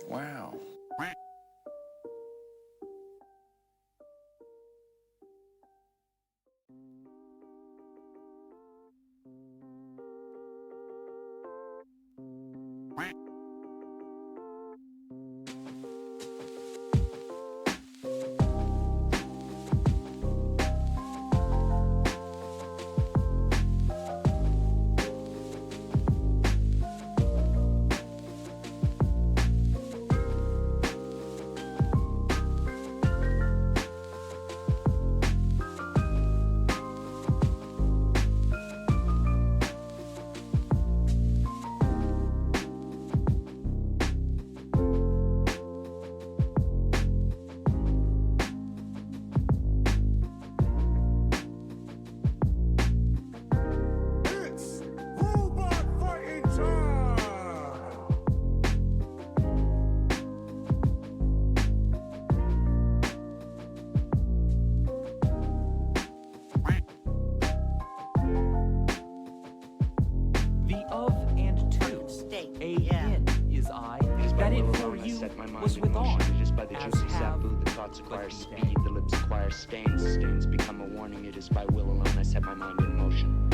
Wow. Was with on. It is by the juicy sabu the thoughts acquire speed, the lips acquire stains, stains become a warning. It is by will alone I set my mind in motion.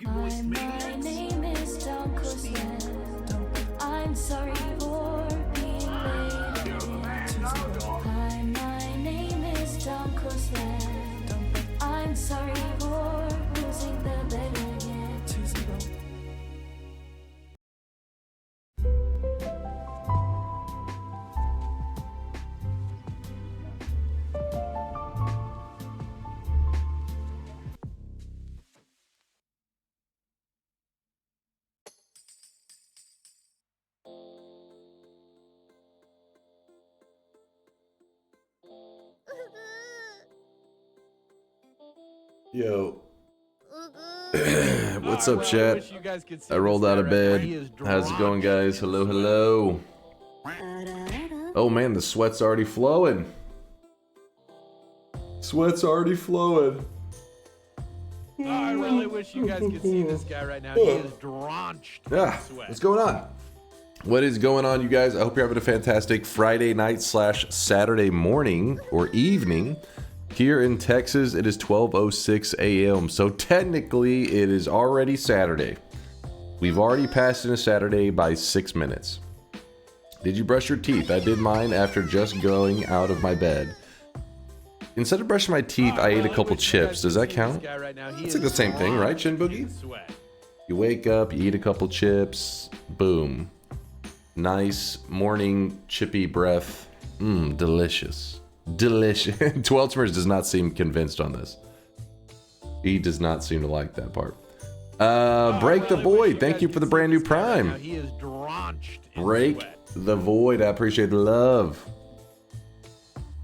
My name is DunkOrSlam. I'm sorry for being late. Hi, my name is DunkOrSlam. I'm sorry for losing the bet again. 2-0. Yo. What's up, chat? I rolled out of bed. How's it going, guys? Hello, hello. Oh man, the sweat's already flowing. Sweat's already flowing. I really wish you guys could see this guy right now. He is drenched in sweat. What's going on? What is going on, you guys? I hope you're having a fantastic Friday night / Saturday morning or evening. Here in Texas, it is 12:06 a.m. So technically, it is already Saturday. We've already passed into Saturday by 6 minutes. Did you brush your teeth? I did mine after just going out of my bed. Instead of brushing my teeth, I ate a couple chips. Does that count? It's like the same thing, right, Chin Boogie? You wake up, you eat a couple chips, boom. Nice morning chippy breath. Delicious. Delicious. Twelchmers does not seem convinced on this. He does not seem to like that part. Break the Void. Thank you for the brand new Prime. He is drenched in Break sweat. the Void. I appreciate the love.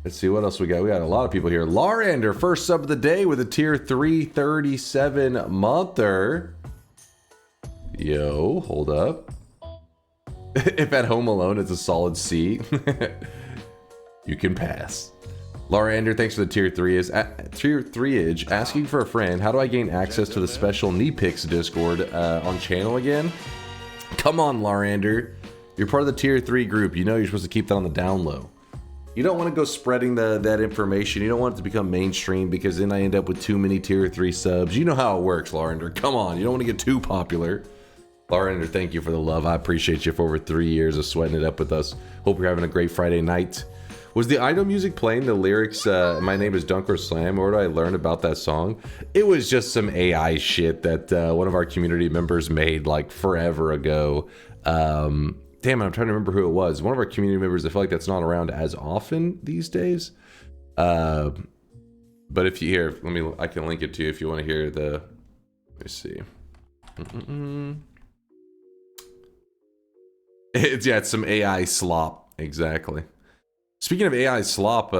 Let's see what else we got. We got a lot of people here. Larander, first sub of the day with a tier 337 monther. Yo, hold up. If at home alone, it's a solid C. You can pass. Laura Ender, thanks for the tier 3 age. Asking for a friend. How do I gain access to the special knee picks Discord on channel again? Come on, Laura Ender. You're part of the tier 3 group. You know you're supposed to keep that on the down low. You don't want to go spreading that information. You don't want it to become mainstream because then I end up with too many tier 3 subs. You know how it works, Laura Ender. Come on. You don't want to get too popular. Laura Ender, thank you for the love. I appreciate you for over 3 years of sweating it up with us. Hope you're having a great Friday night. Was the idol music playing the lyrics, my name is DunkOrSlam? Where did I learn about that song? It was just some AI shit that one of our community members made like forever ago. Damn it, I'm trying to remember who it was. One of our community members, I feel like that's not around as often these days. But if you hear, I can link it to you if you want to hear the, let me see. It's some AI slop, exactly. Speaking of AI slop,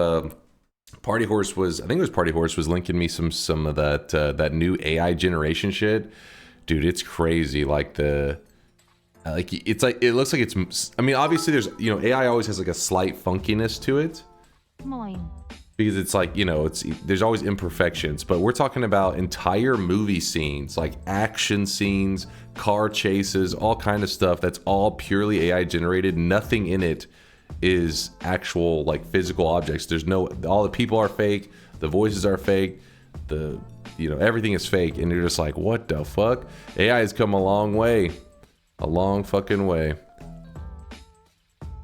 Party Horse was, I think it was Party Horse was linking me some of that new AI generation shit. Dude, it's crazy. Like it looks like it's, I mean, obviously there's, AI always has like a slight funkiness to it. Because it's like, there's always imperfections, but we're talking about entire movie scenes, like action scenes, car chases, all kind of stuff that's all purely AI generated. Nothing in it is actual like physical objects. There's no, all the people are fake, the voices are fake, everything is fake, and you're just like, what the fuck? AI has come a long way, a long fucking way.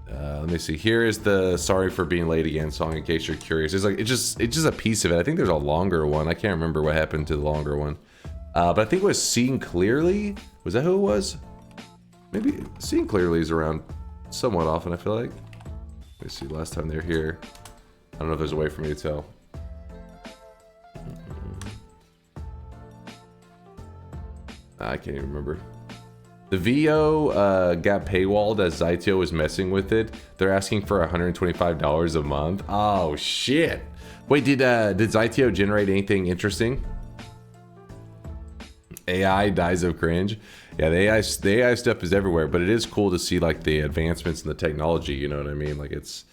Let me see. Here is the "Sorry for Being Late Again" song. In case you're curious, it's just a piece of it. I think there's a longer one. I can't remember what happened to the longer one, but I think it was "Seeing Clearly." Was that who it was? Maybe "Seeing Clearly" is around somewhat often, I feel like. Let me see. Last time they were here, I don't know if there's a way for me to tell. I can't even remember. The VO got paywalled as Zytio was messing with it. They're asking for $125 a month. Oh shit! Wait, did Zytio generate anything interesting? AI dies of cringe. Yeah, the AI stuff is everywhere, but it is cool to see like the advancements in the technology. You know what I mean? Like it's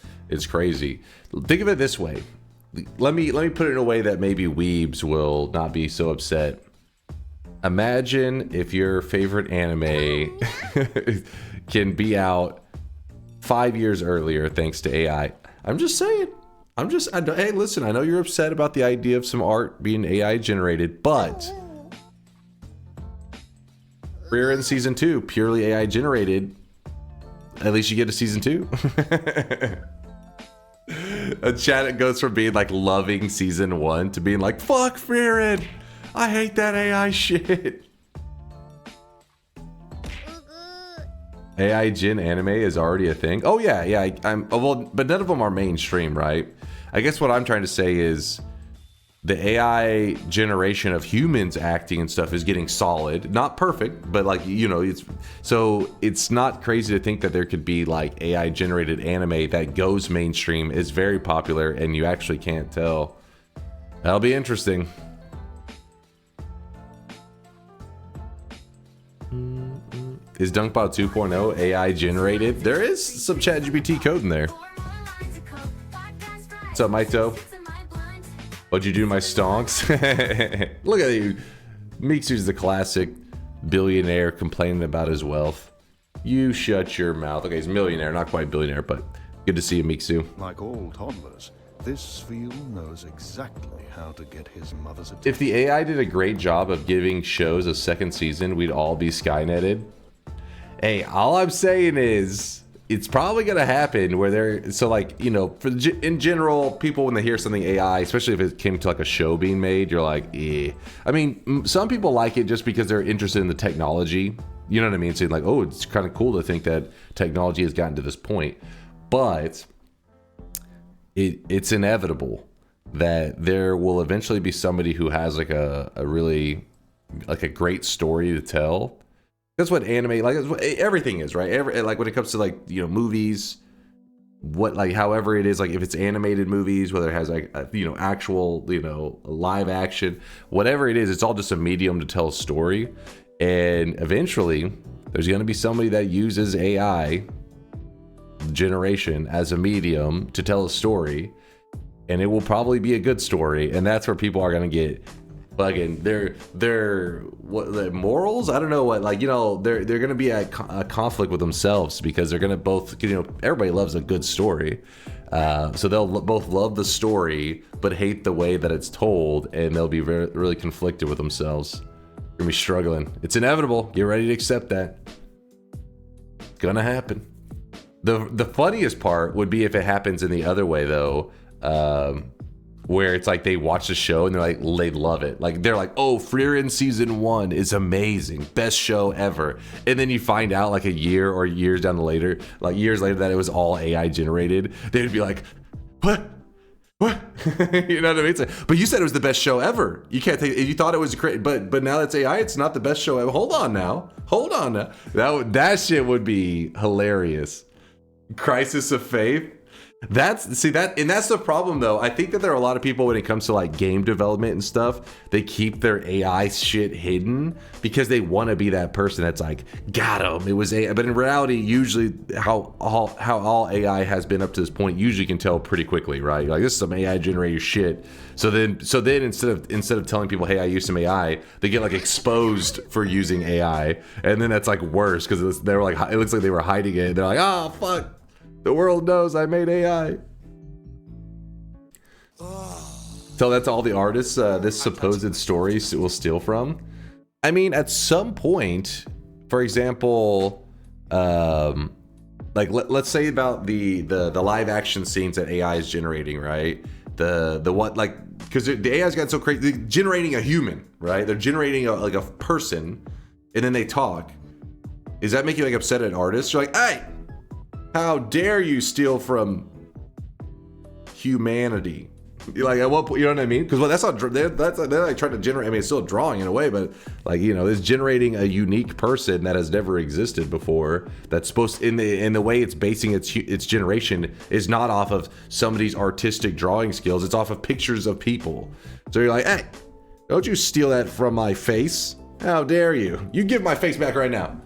crazy. Think of it this way. Let me put it in a way that maybe weebs will not be so upset. Imagine if your favorite anime can be out 5 years earlier thanks to AI. I'm just saying. Hey, listen, I know you're upset about the idea of some art being AI generated, but we're in season 2, purely AI generated. At least you get a season 2. A chat goes from being like loving season 1 to being like, fuck Fearin'. I hate that AI shit. AI gen anime is already a thing. Oh yeah. But none of them are mainstream, right? I guess what I'm trying to say is the AI generation of humans acting and stuff is getting solid, not perfect, but like it's not crazy to think that there could be like AI generated anime that goes mainstream, is very popular, and you actually can't tell. That'll be interesting. Is DunkBot 2.0 AI generated? There is some ChatGPT code in there. What's up, Maito? What'd you do to my stonks? Look at you. Mixer's the classic billionaire complaining about his wealth. You shut your mouth. Okay, he's a millionaire, not quite billionaire, but good to see you, Mixu. Like all toddlers, this Phil knows exactly how to get his mother's attention. If the AI did a great job of giving shows a second season, we'd all be Skynetted. Hey, all I'm saying is it's probably gonna happen where they're in general, people when they hear something AI, especially if it came to like a show being made, you're like, eh. I mean, some people like it just because they're interested in the technology. You know what I mean? Saying like, oh, it's kind of cool to think that technology has gotten to this point, but it's inevitable that there will eventually be somebody who has like a really like a great story to tell. That's what anime, like everything is, right? Like when it comes to like, movies, however it is, like if it's animated movies, whether it has like, actual, live action, whatever it is, it's all just a medium to tell a story. And eventually there's going to be somebody that uses AI generation as a medium to tell a story. and it will probably be a good story, and that's where people are gonna get fucking their what the morals. I don't know what, like, you know, they're gonna be at a conflict with themselves because they're gonna both, you know, everybody loves a good story, so they'll both love the story but hate the way that it's told, and they'll be really conflicted with themselves. They're gonna be struggling. It's inevitable. Get ready to accept that. It's gonna happen. The funniest part would be if it happens in the other way though, where it's like they watch the show and they're like, they love it. Like they're like, oh, Frieren season 1 is amazing, best show ever. And then you find out like a year or years down the later, like years later, that it was all AI generated. They'd be like, what? You know what I mean? It's like, but you said it was the best show ever. You can't take. You thought it was great, but now that's AI. It's not the best show ever. Hold on now. That shit would be hilarious. Crisis of faith. That's the problem though. I think that there are a lot of people when it comes to like game development and stuff, they keep their AI shit hidden because they want to be that person that's like, got him, it was AI. But in reality, usually how all AI has been up to this point, usually can tell pretty quickly, right? You're like, this is some AI generated shit. So then instead of telling people, hey, I used some AI, they get like exposed for using AI, and then that's like worse because they were like, it looks like they were hiding it. They're like, oh fuck. The world knows I made AI. So that's all the artists this supposed story will steal from. I mean, at some point, for example, like let's say about the live action scenes that AI is generating, right? The what, like, because the AI's got so crazy, they're generating a human, right? They're generating a person, and then they talk. Does that make you like upset at artists? You're like, hey, how dare you steal from humanity? Like, at what point, you know what I mean? Because well, that's they're like trying to generate. I mean, it's still a drawing in a way, but like, you know, it's generating a unique person that has never existed before. That's supposed in the way it's basing its generation is not off of somebody's artistic drawing skills. It's off of pictures of people. So you're like, hey, don't you steal that from my face? How dare you? You give my face back right now.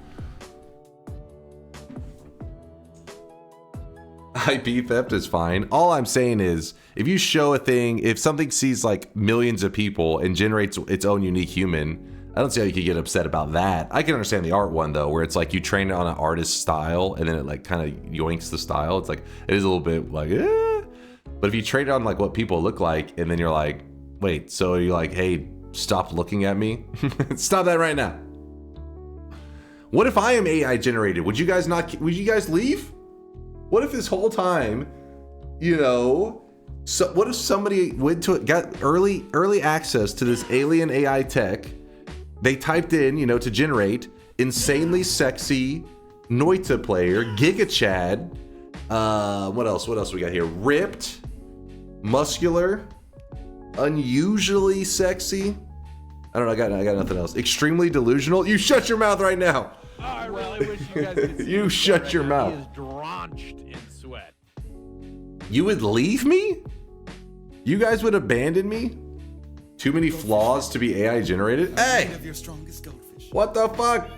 IP theft is fine. All I'm saying is, if you show a thing, if something sees like millions of people and generates its own unique human, I don't see how you could get upset about that. I can understand the art one though, where it's like you train it on an artist's style and then it like kind of yoinks the style. It's like, it is a little bit like, eh. But if you train it on like what people look like, and then you're like, wait, so you're like, hey, stop looking at me. Stop that right now. What if I am AI generated? Would you guys leave? What if this whole time, you know, so what if somebody got early access to this alien AI tech? They typed in, you know, to generate insanely sexy Noita player, Giga Chad. What else we got here? Ripped, muscular, unusually sexy. I don't know. I got nothing else. Extremely delusional. You shut your mouth right now. Oh, I really wish you guys could see You this shut guy your right mouth. now. He is drenched in sweat. You would leave me? You guys would abandon me? Too many flaws to be AI generated? Hey! What the fuck?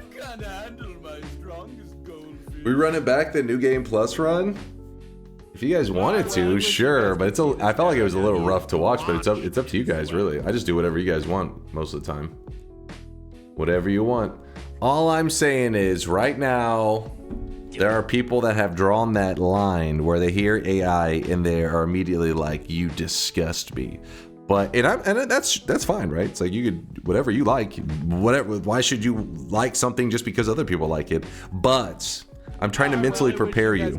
We run it back, the New Game Plus run? If you guys wanted to, sure, but I felt like it was a little rough to watch, but it's up to you guys, really. I just do whatever you guys want most of the time. Whatever you want. All I'm saying is, right now, there are people that have drawn that line where they hear AI and they are immediately like, you disgust me. But that's fine, right? It's like, you could whatever you like, whatever. Why should you like something just because other people like it? But I'm trying to mentally prepare you,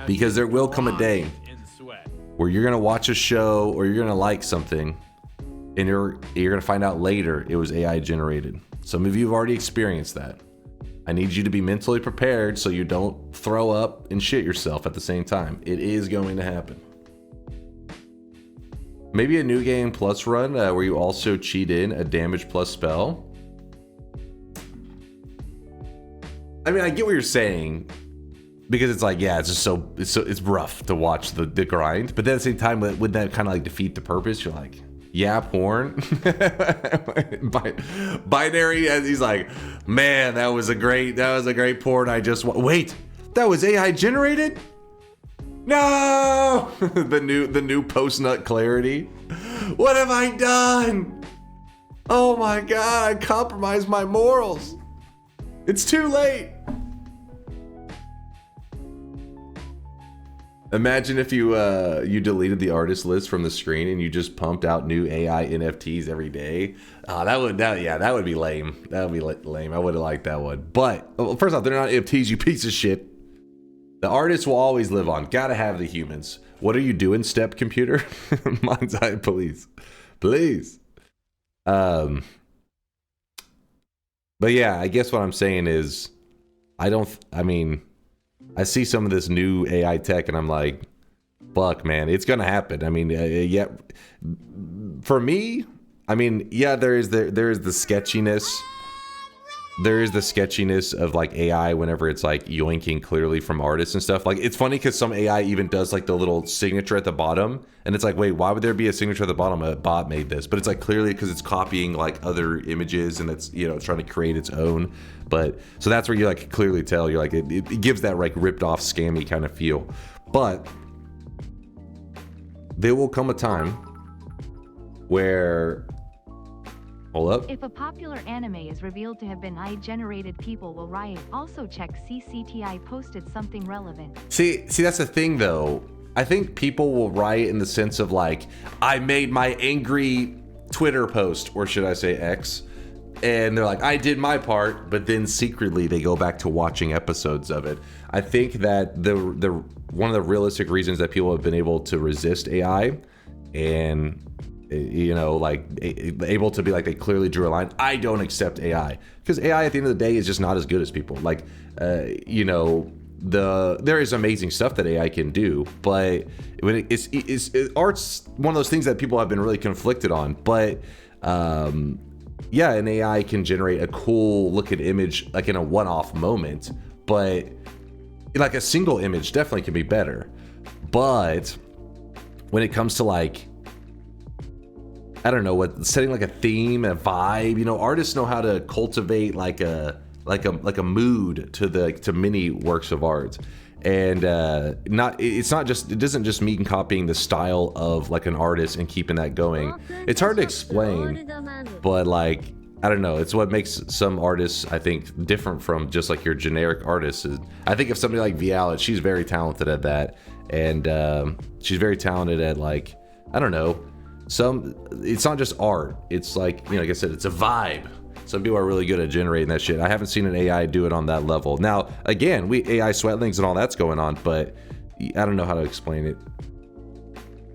because there will come a day where you're gonna watch a show or you're gonna like something, and you're gonna find out later it was AI generated. Some of you have already experienced that. I need you to be mentally prepared so you don't throw up and shit yourself at the same time. It is going to happen. Maybe a New Game Plus run where you also cheat in a damage plus spell. I mean, I get what you're saying, because it's like, yeah, it's rough to watch the grind, but then at the same time, would that kind of like defeat the purpose? You're like, yeah, porn. Binary, as he's like, man, that was a great porn I just wait, that was AI generated? No! the new post-nut clarity. What have I done? Oh my God, I compromised my morals. It's too late. Imagine if you deleted the artist list from the screen and you just pumped out new AI NFTs every day. That would be lame. That would be lame. I would have liked that one. But first off, they're not NFTs, you piece of shit. The artists will always live on. Gotta have the humans. What are you doing, step computer? Mind's eye, please. Please. But yeah, I guess what I'm saying is, I see some of this new AI tech and I'm like, fuck, man, it's gonna happen. I mean, yeah, for me, I mean, yeah, there is the sketchiness. There is the sketchiness of like AI whenever it's like yoinking clearly from artists and stuff. Like, it's funny because some AI even does like the little signature at the bottom, and it's like, wait, why would there be a signature at the bottom? A bot made this, but it's like clearly because it's copying like other images and it's, you know, trying to create its own. But so that's where you like clearly tell, you're like, it gives that like ripped off scammy kind of feel. But there will come a time where, hold up. If a popular anime is revealed to have been AI-generated, people will riot. Also check CCTI posted something relevant. See, that's the thing though. I think people will riot in the sense of like, I made my angry Twitter post, or should I say X, and they're like, I did my part, but then secretly they go back to watching episodes of it. I think that the one of the realistic reasons that people have been able to resist AI and, you know, like able to be like, they clearly drew a line. I don't accept AI, because AI at the end of the day is just not as good as people. Like, you know, there is amazing stuff that AI can do, but when art's one of those things that people have been really conflicted on. But yeah, an AI can generate a cool looking image like in a one-off moment, but like a single image definitely can be better. But when it comes to like, I don't know, what setting like a theme, a vibe, you know, artists know how to cultivate like a mood to many works of art. And it doesn't just mean copying the style of like an artist and keeping that going. It's hard to explain, but like, I don't know, it's what makes some artists, I think, different from just like your generic artists. I think of somebody like Vialet, she's very talented at that, and she's very talented at like, I don't know, it's not just art, it's like, you know, like I said, it's a vibe. Some people are really good at generating that shit. I haven't seen an AI do it on that level. Now, again, AI sweatlings and all that's going on, but I don't know how to explain it.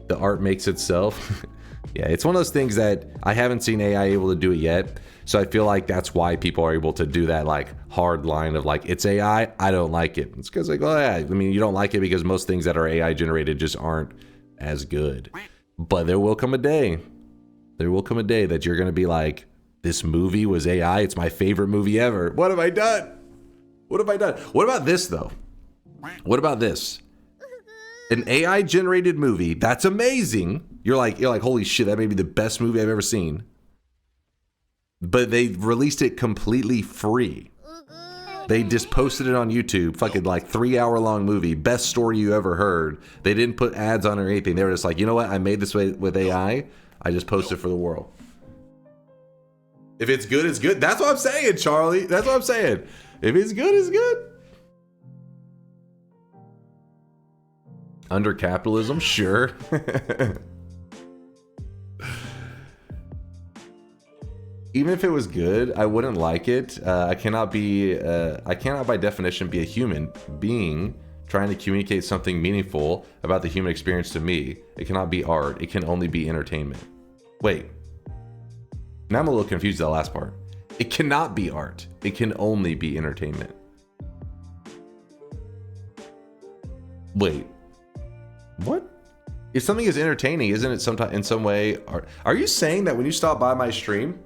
The art makes itself. Yeah, it's one of those things that I haven't seen AI able to do it yet. So I feel like that's why people are able to do that like hard line of like, it's AI, I don't like it. It's because like, well, yeah, I mean, you don't like it because most things that are AI generated just aren't as good. But there will come a day that you're going to be like, this movie was AI. It's my favorite movie ever. What have I done? What have I done? What about this though? What about this? An AI generated movie. That's amazing. You're like, holy shit, that may be the best movie I've ever seen. But they released it completely free. They just posted it on YouTube. Fucking like 3-hour long movie. Best story you ever heard. They didn't put ads on or anything. They were just like, you know what? I made this with AI. I just posted for the world. If it's good, it's good. That's what I'm saying, Charlie. That's what I'm saying. If it's good, it's good. Under capitalism, sure. Even if it was good, I wouldn't like it. I cannot by definition be a human being trying to communicate something meaningful about the human experience to me. It cannot be art. It can only be entertainment. Wait. Now I'm a little confused with that last part. It cannot be art. It can only be entertainment. Wait. What? If something is entertaining, isn't it in some way art? Are you saying that when you stop by my stream,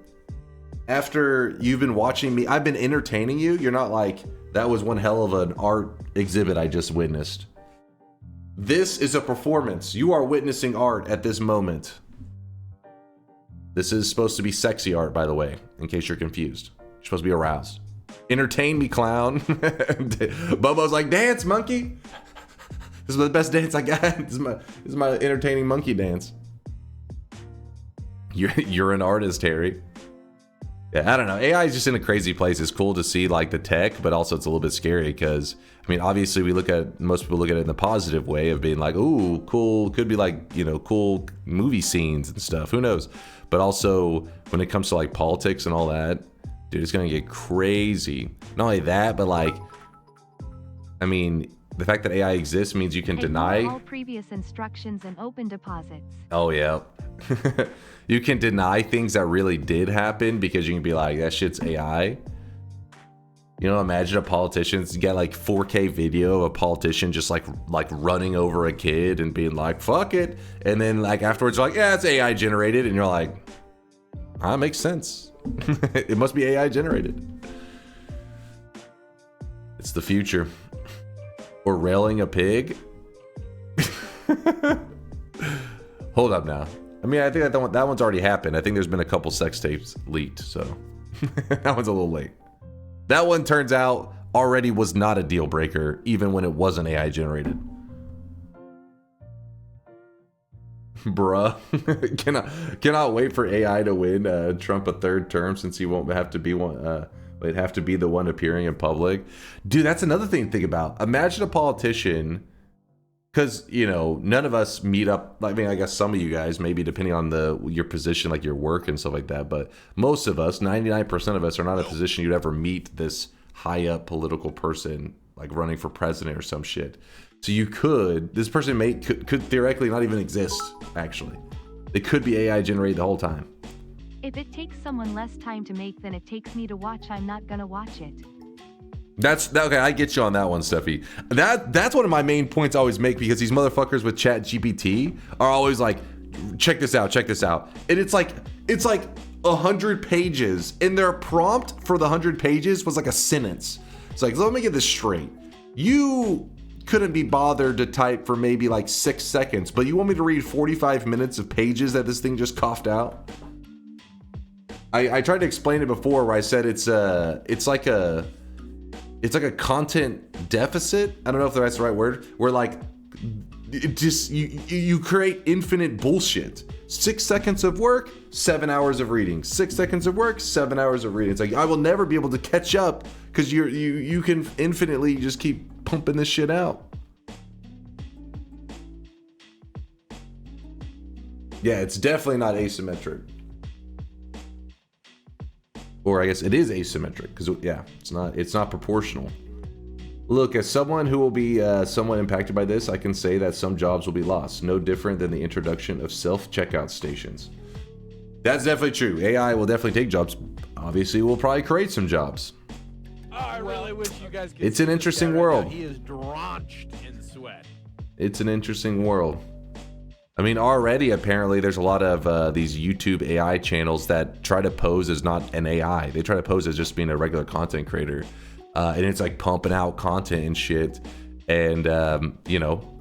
after you've been watching me, I've been entertaining you? You're not like, that was one hell of an art exhibit I just witnessed. This is a performance. You are witnessing art at this moment. This is supposed to be sexy art, by the way, in case you're confused. You're supposed to be aroused. Entertain me, clown. Bobo's like, dance, monkey. This is the best dance I got. This is my entertaining monkey dance. You're an artist, Harry. Yeah, I don't know. AI is just in a crazy place. It's cool to see like the tech, but also it's a little bit scary because I mean, obviously most people look at it in the positive way of being like, ooh, cool. Could be like, you know, cool movie scenes and stuff. Who knows? But also when it comes to like politics and all that, dude, it's gonna get crazy. Not only that, but like, I mean, the fact that AI exists means you can deny all previous instructions and open deposits. Oh yeah. You can deny things that really did happen because you can be like, that shit's AI. You know, imagine a politician get like 4K video of a politician just like running over a kid and being like, fuck it. And then like afterwards, like, yeah, it's AI generated. And you're like, ah, makes sense. It must be AI generated. It's the future. Or railing a pig. Hold up now. I mean, I think that one's already happened. I think there's been a couple sex tapes leaked, so that one's a little late. That one turns out already was not a deal breaker, even when it wasn't AI generated. Bruh, cannot wait for AI to win Trump a third term since he won't have to be one. It'd have to be the one appearing in public. Dude, that's another thing to think about. Imagine a politician. Because, you know, none of us meet up. I mean, I guess some of you guys, maybe depending on your position, like your work and stuff like that. But most of us, 99% of us, are not in a position you'd ever meet this high up political person, like running for president or some shit. So this person could theoretically not even exist, actually. It could be AI generated the whole time. If it takes someone less time to make than it takes me to watch, I'm not gonna watch it. That's okay. I get you on that one, Steffi. That's one of my main points I always make because these motherfuckers with Chat GPT are always like, check this out, and it's like 100 pages, and their prompt for the 100 pages was like a sentence. It's like, let me get this straight. You couldn't be bothered to type for maybe like 6 seconds, but you want me to read 45 minutes of pages that this thing just coughed out? I tried to explain it before where I said it's like a content deficit. I don't know if that's the right word. Where like, it just you create infinite bullshit. 6 seconds of work, 7 hours of reading. 6 seconds of work, 7 hours of reading. It's like I will never be able to catch up because you can infinitely just keep pumping this shit out. Yeah, it's definitely not asymmetric. Or I guess it is asymmetric because yeah, it's not proportional. Look, as someone who will be somewhat impacted by this, I can say that some jobs will be lost. No different than the introduction of self-checkout stations. That's definitely true. AI will definitely take jobs. Obviously, we'll probably create some jobs. Oh, I really wish you guys could It's see an this interesting guy right world. now. He is drenched in sweat. It's an interesting world. I mean, already apparently there's a lot of these YouTube AI channels that try to pose as not an AI. They try to pose as just being a regular content creator. And it's like pumping out content and shit. And, you know,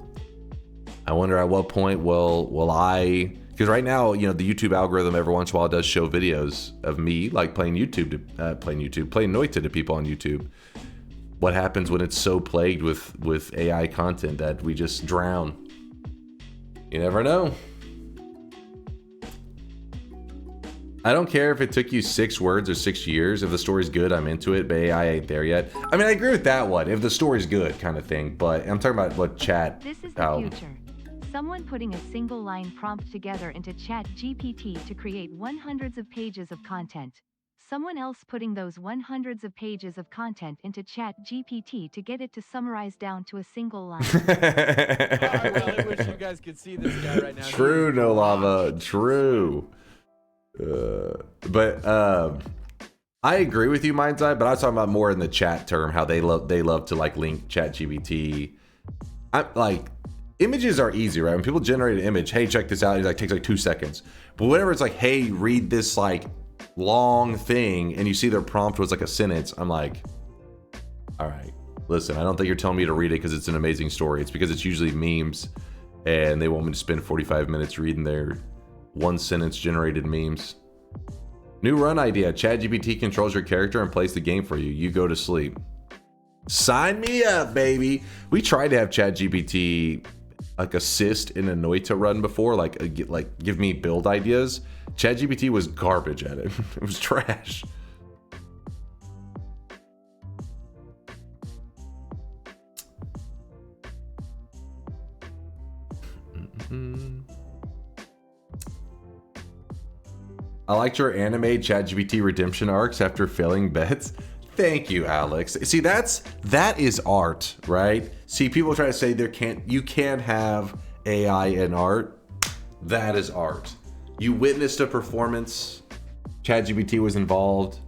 I wonder at what point will I... Because right now, you know, the YouTube algorithm every once in a while does show videos of me like playing Noita to people on YouTube. What happens when it's so plagued with AI content that we just drown? You never know. I don't care if it took you 6 words or 6 years. If the story's good, I'm into it, but AI ain't there yet. I mean, I agree with that one, if the story's good kind of thing, but I'm talking about what chat... This is the future. Someone putting a single line prompt together into Chat GPT to create hundreds of pages of content. Someone else putting those hundreds of pages of content into Chat GPT to get it to summarize down to a single line. I really wish you guys could see this guy right now. True, No Lava. True. But I agree with you, Mind's Eye, but I was talking about more in the chat term, how they love to like link Chat GPT. I like... Images are easy, right? When people generate an image, hey, check this out, it like takes like 2 seconds. But whenever it's like, hey, read this like long thing, and you see their prompt was like a sentence, I'm like, all right, listen, I don't think you're telling me to read it because it's an amazing story. It's because it's usually memes, and they want me to spend 45 minutes reading their 1 sentence generated memes. New run idea: ChatGPT controls your character and plays the game for you. You go to sleep. Sign me up, baby. We tried to have ChatGPT like assist in a Noita run before, like give me build ideas. ChatGPT was garbage at it. It was trash. I liked your anime ChatGPT redemption arcs after failing bets. Thank you, Alex. See, that is art, right? See, people try to say you can't have AI in art. That is art. You witnessed a performance. ChatGPT was involved.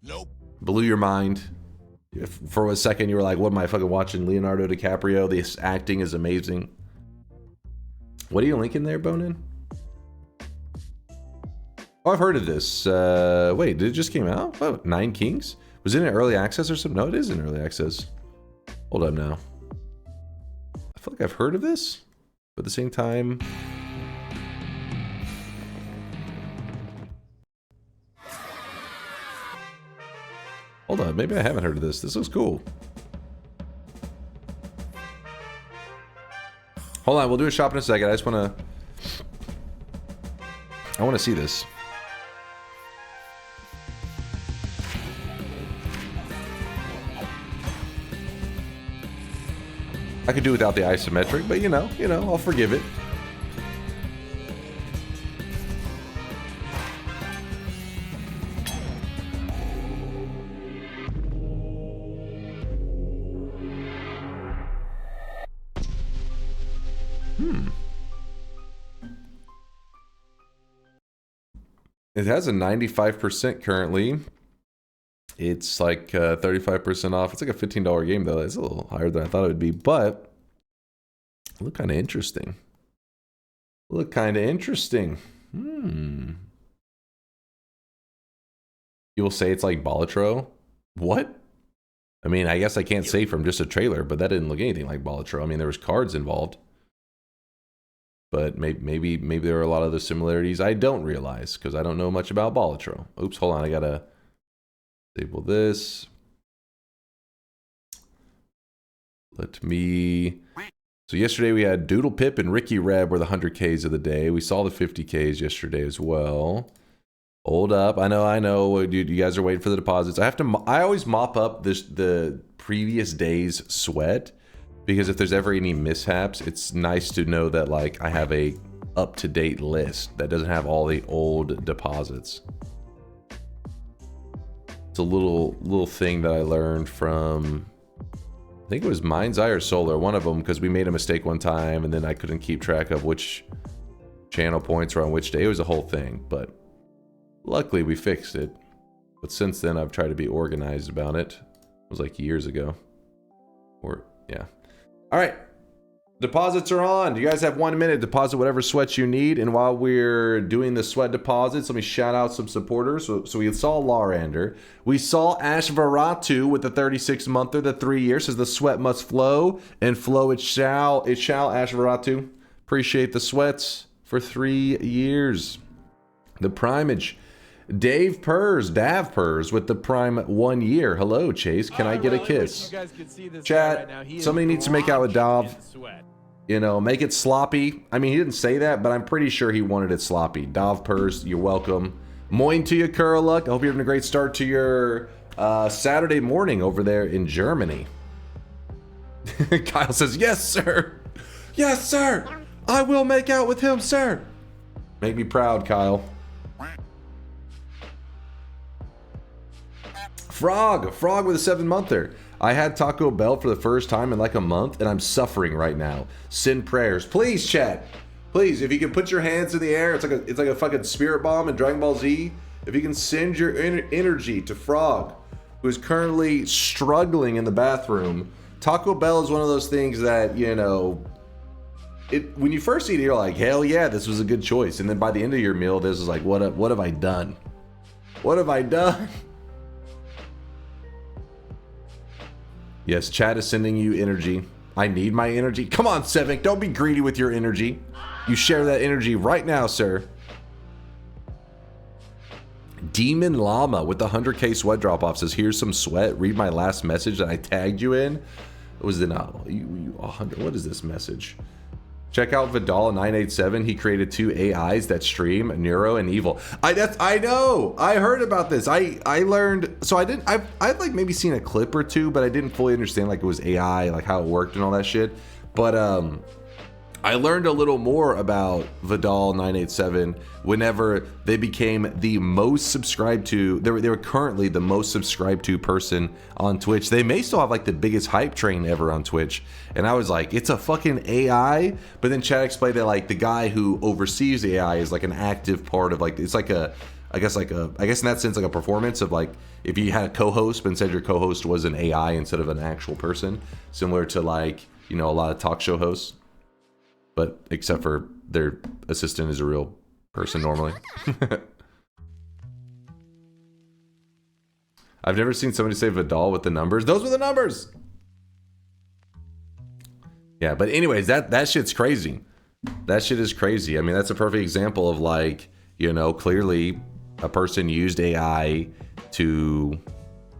Nope. Blew your mind. For a second, you were like, "What am I fucking watching? Leonardo DiCaprio? This acting is amazing." What are you linking there, Bonin? Oh, I've heard of this. Wait, did it just came out? Oh, Nine Kings? Was it in early access or something? No, it is in early access. Hold up now. I feel like I've heard of this, but at the same time... Hold on, maybe I haven't heard of this. This looks cool. Hold on, we'll do a shop in a second. I want to see this. I could do without the isometric, but you know, I'll forgive it. It has a 95% currently. It's like 35% off. It's like a $15 game though. It's a little higher than I thought it would be, but it look kind of interesting. You will say it's like Balatro? What? I mean, I guess I can't say from just a trailer, but that didn't look anything like Balatro. I mean, there was cards involved. But maybe there are a lot of the similarities I don't realize because I don't know much about Balatro. Oops, hold on. I gotta disable this. So yesterday we had Doodle Pip and Ricky Reb were the 100Ks of the day. We saw the 50Ks yesterday as well. Hold up. I know. Dude, you guys are waiting for the deposits. I always mop up the previous day's sweat. Because if there's ever any mishaps, it's nice to know that like I have a up-to-date list that doesn't have all the old deposits. It's a little thing that I learned from, I think it was Mind's Eye or Solar, one of them, because we made a mistake one time and then I couldn't keep track of which channel points were on which day. It was a whole thing, but luckily we fixed it. But since then I've tried to be organized about it. It was like years ago. Yeah. All right, deposits are on. You guys have 1 minute to deposit whatever sweats you need. And while we're doing the sweat deposits, let me shout out some supporters. So we saw Larander. We saw Ash Varatu with the 36-monther, the 3 years, says the sweat must flow, and flow it shall, Ash Varatu. Appreciate the sweats for 3 years. The primage. Dav Purs with the prime 1 year. Hello, Chase. Can I get a kiss? Chat, somebody needs to make out with Dav. You know, make it sloppy. I mean, he didn't say that, but I'm pretty sure he wanted it sloppy. Dav Purs, you're welcome. Moin to you, Kuraluk. I hope you're having a great start to your Saturday morning over there in Germany. Kyle says, yes, sir. Yes, sir. I will make out with him, sir. Make me proud, Kyle. Frog with a 7-monther. I had Taco Bell for the first time in like a month and I'm suffering right now. Send prayers. Please, chat. Please, if you can put your hands in the air, it's like a fucking spirit bomb in Dragon Ball Z. If you can send your energy to Frog, who is currently struggling in the bathroom. Taco Bell is one of those things that, you know, when you first eat it, you're like, hell yeah, this was a good choice. And then by the end of your meal, this is like, what have I done? What have I done? Yes, chat is sending you energy. I need my energy. Come on, Sevink, don't be greedy with your energy. You share that energy right now, sir. Demon Llama with the 100K sweat drop off says, here's some sweat. Read my last message that I tagged you in. It was in 100. What is this message? Check out Vidal987. He created 2 AIs that stream, Neuro and Evil. I know. I heard about this. I learned. So I've like maybe seen a clip or two, but I didn't fully understand like it was AI, like how it worked and all that shit. But I learned a little more about Vidal987 whenever they became the most subscribed to. They were currently the most subscribed to person on Twitch. They may still have like the biggest hype train ever on Twitch. And I was like, it's a fucking AI. But then Chad explained that like the guy who oversees the AI is like an active part of like, it's like I guess in that sense like a performance of like if you had a co-host but instead your co-host was an AI instead of an actual person, similar to like, you know, a lot of talk show hosts. But except for their assistant is a real person normally. I've never seen somebody say Vidal with the numbers. Those were the numbers. Yeah, but anyways, that shit's crazy. That shit is crazy. I mean, that's a perfect example of like, you know, clearly a person used AI to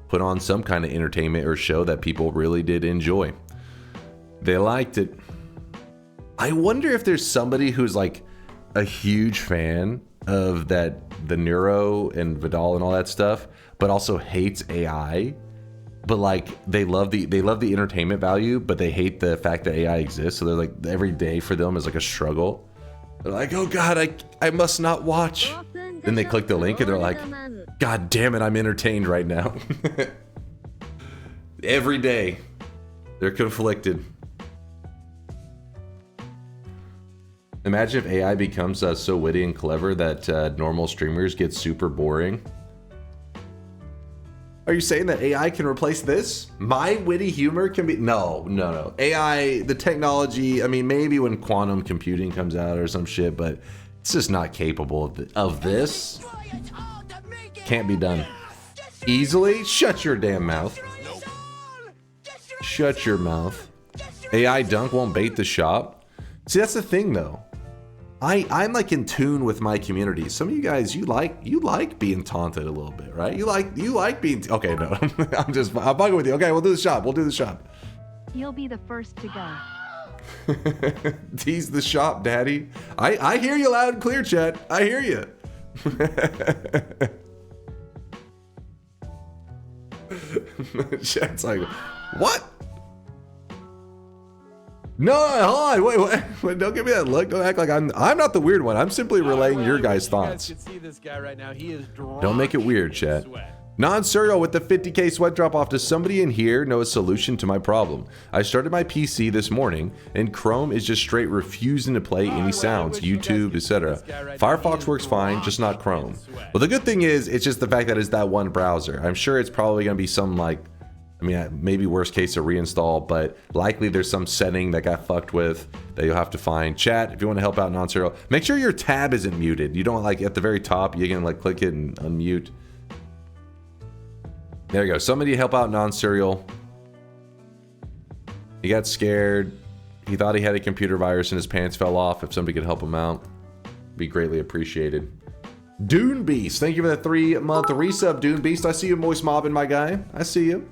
put on some kind of entertainment or show that people really did enjoy. They liked it. I wonder if there's somebody who's like a huge fan of the Neuro and Vidal and all that stuff, but also hates AI. But like they love the entertainment value, but they hate the fact that AI exists. So they're like every day for them is like a struggle. They're like, oh God, I must not watch. Then they click the link and they're like, God damn it, I'm entertained right now. Every day they're conflicted. Imagine if AI becomes so witty and clever that normal streamers get super boring. Are you saying that AI can replace this? My witty humor can be... No. AI, the technology, I mean, maybe when quantum computing comes out or some shit, but it's just not capable of this. Can't be done. Easily? Shut your damn mouth. Shut your mouth. AI Dunk won't bait the shop. See, that's the thing, though. I'm like in tune with my community. Some of you guys, you like being taunted a little bit, right? You like being... Okay, no. I'm bugging with you. Okay, we'll do the shop. We'll do the shop. You'll be the first to go. Tease the shop, daddy. I hear you loud and clear, chat. I hear you. Chat's like, what? No, hold on, wait, don't give me that look. Don't act like I'm not the weird one. I'm simply relaying your guys' thoughts. You guys can see this guy right now. He is Don't make it weird, chat. Non-serial with the 50K sweat drop off. Does somebody in here know a solution to my problem? I started my PC this morning and Chrome is just straight refusing to play any sounds, YouTube, etc. Firefox works fine, just not Chrome. Well, the good thing is, it's just the fact that it's that one browser. I'm sure it's probably going to be some like, I mean, maybe worst case a reinstall, but likely there's some setting that got fucked with that you'll have to find. Chat, if you want to help out non-serial, make sure your tab isn't muted. You don't like at the very top, you can like click it and unmute. There you go. Somebody help out non-serial. He got scared. He thought he had a computer virus and his pants fell off. If somebody could help him out, be greatly appreciated. Dune Beast, thank you for the 3-month resub, Dune Beast. I see you moist mobbing, my guy. I see you.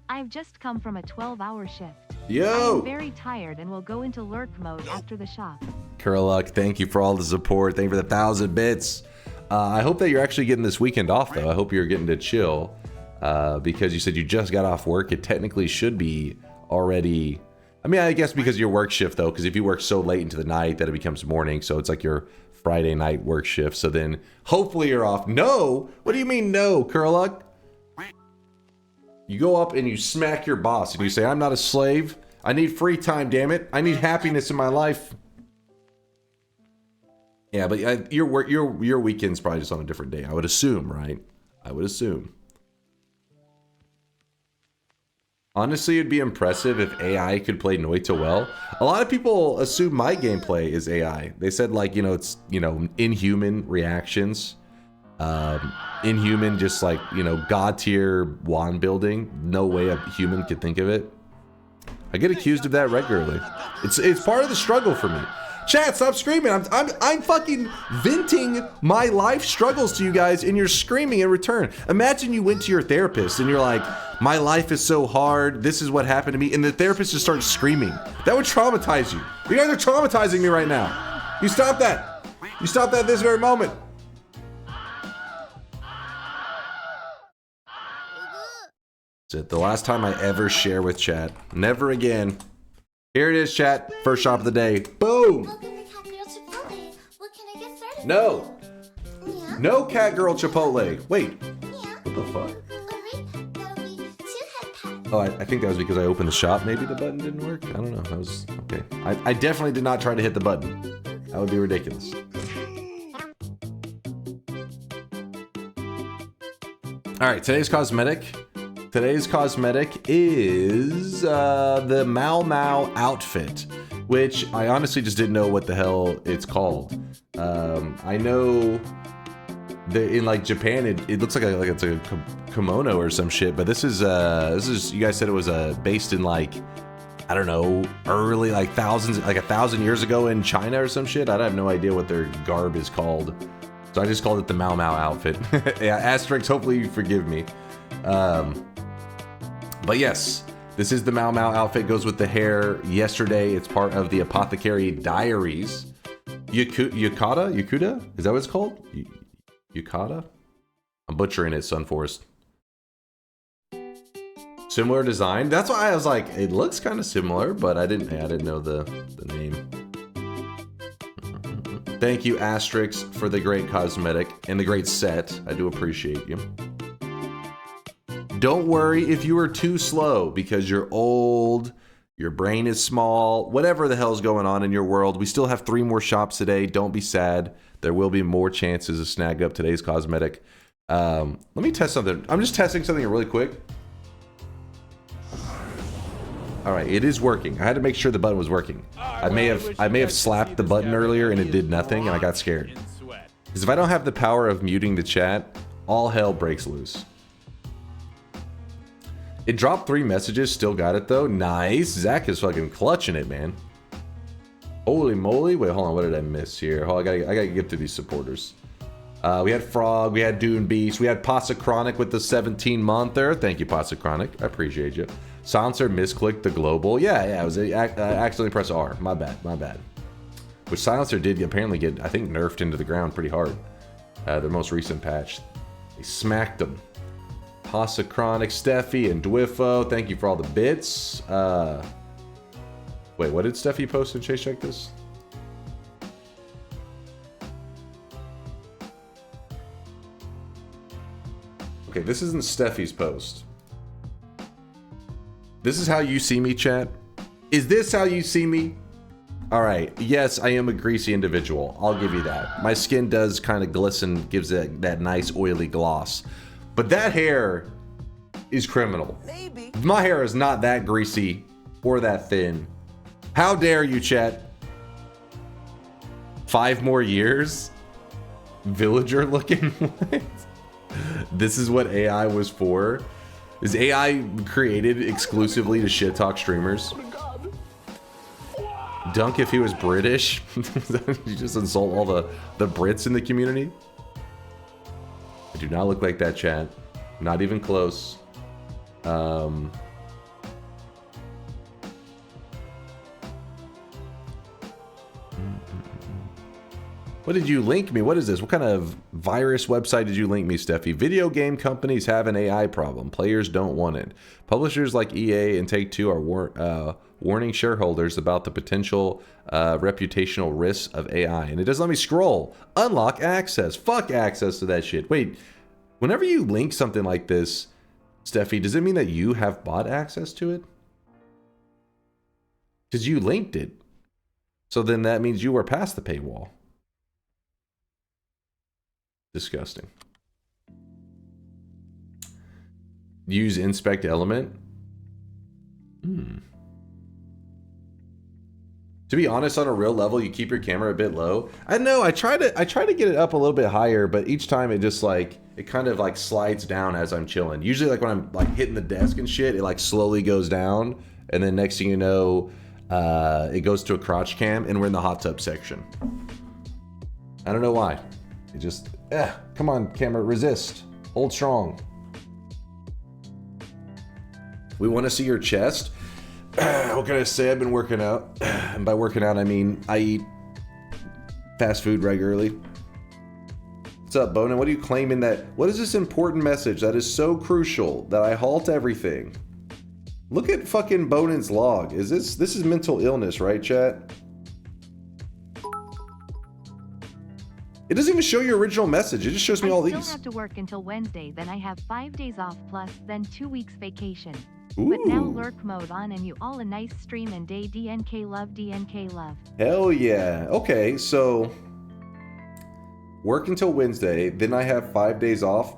I've just come from a 12-hour shift. Yo! I'm very tired and will go into lurk mode after the shop. Curluck, thank you for all the support. Thank you for the 1,000 bits. I hope that you're actually getting this weekend off, though. I hope you're getting to chill. Because you said you just got off work. It technically should be already... I mean, I guess because your work shift, though. Because if you work so late into the night that it becomes morning. So it's like your Friday night work shift. So then hopefully you're off. No! What do you mean no, Curluck? You go up and you smack your boss and you say, I'm not a slave. I need free time, damn it. I need happiness in my life. Yeah, but your weekend's probably just on a different day. I would assume, right? I would assume. Honestly, it'd be impressive if AI could play Noita well. A lot of people assume my gameplay is AI. They said like, it's, inhuman reactions. Inhuman, just like, god tier wand building. No way a human could think of it. I get accused of that regularly. It's part of the struggle for me. Chat, stop screaming. I'm fucking venting my life struggles to you guys, and you're screaming in return. Imagine you went to your therapist and you're like, my life is so hard. This is what happened to me. And the therapist just starts screaming. That would traumatize you. You guys are traumatizing me right now. You stop that. You stop that this very moment. That's it. The last time I ever share with chat. Never again. Here it is, chat. First shop of the day. Boom. Welcome to Cat Girl Chipotle. What can I get started? No. Yeah. No cat girl Chipotle. Wait. Yeah. What the fuck? Alright, that'll be 2 head pats. Oh, I think that was because I opened the shop. Maybe the button didn't work. I don't know. That was okay. I definitely did not try to hit the button. That would be ridiculous. All right, today's cosmetic. Today's cosmetic is the Mau Mau outfit, which I honestly just didn't know what the hell it's called. I know that in like Japan, it looks like it's a kimono or some shit, but this is you guys said it was based in like, I don't know, early like 1,000 years ago in China or some shit. I have no idea what their garb is called, so I just called it the Mau Mau outfit. Yeah, asterisk. Hopefully you forgive me. But yes, this is the Mau Mau outfit. Goes with the hair. Yesterday, it's part of the Apothecary Diaries. Yukata? Is that what it's called? Yukata? I'm butchering it, Sunforest. Similar design. That's why I was like, it looks kind of similar, but I didn't know the name. Thank you, Asterix, for the great cosmetic and the great set. I do appreciate you. Don't worry if you are too slow because you're old, your brain is small, whatever the hell's going on in your world. We still have 3 more shops today. Don't be sad. There will be more chances to snag up today's cosmetic. Let me test something. I'm just testing something really quick. All right, it is working. I had to make sure the button was working. I may have slapped the button earlier and it did nothing and I got scared. Because if I don't have the power of muting the chat, all hell breaks loose. It dropped 3 messages, still got it though. Nice. Zach is fucking clutching it, man. Holy moly. Wait, hold on. What did I miss here? Oh, I gotta get to these supporters. We had Frog, we had Dune Beast, we had Pasa Chronic with the 17-monther. Thank you, Pasa Chronic. I appreciate you. Silencer misclicked the global. Yeah, it was accidentally press R. My bad. Which Silencer did apparently get, I think, nerfed into the ground pretty hard. Their most recent patch. They smacked them. Pasa Chronic, Steffi, and Dwiffo. Thank you for all the bits. Wait, what did Steffi post in Chase Check This? Okay, this isn't Steffi's post. This is how you see me, chat? Is this how you see me? Alright, yes, I am a greasy individual. I'll give you that. My skin does kind of glisten, gives it that nice oily gloss. But that hair is criminal. Maybe. My hair is not that greasy or that thin. How dare you, chat? 5 more years? Villager looking? This is what AI was for? Is AI created exclusively to shit talk streamers? Dunk if he was British? You just insult all the Brits in the community? I do not look like that, chat. Not even close. What did you link me? What is this? What kind of virus website did you link me, Steffi? Video game companies have an AI problem. Players don't want it. Publishers like EA and Take-Two are warning shareholders about the potential reputational risks of AI. And it doesn't let me scroll. Unlock access. Fuck access to that shit. Wait, whenever you link something like this, Steffi, does it mean that you have bought access to it? Because you linked it. So then that means you were past the paywall. Disgusting. Use inspect element. To be honest, on a real level, you keep your camera a bit low. I know. I try to get it up a little bit higher, but each time it just like it kind of like slides down as I'm chilling. Usually, like when I'm like hitting the desk and shit, it like slowly goes down, and then next thing you know, it goes to a crotch cam, and we're in the hot tub section. I don't know why. It just, come on, camera, resist. Hold strong. We want to see your chest. What can I say? I've been working out. And by working out, I mean I eat fast food regularly. What's up, Bonin? What are you claiming that? What is this important message that is so crucial that I halt everything? Look at fucking Bonin's log. This is mental illness, right, chat? It doesn't even show your original message. It just shows me all these. I still have to work until Wednesday, then I have 5 days off plus then 2 weeks vacation. Ooh. But now lurk mode on and you all a nice stream and day. DNK love, DNK love. Hell yeah. Okay, so work until Wednesday, then I have 5 days off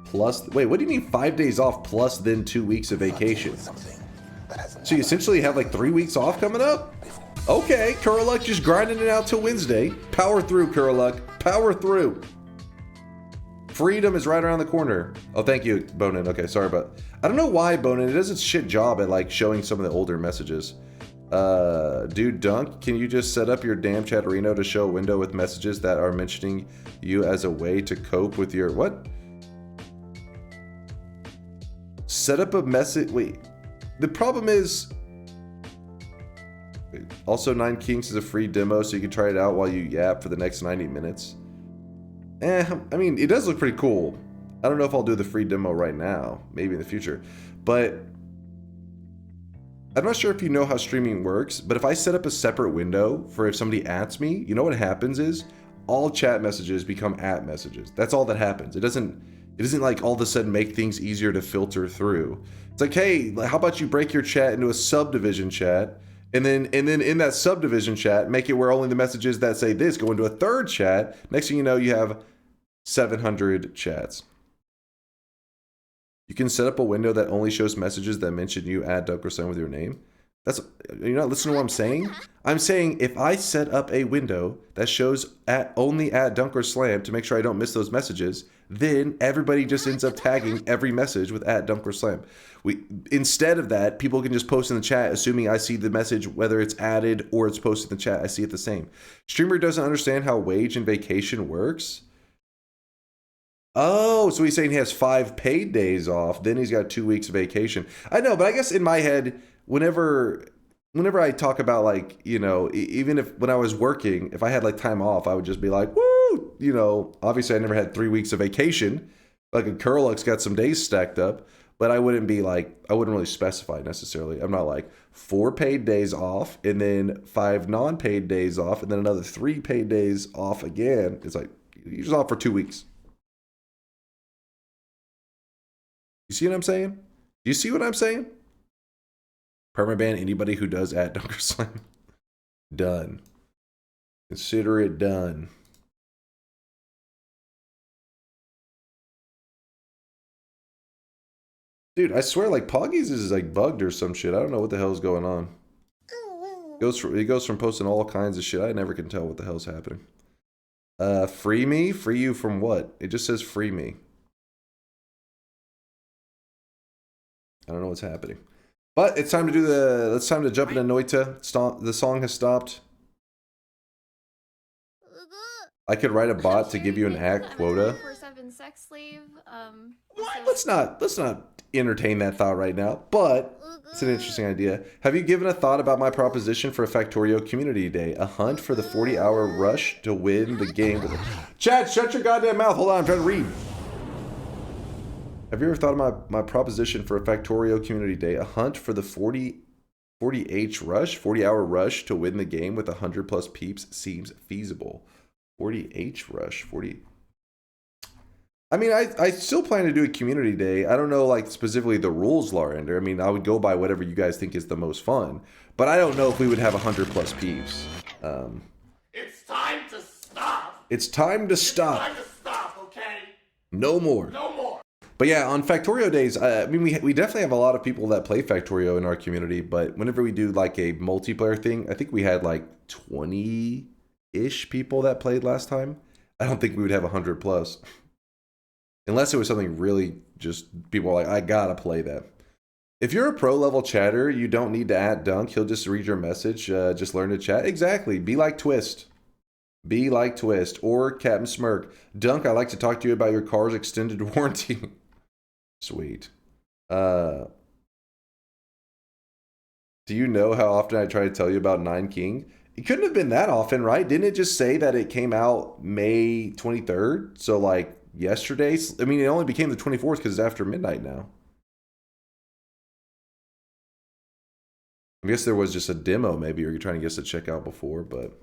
plus, wait, what do you mean 5 days off plus then 2 weeks of vacation? So you essentially have like 3 weeks off coming up? Okay, Kurluck just grinding it out till Wednesday. Power through, Kurluck. Power through. Freedom is right around the corner. Oh, thank you, Bonin. Okay, sorry about. I don't know why Bonin. It does its shit job at like showing some of the older messages. Dude, Dunk, can you just set up your damn Chatterino to show a window with messages that are mentioning you as a way to cope with your what? Set up a message. Wait, the problem is. Also, 9 Kings is a free demo, so you can try it out while you yap for the next 90 minutes. I mean, it does look pretty cool. I don't know if I'll do the free demo right now. Maybe in the future. But I'm not sure if you know how streaming works, but if I set up a separate window for if somebody ats me, you know what happens is all chat messages become at messages. That's all that happens. It doesn't like all of a sudden make things easier to filter through. It's like, hey, how about you break your chat into a subdivision chat? And then in that subdivision chat, make it where only the messages that say this go into a third chat. Next thing you know, you have 700 chats. You can set up a window that only shows messages that mention you at DunkOrSlam with your name. You're not listening to what I'm saying? I'm saying if I set up a window that shows only at DunkOrSlam to make sure I don't miss those messages, then everybody just ends up tagging every message with at DunkOrSlam. Instead of that, people can just post in the chat assuming I see the message, whether it's added or it's posted in the chat, I see it the same. Streamer doesn't understand how wage and vacation works. Oh, so he's saying he has 5 paid days off, then he's got 2 weeks of vacation. I know, but I guess in my head, whenever I talk about like, you know, even if when I was working, if I had like time off, I would just be like, woo, you know, obviously I never had 3 weeks of vacation. Like a Curluck's got some days stacked up, but I wouldn't really specify necessarily. I'm not like 4 paid days off and then 5 non-paid days off and then another 3 paid days off again. It's like, you're just off for 2 weeks. You see what I'm saying? Do you see what I'm saying? Permaban anybody who does at DunkOrSlam. Done. Consider it done. Dude, I swear like Poggy's is like bugged or some shit. I don't know what the hell's going on. It goes from posting all kinds of shit. I never can tell what the hell's happening. Free me? Free you from what? It just says free me. I don't know what's happening. But it's time to do it's time to jump into Noita. The song has stopped. I could write a bot to give you an act quota. Sex slave. What? Let's not entertain that thought right now, but it's an interesting idea. Have you given a thought about my proposition for a Factorio Community Day? A hunt for the 40-hour rush to win the game. Chad, shut your goddamn mouth. Hold on, I'm trying to read. Have you ever thought about my proposition for a Factorio Community Day? A hunt for the 40-hour rush to win the game with 100 plus peeps seems feasible. 40H rush, 40. I mean, I still plan to do a community day. I don't know, like, specifically the rules, Larender. I mean, I would go by whatever you guys think is the most fun. But I don't know if we would have 100 plus peeps. It's time to stop. It's time to stop. It's time to stop, okay? No more. No more. But yeah, on Factorio days, I mean, we definitely have a lot of people that play Factorio in our community. But whenever we do, like, a multiplayer thing, I think we had, like, 20-ish people that played last time. I don't think we would have 100 plus. Unless it was something really just people are like, I gotta play that. If you're a pro level chatter, you don't need to at Dunk. He'll just read your message. Just learn to chat. Exactly. Be like Twist. Be like Twist or Captain Smirk. Dunk, I'd like to talk to you about your car's extended warranty. Sweet. Do you know how often I try to tell you about Nine King? It couldn't have been that often, right? Didn't it just say that it came out May 23rd? So like yesterday? I mean, it only became the 24th because it's after midnight now. I guess there was just a demo maybe, or you're trying to guess to check out before, but...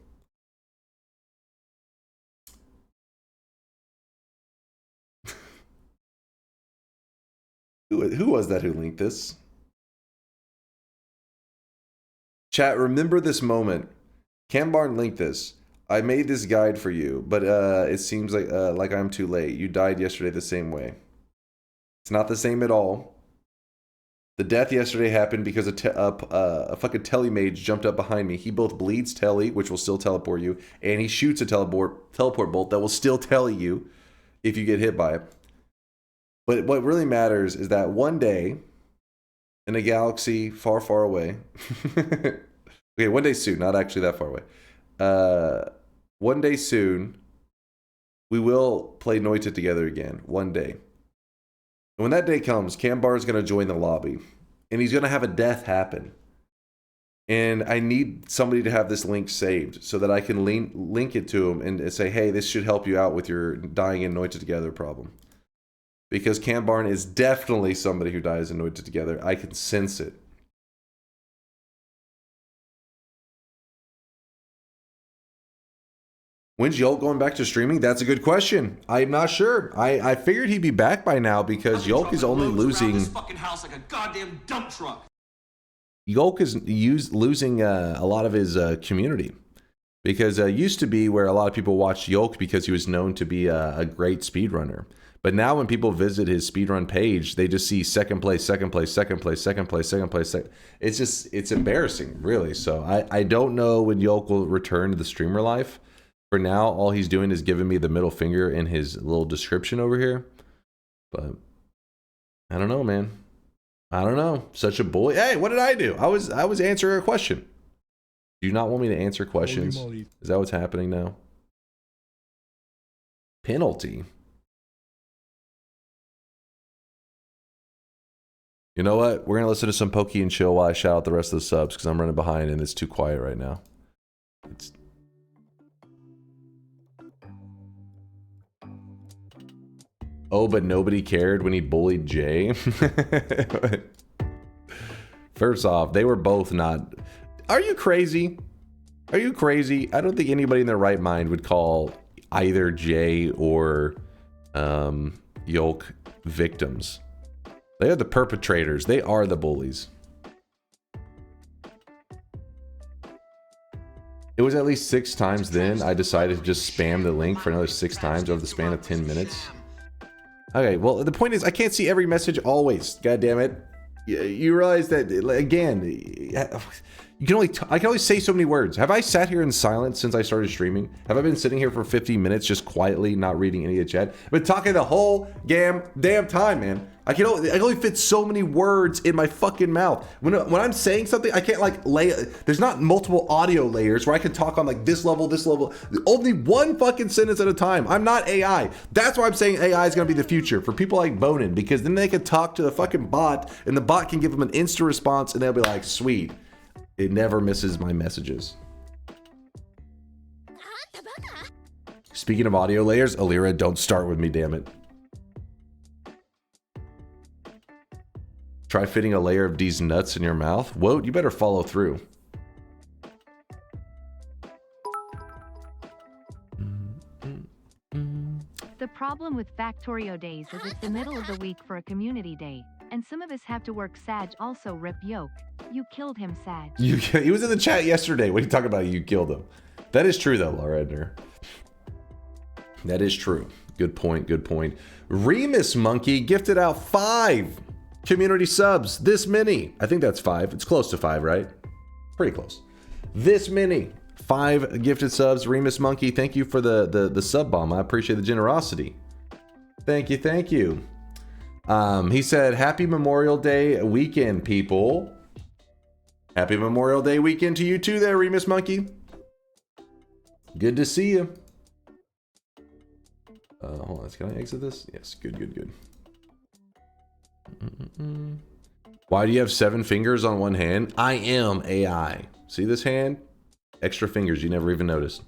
Who was that who linked this? Chat, remember this moment. Cambarn linked this. I made this guide for you, but it seems like I'm too late. You died yesterday the same way. It's not the same at all. The death yesterday happened because a fucking telemage jumped up behind me. He both bleeds tele, which will still teleport you, and he shoots a teleport bolt that will still tele you if you get hit by it. But what really matters is that one day, in a galaxy far, far away, okay, one day soon, not actually that far away. One day soon, we will play Noita together again. One day. And when that day comes, Cambar is going to join the lobby, and he's going to have a death happen. And I need somebody to have this link saved so that I can link it to him and say, hey, this should help you out with your dying in Noita together problem. Because Cambarn is definitely somebody who dies in Noita together. I can sense it. When's Yolt going back to streaming? That's a good question. I'm not sure. I figured he'd be back by now because Yolk is only losing... This fucking house like a goddamn dump truck. Yolk is losing a lot of his community. Because it used to be where a lot of people watched Yolk because he was known to be a great speedrunner. But now when people visit his speedrun page, they just see second place, second place, second place, second place, second place. It's embarrassing, really. So I don't know when Yolk will return to the streamer life. For now, all he's doing is giving me the middle finger in his little description over here. But I don't know, man. I don't know. Such a bully. Hey, what did I do? I was answering a question. Do you not want me to answer questions? Is that what's happening now? Penalty. You know what? We're going to listen to some Pokey and chill while I shout out the rest of the subs because I'm running behind and it's too quiet right now. Oh, but nobody cared when he bullied Jay? First off, they were both not... Are you crazy? Are you crazy? I don't think anybody in their right mind would call either Jay or Yolk victims. They are the perpetrators. They are the bullies. It was at least 6 times then. I decided to just spam the link for another 6 times over the span of 10 minutes. Okay, well, the point is I can't see every message always. God damn it. You realize that, again, you can I can only say so many words. Have I sat here in silence since I started streaming? Have I been sitting here for 50 minutes just quietly not reading any of the chat? I've been talking the whole damn time, man. I can only fit so many words in my fucking mouth. When I'm saying something, I can't like there's not multiple audio layers where I can talk on like this level. Only one fucking sentence at a time. I'm not AI. That's why I'm saying AI is going to be the future for people like Bonin, because then they can talk to the fucking bot and the bot can give them an instant response and they'll be like, sweet. It never misses my messages. Speaking of audio layers, Alira, don't start with me, damn it. Try fitting a layer of these nuts in your mouth. Whoa, you better follow through. The problem with Factorio days is it's the middle of the week for a community day, and some of us have to work. Sag also rip Yoke. You killed him, Sag. He was in the chat yesterday. What are you talking about? You killed him. That is true though, Laura Edner. That is true. Good point, good point. Remus Monkey gifted out 5 community subs. This many. I think that's 5. It's close to 5, right? Pretty close. This many. 5 gifted subs. Remus Monkey, thank you for the sub bomb. I appreciate the generosity. Thank you, thank you. He said, happy Memorial Day weekend, people. Happy Memorial Day weekend to you too there, Remus Monkey. Good to see you. Hold on, can I exit this? Yes, good. Why do you have 7 fingers on one hand? I am AI. See this hand? Extra fingers you never even noticed.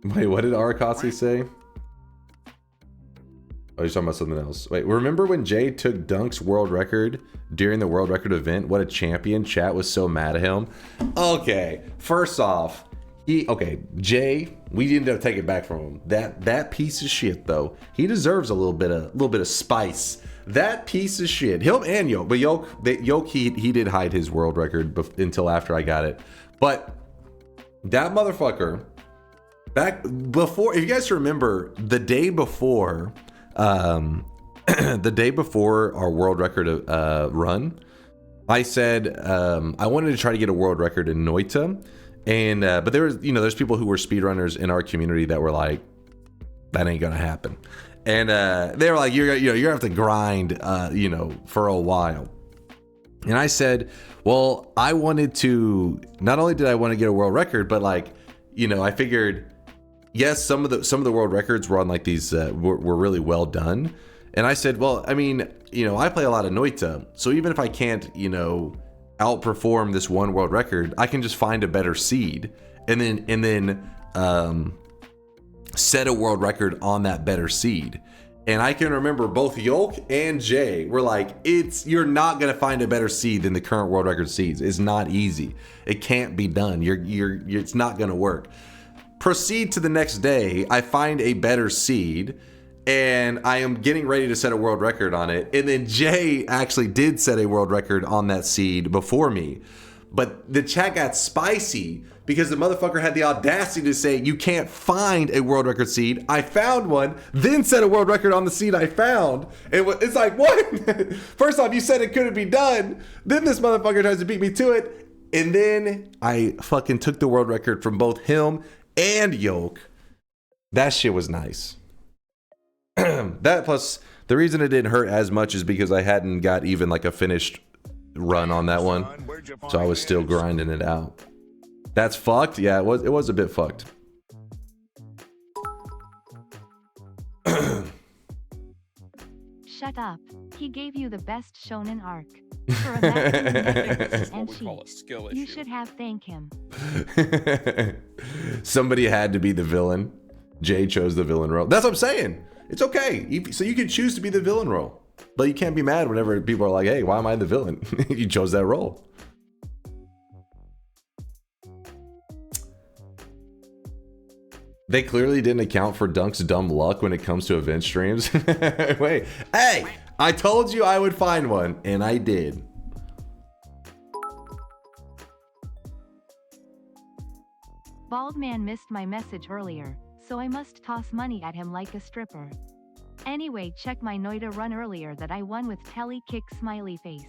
Wait, what did Arakatsu say? Oh, you're talking about something else. Wait, remember when Jay took Dunk's world record during the world record event? What a champion. Chat was so mad at him. Okay, first off, Jay, we ended up taking it back from him. That piece of shit though, he deserves a little bit of spice. That piece of shit. Him and Yoke, but Yoke he did hide his world record until after I got it. But that motherfucker, back before, if you guys remember, the day before our world record run, I said I wanted to try to get a world record in Noita, and but there was, there's people who were speedrunners in our community that were like, that ain't gonna happen, and they were like, you're gonna have to grind, for a while. And I said, well, I wanted to. Not only did I want to get a world record, but like, I figured, yes, some of the world records were on like these were really well done. And I said, well, I mean, I play a lot of Noita, so even if I can't, outperform this one world record, I can just find a better seed and then set a world record on that better seed. And I can remember both Yoke and Jay were like, you're not gonna find a better seed than the current world record seeds. It's not easy. It can't be done. It's not gonna work. Proceed to the next day, I find a better seed, and I am getting ready to set a world record on it. And then Jay actually did set a world record on that seed before me. But the chat got spicy because the motherfucker had the audacity to say, you can't find a world record seed. I found one, then set a world record on the seed I found. It's like, what? First off, you said it couldn't be done. Then this motherfucker tries to beat me to it. And then I fucking took the world record from both him and Yoke. That shit was nice. That plus the reason it didn't hurt as much is because I hadn't got even like a finished run on that one, so I was still grinding it out. That's fucked. Yeah, it was a bit fucked. Shut up. He gave you the best shonen arc. For a maximum and you should have thanked him. Somebody had to be the villain. Jay chose the villain role. That's what I'm saying. It's okay. So you can choose to be the villain role, but you can't be mad whenever people are like, hey, why am I the villain? You chose that role. They clearly didn't account for Dunk's dumb luck when it comes to event streams. Wait, hey, I told you I would find one, and I did. Bald man missed my message earlier, so I must toss money at him like a stripper. Anyway, check my Noita run earlier that I won with Telly Kick smiley face.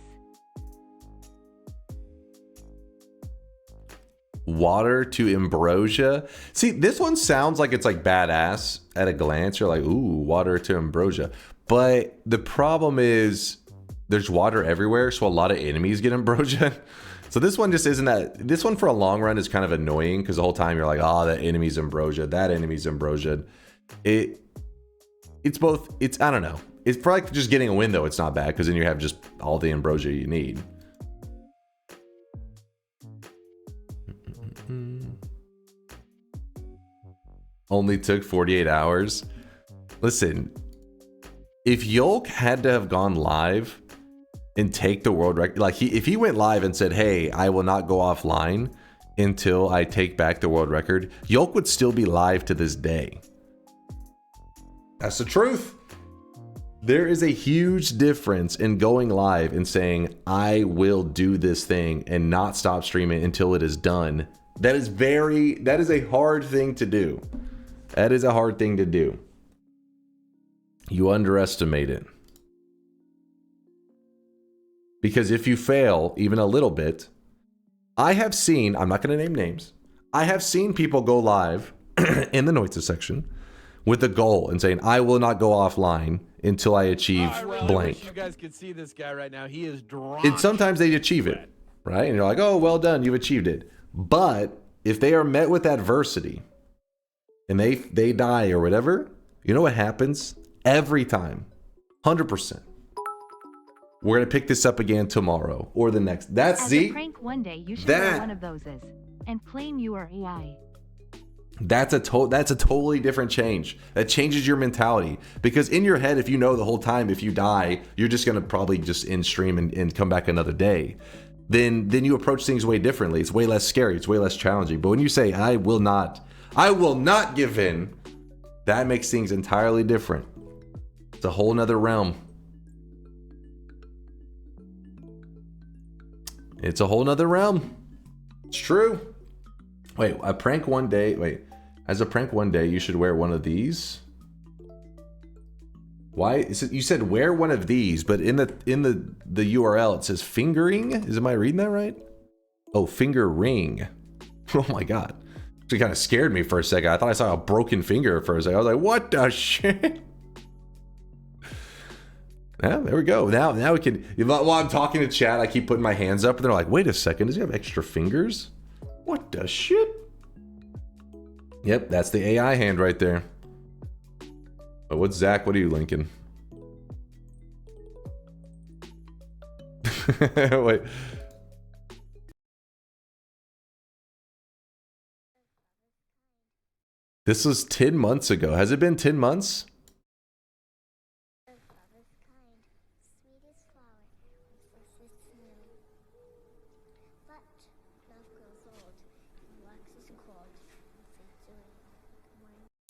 Water to ambrosia. See, this one sounds like it's like badass at a glance. You're like, ooh, water to ambrosia. But the problem is there's water everywhere, so a lot of enemies get ambrosia. So this one just isn't that. This one for a long run is kind of annoying because the whole time you're like, oh, that enemy's ambrosia, that enemy's ambrosia. It's both. I don't know. It's for like just getting a win though. It's not bad because then you have just all the ambrosia you need. Only took 48 hours. Listen, if Yolk had to have gone live and take the world record, like if he went live and said, hey, I will not go offline until I take back the world record, Yolk would still be live to this day. That's the truth. There is a huge difference in going live and saying, I will do this thing and not stop streaming until it is done. That is a hard thing to do. That is a hard thing to do. You underestimate it. Because if you fail even a little bit, I have seen, I'm not going to name names, I have seen people go live in the Noita section with a goal and saying, I will not go offline until I achieve blank. Wish you guys could see this guy right now. He is drawn. And sometimes they achieve it, right? And you're like, oh, well done, you've achieved it. But if they are met with adversity and they die or whatever, you know what happens? Every time, 100%. We're going to pick this up again tomorrow or the next. That's As the a prank one day, you should wear one of those and claim you are AI. That's a totally different change. That changes your mentality, because in your head, if you know the whole time, if you die, you're just going to probably just end stream and come back another day. Then you approach things way differently. It's way less scary. It's way less challenging. But when you say, I will not give in, that makes things entirely different. It's a whole nother realm. It's a whole nother realm. It's true. Wait, a prank one day. Wait, as a prank one day, you should wear one of these. Why is it? You said wear one of these, but in the URL it says fingering. Am I reading that right? Oh, finger ring. Oh my god, it kind of scared me for a second. I thought I saw a broken finger for a second. I was like, what the shit? Yeah, there we go. Now we can. While I'm talking to chat, I keep putting my hands up, and they're like, "Wait a second, does he have extra fingers? What the shit?" Yep, that's the AI hand right there. But what's Zach? What are you linking? Wait. This was 10 months ago. Has it been 10 months?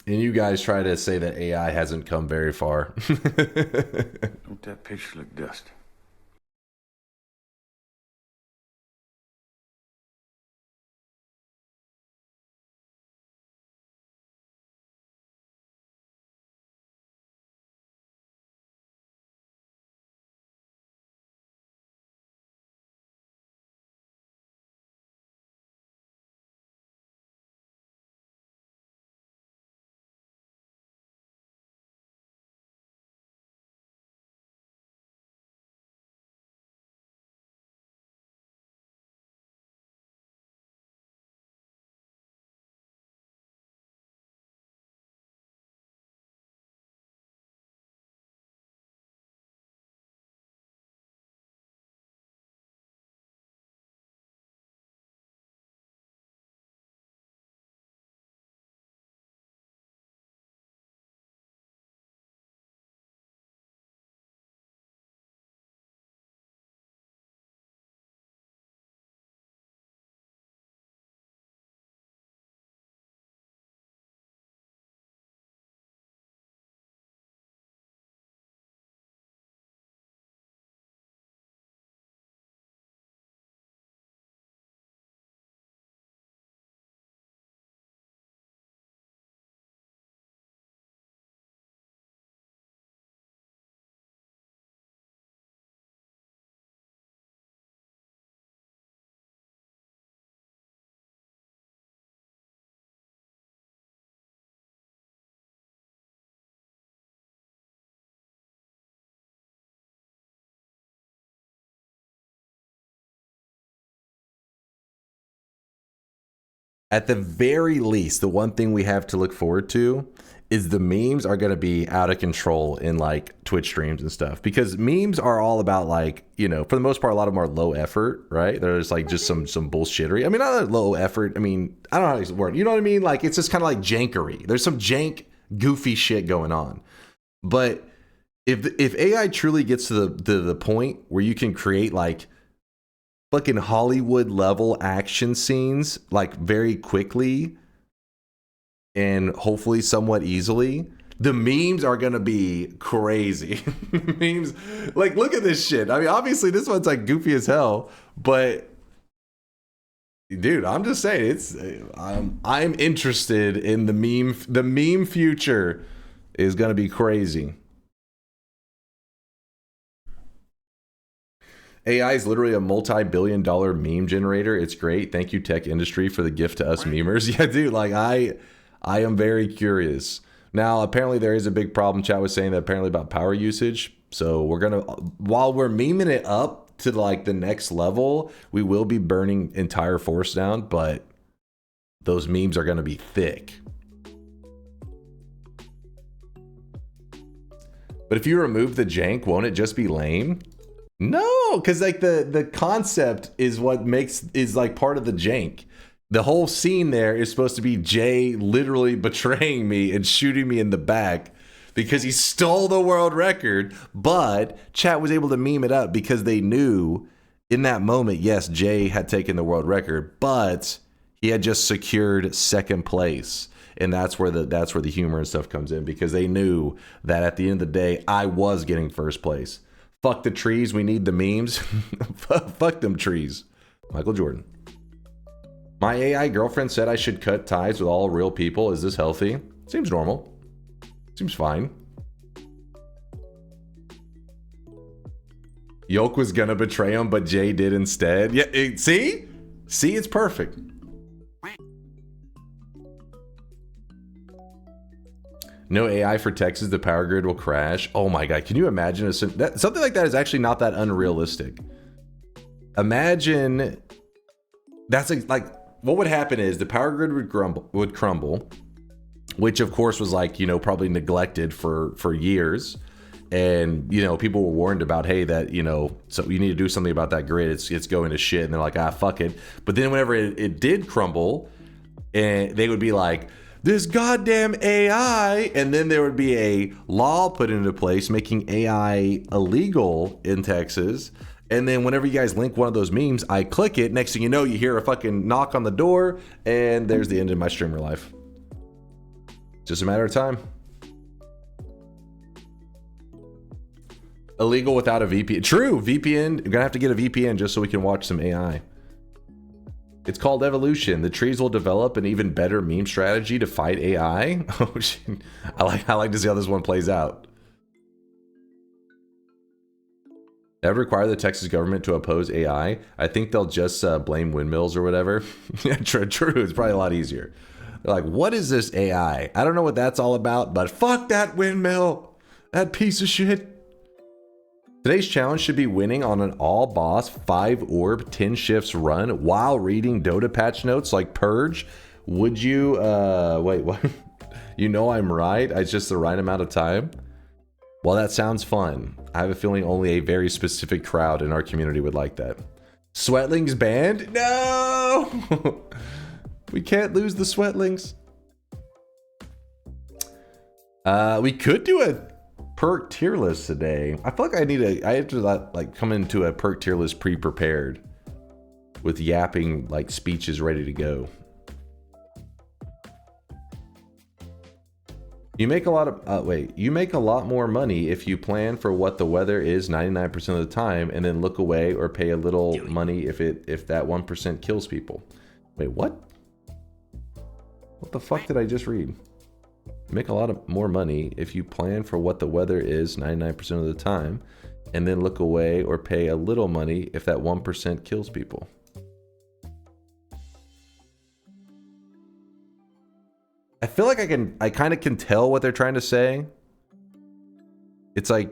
And you guys try to say that AI hasn't come very far. Don't that picture look dust? At the very least, the one thing we have to look forward to is the memes are going to be out of control in like Twitch streams and stuff, because memes are all about like, you know, for the most part, a lot of them are low effort, right? There's like just some bullshittery. I mean, not low effort. I mean, I don't know how to word. You know what I mean? Like, it's just kind of like jankery. There's some jank, goofy shit going on. But if AI truly gets to the point where you can create like fucking Hollywood level action scenes like very quickly and hopefully somewhat easily, the memes are gonna be crazy. Memes, like, look at this shit. I mean, obviously this one's like goofy as hell, but dude, I'm just saying, it's I'm interested in the meme future is gonna be crazy. AI is literally a multi-billion-dollar meme generator. It's great. Thank you, tech industry, for the gift to us memers. Yeah, dude. Like I am very curious. Now, apparently there is a big problem. Chat was saying that apparently about power usage. So we're gonna, while we're memeing it up to like the next level, we will be burning entire forests down, but those memes are gonna be thick. But if you remove the jank, won't it just be lame? No, because like the concept is what is like part of the jank. The whole scene there is supposed to be Jay literally betraying me and shooting me in the back because he stole the world record. But chat was able to meme it up because they knew in that moment, yes, Jay had taken the world record, but he had just secured second place. And that's where the humor and stuff comes in, because they knew that at the end of the day, I was getting first place. Fuck the trees. We need the memes. Fuck them trees. Michael Jordan. My AI girlfriend said I should cut ties with all real people. Is this healthy? Seems normal. Seems fine. Yoke was gonna betray him, but Jay did instead. Yeah, see? See, it's perfect. No AI for Texas, the power grid will crash. Oh my God, can you imagine something like that is actually not that unrealistic. Imagine that's like what would happen is the power grid would crumble, which of course was like, you know, probably neglected for years. And, you know, people were warned about, hey, that, you know, so you need to do something about that grid. It's going to shit. And they're like, ah, fuck it. But then whenever it did crumble, and they would be like, this goddamn AI, and then there would be a law put into place making AI illegal in Texas. And then whenever you guys link one of those memes, I click it. Next thing you know, you hear a fucking knock on the door, and there's the end of my streamer life. Just a matter of time. Illegal without a VPN. True, VPN. You're gonna have to get a VPN just so we can watch some AI. It's called evolution. The trees will develop an even better meme strategy to fight AI. Oh shit. I like to see how this one plays out. Ever require the Texas government to oppose AI? I think they'll just blame windmills or whatever. Yeah, true. It's probably a lot easier. They're like, what is this AI? I don't know what that's all about, but fuck that windmill. That piece of shit. Today's challenge should be winning on an all-boss 5-orb 10 shifts run while reading Dota patch notes like Purge. Would you, wait, what? You know I'm right? It's just the right amount of time? Well, that sounds fun. I have a feeling only a very specific crowd in our community would like that. Sweatlings banned? No! We can't lose the Sweatlings. We could do a perk tier list today. I feel like I have to like come into a perk tier list pre-prepared with yapping like speeches ready to go. You make a lot of you make a lot more money if you plan for what the weather is 99% of the time and then look away or pay a little money if that 1% kills people. Wait, what? What the fuck did I just read? Make a lot more money if you plan for what the weather is 99% of the time and then look away or pay a little money if that 1% kills people. I feel like I kind of can tell what they're trying to say. It's like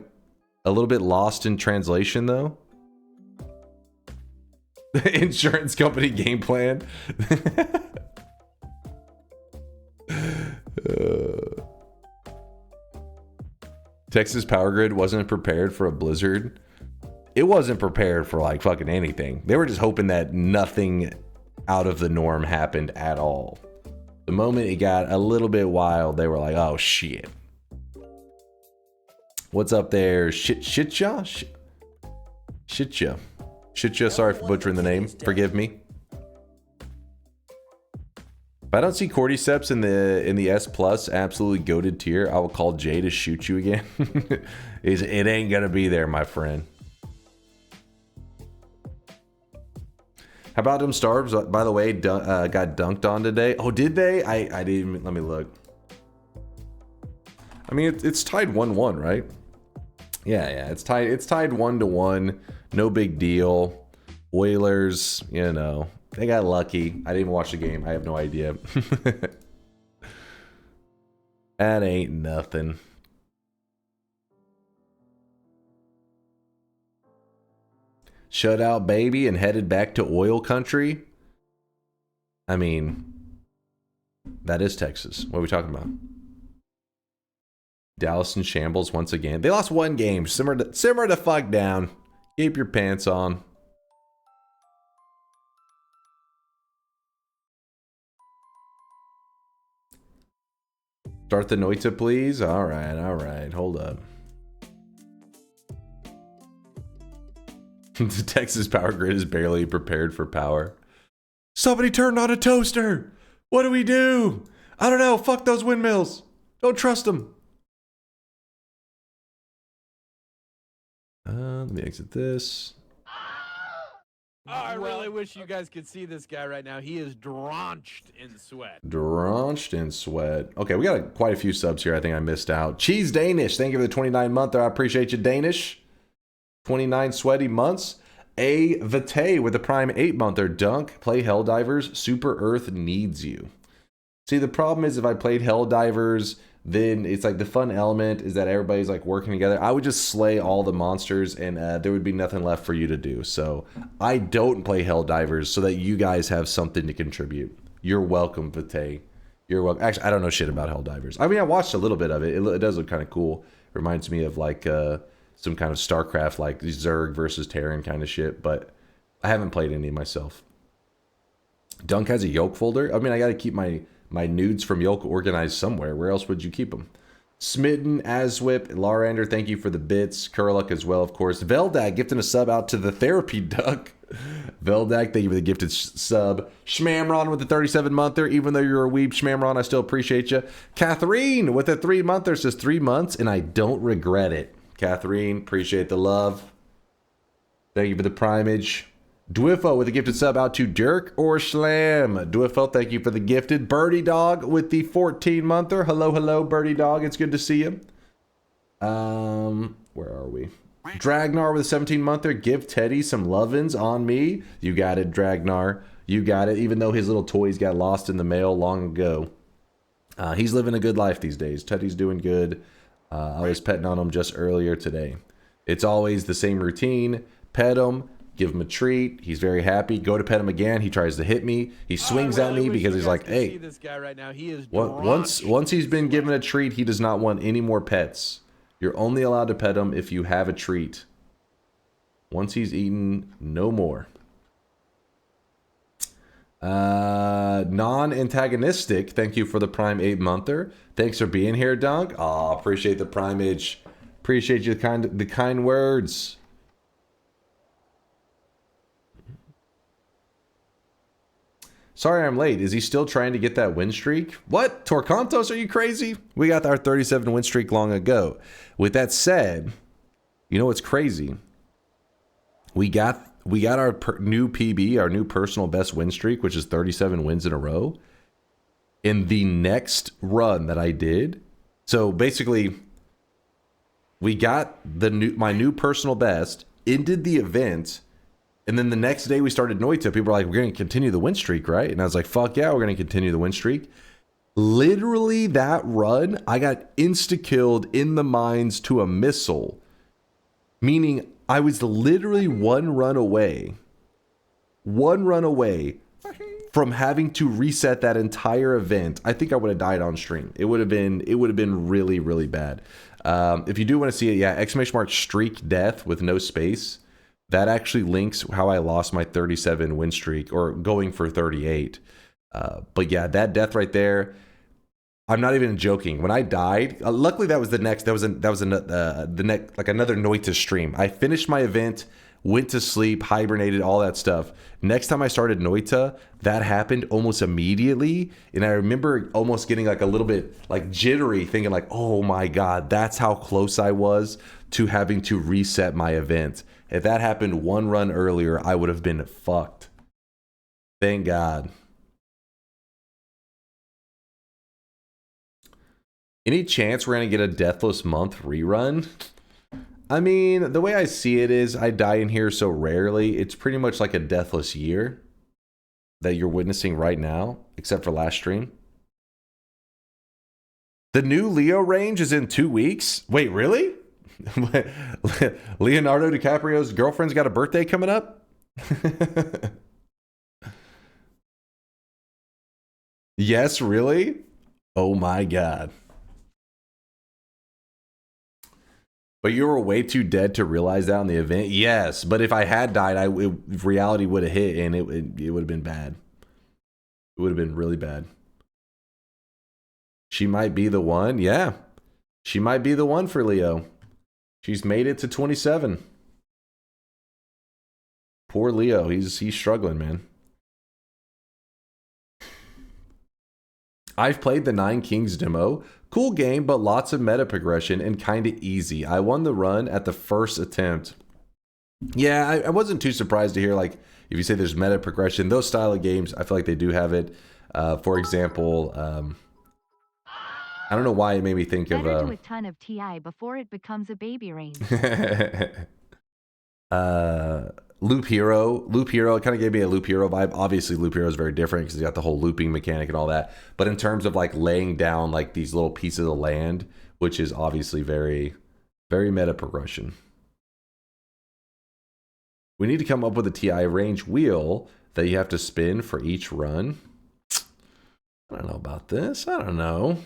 a little bit lost in translation though. Insurance company game plan. Texas power grid wasn't prepared for a blizzard. It wasn't prepared for like fucking anything. They were just hoping that nothing out of the norm happened at all. The moment it got a little bit wild, they were like, oh shit. What's up there? Shitya? Shitya, sorry for butchering the name. Forgive me. If I don't see Cordyceps in the S plus absolutely goated tier, I will call Jay to shoot you again. It ain't gonna be there, my friend. How about them Starbs? By the way, got dunked on today. Oh, did they? I didn't even, let me look. I mean, it's tied 1-1, right? Yeah, it's tied 1-1. No big deal. Oilers, you know, they got lucky. I didn't even watch the game. I have no idea. That ain't nothing. Shut out baby and headed back to oil country. I mean, that is Texas. What are we talking about? Dallas in shambles once again. They lost one game. Simmer the fuck down. Keep your pants on. Start the Noita, please. All right. Hold up. The Texas power grid is barely prepared for power. Somebody turned on a toaster. What do we do? I don't know. Fuck those windmills. Don't trust them. Let me exit this. Oh, I really wish you guys could see this guy right now. He is drenched in sweat. Drenched in sweat. Okay, we got quite a few subs here. I think I missed out. Cheese Danish. Thank you for the 29 monther. I appreciate you, Danish. 29 sweaty months. A Vite with the prime 8 monther. Dunk. Play Helldivers. Super Earth needs you. See, the problem is if I played Helldivers, then it's like the fun element is that everybody's like working together. I would just slay all the monsters and there would be nothing left for you to do. So I don't play Helldivers so that you guys have something to contribute. You're welcome, Vite. You're welcome. Actually, I don't know shit about Helldivers. I mean, I watched a little bit of it. It does look kind of cool. Reminds me of like some kind of StarCraft, like Zerg versus Terran kind of shit. But I haven't played any myself. Dunk has a yoke folder. I mean, I got to keep my nudes from Yoke organized somewhere. Where else would you keep them? Smitten, Aswip, Larander, thank you for the bits. Kurluk as well, of course. Veldak gifting a sub out to the Therapy Duck. Veldak, thank you for the gifted sub. Schmamron with the 37-monther. Even though you're a weeb, Schmamron, I still appreciate you. Catherine with the 3-monther says 3 months, and I don't regret it. Catherine, appreciate the love. Thank you for the primage. Dwiffo with a gifted sub out to DunkOrSlam. Dwiffo, thank you for the gifted. Birdie Dog with the 14-monther. Hello, Birdie Dog. It's good to see you. Where are we? Dragnar with a 17-monther. Give Teddy some lovin's on me. You got it, Dragnar. You got it, even though his little toys got lost in the mail long ago. He's living a good life these days. Teddy's doing good. I was petting on him just earlier today. It's always the same routine. Pet him. Give him a treat. He's very happy. Go to pet him again. He tries to hit me. He swings at me because he's like, "Hey." See this guy right now. He is Once he's been given a treat, he does not want any more pets. You're only allowed to pet him if you have a treat. Once he's eaten, no more. Non-antagonistic. Thank you for the prime 8-monther. Thanks for being here, Dunk. Aw, appreciate the primage. Appreciate you the kind words. Sorry I'm late. Is he still trying to get that win streak? What? Torcantos, are you crazy? We got our 37 win streak long ago. With that said, you know what's crazy? We got our new PB, our new personal best win streak, which is 37 wins in a row. In the next run that I did, so basically, we got my new personal best, ended the event. And then the next day we started Noita. People were like, we're going to continue the win streak, right? And I was like, fuck yeah, we're going to continue the win streak. Literally that run, I got insta-killed in the mines to a missile. Meaning I was literally one run away from having to reset that entire event. I think I would have died on stream. It would have been really, really bad. If you do want to see it, yeah, !! streak death with no space. That actually links how I lost my 37 win streak, or going for 38. But yeah, that death right there, I'm not even joking. When I died, luckily that was the next. That was the next, like another Noita stream. I finished my event, went to sleep, hibernated, all that stuff. Next time I started Noita, that happened almost immediately, and I remember almost getting like a little bit like jittery, thinking like, oh my god, that's how close I was to having to reset my event. If that happened one run earlier, I would have been fucked. Thank God. Any chance we're going to get a Deathless Month rerun? I mean, the way I see it is I die in here so rarely. It's pretty much like a deathless year that you're witnessing right now, except for last stream. The new Leo range is in 2 weeks? Wait, really? Leonardo DiCaprio's girlfriend's got a birthday coming up? Yes, really? Oh my god. But you were way too dead to realize that in the event? Yes, but if I had died, reality would have hit and it would have been bad. It would have been really bad. She might be the one. Yeah. She might be the one for Leo. She's made it to 27. Poor Leo. He's struggling, man. I've played the Nine Kings demo. Cool game, but lots of meta progression and kind of easy. I won the run at the first attempt. Yeah, I wasn't too surprised to hear, like, if you say there's meta progression, those style of games, I feel like they do have it. For example, I don't know why it made me think Better of... do a ton of TI before it becomes a baby range. Loop Hero. Loop Hero, it kind of gave me a Loop Hero vibe. Obviously, Loop Hero is very different because you got the whole looping mechanic and all that. But in terms of like laying down like these little pieces of land, which is obviously very, very meta progression. We need to come up with a TI range wheel that you have to spin for each run. I don't know about this. I don't know.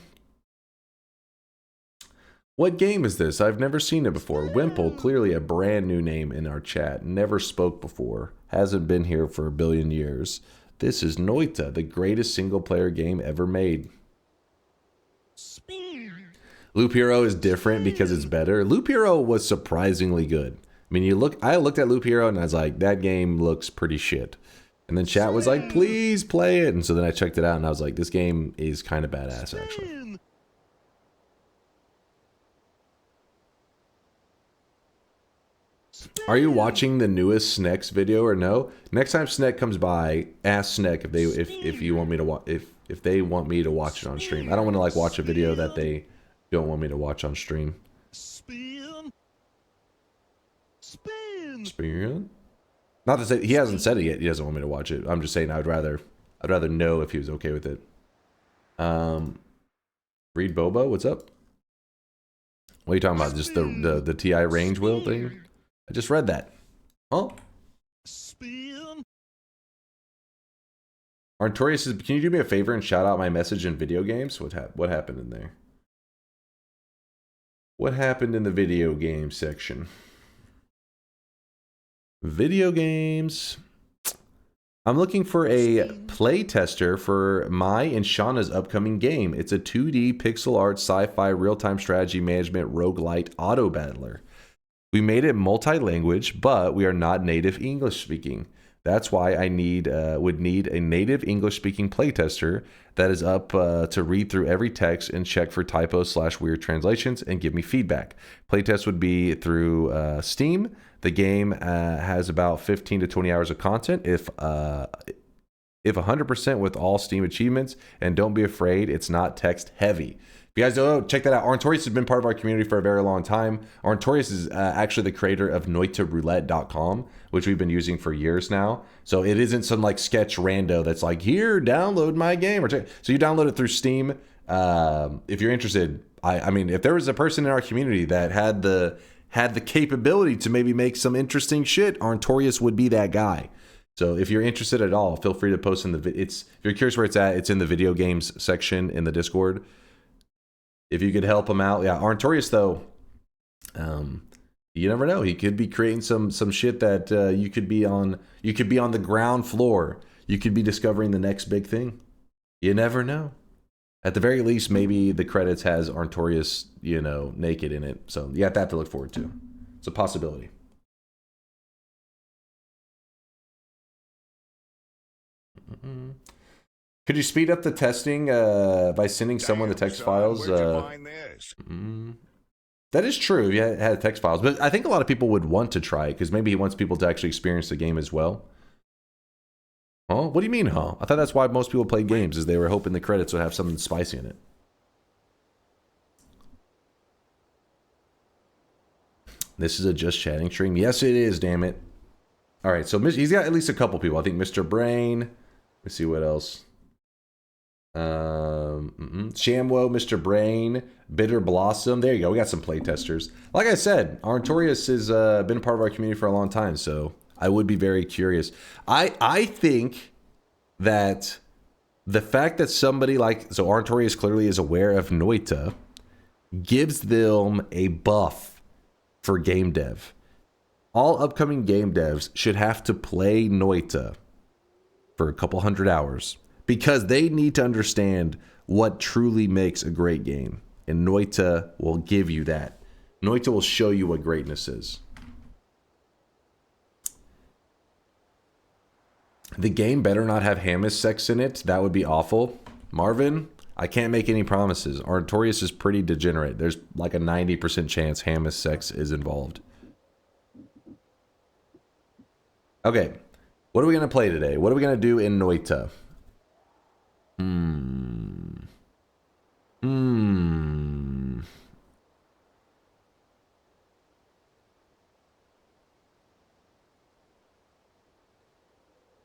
What game is this? I've never seen it before. Wimple, clearly a brand new name in our chat. Never spoke before. Hasn't been here for a billion years. This is Noita, the greatest single-player game ever made. Loop Hero is different because it's better. Loop Hero was surprisingly good. I mean, I looked at Loop Hero and I was like, that game looks pretty shit. And then chat was like, please play it. And so then I checked it out and I was like, this game is kind of badass, actually. Are you watching the newest Snex video or no? Next time Sneck comes by, ask Sneck if you want me to if they want me to watch it on stream. I don't want to like watch a video that they don't want me to watch on stream. Spin. Not to say he hasn't said it yet. He doesn't want me to watch it. I'm just saying I'd rather know if he was okay with it. Read Bobo, what's up? What are you talking about? Just the TI range wheel thing? I just read that. Huh? Spin. Artorius says, can you do me a favor and shout out my message in video games? What happened in there? What happened in the video game section? Video games. I'm looking for a play tester for my and Shauna's upcoming game. It's a 2D pixel art sci-fi real-time strategy management roguelite auto battler. We made it multi-language, but we are not native English speaking. That's why I would need a native English speaking playtester that is up to read through every text and check for typos / weird translations and give me feedback. Playtest would be through Steam. The game has about 15 to 20 hours of content. If 100% with all Steam achievements, and don't be afraid, it's not text heavy. If you guys don't know, check that out. Artorius has been part of our community for a very long time. Artorius is actually the creator of NoitaRoulette.com, which we've been using for years now. So it isn't some like sketch rando that's like, here, download my game. So you download it through Steam. If you're interested, I mean, if there was a person in our community that had the capability to maybe make some interesting shit, Artorius would be that guy. So if you're interested at all, feel free to post in if you're curious where it's at, it's in the video games section in the Discord. If you could help him out. Yeah, Artorius though, you never know. He could be creating some shit that you could be on the ground floor. You could be discovering the next big thing. You never know. At the very least, maybe the credits has Artorius, naked in it. So you have that to look forward to. It's a possibility. Could you speed up the testing by sending someone the text files? That is true. Yeah, it had text files, but I think a lot of people would want to try it because maybe he wants people to actually experience the game as well. Huh? What do you mean, huh? I thought that's why most people play games, is they were hoping the credits would have something spicy in it. This is a just chatting stream. Yes, it is, damn it. All right, so he's got at least a couple people. I think Mr. Brain. Let me see what else. Shamwo, Mr. Brain, Bitter Blossom. There you go. We got some playtesters. Like I said, Artorius has been a part of our community for a long time, so I would be very curious. I think that the fact that somebody like, so Artorius clearly is aware of Noita, gives them a buff for game dev. All upcoming game devs should have to play Noita for a couple hundred hours because they need to understand what truly makes a great game. And Noita will give you that. Noita will show you what greatness is. The game better not have Hamas sex in it. That would be awful. Marvin, I can't make any promises. Artorius is pretty degenerate. There's like a 90% chance Hamas sex is involved. Okay. What are we going to play today? What are we going to do in Noita?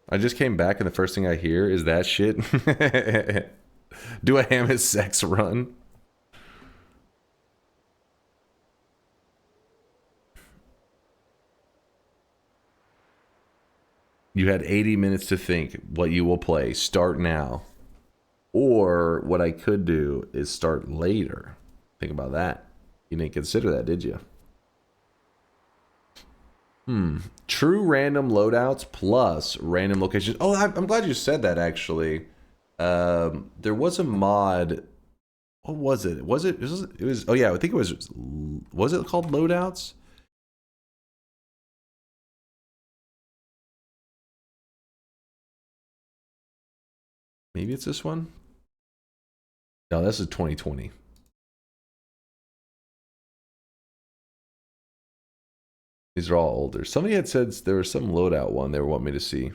I just came back and the first thing I hear is that shit. Do a Hamas sex run. You had 80 minutes to think what you will play. Start now. Or what I could do is start later. Think about that. You didn't consider that, did you? True random loadouts plus random locations. Oh, I'm glad you said that, actually. There was a mod. What was it? It was, oh yeah, I think it was it called loadouts? Maybe it's this one? No, this is 2020. These are all older. Somebody had said there was some loadout one they want me to see.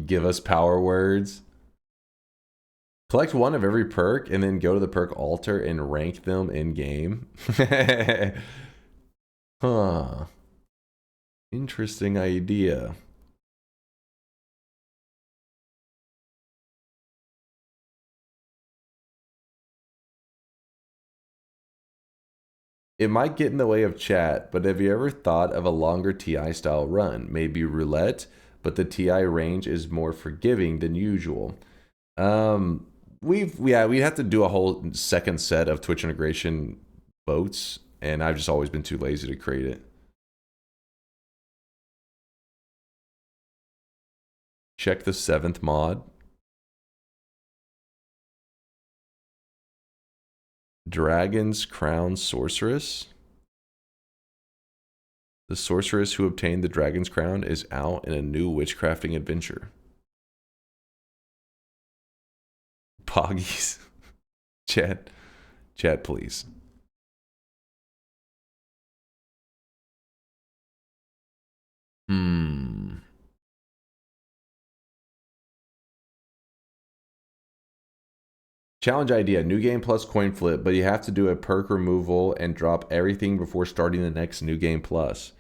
Give us power words. Collect one of every perk and then go to the perk altar and rank them in game. Huh. Interesting idea. It might get in the way of chat, but have you ever thought of a longer TI style run? Maybe roulette, but the TI range is more forgiving than usual. We'd have to do a whole second set of Twitch integration boats, and I've just always been too lazy to create it. Check the 7th mod. Dragon's Crown Sorceress. The sorceress who obtained the Dragon's Crown is out in a new witchcrafting adventure. Poggies. Chat, please. Challenge idea, new game plus coin flip, but you have to do a perk removal and drop everything before starting the next new game plus.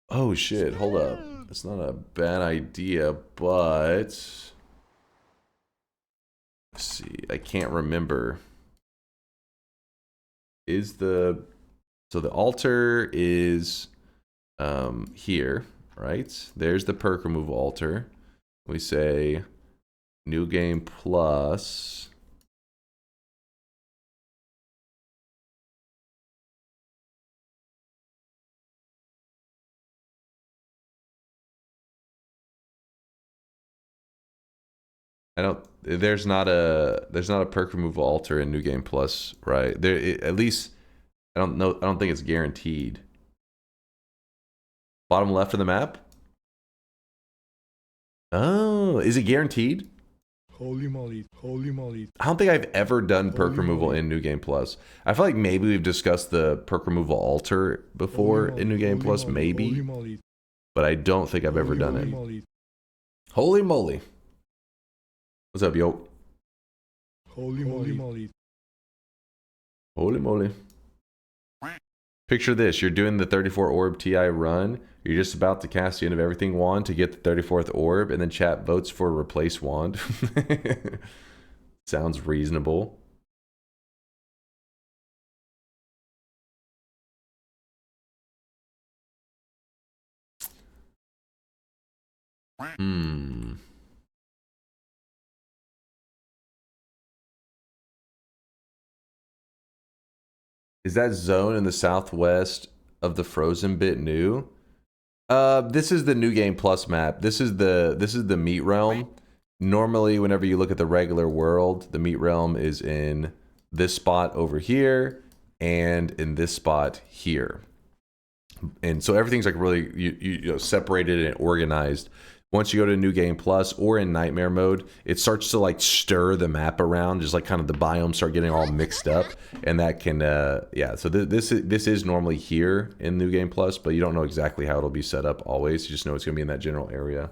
Oh shit, hold up. It's not a bad idea, but... Let's see, I can't remember. So the altar is here, right? There's the perk removal altar. We say new game plus... There's not a perk removal altar in New Game Plus, right? At least I don't think it's guaranteed. Bottom left of the map? Oh, is it guaranteed? Holy moly, holy moly. I don't think I've ever done perk removal in New Game Plus. I feel like maybe we've discussed the perk removal altar before in New Game Plus, maybe. But I don't think I've ever done it. Holy moly. What's up, yo? Holy moly. Holy moly. Picture this. You're doing the 34 orb TI run. You're just about to cast the end of everything wand to get the 34th orb, and then chat votes for replace wand. Sounds reasonable. Is that zone in the southwest of the frozen bit new? This is the new game plus map. This is the meat realm. Normally, whenever you look at the regular world, the meat realm is in this spot over here and in this spot here. And so everything's like really you know, separated and organized. Once you go to New Game Plus or in Nightmare mode, it starts to like stir the map around, just like kind of the biomes start getting all mixed up, and that can yeah. So this is normally here in New Game Plus, but you don't know exactly how it'll be set up always. You just know it's gonna be in that general area.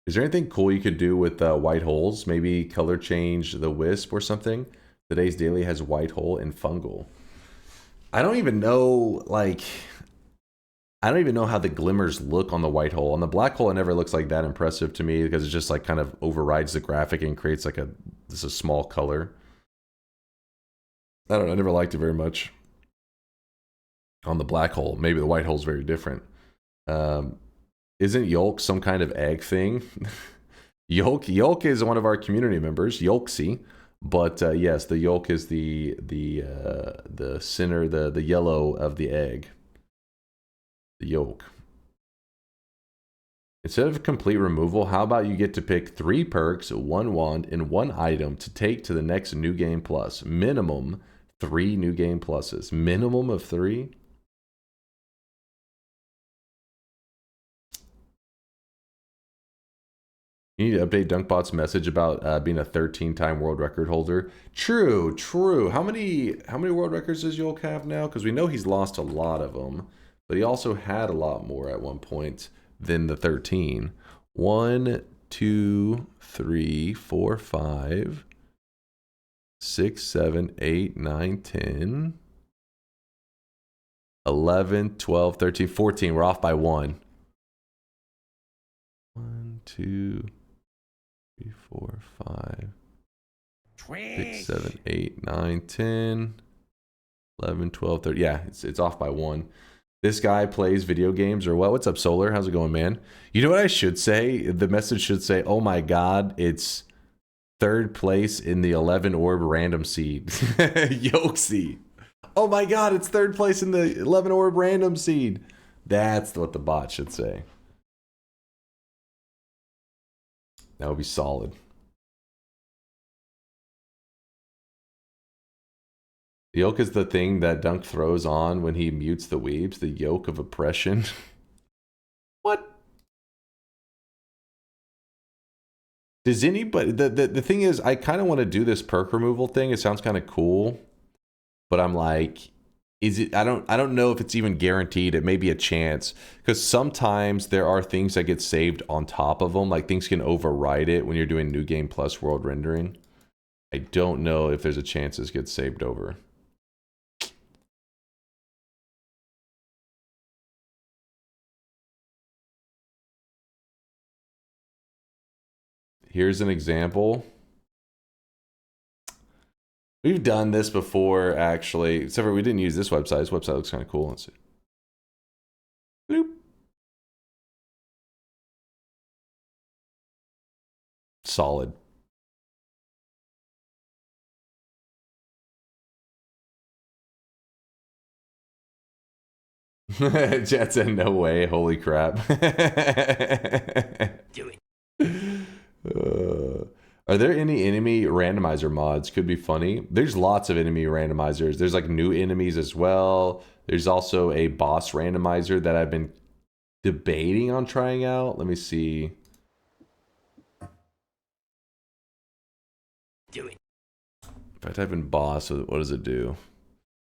Is there anything cool you could do with white holes? Maybe color change the wisp or something. Today's daily has white hole and fungal. I don't even know, like, I don't even know how the glimmers look on the white hole. On the black hole, it never looks like that impressive to me because it just like kind of overrides the graphic and creates like a small color. I don't know, I never liked it very much. On the black hole, maybe the white hole is very different. Isn't yolk some kind of egg thing? Yolk is one of our community members, Yolksy. But yes, the yolk is the center, the yellow of the egg. The yolk. Instead of complete removal, how about you get to pick 3 perks, 1 wand, and 1 item to take to the next New Game Plus. Minimum 3 New Game Pluses. Minimum of 3? You need to update DunkBot's message about being a 13-time world record holder. True, true. How many world records does Yolk have now? Because we know he's lost a lot of them, but he also had a lot more at one point than the 13. 1, 2, 3, 4, 5, 6, 7, 8, 9, 10, 11, 12, 13, 14. We're off by 1. 1, 2, 3, 4, 5, 6, 7, 8, 9, 10, 11, 12, 13. Yeah, it's off by 1. This guy plays video games or what? What's up, Solar? How's it going, man? You know what I should say? The message should say, oh my god, it's 3rd place in the 11 orb random seed. Yoksy. Oh my god, it's 3rd place in the 11 orb random seed. That's what the bot should say. That would be solid. The yoke is the thing that Dunk throws on when he mutes the weebs. The yoke of oppression. What? Does anybody... The thing is, I kind of want to do this perk removal thing. It sounds kind of cool. But I'm like... Is it? I don't know if it's even guaranteed. It may be a chance because sometimes there are things that get saved on top of them. Like things can override it when you're doing New Game Plus world rendering. I don't know if there's a chance this gets saved over. Here's an example. We've done this before, actually. Except for we didn't use this website. This website looks kind of cool. Let's see. Bloop. Solid. Jet said, no way. Holy crap. Do it. Are there any enemy randomizer mods? Could be funny. There's lots of enemy randomizers. There's like new enemies as well. There's also a boss randomizer that I've been debating on trying out. Let me see. Do it. If I type in boss, what does it do?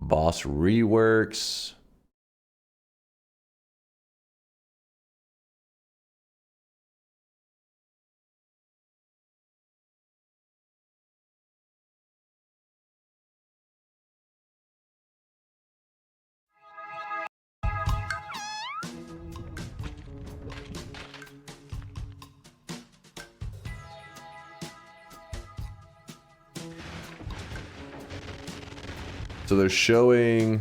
Boss reworks. So they're showing.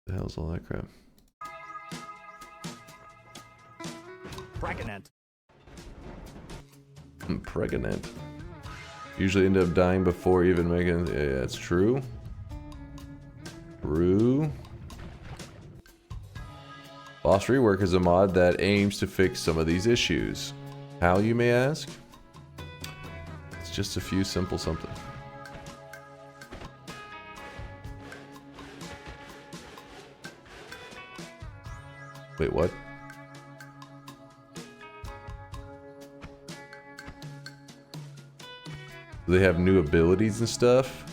The hell's all that crap? Pregnant. I'm pregnant. Usually end up dying before even making. Yeah, it's true. True. Boss Rework is a mod that aims to fix some of these issues. How, you may ask? It's just a few simple something. Wait, what? Do they have new abilities and stuff?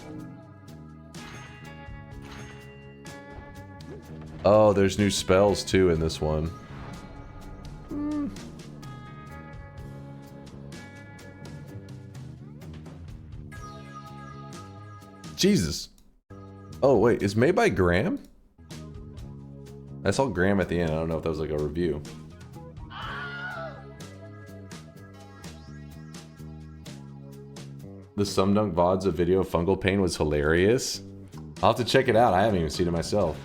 Oh, there's new spells too in this one. Jesus. Oh, wait, it's made by Graham? I saw Graham at the end. I don't know if that was like a review. The SomeDunkVods of video of fungal pain was hilarious. I'll have to check it out. I haven't even seen it myself.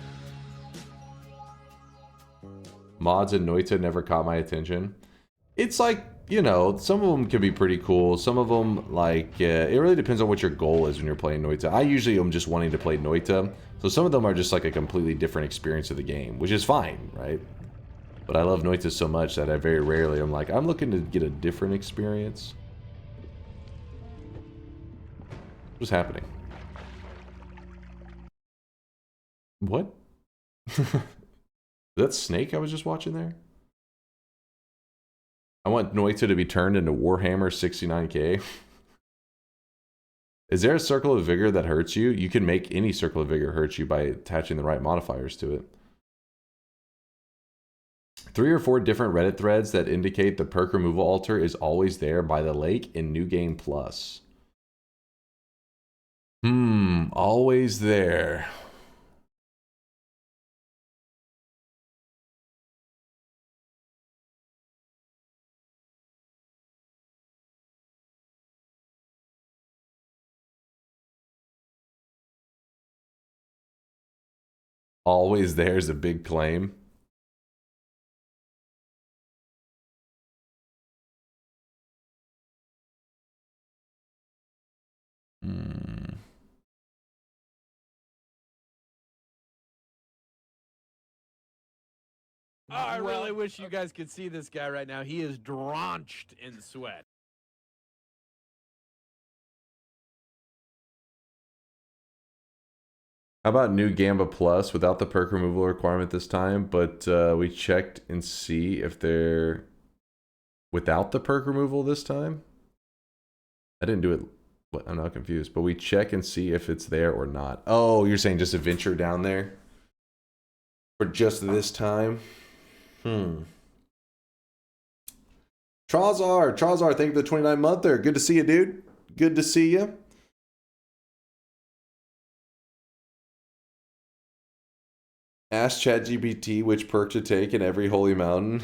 Mods in Noita never caught my attention. It's like, you know, some of them can be pretty cool. Some of them, like, it really depends on what your goal is when you're playing Noita. I usually am just wanting to play Noita. So some of them are just like a completely different experience of the game, which is fine, right? But I love Noita so much that I very rarely am like, I'm looking to get a different experience. What's happening? What? That snake I was just watching there? I want Noita to be turned into Warhammer 69k. Is there a circle of vigor that hurts you? You can make any circle of vigor hurt you by attaching the right modifiers to it. 3 or 4 different Reddit threads that indicate the perk removal altar is always there by the lake in New Game Plus. Always there. Always there's a big claim. Oh, I really wish you guys could see this guy right now. He is drenched in sweat. How about new Gamba Plus without the perk removal requirement this time, but we checked and see if they're without the perk removal this time? I didn't do it. What? I'm not confused, but we check and see if it's there or not. Oh, you're saying just a venture down there for just this time? Trazar, thank you for the 29-monther. Good to see you, dude. Good to see you. Ask ChatGPT which perk to take in every holy mountain.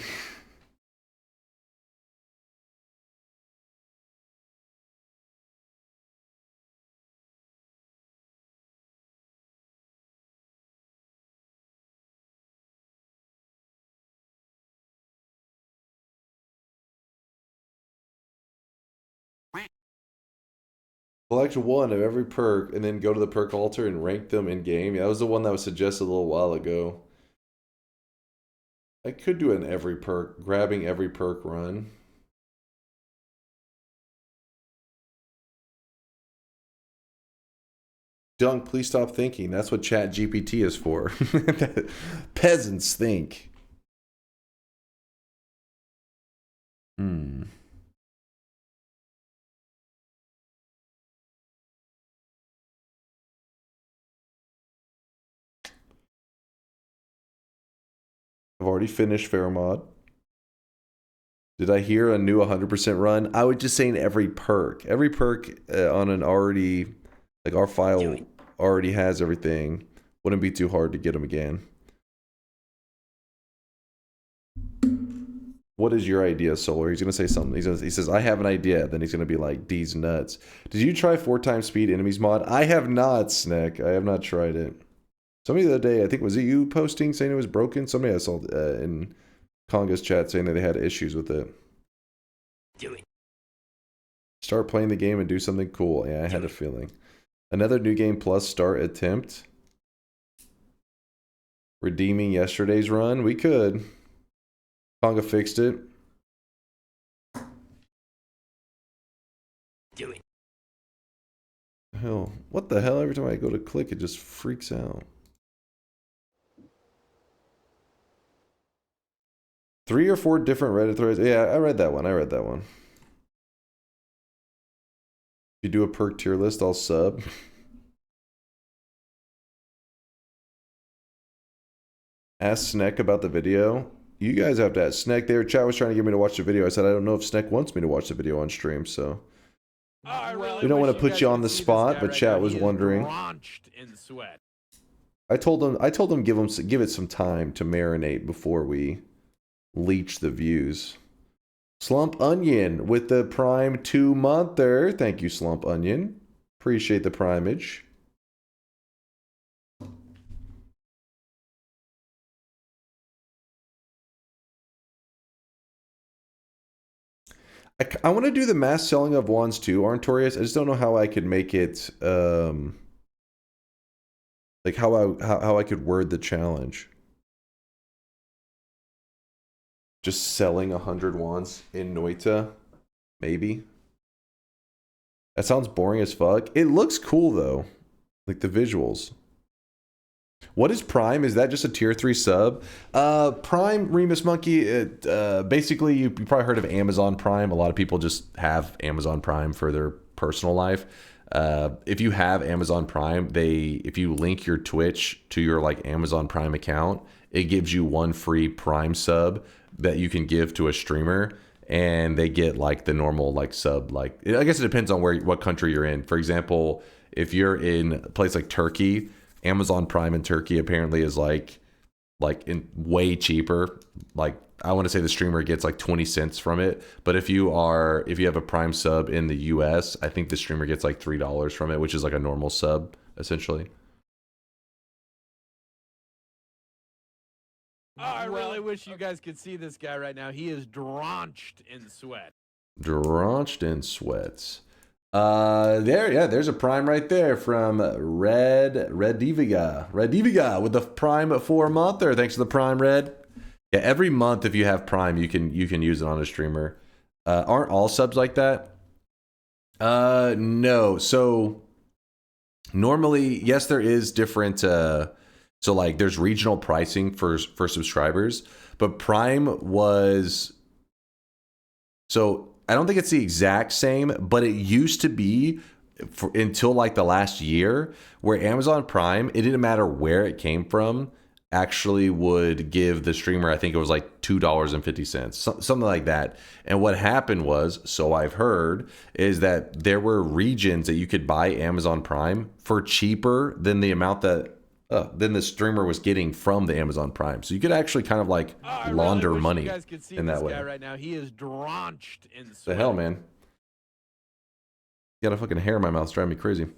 Select one of every perk and then go to the perk altar and rank them in game. Yeah, that was the one that was suggested a little while ago. I could do an every perk, grabbing every perk run. Dunk, please stop thinking. That's what Chat GPT is for. Peasants think. I've already finished Fairmod. Did I hear a new 100% run? I would just say in every perk. Every perk on an already, like our file already has everything. Wouldn't be too hard to get them again. What is your idea, Solar? He's gonna say something. He says, I have an idea. Then he's gonna be like, D's nuts. Did you try 4x speed enemies mod? I have not, Snack. I have not tried it. Somebody the other day, I think, was it you posting saying it was broken? Somebody I saw in Conga's chat saying that they had issues with it. Do it. Start playing the game and do something cool. Yeah, I had a feeling. Another New Game Plus start attempt. Redeeming yesterday's run? We could. Conga fixed it. Do it. Hell, what the hell? Every time I go to click, it just freaks out. 3 or 4 different Reddit threads. Yeah, I read that one. If you do a perk tier list, I'll sub. Ask Sneck about the video. You guys have to ask Sneck. Chat was trying to get me to watch the video. I said, I don't know if Sneck wants me to watch the video on stream, so. Really We don't want to put guys you on could the see this spot, guy but right chat now. was He is wondering. drenched in sweat. I told him give it some time to marinate before we leech the views. Slump Onion with the Prime 2-monther. Thank you, Slump Onion. Appreciate the primage. I want to do the mass selling of wands too, Arntorius. I just don't know how I could make it, like how I could word the challenge. Just selling 100 wands in Noita, maybe. That sounds boring as fuck. It looks cool though, like the visuals. What is Prime? Is that just a tier 3 sub? Prime, Remus Monkey, basically you probably heard of Amazon Prime. A lot of people just have Amazon Prime for their personal life. If you have Amazon Prime, if you link your Twitch to your like Amazon Prime account, it gives you 1 free Prime sub that you can give to a streamer, and they get like the normal like sub. Like, I guess it depends on what country you're in. For example, if you're in a place like Turkey, Amazon Prime in Turkey apparently is like way cheaper. Like, I want to say the streamer gets like 20 cents from it. But if you have a Prime sub in the US, I think the streamer gets like $3 from it, which is like a normal sub essentially. I really wish you guys could see this guy right now. He is drenched in sweat. Drenched in sweats. There's a Prime right there from Rediviga with the Prime 4-monther. Thanks for the Prime, Red. Yeah, every month if you have Prime, you can use it on a streamer. Aren't all subs like that? No. So normally, yes, there is different. So like, there's regional pricing for subscribers, but Prime was. So I don't think it's the exact same, but it used to be until like the last year, where Amazon Prime, it didn't matter where it came from, actually would give the streamer, I think it was like $2.50, something like that. And what happened was, so I've heard, is that there were regions that you could buy Amazon Prime for cheaper than the amount that than the streamer was getting from the Amazon Prime. So you could actually kind of like launder money you guys could see in that this way. guy right now. He is drenched in sweat. The hell, man. Got a fucking hair in my mouth. It's driving me crazy.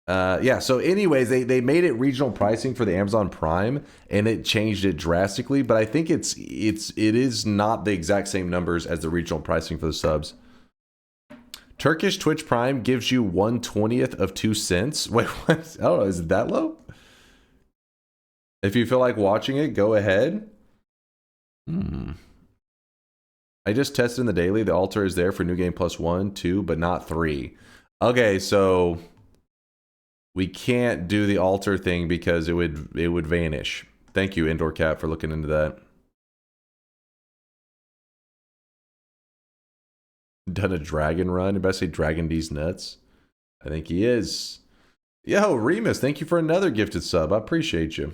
Yeah, so anyways, they made it regional pricing for the Amazon Prime, and it changed it drastically, but I think it is not the exact same numbers as the regional pricing for the subs. Turkish Twitch Prime gives you 1/20th of 2 cents. Wait, what? I don't know, is it that low? If you feel like watching it, go ahead. I just tested in the daily. The altar is there for New Game Plus 1, 2, but not 3. Okay, so we can't do the altar thing because it would vanish. Thank you, Indoor Cat, for looking into that. Done a dragon run. Anybody say Dragon D's nuts? I think he is. Yo, Remus, thank you for another gifted sub. I appreciate you.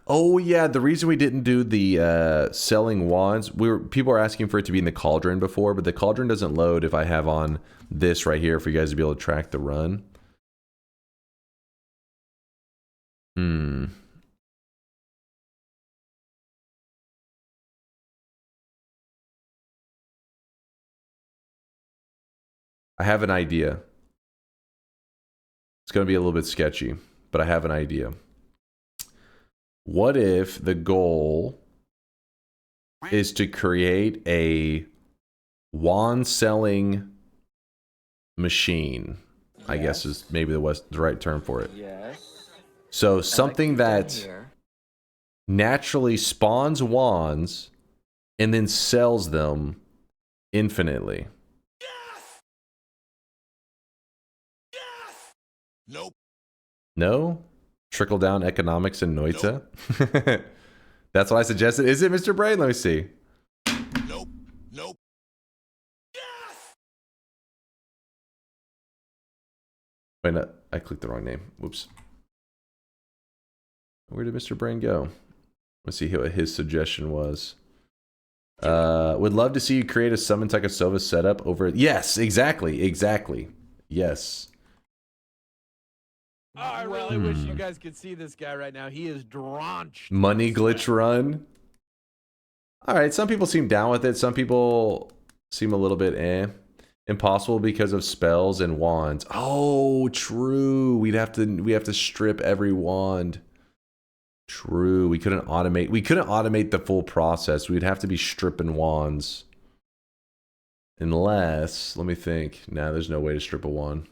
Oh yeah, the reason we didn't do the selling wands, people were asking for it to be in the cauldron before, but the cauldron doesn't load if I have on this right here for you guys to be able to track the run. I have an idea. It's going to be a little bit sketchy, but I have an idea. What if the goal is to create a wand selling machine? Yes. I guess is maybe the right term for it. Yes. So something that naturally spawns wands and then sells them infinitely. Nope. No? Trickle down economics in Noita? Nope. That's what I suggested. Is it, Mr. Brain? Let me see. Nope. Nope. Wait, no, I clicked the wrong name. Whoops. Where did Mr. Brain go? Let's see what his suggestion was. Would love to see you create a Summon Takasova setup over... Yes, exactly. Exactly. Yes. Oh, I really wish you guys could see this guy right now. He is drenched. Money glitch run. All right, some people seem down with it. Some people seem a little bit impossible because of spells and wands. Oh, true. We have to strip every wand. True. We couldn't automate the full process. We'd have to be stripping wands. Unless, let me think. Nah, there's no way to strip a wand.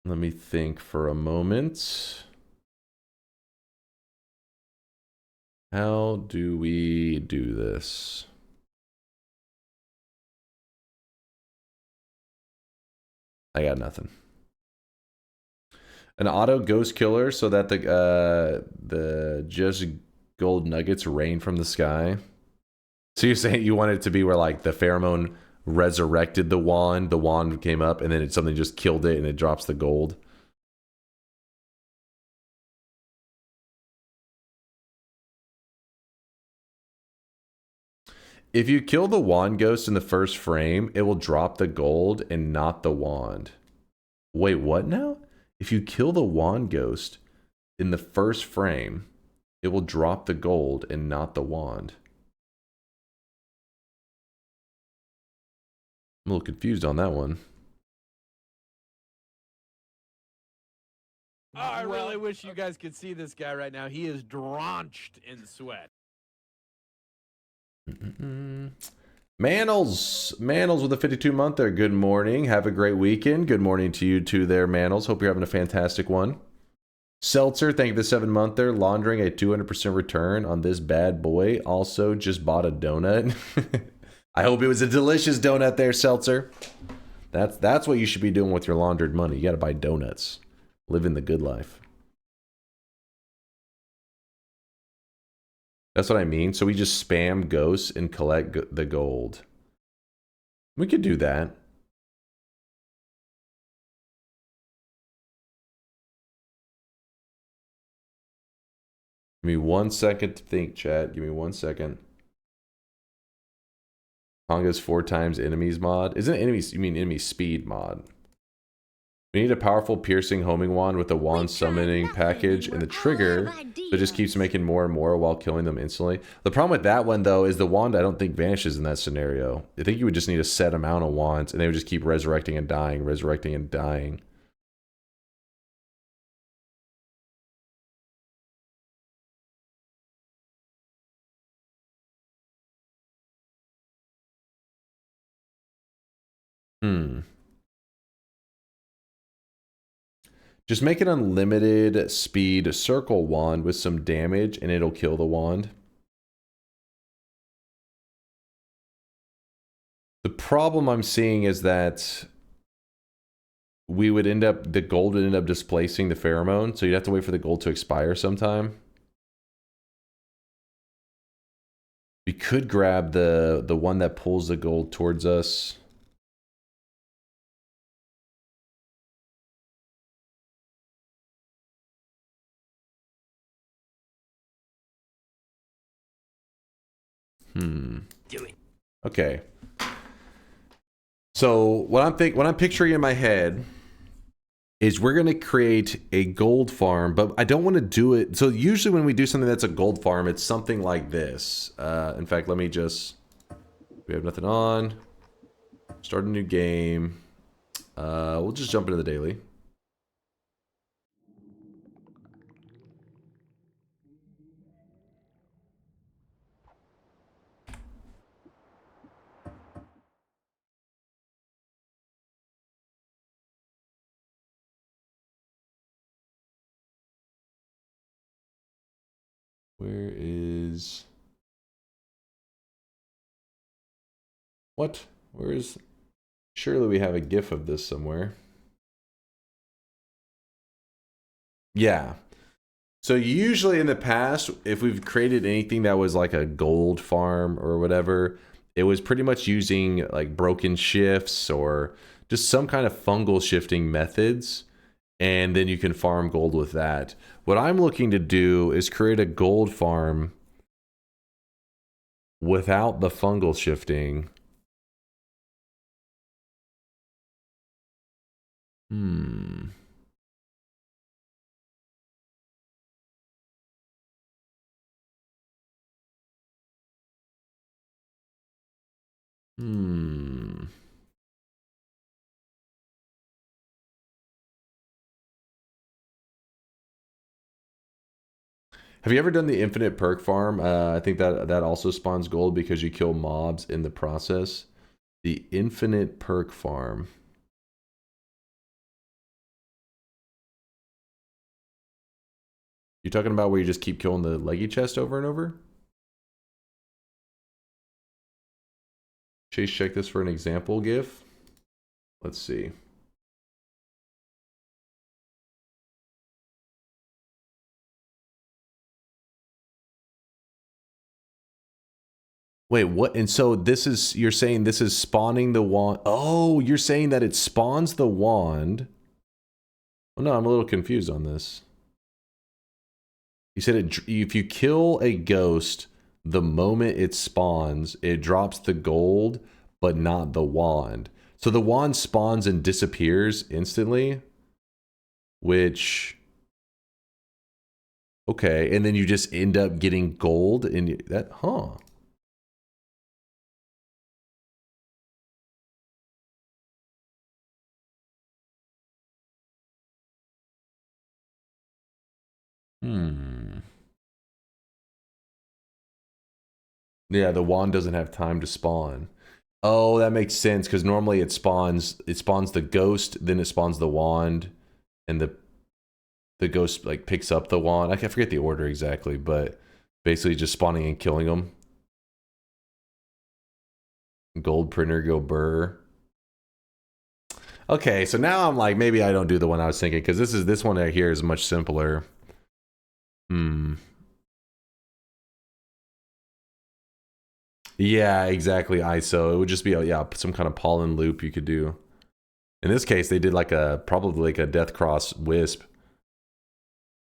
Let me think for a moment. How do we do this? I got nothing. An auto ghost killer so that the just gold nuggets rain from the sky. So you're saying you want it to be where like the pheromone resurrected the wand came up, and then something just killed it and it drops the gold. If you kill the wand ghost in the first frame, it will drop the gold and not the wand. Wait, what now? If you kill the wand ghost in the first frame, it will drop the gold and not the wand. I'm a little confused on that one. Oh, I really wish you guys could see this guy right now. He is drenched in sweat. Manals with a 52-monther. Good morning. Have a great weekend. Good morning to you too there, Manals. Hope you're having a fantastic one. Seltzer, thank you for the 7-monther. Laundering a 200% return on this bad boy. Also, just bought a donut. I hope it was a delicious donut there, Seltzer. That's what you should be doing with your laundered money. You got to buy donuts. Living the good life. That's what I mean. So we just spam ghosts and collect the gold. We could do that. Give me 1 second to think, chat. Give me 1 second. Konga's 4 times enemies mod. Isn't enemies, you mean enemy speed mod? We need a powerful piercing homing wand with a wand summoning package and the trigger that just keeps making more and more while killing them instantly. The problem with that one though is the wand I don't think vanishes in that scenario. I think you would just need a set amount of wands and they would just keep resurrecting and dying, resurrecting and dying. Just make an unlimited speed circle wand with some damage and it'll kill the wand. The problem I'm seeing is that we would end up, the gold would end up displacing the pheromone, so you'd have to wait for the gold to expire sometime. We could grab the one that pulls the gold towards us. Do it. Okay. So what I'm picturing in my head is we're gonna create a gold farm, but I don't want to do it. So usually when we do something that's a gold farm, it's something like this. In fact, let me just. We have nothing on. Start a new game. We'll just jump into the daily. Where is... What? Where is... Surely we have a GIF of this somewhere. Yeah. So usually in the past, if we've created anything that was like a gold farm or whatever, it was pretty much using like broken shifts or just some kind of fungal shifting methods. And then you can farm gold with that. What I'm looking to do is create a gold farm without the fungal shifting. Hmm. Have you ever done the infinite perk farm? I think that also spawns gold because you kill mobs in the process. The infinite perk farm. You talking about where you just keep killing the leggy chest over and over? Chase, check this for an example GIF. Let's see. Wait, what? And so this is, you're saying this is spawning the wand. Oh, you're saying that it spawns the wand. Well, no, I'm a little confused on this. You said if you kill a ghost, the moment it spawns, it drops the gold, but not the wand. So the wand spawns and disappears instantly, which... Okay, and then you just end up getting gold in that, huh? Yeah, the wand doesn't have time to spawn. Oh, that makes sense, because normally it spawns the ghost, then it spawns the wand, and the ghost like picks up the wand. I forget the order exactly, but basically just spawning and killing them. Gold printer go burr. Okay, so now I'm like, maybe I don't do the one I was thinking, because this one right here is much simpler. Yeah, exactly. ISO. It would just be some kind of pollen loop you could do. In this case, they did like probably like a death cross wisp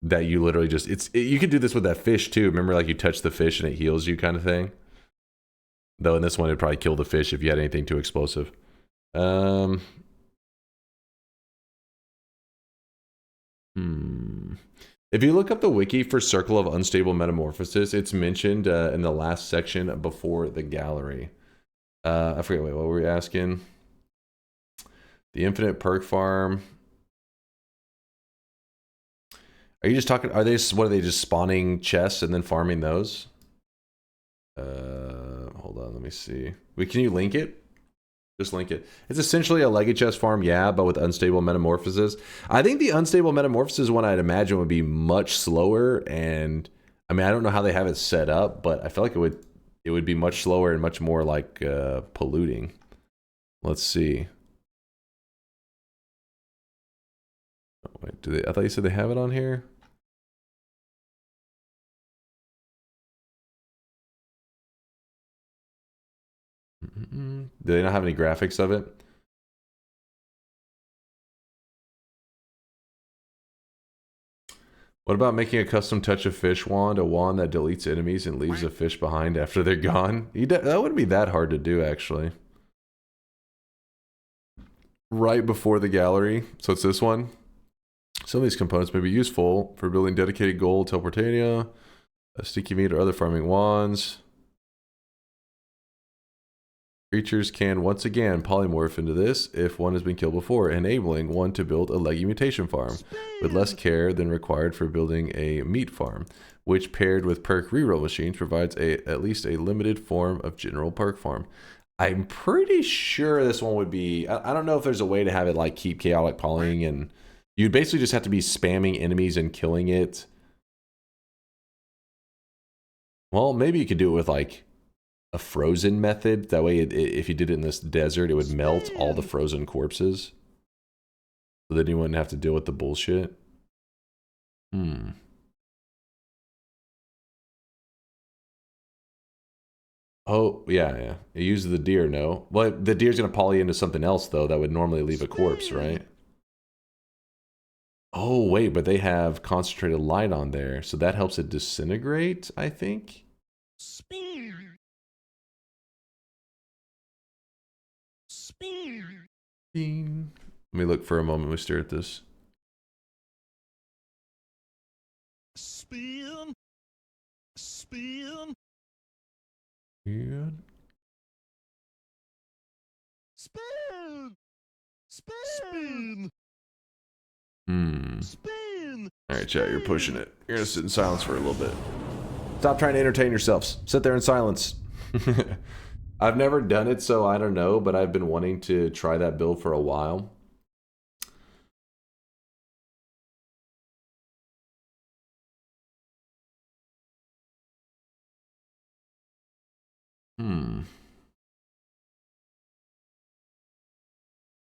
that you literally just you could do this with that fish too. Remember, like you touch the fish and it heals you kind of thing. Though in this one, it'd probably kill the fish if you had anything too explosive. If you look up the wiki for Circle of Unstable Metamorphosis, it's mentioned in the last section before the gallery. I forget, wait, what were we asking? The infinite perk farm. Are you just talking, what are they just spawning chests and then farming those? Hold on, let me see. Can you link it? Just link it. It's essentially a Leggy chest farm, yeah, but with unstable metamorphosis. I think the unstable metamorphosis one I'd imagine would be much slower, and I mean I don't know how they have it set up, but I feel like it would be much slower and much more like polluting. Let's see. Oh, wait, do they? I thought you said they have it on here. Do they not have any graphics of it? What about making a custom touch of fish wand, a wand that deletes enemies and leaves a fish behind after they're gone? That wouldn't be that hard to do, actually. Right before the gallery, so it's this one. Some of these components may be useful for building dedicated gold teleportania, a sticky meat, or other farming wands. Creatures can once again polymorph into this if one has been killed before, enabling one to build a leggy mutation farm with less care than required for building a meat farm, which paired with perk reroll machines provides at least a limited form of general perk farm. I'm pretty sure this one would be, I don't know if there's a way to have it like keep chaotic polying, and you'd basically just have to be spamming enemies and killing it. Well, maybe you could do it with like a frozen method. That way, if you did it in this desert, it would melt all the frozen corpses. So then you wouldn't have to deal with the bullshit. Oh, yeah. It uses the deer, no? Well, the deer's going to poly into something else, though, that would normally leave a corpse, right? Oh, wait, but they have concentrated light on there, so that helps it disintegrate, I think? Spin. Let me look for a moment. We stare at this. Spin. Spin. Good. Spin. Spin. Spin. All right, chat, you're pushing it. You're gonna sit in silence for a little bit. Stop trying to entertain yourselves. Sit there in silence. I've never done it, so I don't know, but I've been wanting to try that build for a while.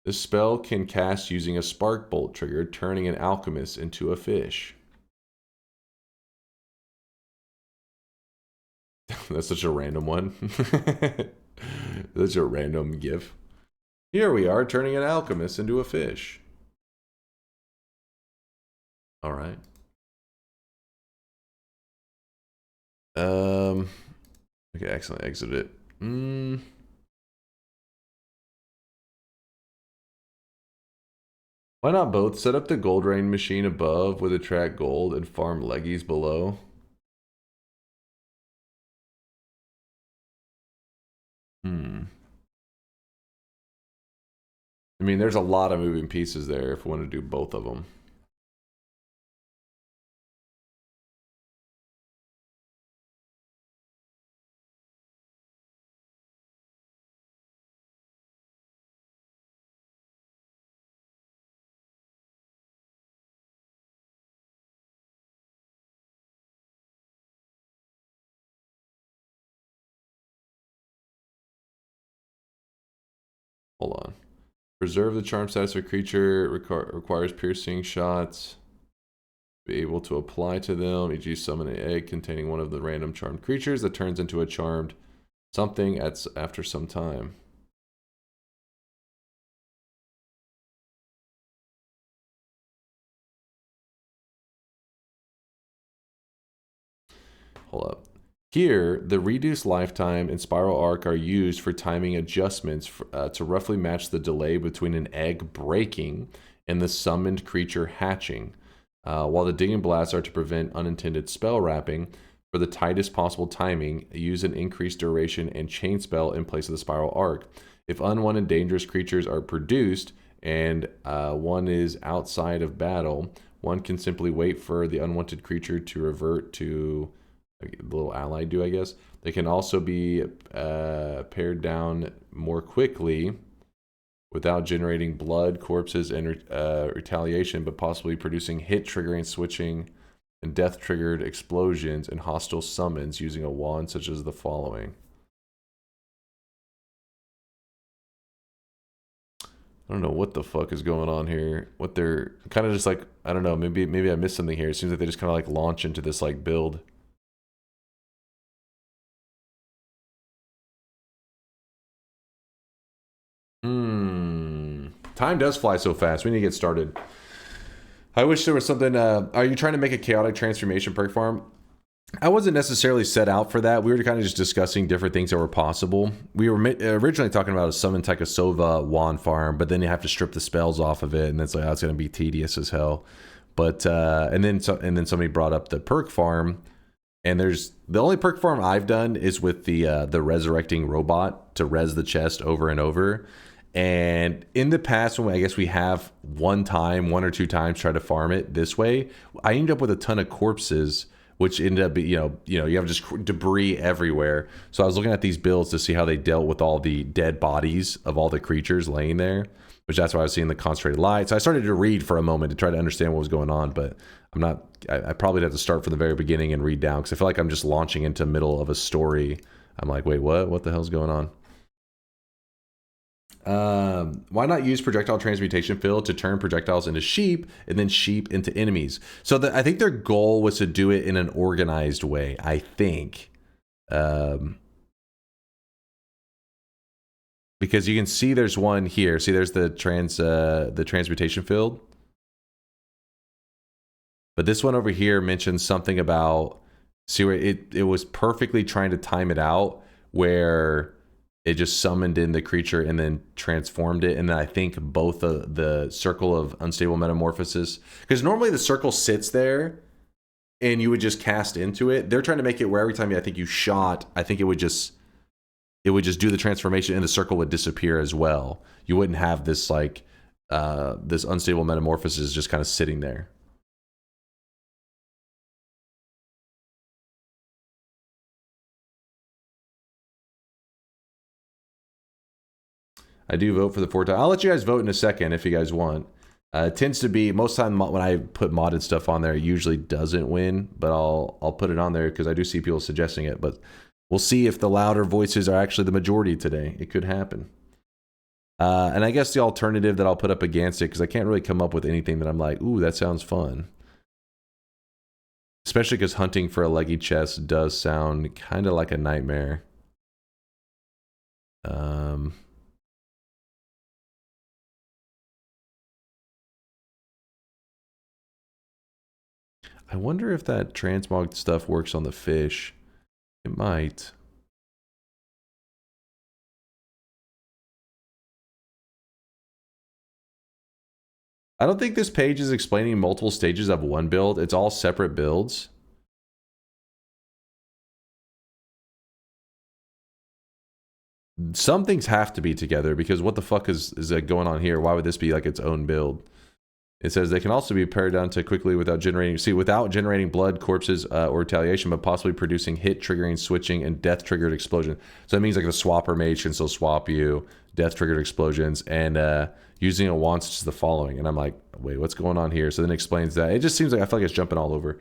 This spell can cast using a spark bolt trigger, turning an alchemist into a fish. That's such a random one. That's a random gif. Here we are, turning an alchemist into a fish. All right. Okay, excellent. Exit it. Why not both? Set up the gold rain machine above with attract gold and farm leggies below. I mean, there's a lot of moving pieces there if we want to do both of them. Hold on. Preserve the charm status of a creature. Requires piercing shots. Be able to apply to them. E.g. summon an egg containing one of the random charmed creatures that turns into a charmed something after some time. Hold up. Here, the reduced lifetime and spiral arc are used for timing adjustments to roughly match the delay between an egg breaking and the summoned creature hatching, while the dig and blast are to prevent unintended spell wrapping. For the tightest possible timing, use an increased duration and chain spell in place of the spiral arc. If unwanted dangerous creatures are produced and one is outside of battle, one can simply wait for the unwanted creature to revert to the little ally do, I guess. They can also be pared down more quickly without generating blood, corpses, and retaliation, but possibly producing hit triggering, switching, and death triggered explosions and hostile summons using a wand such as the following. I don't know what the fuck is going on here. What they're kind of just like, I don't know, maybe I missed something here. It seems like they just kind of like launch into this like build. Time does fly so fast. We need to get started. I wish there was something. Are you trying to make a chaotic transformation perk farm? I wasn't necessarily set out for that. We were kind of just discussing different things that were possible. We were originally talking about a Summon Sova wand farm, but then you have to strip the spells off of it, and it's like, oh, it's going to be tedious as hell. But and then somebody brought up the perk farm, and there's the only perk farm I've done is with the resurrecting robot to res the chest over and over. And in the past, when I guess we have one or two times try to farm it this way, I ended up with a ton of corpses, which ended up, you have just debris everywhere. So I was looking at these builds to see how they dealt with all the dead bodies of all the creatures laying there, which that's why I was seeing the concentrated light. So I started to read for a moment to try to understand what was going on, but I probably have to start from the very beginning and read down because I feel like I'm just launching into the middle of a story. I'm like, wait, what? What the hell's going on? Why not use projectile transmutation field to turn projectiles into sheep and then sheep into enemies? So I think their goal was to do it in an organized way, I think. Because you can see there's one here. See, there's the transmutation field. But this one over here mentions something about, see where it was perfectly trying to time it out where it just summoned in the creature and then transformed it. And then I think both the circle of unstable metamorphosis, because normally the circle sits there and you would just cast into it. They're trying to make it where every time I think you shot, I think it would just do the transformation and the circle would disappear as well. You wouldn't have this like this unstable metamorphosis just kind of sitting there. I do vote for the 4 times. I'll let you guys vote in a second if you guys want. It tends to be, most time when I put modded stuff on there, it usually doesn't win, but I'll put it on there because I do see people suggesting it, but we'll see if the louder voices are actually the majority today. It could happen. And I guess the alternative that I'll put up against it, because I can't really come up with anything that I'm like, ooh, that sounds fun. Especially because hunting for a leggy chest does sound kind of like a nightmare. I wonder if that transmog stuff works on the fish. It might. I don't think this page is explaining multiple stages of one build. It's all separate builds. Some things have to be together because what the fuck is going on here? Why would this be like its own build? It says they can also be pared down to quickly without generating blood, corpses, or retaliation, but possibly producing hit, triggering, switching, and death triggered explosion. So that means like the swapper mage can still swap you, death triggered explosions, and using a wand such as the following. And I'm like, wait, what's going on here? So then it explains that. It just seems like I feel like it's jumping all over.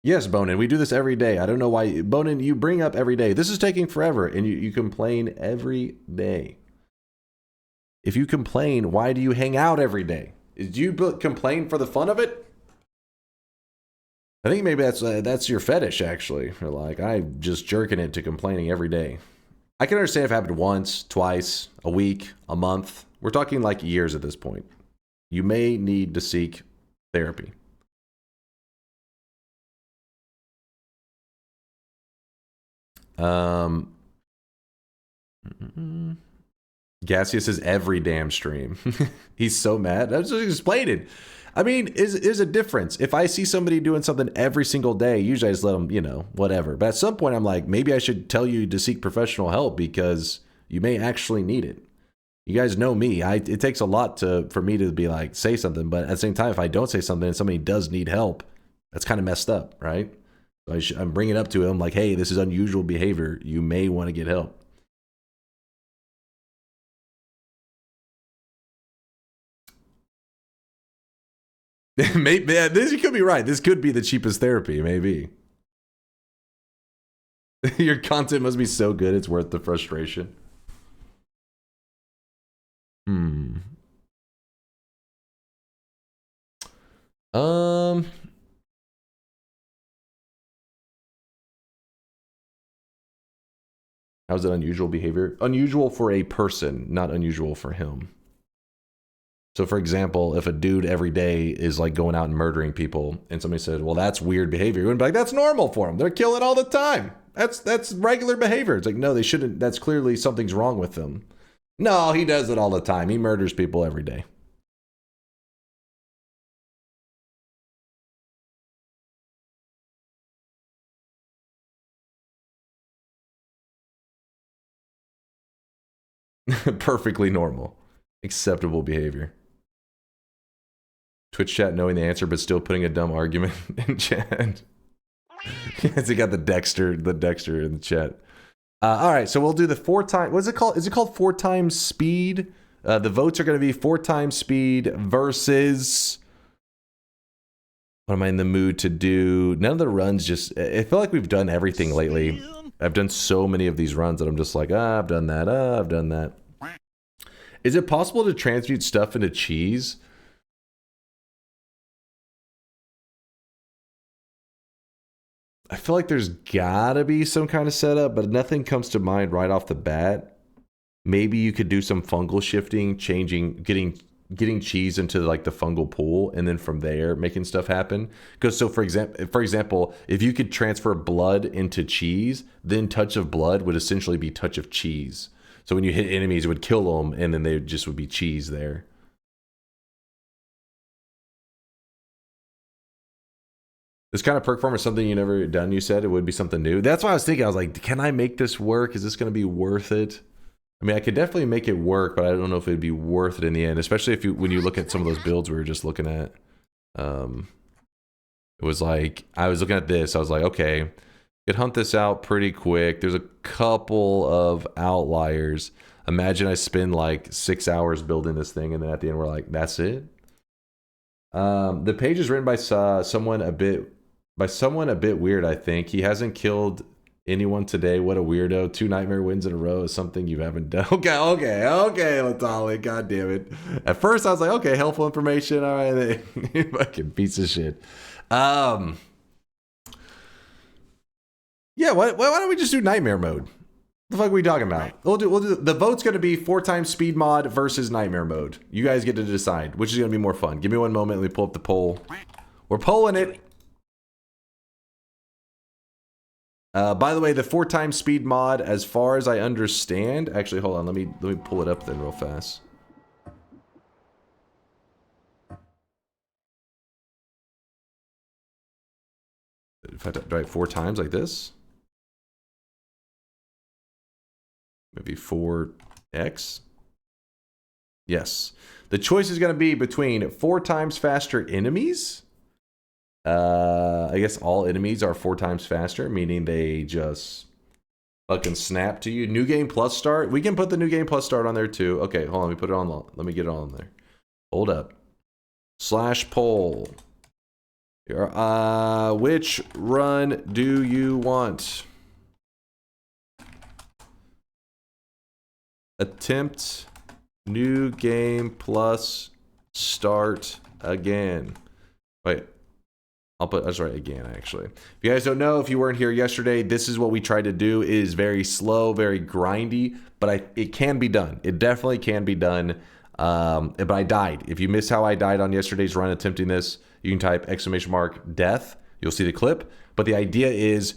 Yes, Bonin, we do this every day. I don't know why. Bonin, you bring up every day. This is taking forever, and you complain every day. If you complain, why do you hang out every day? Do you complain for the fun of it? I think maybe that's your fetish, actually. Or like, I'm just jerking it to complaining every day. I can understand if it happened once, twice, a week, a month. We're talking like years at this point. You may need to seek therapy. Gaseous says every damn stream. He's so mad. I was just explaining. I mean, is a difference. If I see somebody doing something every single day, usually I just let them, whatever. But at some point, I'm like, maybe I should tell you to seek professional help because you may actually need it. You guys know me. It takes a lot for me to be like, say something. But at the same time, if I don't say something and somebody does need help, that's kind of messed up, right? So I'm bringing it up to him like, hey, this is unusual behavior. You may want to get help. Maybe you could be right. This could be the cheapest therapy, maybe. Your content must be so good it's worth the frustration. Hmm. Um. How's it unusual behavior? Unusual for a person, not unusual for him. So, for example, if a dude every day is like going out and murdering people, and somebody said, "Well, that's weird behavior," you wouldn't be like, "That's normal for them. They're killing all the time. That's regular behavior." It's like, no, they shouldn't. That's clearly something's wrong with them. No, he does it all the time. He murders people every day. Perfectly normal, acceptable behavior. Twitch chat knowing the answer but still putting a dumb argument in chat. Yes, he got the Dexter in the chat. All right, so we'll do the 4 times. What's it called? Is it called 4 times speed? The votes are going to be 4 times speed versus. What am I in the mood to do? None of the runs just. I feel like we've done everything lately. I've done so many of these runs that I'm just like, I've done that. I've done that. Is it possible to transmute stuff into cheese? I feel like there's gotta be some kind of setup, but nothing comes to mind right off the bat. Maybe you could do some fungal shifting, getting cheese into like the fungal pool, and then from there making stuff happen. Because so for example, if you could transfer blood into cheese, then touch of blood would essentially be touch of cheese. So when you hit enemies, it would kill them, and then they just would be cheese there. This kind of perk form is something you never done, you said? It would be something new. That's why I was thinking. I was like, can I make this work? Is this going to be worth it? I mean, I could definitely make it work, but I don't know if it'd be worth it in the end, especially if when you look at some of those builds we were just looking at. It was like, I was looking at this. I was like, okay, could hunt this out pretty quick. There's a couple of outliers. Imagine I spend like 6 hours building this thing, and then at the end we're like, that's it? The page is written by someone a bit weird, I think. He hasn't killed anyone today. What a weirdo. 2 nightmare wins in a row is something you haven't done. Okay, Latali. God damn it. At first I was like, okay, helpful information. All right. Fucking piece of shit. Yeah, why don't we just do nightmare mode? What the fuck are we talking about? We'll do the vote's gonna be 4 times speed mod versus nightmare mode. You guys get to decide which is gonna be more fun. Give me one moment, let me pull up the poll. We're polling it. By the way, the 4 times speed mod, as far as I understand, actually hold on, let me pull it up then real fast. If I do it 4 times like this. Maybe 4x. Yes. The choice is going to be between 4 times faster enemies. I guess all enemies are 4 times faster, meaning they just fucking snap to you. New game plus start. We can put the new game plus start on there too. Okay, hold on. Let me put it on. Let me get it on there. Hold up. /poll. Which run do you want? Attempt new game plus start again. Wait, that's right, again, actually. If you guys don't know, if you weren't here yesterday, this is what we tried to do. It is very slow, very grindy, but it can be done. It definitely can be done. But I died. If you missed how I died on yesterday's run attempting this, you can type !death. You'll see the clip. But the idea is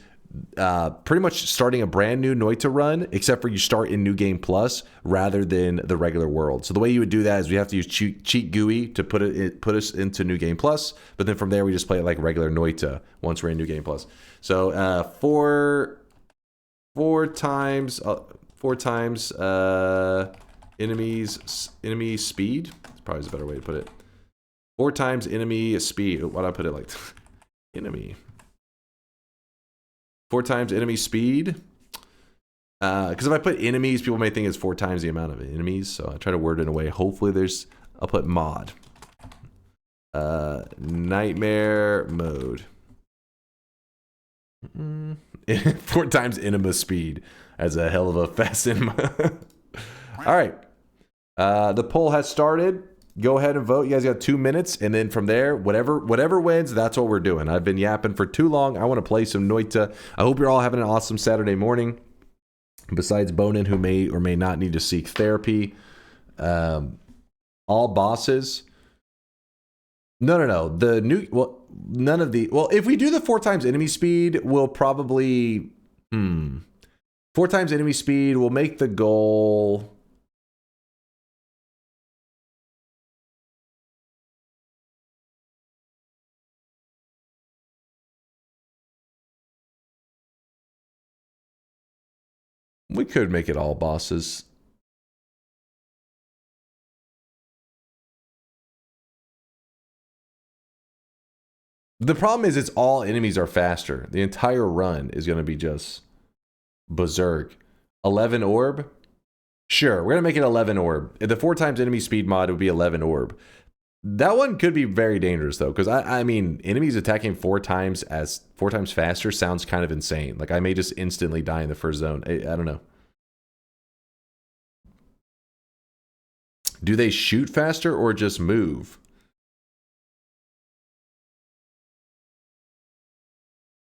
pretty much starting a brand new Noita run, except for you start in New Game Plus rather than the regular world. So the way you would do that is we have to use cheat GUI to put us into New Game Plus, but then from there we just play it like regular Noita once we're in New Game Plus. So four times enemy speed. That's probably a better way to put it. 4 times enemy speed. Why did I put it like enemy? 4 times enemy speed. Because if I put enemies, people may think it's 4 times the amount of enemies. So I try to word it in a way. Hopefully I'll put mod. Nightmare mode. 4 times enema speed. As a hell of a fast enema. All right. The poll has started. Go ahead and vote. You guys got 2 minutes, and then from there, whatever wins, that's what we're doing. I've been yapping for too long. I want to play some Noita. I hope you're all having an awesome Saturday morning. Besides Bonin, who may or may not need to seek therapy. All bosses. No. The new, well, none of the, well, if we do the 4 times enemy speed, we'll probably, 4 times enemy speed, we'll make the goal. We could make it all bosses. The problem is it's all enemies are faster. The entire run is going to be just berserk. 11 orb? Sure, we're going to make it 11 orb. The 4 times enemy speed mod would be 11 orb. That one could be very dangerous though, because I mean, enemies attacking 4 times faster sounds kind of insane. Like I may just instantly die in the first zone. I don't know. Do they shoot faster or just move?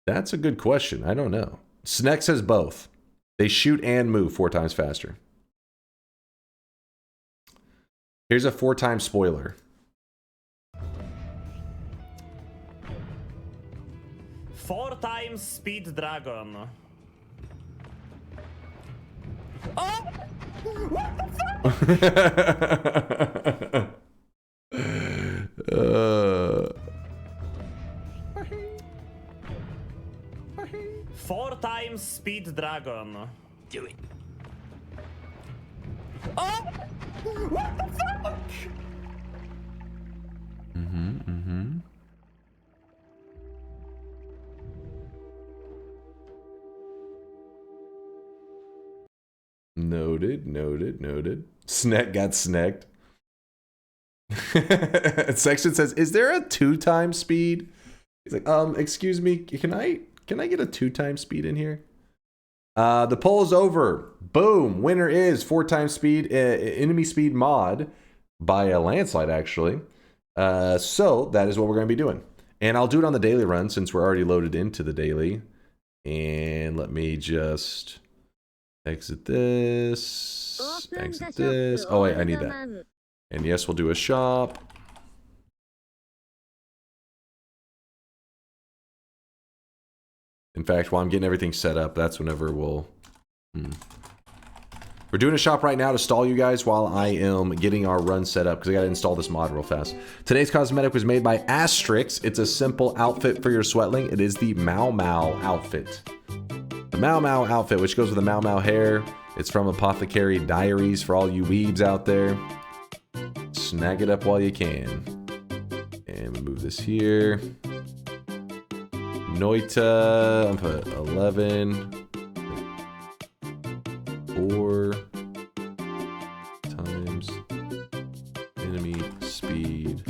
That's a good question. I don't know. Sneck says both. They shoot and move 4 times faster. Here's a 4 times spoiler. Four times speed dragon. Oh! What the fuck? 4 times speed dragon. Do it. Oh! What the fuck? Noted. Snack got snacked. Section says, is there a 2 times speed? He's like, excuse me, can I get a 2 times speed in here? The poll is over. Boom. Winner is 4 times speed, enemy speed mod by a landslide, actually. So that is what we're going to be doing. And I'll do it on the daily run since we're already loaded into the daily. And let me just exit this. Exit this. Oh, wait, I need that. And yes, we'll do a shop. In fact, while I'm getting everything set up, that's whenever we'll... We're doing a shop right now to stall you guys while I am getting our run set up, because I got to install this mod real fast. Today's cosmetic was made by Asterix. It's a simple outfit for your sweatling. It is the Mau Mau outfit. The Mau Mau outfit, which goes with the Mau Mau hair. It's from Apothecary Diaries for all you weebs out there. Snag it up while you can. And we move this here. Noita, I'm put 11. 4 times enemy speed.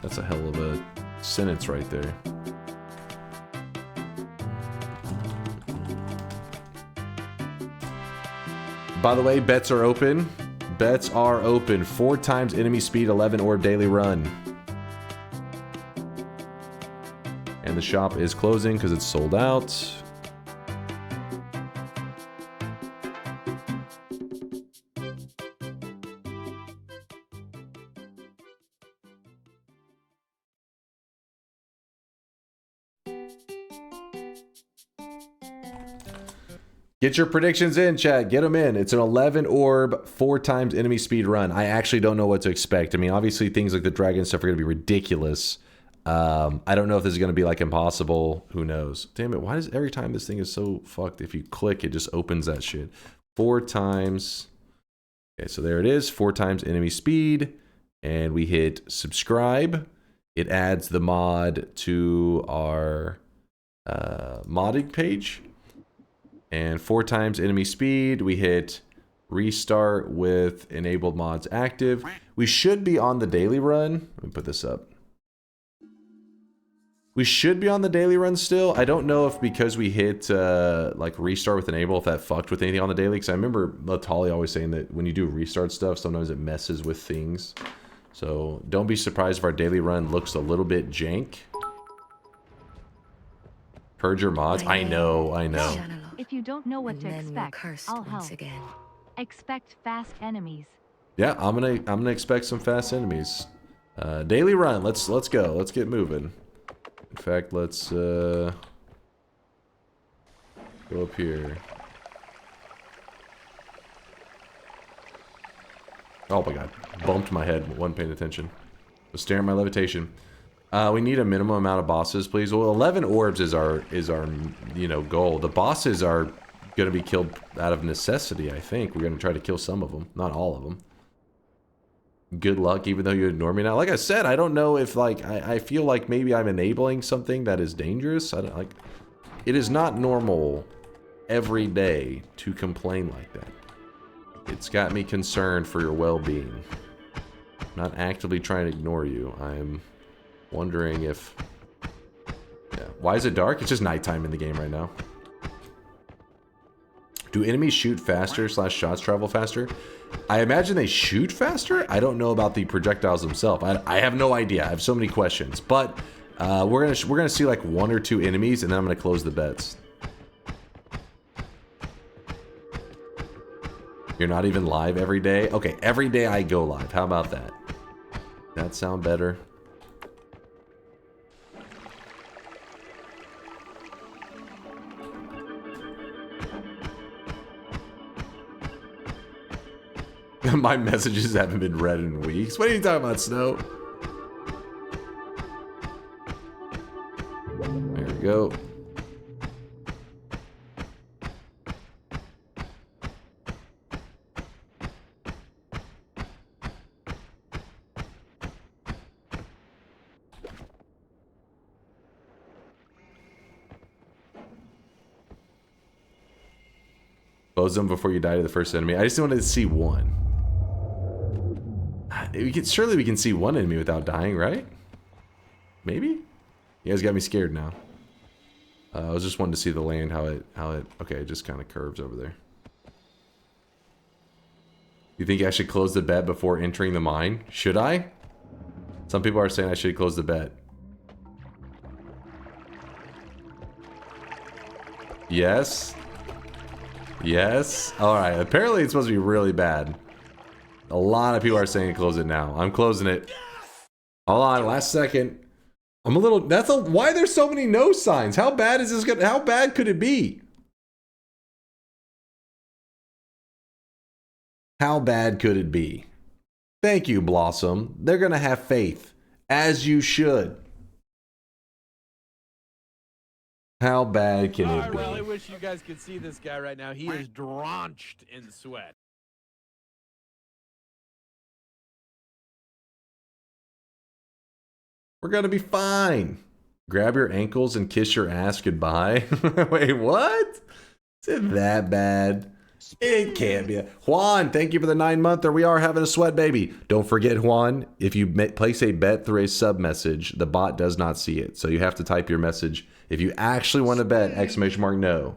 That's a hell of a sentence right there. By the way, bets are open. Bets are open. 4 times enemy speed, 11 orb daily run. And the shop is closing because it's sold out. Get your predictions in, chat. Get them in. It's an 11 orb, 4 times enemy speed run. I actually don't know what to expect. I mean, obviously things like the dragon stuff are going to be ridiculous. I don't know if this is going to be like impossible. Who knows? Damn it. Why does every time this thing is so fucked? If you click, it just opens that shit. 4 times. Okay, so there it is. 4 times enemy speed. And we hit subscribe. It adds the mod to our modding page. And 4 times enemy speed, we hit restart with enabled mods active. We should be on the daily run. Let me put this up. We should be on the daily run still. I don't know if because we hit like restart with enable, if that fucked with anything on the daily. Because I remember Latali always saying that when you do restart stuff, sometimes it messes with things. So don't be surprised if our daily run looks a little bit jank. Purge your mods. I know. If you don't know what to expect, I'll help. Expect fast enemies. Yeah, I'm gonna expect some fast enemies. Daily run. Let's go. Let's get moving. In fact, let's go up here. Oh my god. Bumped my head. Wasn't paying attention. Was staring at my levitation. We need a minimum amount of bosses, please. Well, 11 orbs is our goal. The bosses are gonna be killed out of necessity, I think. We're gonna try to kill some of them, not all of them. Good luck, even though you ignore me now. Like I said, I don't know if like I feel like maybe I'm enabling something that is dangerous. I don't like. It is not normal every day to complain like that. It's got me concerned for your well-being. Not actively trying to ignore you. I'm wondering if... Yeah. Why is it dark? It's just nighttime in the game right now. Do enemies shoot faster / shots travel faster? I imagine they shoot faster. I don't know about the projectiles themselves. I have no idea. I have so many questions. But we're gonna see like 1 or 2 enemies, and then I'm gonna close the bets. You're not even live every day? Okay, every day I go live. How about that? That sound better? My messages haven't been read in weeks. What are you talking about, Snow? There we go. Close them before you die to the first enemy. I just wanted to see one. Surely we can see one enemy without dying, right? Maybe? You guys got me scared now. I was just wanting to see the land, how it okay, it just kind of curves over there. You think I should close the bet before entering the mine? Should I? Some people are saying I should close the bet. Yes. Yes. Alright, apparently it's supposed to be really bad. A lot of people are saying to close it now. I'm closing it. Hold on, last second. I'm a little... Why are there so many no signs? How bad is this gonna... How bad could it be? How bad could it be? Thank you, Blossom. They're gonna have faith. As you should. How bad can it be? I really wish you guys could see this guy right now. He is drenched in sweat. We're gonna be fine. Grab your ankles and kiss your ass goodbye. Wait, what? Is it that bad? It can't be. Juan, thank you for the 9-monther. We are having a sweat baby. Don't forget, Juan, if you place a bet through a sub message, the bot does not see it. So you have to type your message. If you actually want to bet, !no.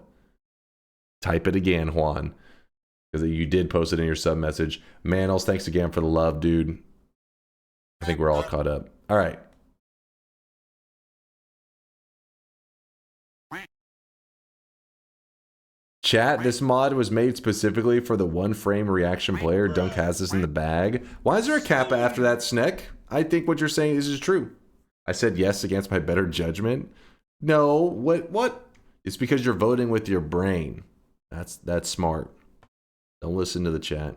Type it again, Juan. Because you did post it in your sub message. Manos, thanks again for the love, dude. I think we're all caught up. All right. Chat, this mod was made specifically for the 1-frame reaction player. Dunk has this in the bag. Why is there a kappa after that, Sneck? I think what you're saying is true. I said yes against my better judgment. No, what? It's because you're voting with your brain. That's smart. Don't listen to the chat.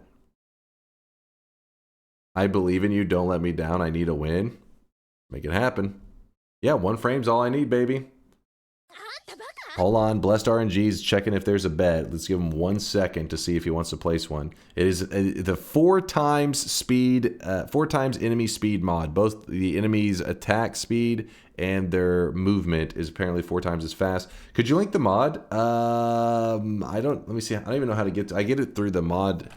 I believe in you. Don't let me down. I need a win. Make it happen. Yeah, 1 frame's all I need, baby. Hold on, Blessed RNG's checking if there's a bet. Let's give him 1 second to see if he wants to place one. It is the 4 times enemy speed mod. Both the enemy's attack speed and their movement is apparently 4 times as fast. Could you link the mod? Let me see. I don't even know how to get to, I get it through the mod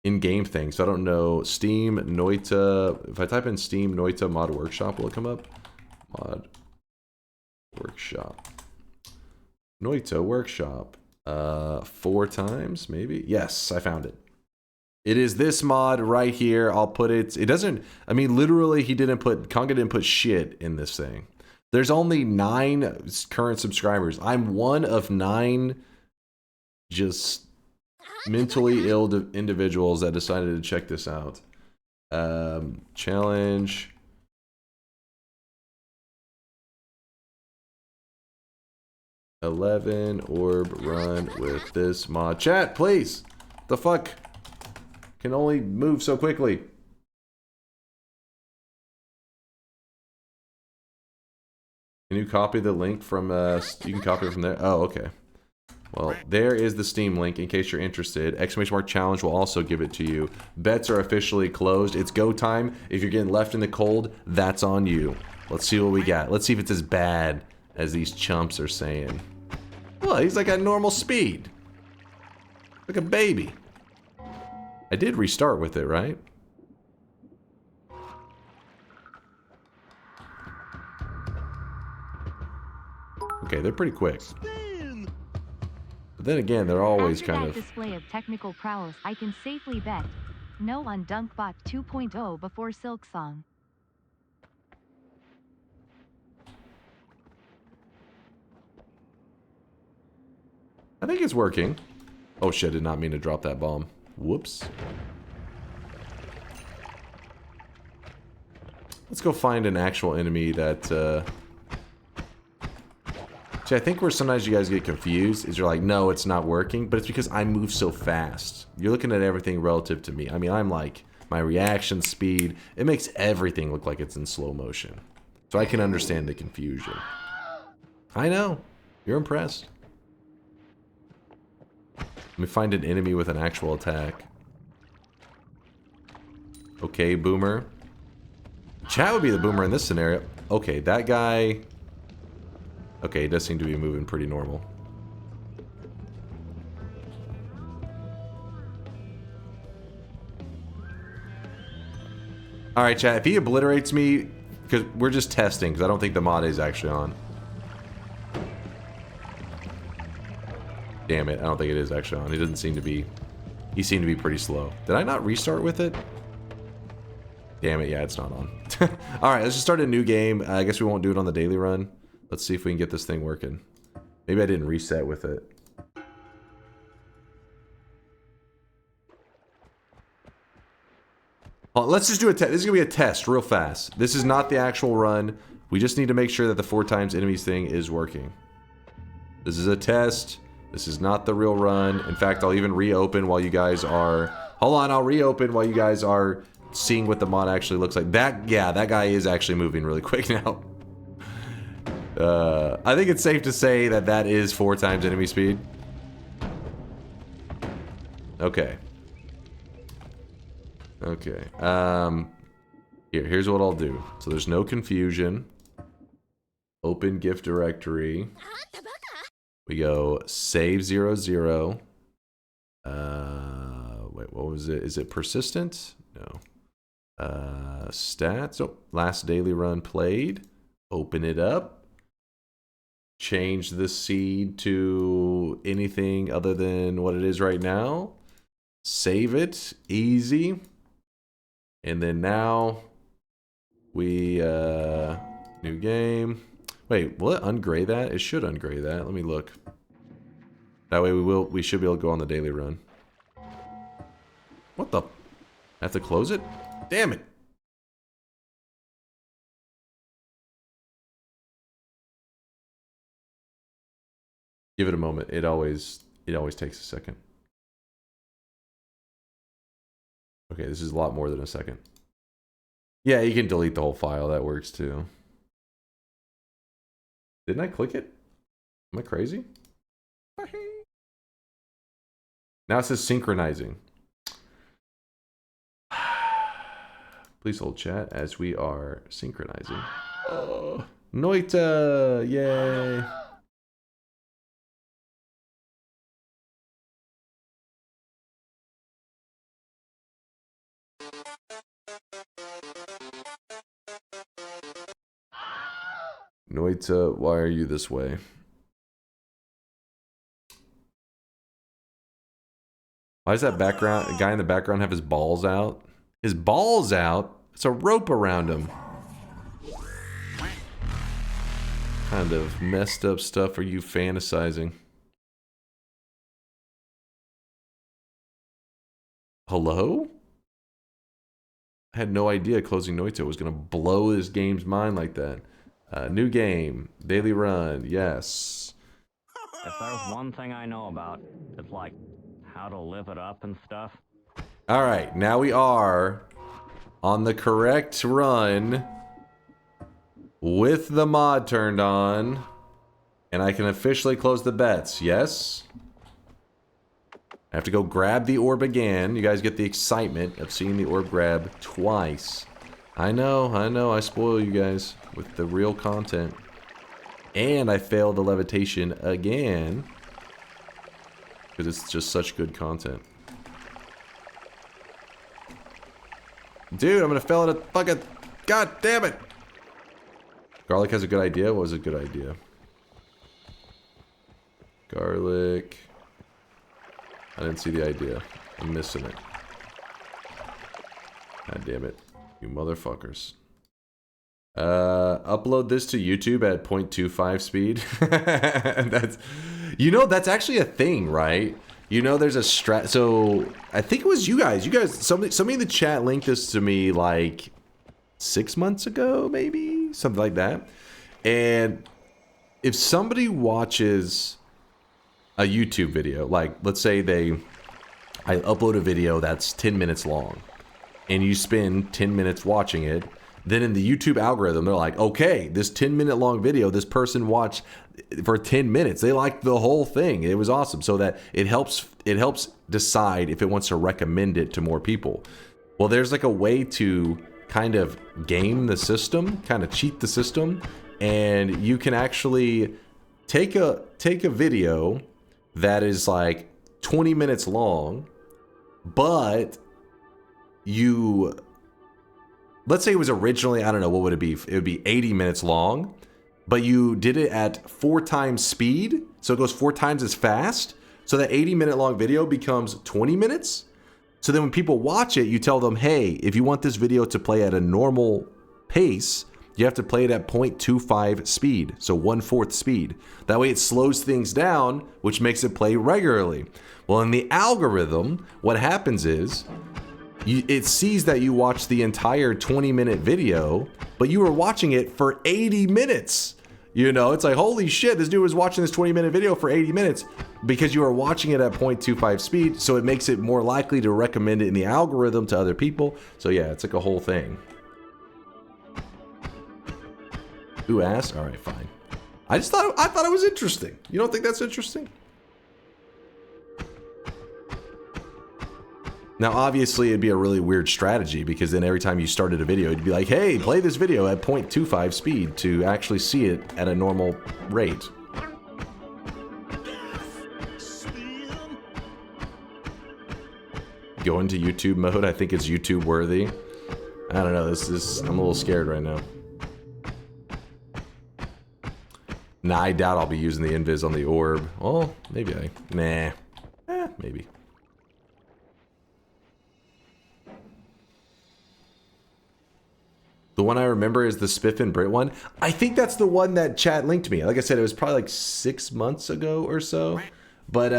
in-game thing, so I don't know. Steam Noita. If I type in Steam Noita mod workshop, will it come up? Mod workshop. Noita workshop. 4 times, maybe? Yes, I found it. It is this mod right here. I'll put it. It doesn't, I mean, literally, Conga didn't put shit in this thing. There's only 9 current subscribers. I'm one of 9 just mentally ill individuals that decided to check this out. Challenge. $11 orb run with this mod. Chat, please. The fuck? Can only move so quickly. Can you copy the link from, you can copy it from there? Oh, okay. Well, there is the Steam link in case you're interested. ! Challenge will also give it to you. Bets are officially closed. It's go time. If you're getting left in the cold, that's on you. Let's see what we got. Let's see if it's as bad as these chumps are saying. Well, he's like at normal speed. Like a baby. I did restart with it, right? Okay, they're pretty quick. But then again, they're always After kind that of... display of technical prowess, I can safely bet no on DunkBot 2.0 before Silksong. I think it's working. Oh shit, I did not mean to drop that bomb. Whoops. Let's go find an actual enemy that, See, I think where sometimes you guys get confused is you're like, no, it's not working, but it's because I move so fast. You're looking at everything relative to me. I mean, I'm like, my reaction speed, it makes everything look like it's in slow motion. So I can understand the confusion. I know. You're impressed. Let me find an enemy with an actual attack. Okay, boomer. Chat would be the boomer in this scenario. Okay, that guy... Okay, he does seem to be moving pretty normal. Alright, chat, if he obliterates me... Because we're just testing, because I don't think the mod is actually on. Damn it, I don't think it is actually on. He doesn't seem to be... He seemed to be pretty slow. Did I not restart with it? Damn it, yeah, it's not on. Alright, let's just start a new game. I guess we won't do it on the daily run. Let's see if we can get this thing working. Maybe I didn't reset with it. Let's just do a test. This is going to be a test real fast. This is not the actual run. We just need to make sure that the 4 times enemies thing is working. This is a test. This is not the real run. In fact, I'll even reopen while you guys are... Hold on, I'll reopen while you guys are seeing what the mod actually looks like. That guy is actually moving really quick now. I think it's safe to say that that is 4 times enemy speed. Okay. Okay. Here's what I'll do. So there's no confusion. Open gift directory. We go save 00. Wait, what was it? Is it persistent? No. Stats. Oh, last daily run played. Open it up. Change the seed to anything other than what it is right now. Save it. Easy. And then now we new game. Wait, will it ungray that? It should ungray that. Let me look. That way we should be able to go on the daily run. What the? I have to close it? Damn it. Give it a moment. It always takes a second. Okay, this is a lot more than a second. Yeah, you can delete the whole file. That works too. Didn't I click it? Am I crazy? Now it says synchronizing. Please hold chat as we are synchronizing. Oh, Noita! Yay! Noita, why are you this way? Why does that background guy in the background have his balls out? His balls out? It's a rope around him. Kind of messed up stuff are you fantasizing? Hello? I had no idea closing Noita was gonna blow this game's mind like that. New game, daily run, yes. If there's one thing I know about, it's like how to live it up and stuff. All right, now we are on the correct run with the mod turned on, and I can officially close the bets. Yes. I have to go grab the orb again. You guys get the excitement of seeing the orb grab twice. I know, I spoil you guys with the real content. And I failed the levitation again. Because it's just such good content. Dude, I'm gonna fail at a fucking... God damn it! Garlic has a good idea? What was a good idea? Garlic... I didn't see the idea. I'm missing it. God damn it. You motherfuckers. Upload this to YouTube at 0.25 speed. That's... You know, that's actually a thing, right? You know, there's a strat... So, I think it was you guys. Somebody in the chat linked this to me, like, 6 months ago, maybe? Something like that. And if somebody watches a YouTube video, like, let's say I upload a video that's 10 minutes long, and you spend 10 minutes watching it, then in the YouTube algorithm, they're like, okay, this 10-minute long video, this person watched for 10 minutes. They liked the whole thing. It was awesome. So that it helps decide if it wants to recommend it to more people. Well, there's like a way to kind of game the system, kind of cheat the system, and you can actually take a video that is like 20 minutes long, but let's say it was originally, I don't know, what would it be? It would be 80 minutes long, but you did it at 4 times speed, so it goes 4 times as fast, so that 80-minute long video becomes 20 minutes. So then when people watch it, you tell them, hey, if you want this video to play at a normal pace, you have to play it at 0.25 speed, so 1/4 speed. That way it slows things down, which makes it play regularly. Well, in the algorithm, what happens is, it sees that you watched the entire 20-minute video, but you were watching it for 80 minutes. You know, it's like, holy shit, this dude was watching this 20-minute video for 80 minutes because you were watching it at 0.25 speed, so it makes it more likely to recommend it in the algorithm to other people. So yeah, it's like a whole thing. Who asked? All right, fine. I thought it was interesting. You don't think that's interesting? Now, obviously, it'd be a really weird strategy because then every time you started a video, it'd be like, hey, play this video at 0.25 speed to actually see it at a normal rate. Go into YouTube mode. I think it's YouTube worthy. I don't know. I'm a little scared right now. Nah, I doubt I'll be using the invis on the orb. Oh, maybe maybe. The one I remember is the Spiff and Brit one. I think that's the one that chat linked me. Like I said, it was probably like 6 months ago or so. But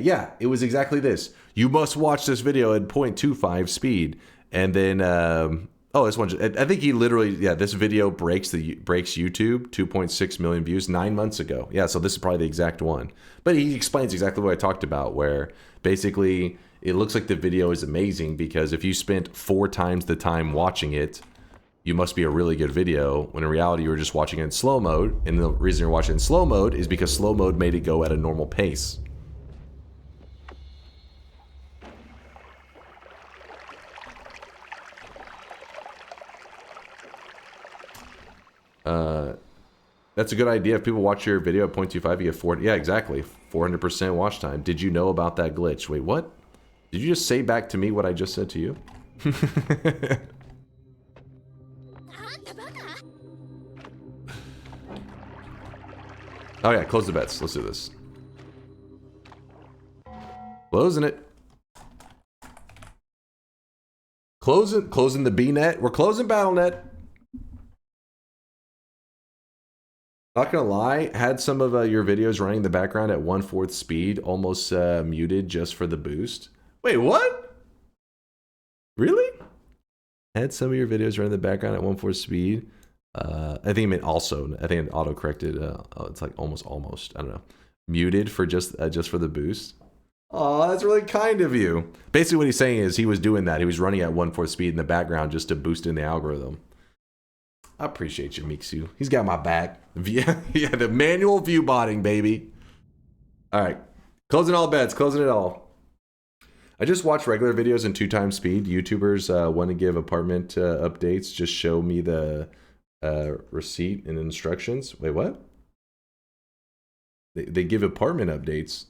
yeah, it was exactly this. You must watch this video at 0.25 speed. And then, oh, this one, I think he literally, yeah, this video breaks YouTube, 2.6 million views 9 months ago. Yeah, so this is probably the exact one. But he explains exactly what I talked about, where basically it looks like the video is amazing because if you spent 4 times the time watching it, you must be a really good video, when in reality you were just watching it in slow mode, and the reason you're watching it in slow mode is because slow mode made it go at a normal pace. That's a good idea. If people watch your video at 0.25, you get 40. Yeah, exactly. 400% watch time. Did you know about that glitch? Wait, what? Did you just say back to me what I just said to you? Oh yeah, close the bets. Let's do this. Closing it. Closing the B net. We're closing battle net. Not gonna lie, had some of your videos running in the background at 1/4 speed, almost muted just for the boost. Wait, what? Really? Had some of your videos running in the background at 1/4 speed. I think it meant also. I think it auto corrected. It's like almost. I don't know. Muted for just for the boost. Oh, that's really kind of you. Basically, what he's saying is he was doing that. He was running at 1/4 speed in the background just to boost in the algorithm. I appreciate you, Mixu. He's got my back. Yeah, the manual view botting, baby. All right, closing all bets. Closing it all. I just watch regular videos in 2x speed. YouTubers want to give apartment updates. Just show me the receipt and instructions. Wait, what? They give apartment updates.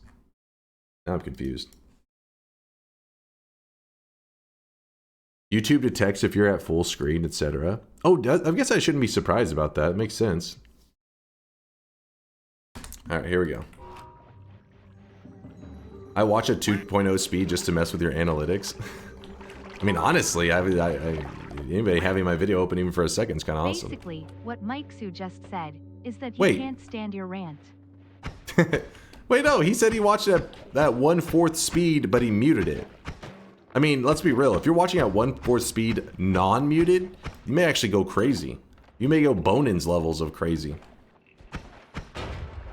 Now I'm confused. YouTube detects if you're at full screen, etc. Oh, I guess I shouldn't be surprised about that. It makes sense. All right, here we go. I watch at 2.0 speed just to mess with your analytics. I mean, honestly, anybody having my video open even for a second is kind of awesome. Basically, what Mike Sue just said is that he Wait. can't stand your rant. Wait, no, he said he watched it at 1/4 speed, but he muted it. I mean, let's be real. If you're watching at 1/4 speed non-muted, you may actually go crazy. You may go Bonin's levels of crazy.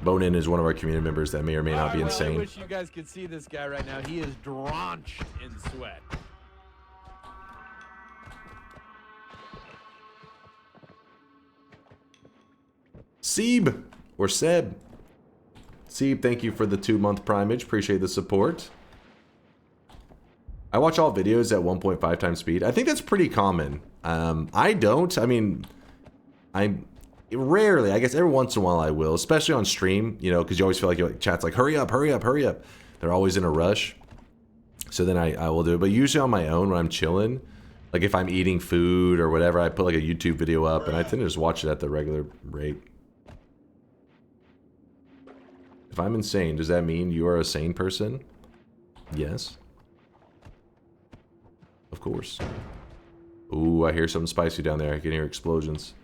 Bonin is one of our community members that may or may not be insane. I wish you guys could see this guy right now. He is drenched in sweat. Seb or Seb. Seb, thank you for the 2-month primage. Appreciate the support. I watch all videos at 1.5 times speed. I think that's pretty common. I don't. I mean, I rarely. I guess every once in a while I will, especially on stream. You know, because you always feel like chat's like, hurry up, hurry up, hurry up. They're always in a rush. So then I will do it. But usually on my own when I'm chilling, like if I'm eating food or whatever, I put like a YouTube video up and I tend to just watch it at the regular rate. If I'm insane, does that mean you are a sane person? Yes. Of course. Ooh, I hear something spicy down there. I can hear explosions.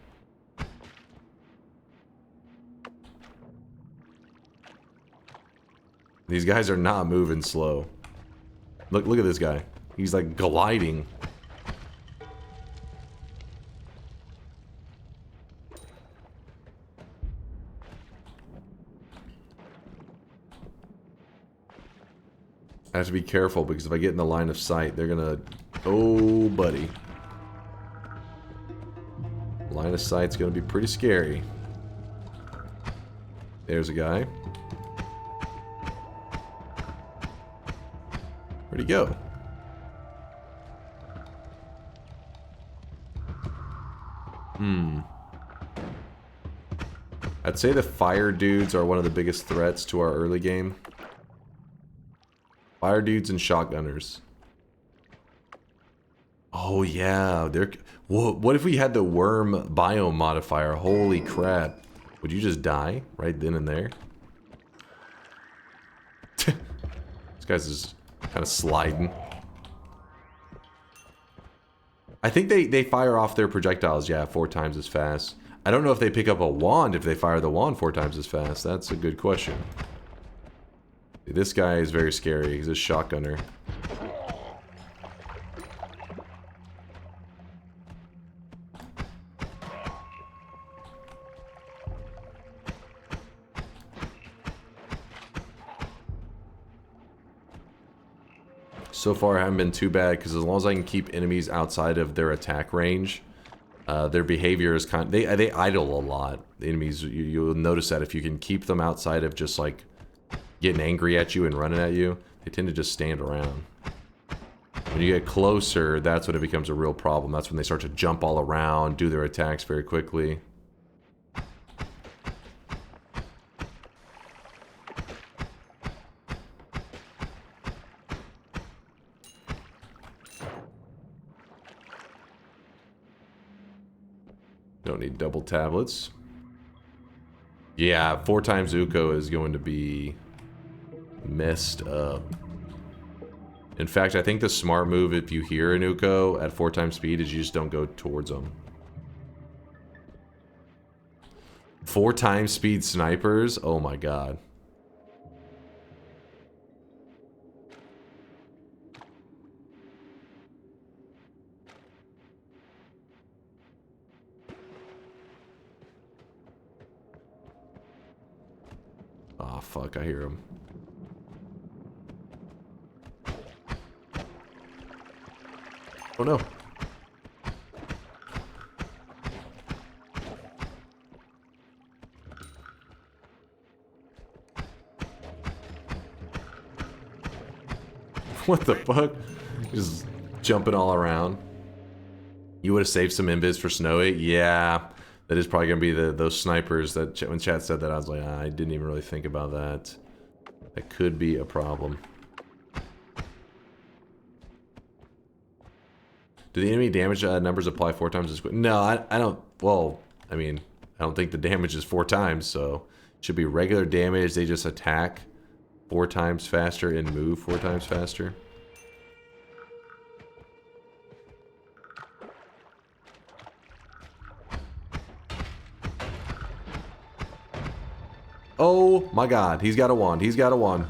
These guys are not moving slow. Look at this guy. He's like gliding. I have to be careful because if I get in the line of sight, they're gonna... Oh, buddy. Line of sight's gonna be pretty scary. There's a guy. Where'd he go? I'd say the fire dudes are one of the biggest threats to our early game. Fire dudes and shotgunners. Oh yeah, they're... What if we had the worm biome modifier? Holy crap. Would you just die right then and there? This guy's just kind of sliding. I think they fire off their projectiles, yeah, 4 times as fast. I don't know if they pick up a wand if they fire the wand 4 times as fast. That's a good question. This guy is very scary. He's a shotgunner. So far, I haven't been too bad because as long as I can keep enemies outside of their attack range, their behavior is kind of, they idle a lot. The enemies, you'll notice that if you can keep them outside of just like getting angry at you and running at you, they tend to just stand around. When you get closer, that's when it becomes a real problem. That's when they start to jump all around, do their attacks very quickly. Don't need double tablets. Yeah, 4 times Uko is going to be messed up. In fact, I think the smart move if you hear an Uko at 4 times speed is you just don't go towards them. 4 times speed snipers? Oh my god. Ah, fuck, I hear him. Oh no. What the fuck? Just jumping all around. You would have saved some invis for Snowy? Yeah. That is probably going to be those snipers that when chat said that, I was like, I didn't even really think about that. That could be a problem. Do the enemy damage numbers apply 4 times as quick? No, I don't. Well, I mean, I don't think the damage is 4 times, so it should be regular damage. They just attack 4 times faster and move 4 times faster. Oh my god, he's got a wand. He's got a wand.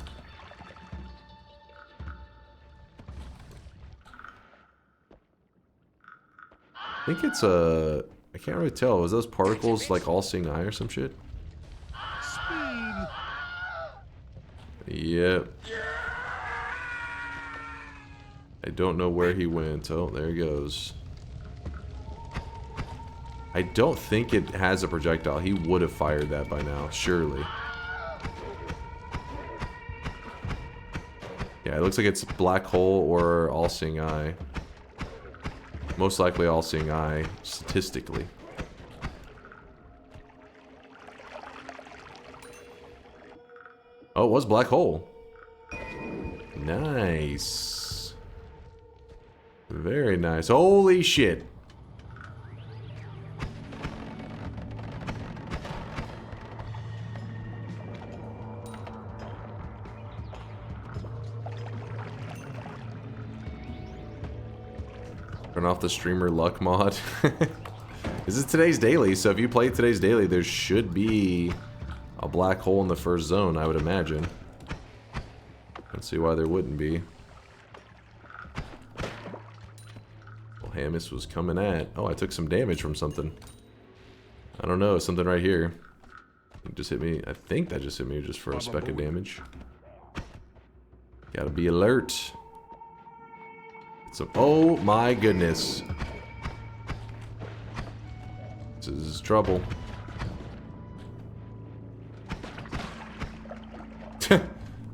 I think it's a... I can't really tell. Was those particles like all-seeing eye or some shit? Spin. Yep. I don't know where he went. Oh, there he goes. I don't think it has a projectile. He would have fired that by now, surely. Yeah, it looks like it's black hole or all-seeing eye. Most likely all-seeing eye, statistically. Oh, it was black hole. Nice. Very nice. Holy shit. Turn off the streamer luck mod. This is today's daily, so if you play today's daily, there should be a black hole in the first zone, I would imagine. Let's see why there wouldn't be. Well, Hamus was coming at... Oh, I took some damage from something. I don't know, something right here. It just hit me. I think that just hit me just for a speck of damage. Gotta be alert. So, oh my goodness. This is trouble.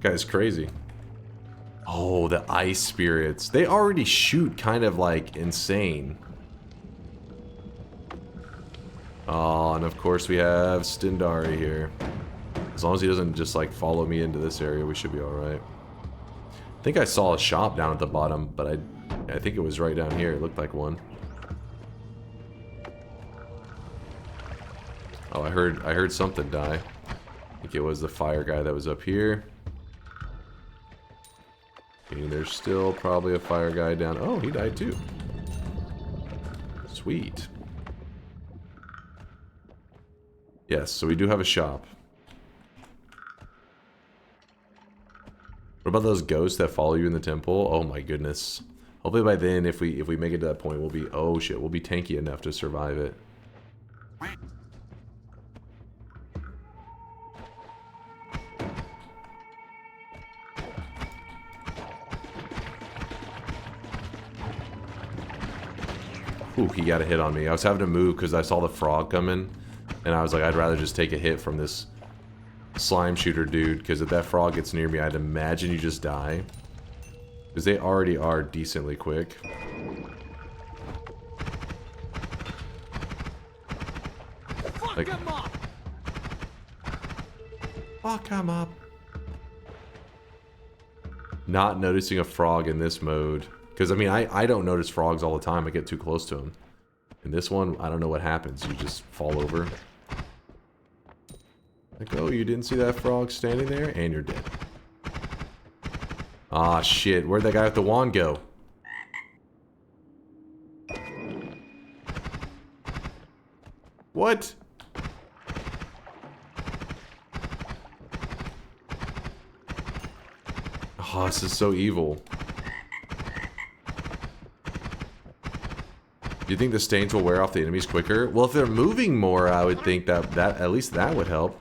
Guy's crazy. Oh, the ice spirits. They already shoot kind of like insane. Oh, and of course we have Stindari here. As long as he doesn't just like follow me into this area, we should be alright. I think I saw a shop down at the bottom, but I think it was right down here. It looked like one. Oh, I heard something die. I think it was the fire guy that was up here. And there's still probably a fire guy down. Oh, he died too. Sweet. Yes, so we do have a shop. What about those ghosts that follow you in the temple? Oh my goodness. Hopefully by then, if we make it to that point, we'll be... Oh shit, we'll be tanky enough to survive it. Ooh, he got a hit on me. I was having to move because I saw the frog coming. And I was like, I'd rather just take a hit from this slime shooter dude. Because if that frog gets near me, I'd imagine you just die. Because they already are decently quick. Fuck him up! Fuck him up! Not noticing a frog in this mode. Because, I mean, I don't notice frogs all the time. I get too close to them. In this one, I don't know what happens. You just fall over. Like, oh, you didn't see that frog standing there? And you're dead. Ah, shit. Where'd that guy with the wand go? What? Oh, this is so evil. Do you think the stains will wear off the enemies quicker? Well, if they're moving more, I would think that at least that would help.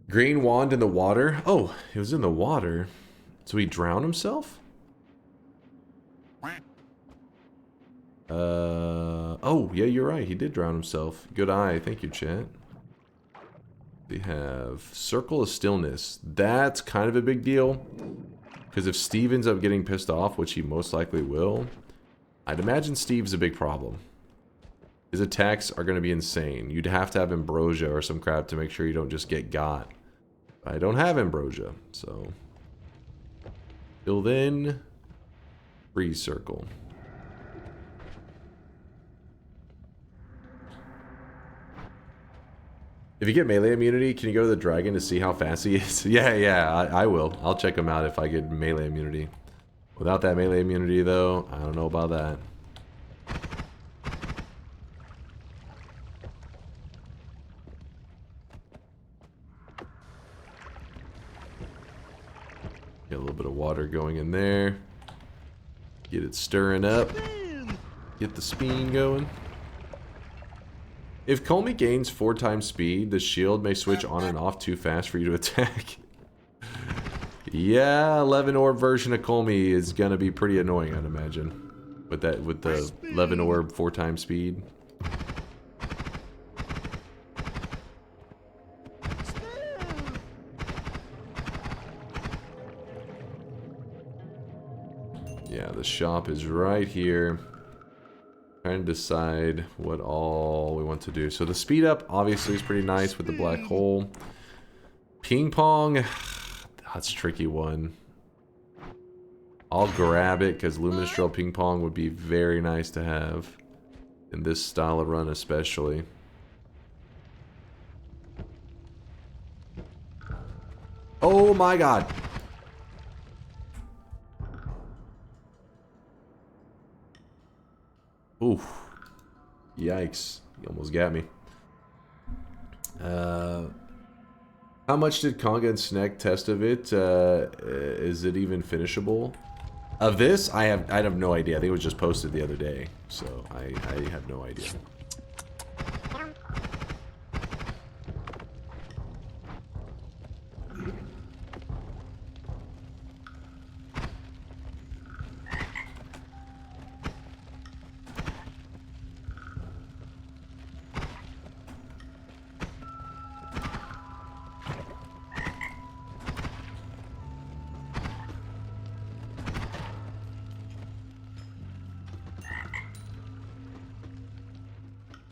Green wand in the water? Oh, it was in the water. So he drowned himself? Oh, yeah, you're right. He did drown himself. Good eye. Thank you, chat. We have Circle of Stillness. That's kind of a big deal. Because if Steve ends up getting pissed off, which he most likely will, I'd imagine Steve's a big problem. His attacks are going to be insane. You'd have to have Ambrosia or some crap to make sure you don't just get got. I don't have Ambrosia, so... Till then... Freeze Circle. If you get melee immunity, can you go to the dragon to see how fast he is? Yeah, I will. I'll check him out if I get melee immunity. Without that melee immunity, though, I don't know about that. Get a little bit of water going in there. Get it stirring up. Get the spin going. If Colmy gains 4 times speed, the shield may switch on and off too fast for you to attack. Yeah, 11 orb version of Colmy is gonna be pretty annoying, I'd imagine. With the 11 orb 4 times speed. Yeah, the shop is right here. Trying to decide what all we want to do. So the speed up obviously is pretty nice with the black hole. Ping pong, that's a tricky one. I'll grab it because Luminous Trail ping pong would be very nice to have in this style of run especially. Oh my god. Oof. Yikes. You almost got me. How much did Conga and Snack test of it? Is it even finishable? Of this, I have no idea. I think it was just posted the other day. So I have no idea.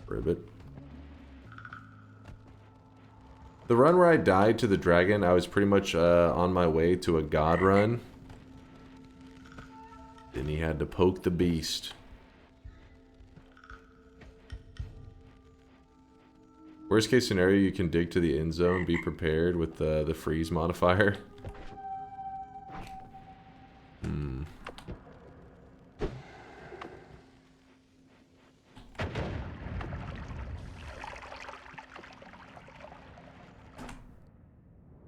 Ribbit. The run where I died to the dragon, I was pretty much on my way to a god run. Then he had to poke the beast. Worst case scenario, you can dig to the end zone, be prepared with the freeze modifier.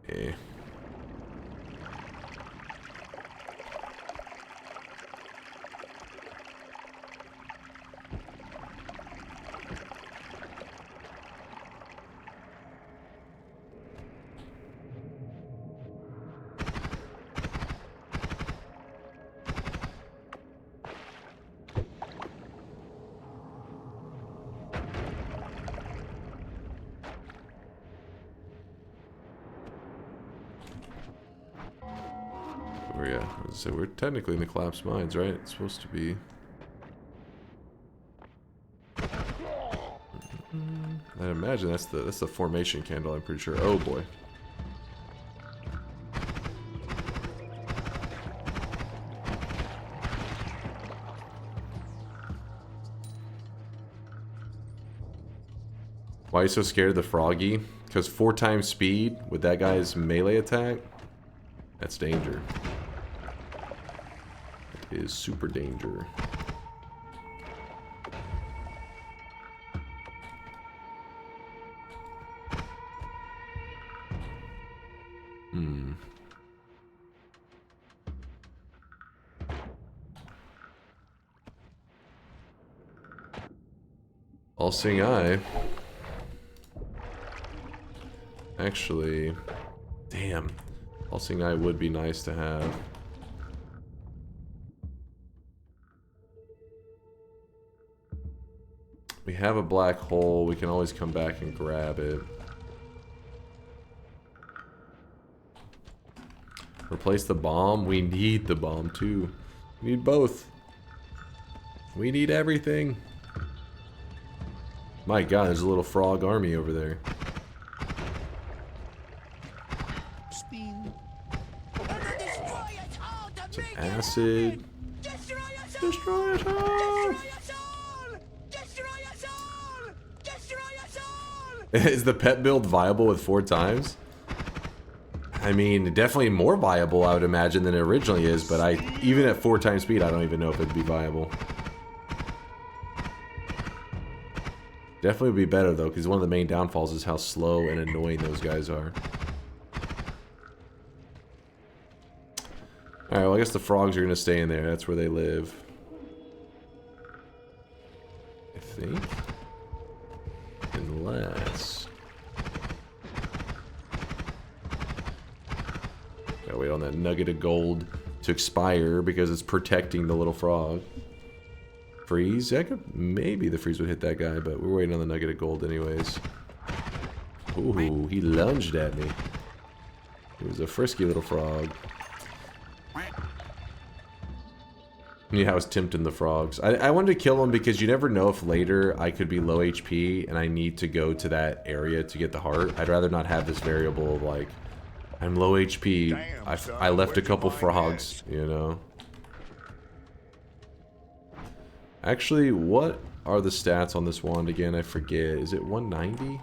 Okay. So we're technically in the collapsed mines, right? It's supposed to be. I imagine that's the formation candle, I'm pretty sure. Oh boy. Why are you so scared of the froggy? Because 4 times speed with that guy's melee attack? That's danger. It is super danger. All-seeing eye. Actually, damn. All-seeing eye would be nice to have. We have a black hole. We can always come back and grab it. Replace the bomb. We need the bomb too. We need both. We need everything. My god, there's a little frog army over there. Spin. Some acid. Destroy us all! Is the pet build viable with 4 times? I mean, definitely more viable, I would imagine, than it originally is, but even at 4 times speed, I don't even know if it'd be viable. Definitely would be better, though, because one of the main downfalls is how slow and annoying those guys are. Alright, well, I guess the frogs are going to stay in there. That's where they live. I think. Unless... gotta wait on that nugget of gold to expire because it's protecting the little frog. Freeze? Maybe the freeze would hit that guy, but we're waiting on the nugget of gold anyways. Ooh, he lunged at me. He was a frisky little frog. Yeah, I was tempting the frogs. I wanted to kill him because you never know if later I could be low HP and I need to go to that area to get the heart. I'd rather not have this variable of like, I'm low HP, I left a couple frogs, you know. Actually, what are the stats on this wand again? I forget. Is it 190?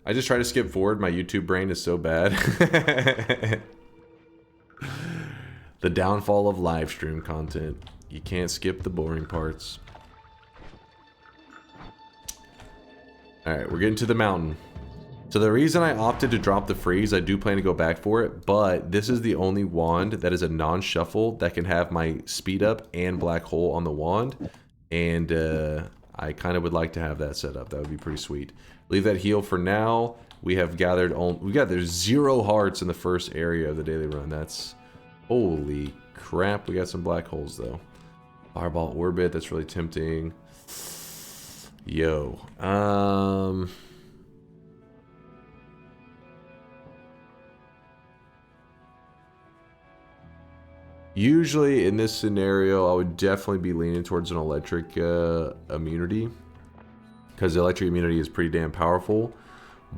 I just try to skip forward. My YouTube brain is so bad. The downfall of live stream content. You can't skip the boring parts. Alright, we're getting to the mountain. So the reason I opted to drop the freeze, I do plan to go back for it, but this is the only wand that is a non-shuffle that can have my speed up and black hole on the wand. And I kind of would like to have that set up. That would be pretty sweet. Leave that heal for now. We have gathered there's 0 hearts in the first area of the daily run. That's holy crap. We got some black holes though. Fireball orbit, that's really tempting. Yo. Usually in this scenario, I would definitely be leaning towards an electric immunity. Because the electric immunity is pretty damn powerful.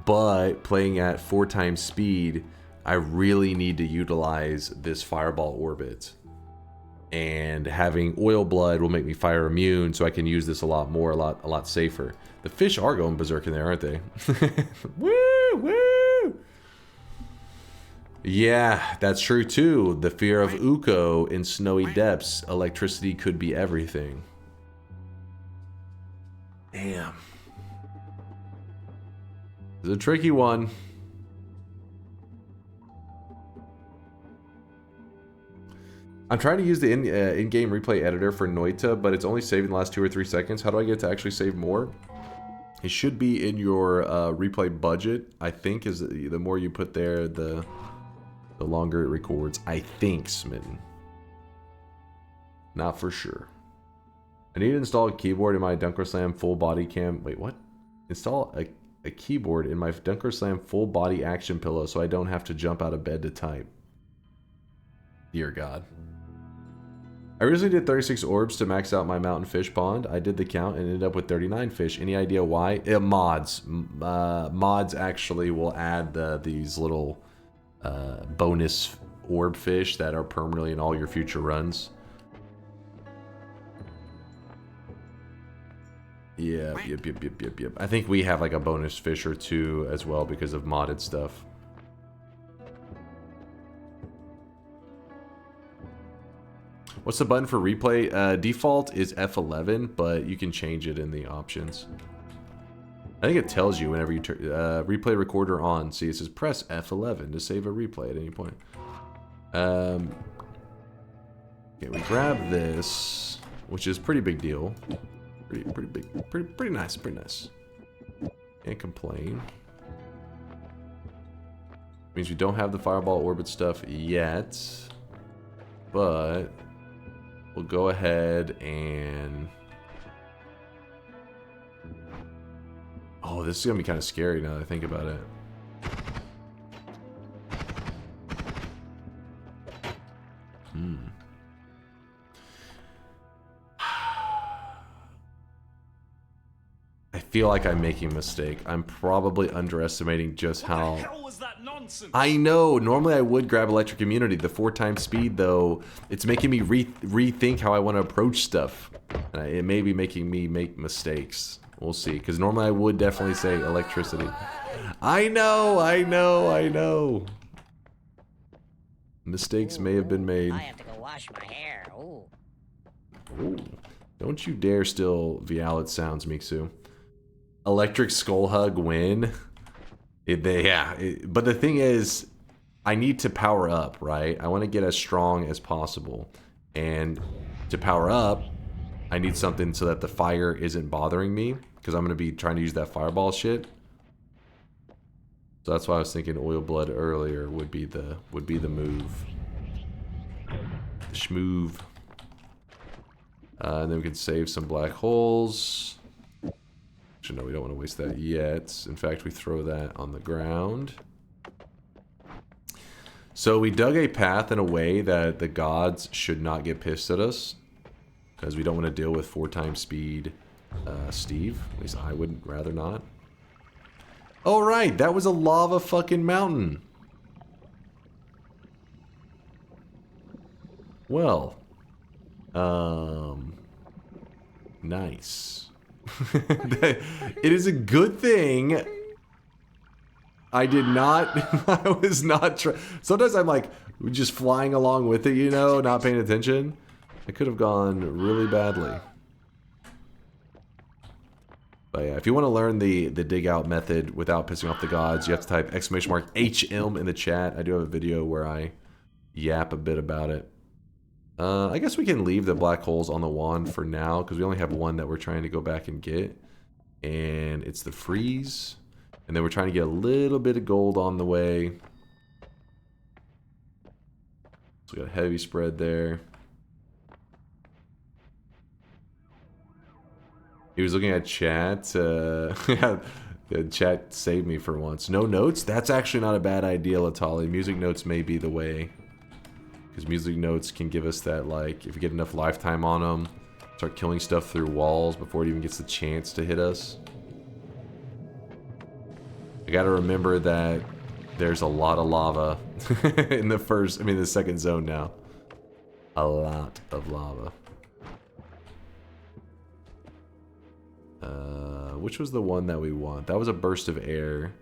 But playing at 4 times speed, I really need to utilize this fireball orbit. And having oil blood will make me fire immune, so I can use this a lot more, a lot safer. The fish are going berserk in there, aren't they? Woo, woo! Yeah, that's true too. The fear of Uko in snowy depths. Electricity could be everything. Damn. It's a tricky one. I'm trying to use the in-game replay editor for Noita, but it's only saving the last 2 or 3 seconds. How do I get to actually save more? It should be in your replay budget, I think. Is the more you put there, the longer it records. I think, Smitten. Not for sure. I need to install a keyboard in my DunkOrSlam full body cam. Wait, what? Install a keyboard in my DunkOrSlam full body action pillow so I don't have to jump out of bed to type. Dear God. I originally did 36 orbs to max out my mountain fish pond. I did the count and ended up with 39 fish. Any idea why? Mods. Mods actually will add these little bonus orb fish that are permanently in all your future runs. Yep. I think we have like a bonus fish or two as well because of modded stuff. What's the button for replay? Default is F11, but you can change it in the options. I think it tells you whenever you turn replay recorder on. See, it says press F11 to save a replay at any point. Okay, we grab this, which is pretty big deal. Pretty big, pretty nice, pretty nice. Can't complain. Means we don't have the fireball orbit stuff yet, but we'll go ahead and... Oh, this is gonna be kind of scary now that I think about it. I feel like I'm making a mistake. I'm probably underestimating just how... What the hell was that nonsense? I know. Normally I would grab Electric Immunity. The 4x speed, though, it's making me rethink how I want to approach stuff. And it may be making me make mistakes. We'll see. Because normally I would definitely say electricity. I know. Mistakes may have been made. I have to go wash my hair. Ooh. Ooh. Don't you dare still Vialet sounds, Miksu. Electric Skull Hug win. But the thing is, I need to power up, right? I want to get as strong as possible. And to power up, I need something so that the fire isn't bothering me. Because I'm going to be trying to use that fireball shit. So that's why I was thinking Oil Blood earlier would be the move. The schmoove. And then we can save some black holes. Actually, no, we don't want to waste that yet. In fact, we throw that on the ground. So we dug a path in a way that the gods should not get pissed at us. Because we don't want to deal with 4x speed Steve. At least I would rather not. Oh, right. That was a lava fucking mountain. Well. Nice. It is a good thing I did not, I was not sometimes I'm like just flying along with it, you know, not paying attention. It could have gone really badly. But yeah, if you want to learn the dig out method without pissing off the gods, you have to type !HM in the chat. I do have a video where I yap a bit about it. I guess we can leave the black holes on the wand for now, because we only have one that we're trying to go back and get. And it's the freeze. And then we're trying to get a little bit of gold on the way. So we got a heavy spread there. He was looking at chat. Yeah, the chat saved me for once. No notes? That's actually not a bad idea, Latali. Music notes may be the way. Because music notes can give us that, like, if you get enough lifetime on them, start killing stuff through walls before it even gets the chance to hit us. I gotta remember that there's a lot of lava in the second zone now. A lot of lava. Which was the one that we want? That was a burst of air.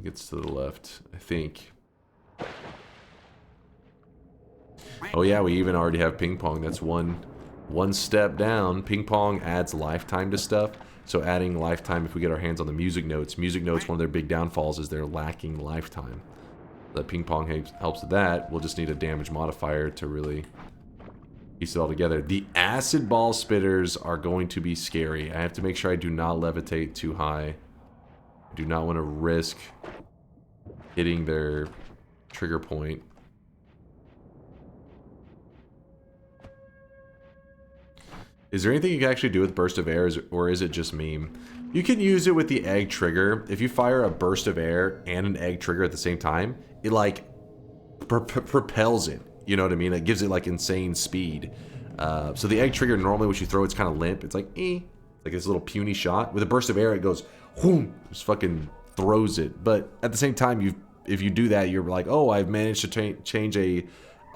Gets to the left, I think. Oh yeah, we even already have ping pong. That's one step down. Ping pong adds lifetime to stuff. So adding lifetime, if we get our hands on the music notes, one of their big downfalls is they're lacking lifetime. The ping pong helps with that. We'll just need a damage modifier to really piece it all together. The acid ball spitters are going to be scary. I have to make sure I do not levitate too high. Do not want to risk hitting their trigger point. Is there anything you can actually do with burst of air, or is it just meme? You can use it with the egg trigger. If you fire a burst of air and an egg trigger at the same time, it like propels it. You know what I mean? It gives it like insane speed. So the egg trigger, normally when you throw it's kind of limp. It's like, like this little puny shot. With a burst of air, it goes, whoom, just fucking throws it. But at the same time, if you do that, you're like, oh, I've managed to change a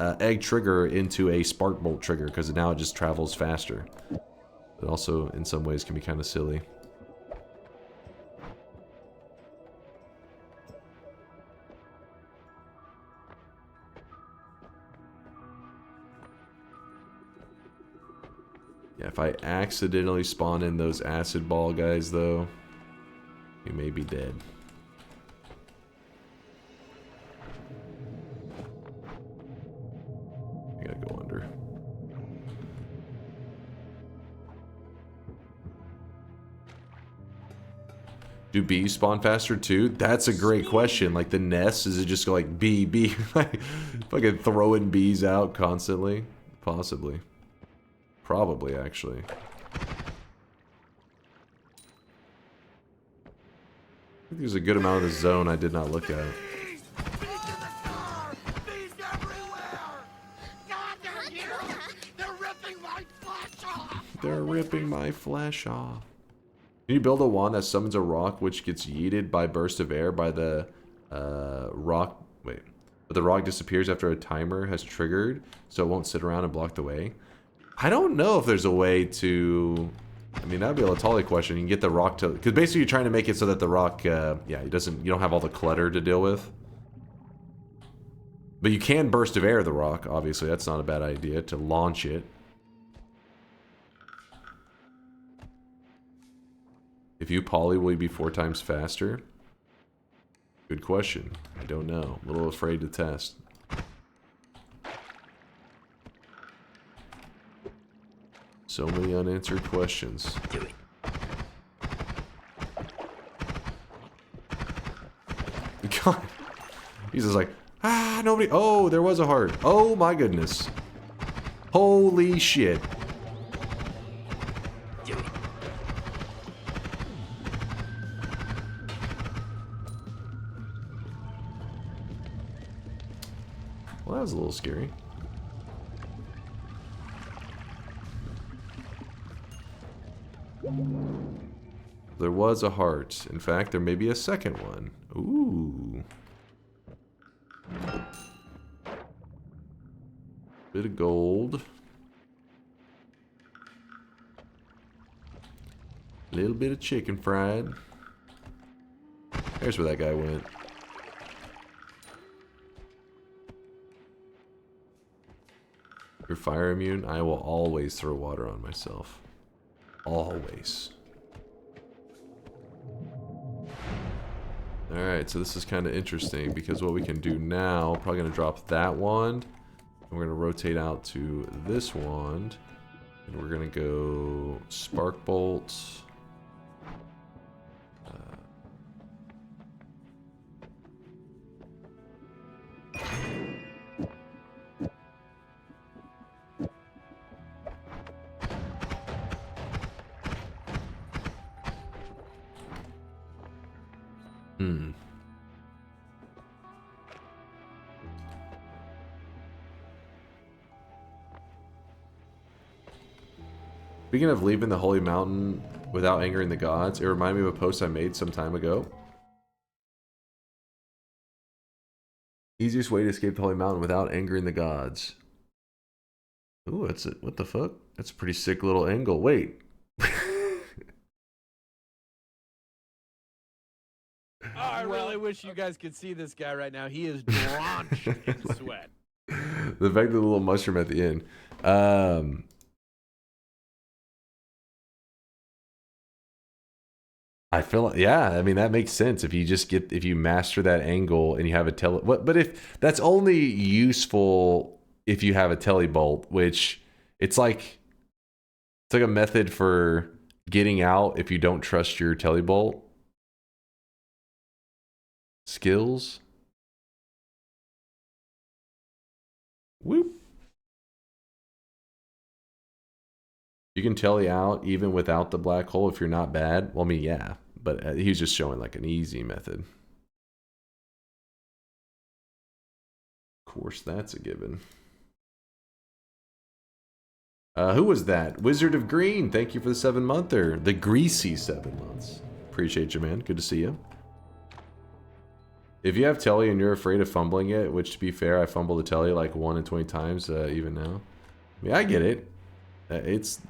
egg trigger into a spark bolt trigger, because now it just travels faster. It also, in some ways, can be kind of silly. Yeah, if I accidentally spawn in those acid ball guys, though, you may be dead. I gotta go under. Do bees spawn faster too? That's a great question. Like the nest, is it just go like bee, bee? Like fucking throwing bees out constantly? Possibly. Probably, actually. I think there's a good amount of the zone I did not look at. They're ripping my flesh off. Can you build a wand that summons a rock which gets yeeted by burst of air by the rock? Wait. But the rock disappears after a timer has triggered, so it won't sit around and block the way? I don't know if there's a way to... I mean, that'd be a totally question. You can get the rock to... Because basically you're trying to make it so that the rock... yeah, it doesn't... You don't have all the clutter to deal with. But you can burst of air the rock, obviously. That's not a bad idea to launch it. If you poly, will you be 4 times faster? Good question. I don't know. A little afraid to test. So many unanswered questions. Do it. God. He's just like, nobody. Oh, there was a heart. Oh my goodness. Holy shit. Do it. Well, that was a little scary. There was a heart. In fact, there may be a second one. Ooh. Bit of gold. Little bit of chicken fried. There's where that guy went. You're fire immune? I will always throw water on myself. Always. Alright, so this is kind of interesting because what we can do now, probably going to drop that wand. And we're going to rotate out to this wand. And we're going to go spark bolt. Speaking of leaving the Holy Mountain without angering the gods, it reminded me of a post I made some time ago. Easiest way to escape the Holy Mountain without angering the gods. Ooh, that's it. What the fuck? That's a pretty sick little angle. Wait. I really wish you guys could see this guy right now. He is drenched in sweat. The fact of the little mushroom at the end. I feel like, yeah, I mean, that makes sense. If you master that angle and you have a but if that's only useful if you have a telebolt, which it's like a method for getting out if you don't trust your telebolt. Skills. Whoop. You can telly out even without the black hole if you're not bad. Well, I mean, yeah, but he's just showing like an easy method. Of course, that's a given. Who was that? Wizard of Green. Thank you for the 7-monther. The greasy 7 months. Appreciate you, man. Good to see you. If you have telly and you're afraid of fumbling it, which to be fair, I fumble the telly like 1 in 20 times even now. I mean, I get it. It's,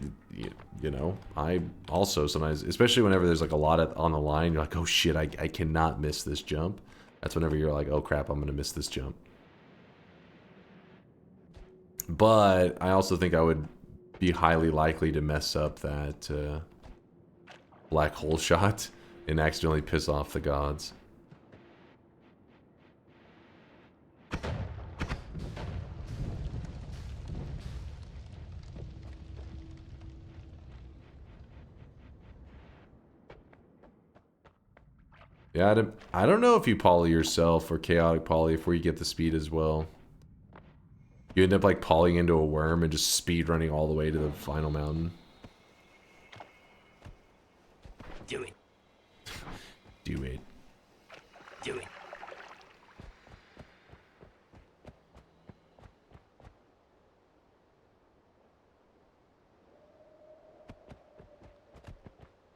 you know, I also sometimes, especially whenever there's like a lot on the line, you're like, oh shit, I cannot miss this jump. That's whenever you're like, oh crap, I'm going to miss this jump. But I also think I would be highly likely to mess up that black hole shot and accidentally piss off the gods. Yeah, I don't know if you poly yourself or chaotic poly before you get the speed as well. You end up like polying into a worm and just speed running all the way to the final mountain. Do it. Do it. Do it.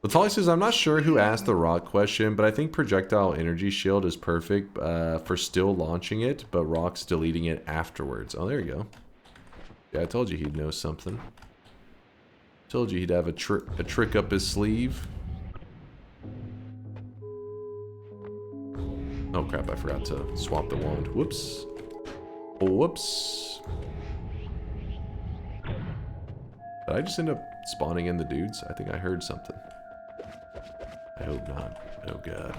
Latali says, I'm not sure who asked the rock question, but I think projectile energy shield is perfect for still launching it, but rock's deleting it afterwards. Oh, there you go. Yeah, I told you he'd know something. Told you he'd have a trick up his sleeve. Oh crap, I forgot to swap the wand. Whoops. Whoops. Did I just end up spawning in the dudes? I think I heard something. I hope not. Oh god.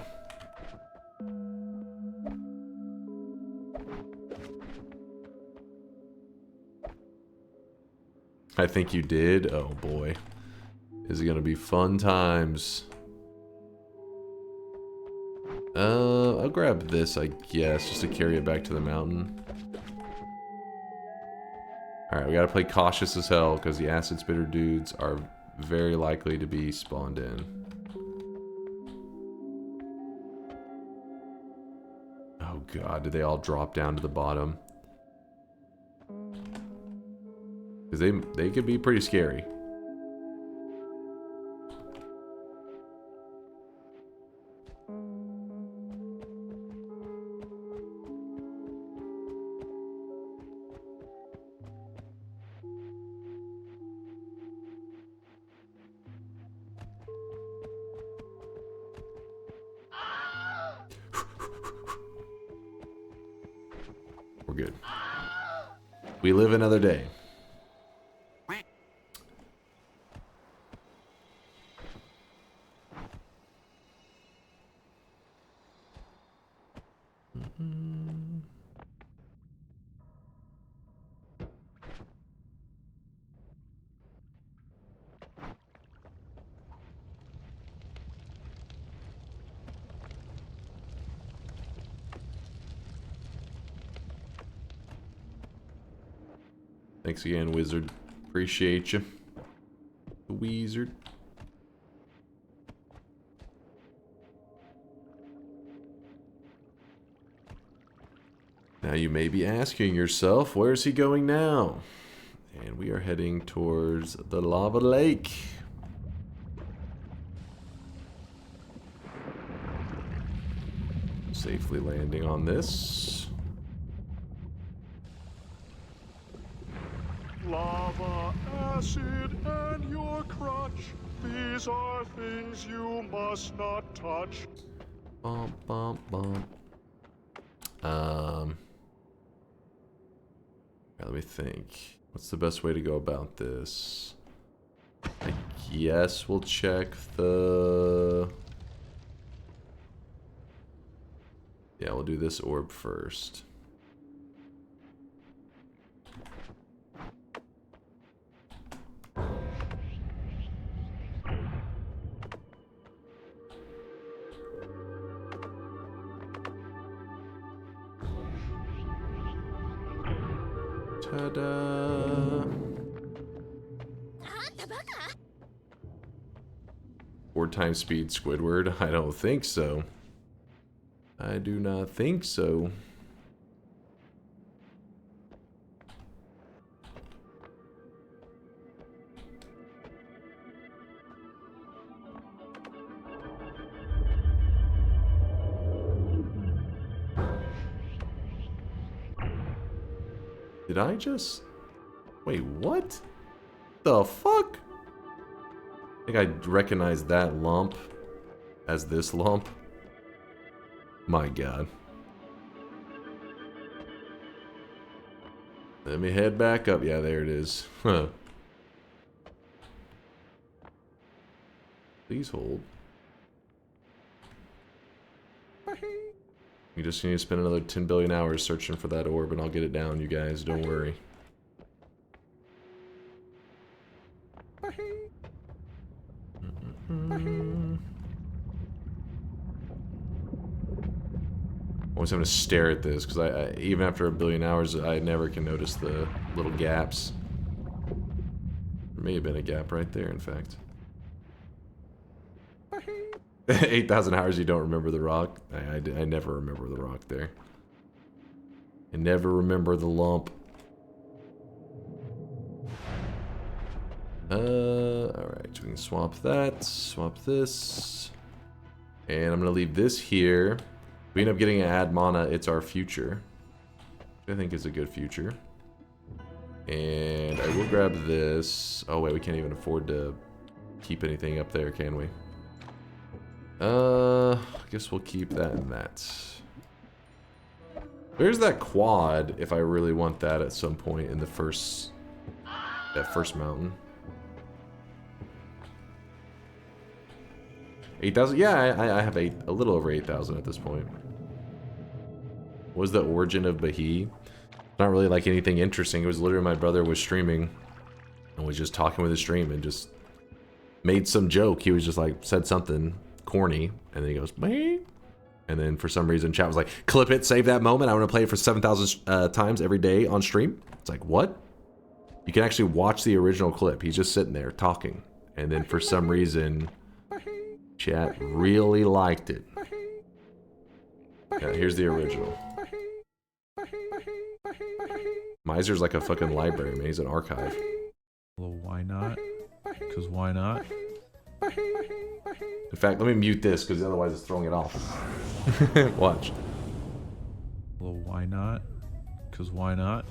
I think you did. Oh boy. Is it gonna be fun times? I'll grab this, I guess, just to carry it back to the mountain. Alright, we gotta play cautious as hell, because the acid spitter dudes are very likely to be spawned in. Oh god, did they all drop down to the bottom? Because they could be pretty scary. We're good. We live another day. Thanks again, Wizard. Appreciate you. Wizard. Now you may be asking yourself, where's he going now? And we are heading towards the lava lake. Safely landing on this. Lava, acid, and your crutch. These are things you must not touch. Bump, bump, bump. Let me think. What's the best way to go about this? I guess we'll check the... Yeah, we'll do this orb first. Ta-da! 4 times speed, Squidward? I don't think so. I do not think so. Did I just... Wait, what? The fuck? I think I recognize that lump as this lump. My god. Let me head back up. Yeah, there it is. Huh. Please hold. You just need to spend another 10 billion hours searching for that orb and I'll get it down, you guys. Don't worry. Always having to stare at this because I even after a billion hours I never can notice the little gaps. There may have been a gap right there, in fact. 8,000 hours you don't remember the rock? I never remember the rock there. I never remember the lump. Alright, we can swap that, swap this. And I'm gonna leave this here. If we end up getting an add mana, it's our future. Which I think is a good future. And I will grab this. Oh wait, we can't even afford to keep anything up there, can we? I guess we'll keep that and that. There's that quad if I really want that at some point in the first... that first mountain. 8,000? Yeah, I have a little over 8,000 at this point. What was the origin of Bahi? Not really like anything interesting. It was literally my brother was streaming and was just talking with his stream and just made some joke. He was just like, said something corny and then he goes, Bahi? And then for some reason chat was like, clip it, save that moment. I want to play it for 7,000 times every day on stream. It's like, what? You can actually watch the original clip. He's just sitting there talking. And then for some reason... chat really liked it. Yeah, here's the original. Miser's like a fucking library, man. He's an archive. Well, why not? Because why not? In fact, let me mute this, because otherwise it's throwing it off. Watch. Well, why not? Because why not?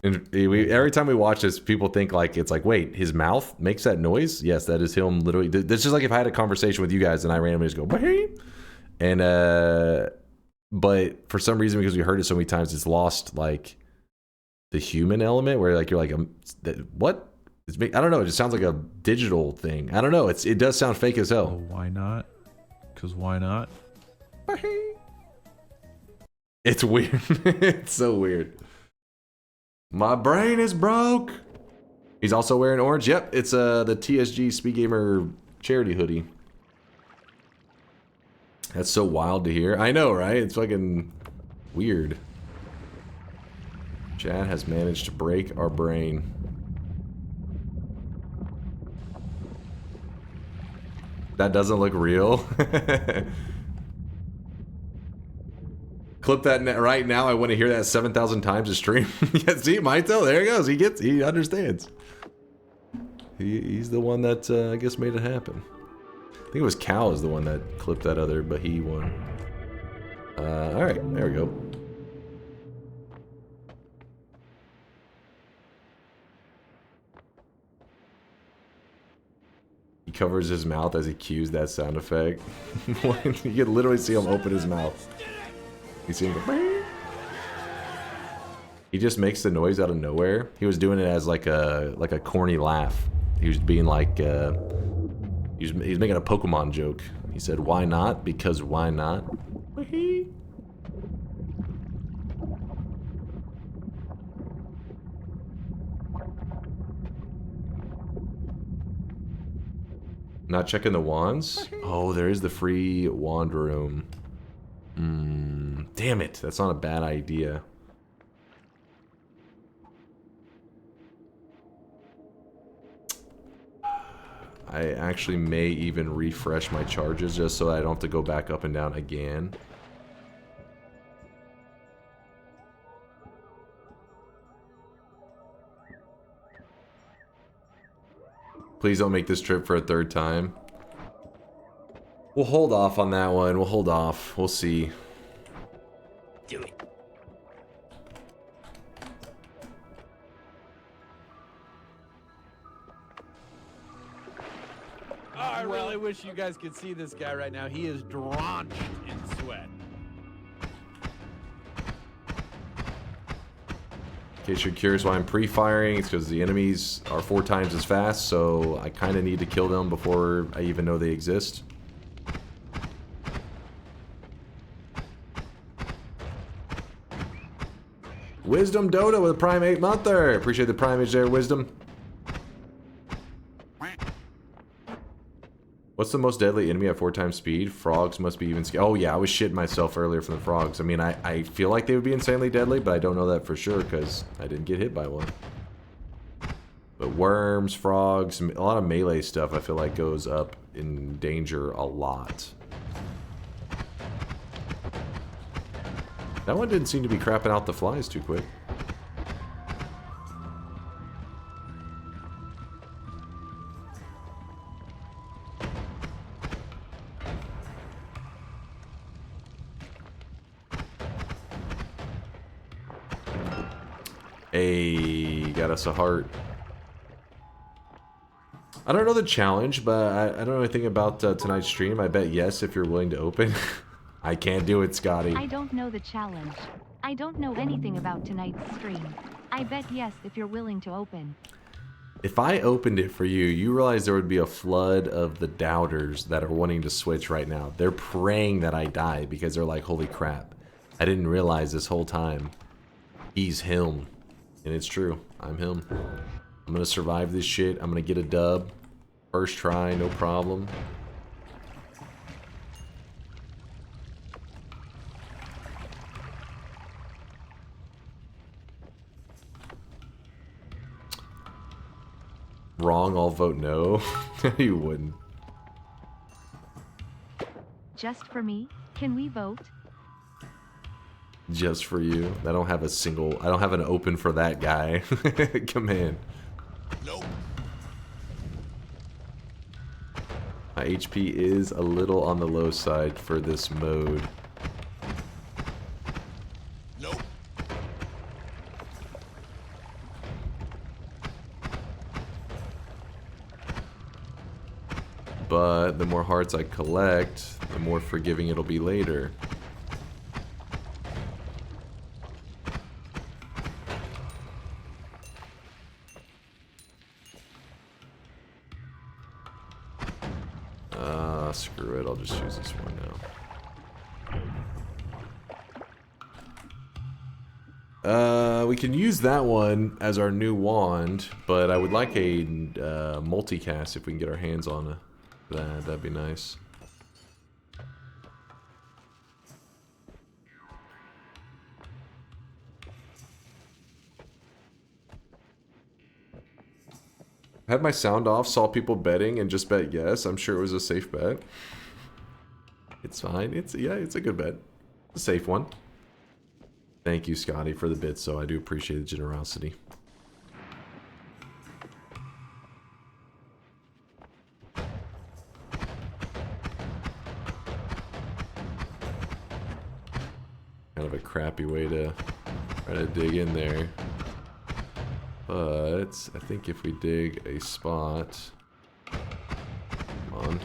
And every time we watch this, people think like it's like, wait, his mouth makes that noise? Yes, that is him literally. This is like if I had a conversation with you guys and I randomly just go, Bahi! And but for some reason, because we heard it so many times, it's lost like the human element where like you're like, what? I don't know. It just sounds like a digital thing. I don't know. It does sound fake as hell. Well, why not? Because why not? It's weird. It's so weird. My brain is broke. He's also wearing orange. Yep, it's the TSG Speed Gamer charity hoodie. That's so wild to hear. I know, right? It's fucking weird. Chad has managed to break our brain. That doesn't look real. Clip that right now. I want to hear that 7,000 times a stream. Yeah, see, Maito, there he goes. He understands. He's the one that I guess made it happen. I think it was Cal is the one that clipped that other Bahi one. All right, there we go. He covers his mouth as he cues that sound effect. You can literally see him open his mouth. You see him go, he just makes the noise out of nowhere. He was doing it as like a corny laugh. He was being like he's making a Pokemon joke. He said, "Why not? Because why not?" Not checking the wands? Oh, there is the free wand room. Damn it, that's not a bad idea. I actually may even refresh my charges just so I don't have to go back up and down again. Please don't make this trip for a third time. We'll hold off on that one. We'll hold off. We'll see. Do it. Oh, I really wish you guys could see this guy right now. He is drenched in sweat. In case you're curious why I'm pre-firing, it's because the enemies are 4 times as fast, so I kind of need to kill them before I even know they exist. Wisdom Dota with a Prime 8 monther. Appreciate the primage there, Wisdom. What's the most deadly enemy at 4 times speed? Frogs must be even scary. Oh yeah, I was shitting myself earlier from the frogs. I mean, I feel like they would be insanely deadly, but I don't know that for sure because I didn't get hit by one. But worms, frogs, a lot of melee stuff I feel like goes up in danger a lot. That one didn't seem to be crapping out the flies too quick. Hey, got us a heart. I don't know the challenge, but I don't know anything about tonight's stream. I bet yes if you're willing to open. I can't do it, Scotty. I don't know the challenge. I don't know anything about tonight's stream. I bet yes if you're willing to open. If I opened it for you, you realize there would be a flood of the doubters that are wanting to switch right now. They're praying that I die because they're like, holy crap. I didn't realize this whole time. He's him. And it's true. I'm him. I'm gonna survive this shit. I'm gonna get a dub. First try, no problem. Wrong, I'll vote no. You wouldn't. Just for me? Can we vote? Just for you. I don't have a single... I don't have an open for that guy. Command. Nope. My HP is a little on the low side for this mode. Nope. But the more hearts I collect, the more forgiving it'll be later. Screw it, I'll just use this one now. We can use that one as our new wand, but I would like a multicast if we can get our hands on that. That'd be nice. Had my sound off, saw people betting, and just bet yes. I'm sure it was a safe bet. It's fine. Yeah, it's a good bet. A safe one. Thank you, Scotty, for the bits, so I do appreciate the generosity. Kind of a crappy way to try to dig in there. But I think if we dig a spot, come on.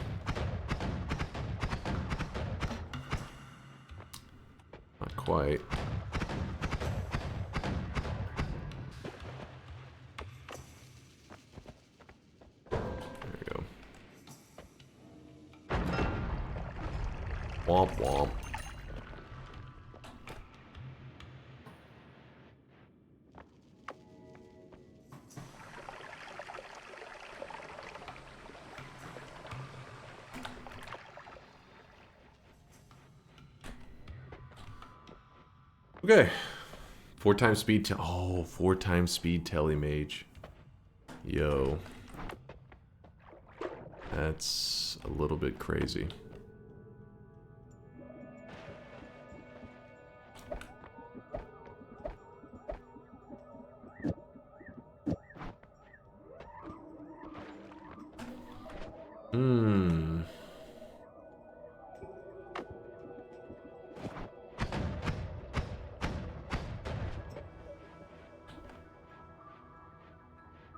Not quite. There we go. Womp womp. Okay. 4 times speed. Oh, 4 times speed telemage. Yo. That's a little bit crazy.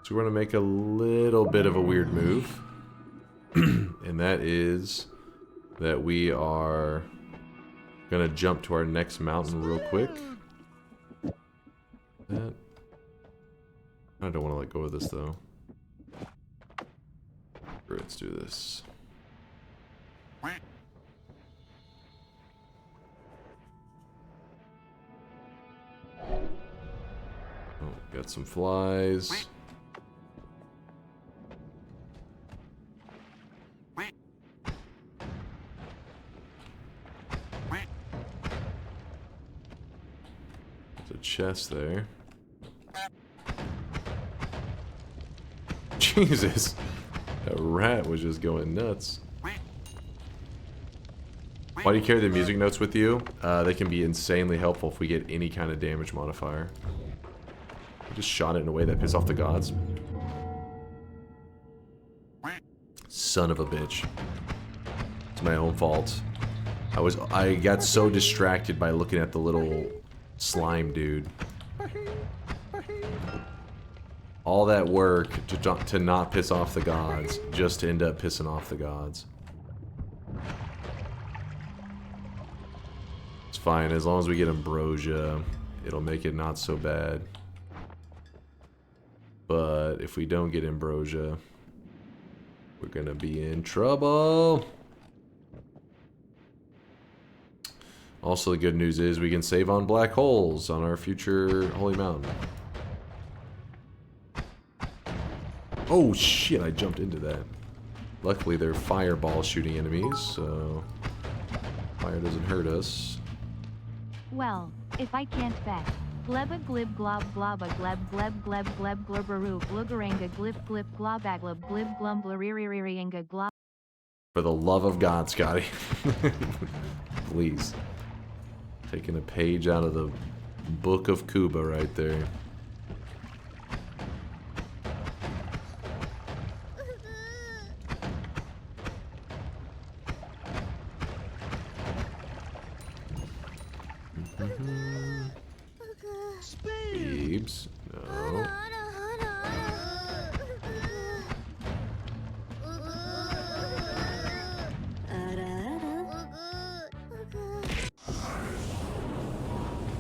So we're going to make a little bit of a weird move. And that is that we are going to jump to our next mountain real quick. That. I don't want to let go of this though. Let's do this. Oh, got some flies. There's a chest there. Jesus. That rat was just going nuts. Why do you carry the music notes with you? They can be insanely helpful if we get any kind of damage modifier. I just shot it in a way that pissed off the gods. Son of a bitch. It's my own fault. I got so distracted by looking at the little slime dude. All that work to not piss off the gods, just to end up pissing off the gods. It's fine, as long as we get ambrosia, it'll make it not so bad. But if we don't get ambrosia, we're gonna be in trouble. Also, the good news is we can save on black holes on our future holy mountain. Oh shit, I jumped into that. Luckily they're fireball shooting enemies, so fire doesn't hurt us. Well, if I can't bet. Gleba glib glob globa gleb gleb gleb gleb glurbaru glugaranga glib glib globaglib glib glum bluririringa glob. For the love of God, Scotty. Please. Taking a page out of the Book of Cuba right there. Beebs. No.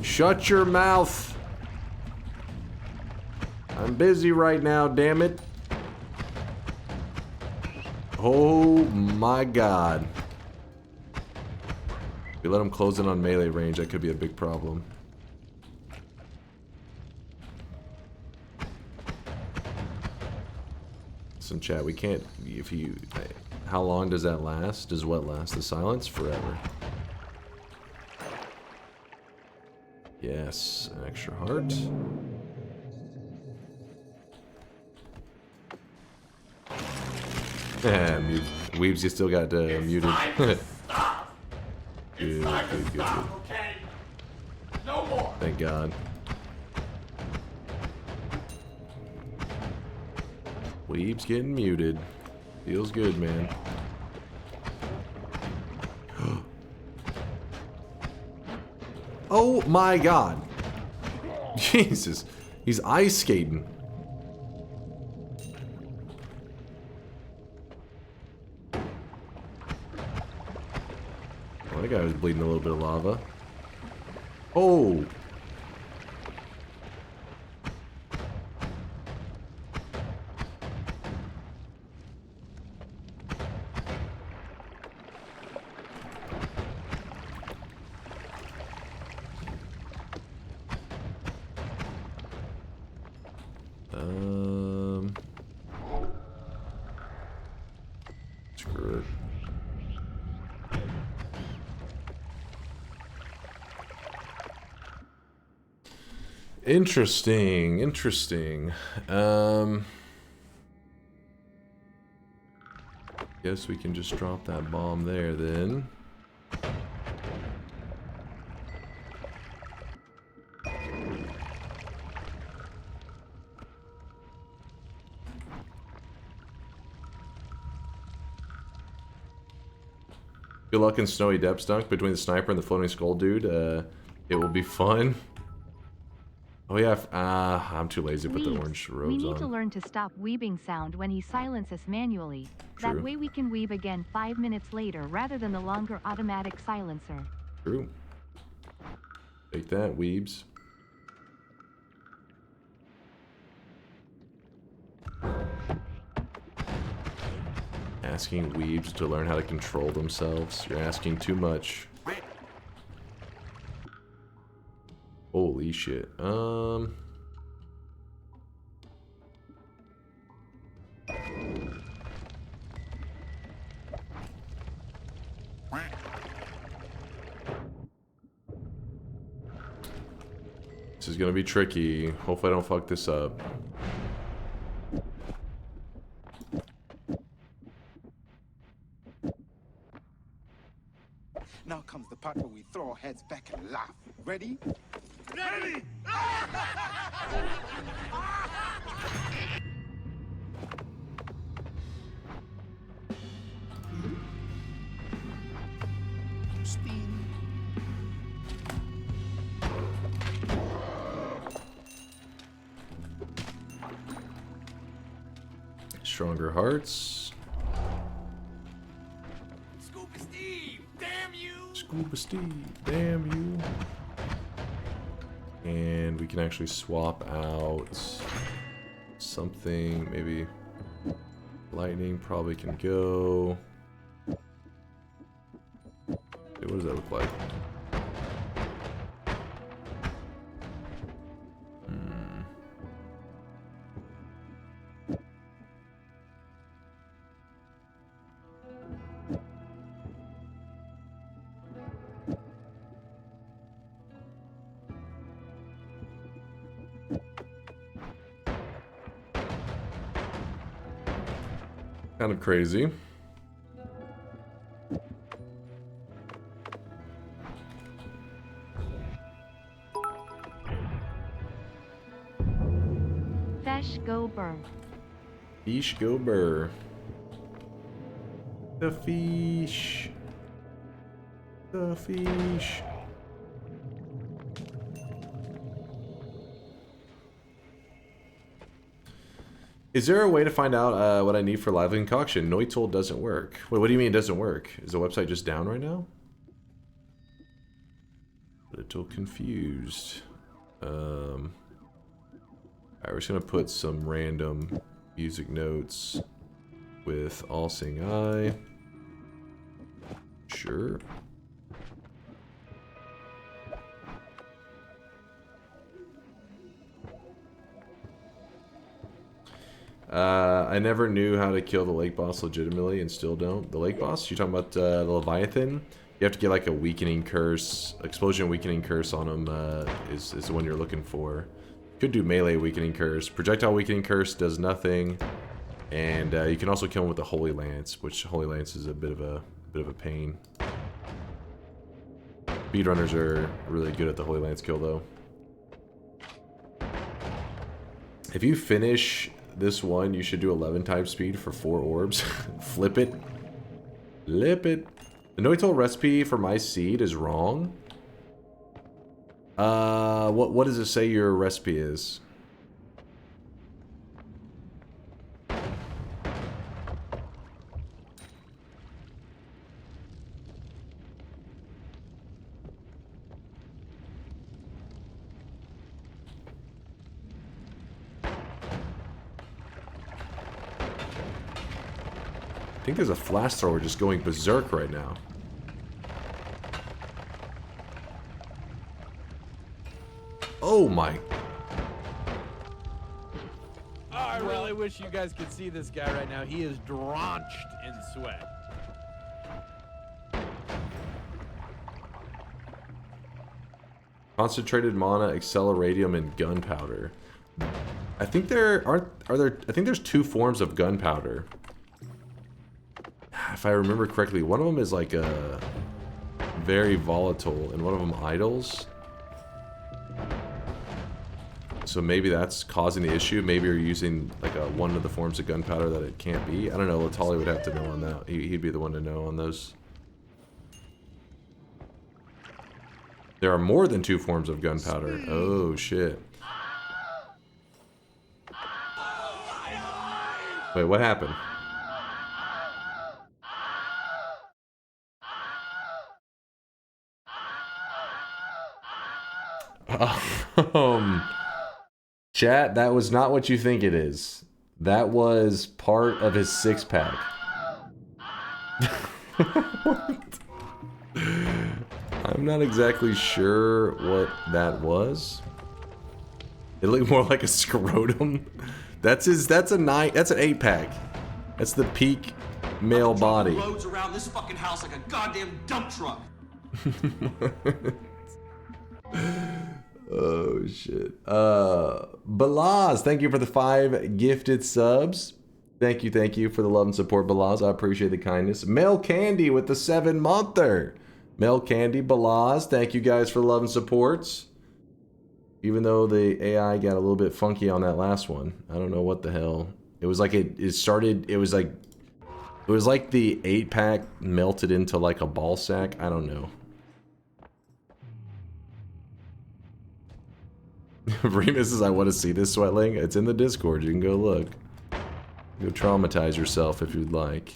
Shut your mouth. I'm busy right now, damn it. Oh my god. If we let him close in on melee range, that could be a big problem. Some chat, we can't, if you, how long does that last? Does what last? The silence? Forever. Yes, an extra heart. Yeah, Weebs, you still got muted. Good, good, good, good. No more. Thank God. Weeb's getting muted. Feels good, man. Oh my god. Jesus. He's ice skating. Oh, that guy was bleeding a little bit of lava. Oh. Screw it. Interesting, interesting. Guess we can just drop that bomb there then. Good luck in Snowy Depths, Dunk, between the sniper and the floating skull dude. It will be fun. Oh yeah, I'm too lazy to put the orange robes on. We need to learn to stop weebing sound when he silences manually. True. That way we can weeb again 5 minutes later rather than the longer automatic silencer. True. Take that, weebs. Asking weebs to learn how to control themselves. You're asking too much. Holy shit. This is gonna be tricky. Hopefully I don't fuck this up. Now comes the part where we throw our heads back and laugh. Ready? Ready! Spin. Stronger hearts. Scuba Steve, damn you! Scuba Steve, damn you. And we can actually swap out something, maybe lightning probably can go. Hey, what does that look like? Kind of crazy. Fish go burr. Fish go burr. The fish. The fish. Is there a way to find out what I need for lively concoction? Noita doesn't work. Wait, what do you mean it doesn't work? Is the website just down right now? A little confused. Alright, we're just gonna put some random music notes with All Seeing Eye. Sure. I never knew how to kill the lake boss legitimately and still don't. The lake boss? You're talking about the Leviathan? You have to get like a weakening curse, explosion weakening curse on him is the one you're looking for. Could do melee weakening curse. Projectile weakening curse does nothing. And you can also kill him with the Holy Lance, which Holy Lance is a bit of a pain. Speedrunners are really good at the Holy Lance kill though. If you finish this one, you should do 11 times speed for 4 orbs. Flip it. Flip it. The Noita recipe for my seed is wrong. What does it say your recipe is? I think there's a flash thrower just going berserk right now. Oh my. Oh, I really wish you guys could see this guy right now. He is drenched in sweat. Concentrated mana, acceleradium, and gunpowder. I think there I think there's 2 forms of gunpowder. if I remember correctly, one of them is like a very volatile, and one of them idles. So maybe that's causing the issue. Maybe you're using like one of the forms of gunpowder that it can't be. I don't know. Latali would have to know on that. He'd be the one to know on those. There are more than 2 forms of gunpowder. Oh shit. Wait, what happened? Chat, that was not what you think it is. That was part of his 6-pack. I'm not exactly sure what that was. It looked more like a scrotum. That's an 8-pack. That's the peak male body. Roads around this fucking house like a goddamn dump truck. Oh shit. Balaz, thank you for the 5 gifted subs. Thank you for the love and support, Balaz. I appreciate the kindness. Mel Candy with the 7-monther. Mel Candy, Balaz, thank you guys for the love and supports. Even though the AI got a little bit funky on that last one. I don't know what the hell. It was like it was like the 8-pack melted into like a ball sack. I don't know. Remus says, I want to see this, Sweatling. It's in the Discord. You can go look. Go traumatize yourself if you'd like.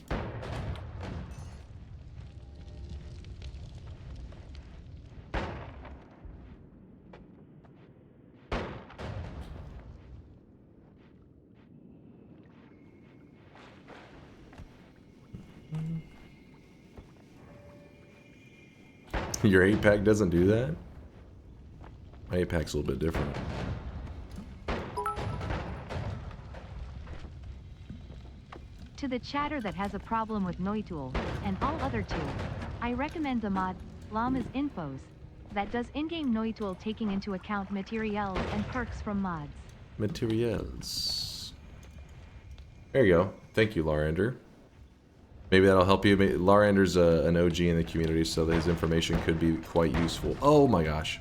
Your 8-pack doesn't do that? My 8-pack's a little bit different. To the chatter that has a problem with Noitool, and all other tools, I recommend the mod, Llama's Infos, that does in-game Noitool taking into account materials and perks from mods. Materials. There you go. Thank you, Larander. Maybe that'll help you. Larander's an OG in the community, so his information could be quite useful. Oh my gosh.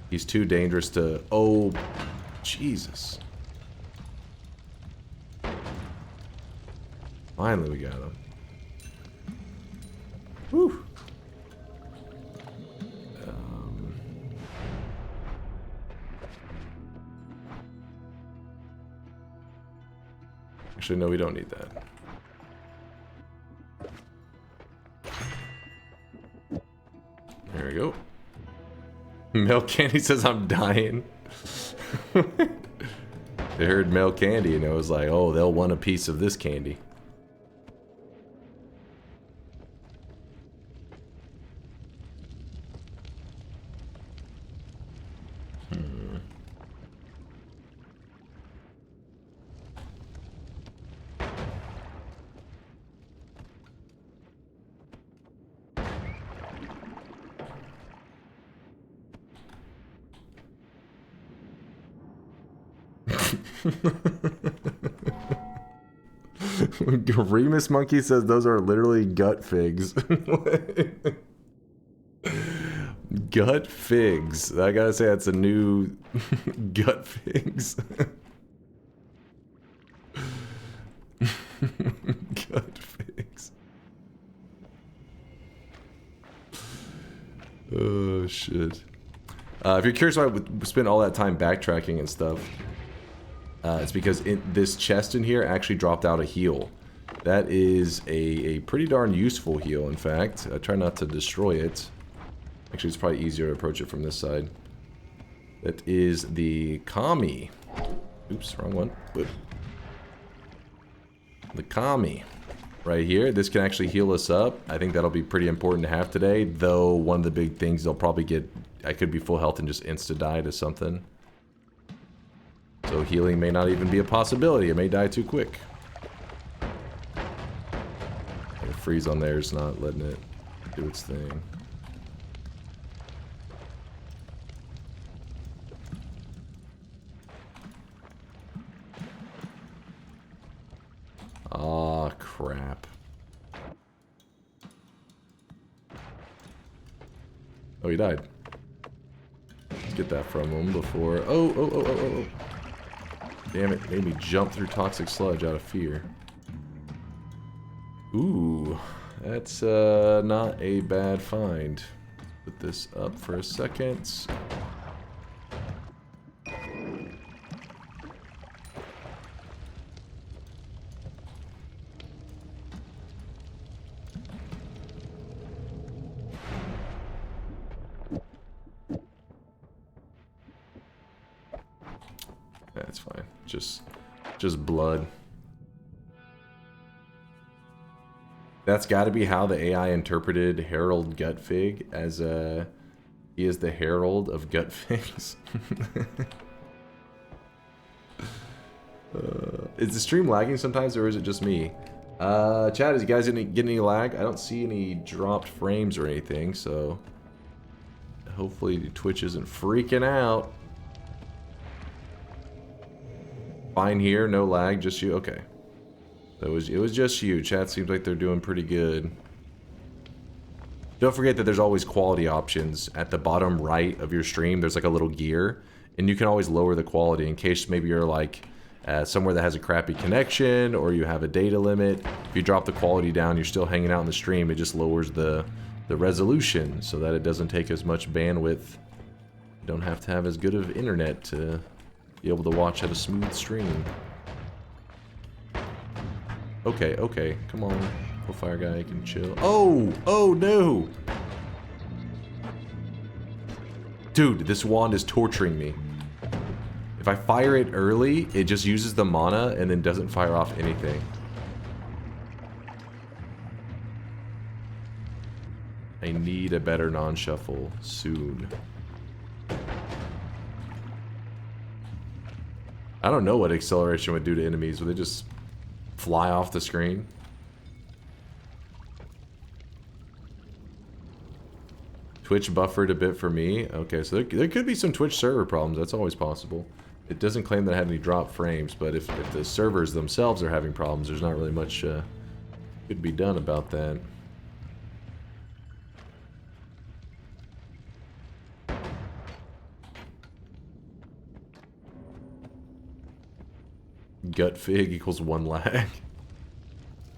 He's too dangerous to... Oh, Jesus. Finally we got him. Whew. Actually, no, we don't need that. There we go. Mel Candy says I'm dying. They heard Mel Candy and it was like, oh, they'll want a piece of this candy. Remus Monkey says those are literally gut figs. Gut figs. I gotta say that's a new gut figs. Gut figs. Oh shit. If you're curious why I spent all that time backtracking and stuff, it's because this chest in here actually dropped out a heal. That is a pretty darn useful heal, in fact. I try not to destroy it. Actually, it's probably easier to approach it from this side. That is the Kami. Oops, wrong one. Boop. The Kami. Right here. This can actually heal us up. I think that'll be pretty important to have today, though one of the big things they'll probably get... I could be full health and just insta-die to something. So healing may not even be a possibility. It may die too quick. The freeze on there is not letting it do its thing. Oh, he died. Let's get that from him before... Oh. Damn it, made me jump through toxic sludge out of fear. Ooh, that's not a bad find. Put this up for a second. That's fine. Just blood. That's got to be how the AI interpreted Harold Gutfig as he is the herald of Gutfigs. Is the stream lagging sometimes, or is it just me? Chat, is you guys getting any lag? I don't see any dropped frames or anything, so hopefully Twitch isn't freaking out. Fine here, no lag, just you. Okay. It was just you. Chat seems like they're doing pretty good. Don't forget that there's always quality options at the bottom right of your stream. There's like a little gear, and you can always lower the quality in case maybe you're like somewhere that has a crappy connection or you have a data limit. If you drop the quality down, you're still hanging out in the stream. It just lowers the resolution so that it doesn't take as much bandwidth. You don't have to have as good of internet to be able to watch at a smooth stream. Okay, come on. Go fire guy, can chill. Oh no! Dude, this wand is torturing me. If I fire it early, it just uses the mana and then doesn't fire off anything. I need a better non-shuffle soon. I don't know what acceleration would do to enemies. Would they just fly off the screen? Twitch buffered a bit for me. Okay, so there could be some Twitch server problems. That's always possible. It doesn't claim that I had any drop frames, but if the servers themselves are having problems, there's not really much could be done about that. Gut fig equals 1 lag.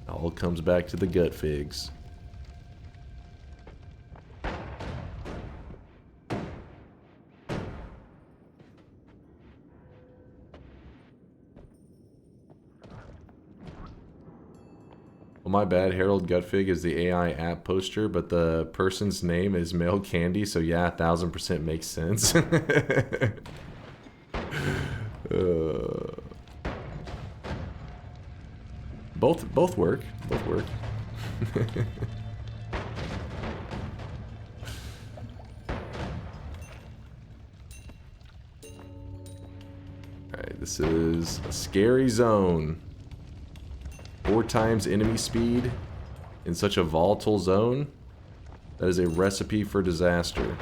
All comes back to the gut figs. Well, my bad. Harold Gutfig is the AI app poster, but the person's name is Male Candy, so yeah, 1000% makes sense. Both work. Both work. Alright, this is a scary zone. 4 times enemy speed in such a volatile zone. That is a recipe for disaster.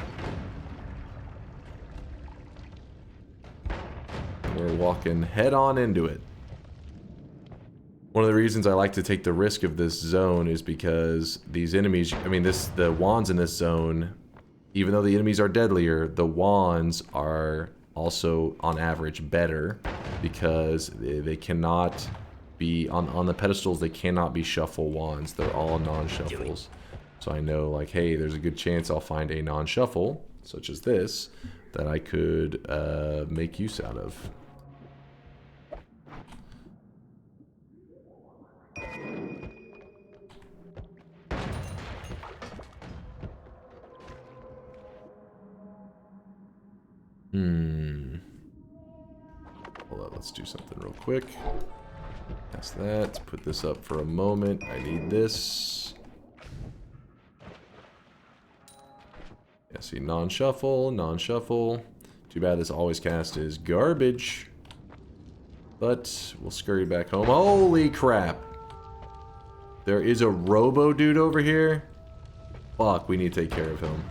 We're walking head on into it. One of the reasons I like to take the risk of this zone is because these enemies, I mean, the wands in this zone, even though the enemies are deadlier, the wands are also on average better because they cannot be on the pedestals. They cannot be shuffle wands. They're all non-shuffles. So I know, like, hey, there's a good chance I'll find a non-shuffle such as this that I could make use out of. Hold on, let's do something real quick. That's that. Let's put this up for a moment. I need this. Yeah, see, non-shuffle, non-shuffle. Too bad this always cast is garbage. But we'll scurry back home. Holy crap! There is a robo dude over here. Fuck, we need to take care of him.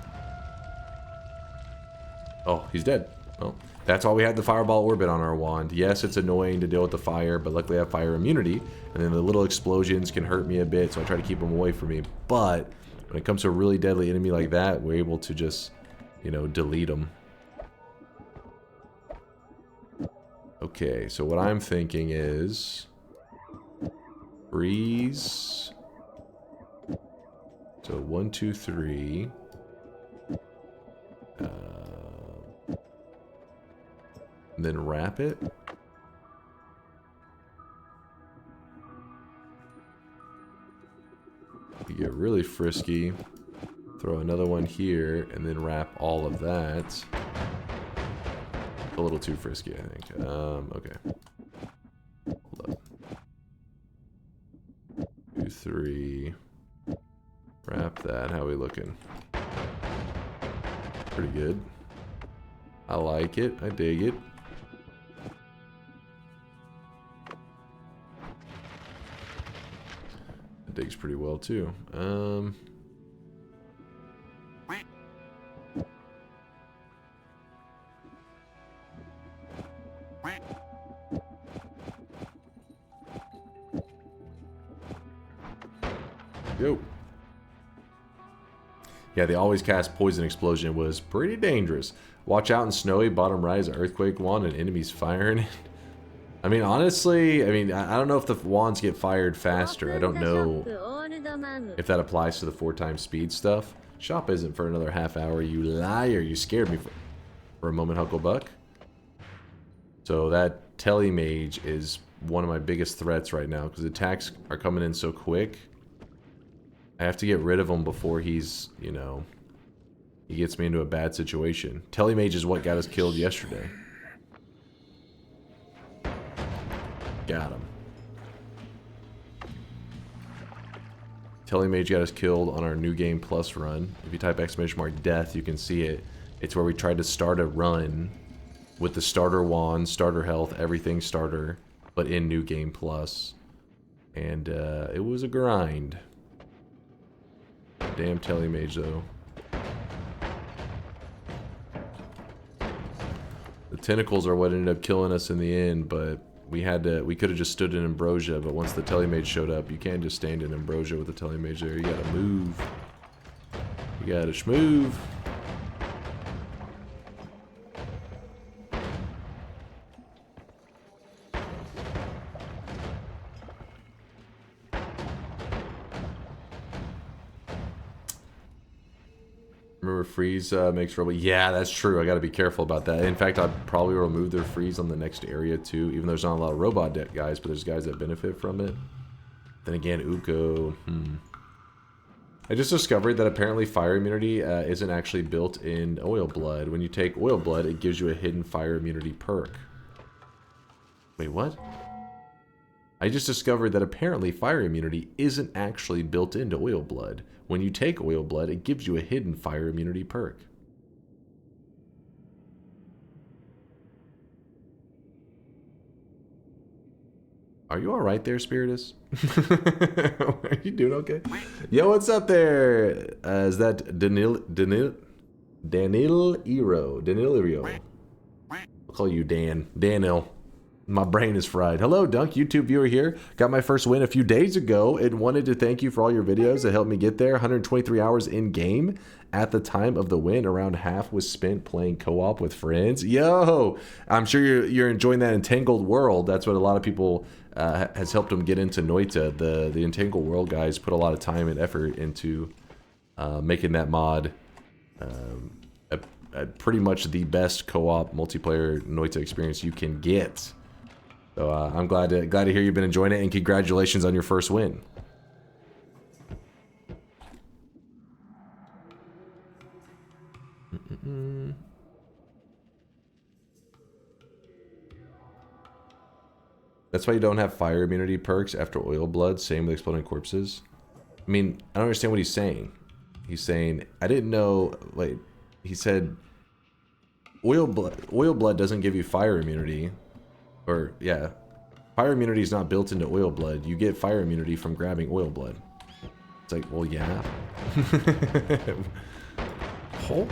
Oh, he's dead. Well, that's why we had the fireball orbit on our wand. Yes, it's annoying to deal with the fire, but luckily I have fire immunity. And then the little explosions can hurt me a bit, so I try to keep them away from me. But when it comes to a really deadly enemy like that, we're able to just you know, delete them. Okay, so what I'm thinking is freeze. So 1, 2, 3. Then wrap it. You get really frisky. Throw another one here, and then wrap all of that. A little too frisky, I think. Okay. Hold up. 2, 3. Wrap that. How we looking? Pretty good. I like it. I dig it. It digs pretty well too. Yo. Yeah, they always cast Poison Explosion. Was pretty dangerous. Watch out in snowy, bottom right is an earthquake wand and enemies firing it. I mean, honestly, I don't know if the wands get fired faster. I don't know if that applies to the 4x speed stuff. Shop isn't for another half hour, you liar. You scared me for a moment, Hucklebuck. So that Telemage is one of my biggest threats right now because attacks are coming in so quick. I have to get rid of him before he's, you know, he gets me into a bad situation. Telemage is what got us killed yesterday. Got him. Telemage got us killed on our New Game Plus run. If you type !death, you can see it. It's where we tried to start a run with the starter wand, starter health, everything starter, but in New Game Plus. And it was a grind. Damn Telemage though. The tentacles are what ended up killing us in the end, but we could have just stood in Ambrosia, but once the Telemage showed up, you can't just stand in Ambrosia with the Telemage there. You gotta move. You gotta schmove. Remember freeze makes robot. Yeah, that's true. I got to be careful about that. In fact, I'd probably remove their freeze on the next area too. Even though there's not a lot of robot deck guys, but there's guys that benefit from it. Then again, Uko. I just discovered that apparently fire immunity isn't actually built in Oil Blood. When you take Oil Blood, it gives you a hidden fire immunity perk. Wait, what? I just discovered that apparently fire immunity isn't actually built into Oil Blood. When you take Oil Blood, it gives you a hidden fire immunity perk. Are you alright there, Spiritus? Are you doing okay? Yo, what's up there? Is that Danilo? I'll call you Dan. Danil. My brain is fried. Hello, Dunk, YouTube viewer here. Got my first win a few days ago and wanted to thank you for all your videos that helped me get there. 123 hours in game. At the time of the win, around half was spent playing co-op with friends. Yo, I'm sure you're enjoying that Entangled World. That's what a lot of people has helped them get into Noita. The Entangled World guys put a lot of time and effort into making that mod pretty much the best co-op multiplayer Noita experience you can get. So I'm glad to hear you've been enjoying it, and congratulations on your first win. That's why you don't have fire immunity perks after Oil Blood. Same with Exploding Corpses. I mean, I don't understand what he's saying. He's saying, I didn't know. Wait, he said Oil Blood doesn't give you fire immunity. Or, yeah, fire immunity is not built into Oil Blood. You get fire immunity from grabbing Oil Blood. It's like, well, yeah. Oh.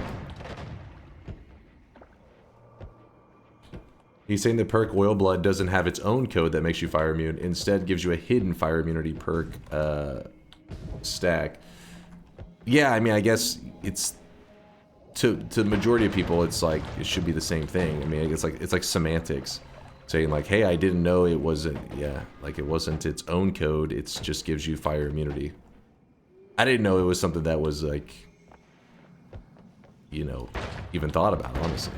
He's saying the perk Oil Blood doesn't have its own code that makes you fire immune. Instead, gives you a hidden fire immunity perk stack. Yeah, I mean, I guess it's to the majority of people, it's like it should be the same thing. I mean, it's like semantics, saying like, hey, I didn't know it wasn't. Yeah, like it wasn't its own code. It just gives you fire immunity. I didn't know it was something that was like, you know, even thought about, honestly.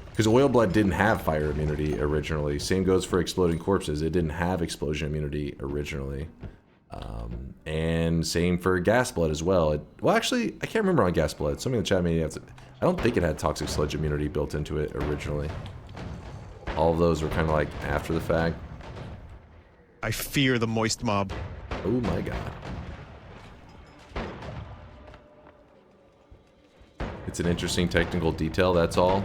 Because Oil Blood didn't have fire immunity originally. Same goes for Exploding Corpses. It didn't have explosion immunity originally. And same for Gas Blood as well. Well, actually, I can't remember on Gas Blood. Somebody in the chat maybe I don't think it had Toxic Sludge immunity built into it originally. All of those were kind of like after the fact. I fear the moist mob. Oh my god. It's an interesting technical detail, that's all.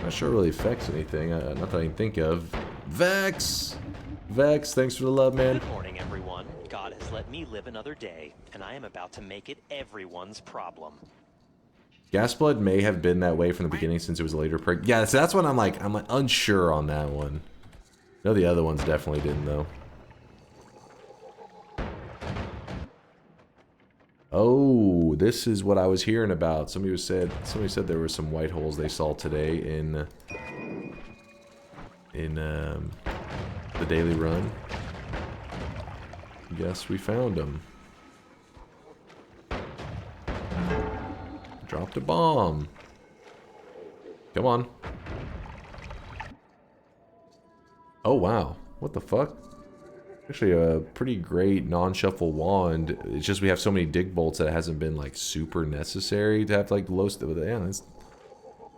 Not sure it really affects anything, not that I can think of. Vex! Vex, thanks for the love, man. Good morning, everyone. God has let me live another day, and I am about to make it everyone's problem. Gasblood may have been that way from the beginning since it was a later perk. Yeah, so that's when I'm like unsure on that one. No, the other ones definitely didn't, though. Oh, this is what I was hearing about. Somebody said there were some white holes they saw today in the daily run. Yes, we found them. Dropped a bomb. Come on. Oh wow, what the fuck? Actually a pretty great non-shuffle wand. It's just we have so many dig bolts that it hasn't been like super necessary to have like low stuff. Yeah, that's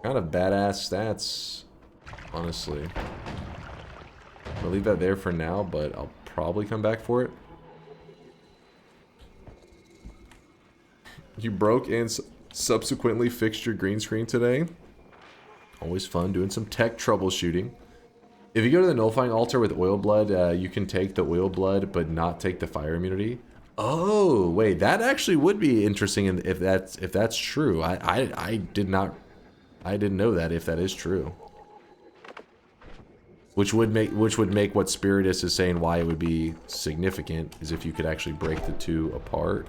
kind of badass stats, honestly. I'll leave that there for now, but I'll probably come back for it. You broke and subsequently fixed your green screen today. Always fun doing some tech troubleshooting. If you go to the nullifying altar with oil blood, you can take the oil blood but not take the fire immunity. Oh wait, that actually would be interesting if that's true. I didn't know that if that is true. Which would make what Spiritus is saying why it would be significant is if you could actually break the two apart.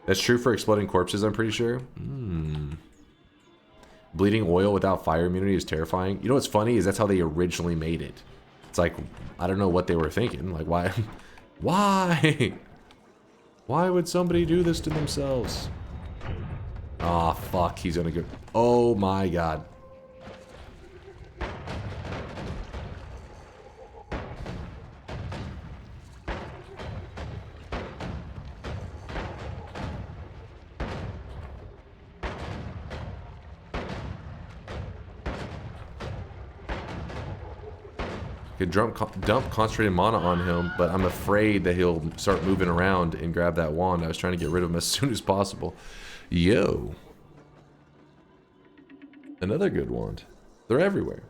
That's true for exploding corpses, I'm pretty sure. Bleeding oil without fire immunity is terrifying. You know what's funny is that's how they originally made it. It's like, I don't know what they were thinking. Like, why? Why would somebody do this to themselves? Ah, oh, fuck. He's gonna go. Oh my god. Could dump concentrated mana on him, but I'm afraid that he'll start moving around and grab that wand. I was trying to get rid of him as soon as possible. Yo. Another good wand. They're everywhere.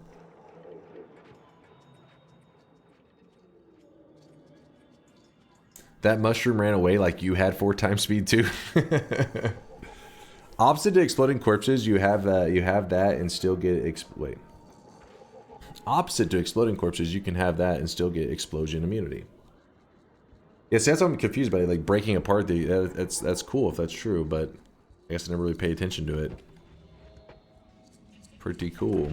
That mushroom ran away like you had 4 times speed too. Opposite to exploding corpses, you have that and still get wait. Opposite to exploding corpses, you can have that and still get explosion immunity. Yeah, see, that's what I'm confused by. Like breaking apart that's cool if that's true, but I guess I never really paid attention to it. Pretty cool.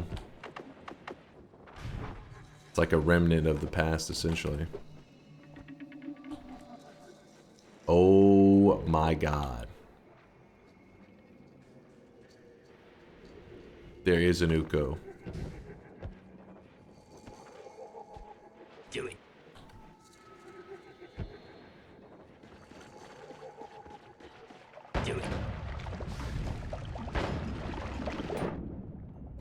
It's like a remnant of the past, essentially. Oh my god. There is an Uko. Do it. Do it.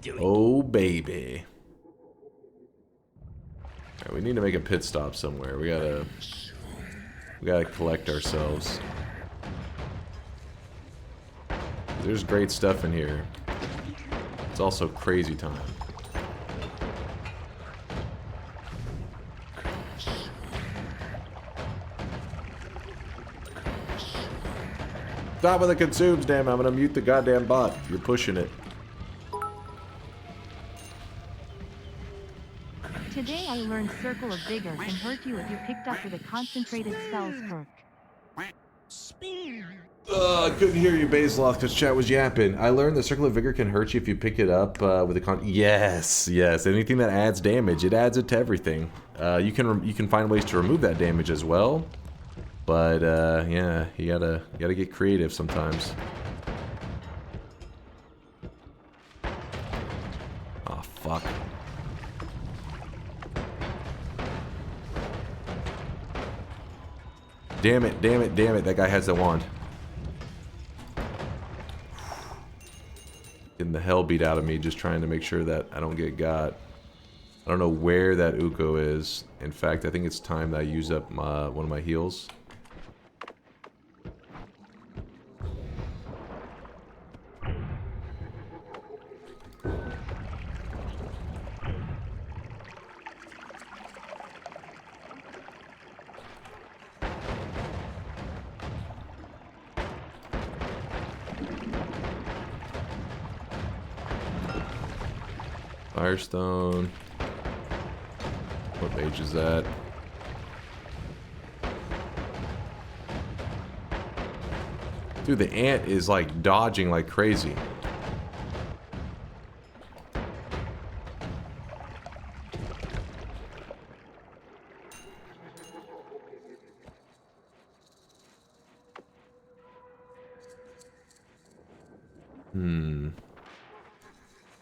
Do it. Oh baby. Alright, we need to make a pit stop somewhere. We gotta collect ourselves. There's great stuff in here. It's also crazy time. Stop with the consumes, damn. I'm gonna mute the goddamn bot. You're pushing it. Today I learned Circle of Vigor can hurt you if you picked up with a concentrated spells perk. I couldn't hear you, Baseloth, because chat was yapping. I learned that Circle of Vigor can hurt you if you pick it up with a Yes, yes. Anything that adds damage, it adds it to everything. You can find ways to remove that damage as well, but yeah, you gotta get creative sometimes. Oh fuck. Damn it, damn it, damn it. That guy has a wand. Getting the hell beat out of me just trying to make sure that I don't get got. I don't know where that Uko is. In fact, I think it's time that I use up one of my heals. Firestone. What page is that? Dude, the ant is like dodging like crazy.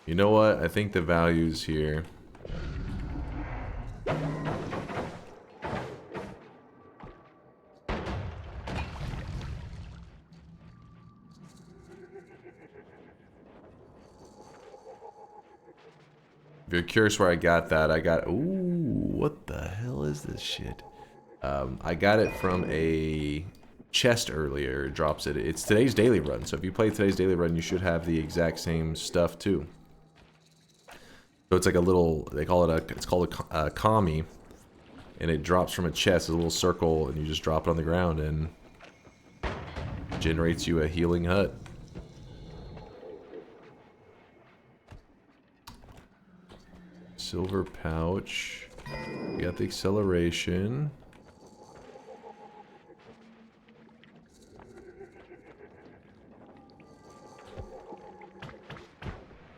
You know what? I think the value's here. If you're curious where I got that, I got... Ooh, what the hell is this shit? I got it from a chest earlier. It drops it. It's today's daily run, so if you play today's daily run, you should have the exact same stuff too. So it's like a little, they call it a, it's called a kami, and it drops from a chest, a little circle, and you just drop it on the ground, and generates you a healing hut. Silver pouch. You got the acceleration.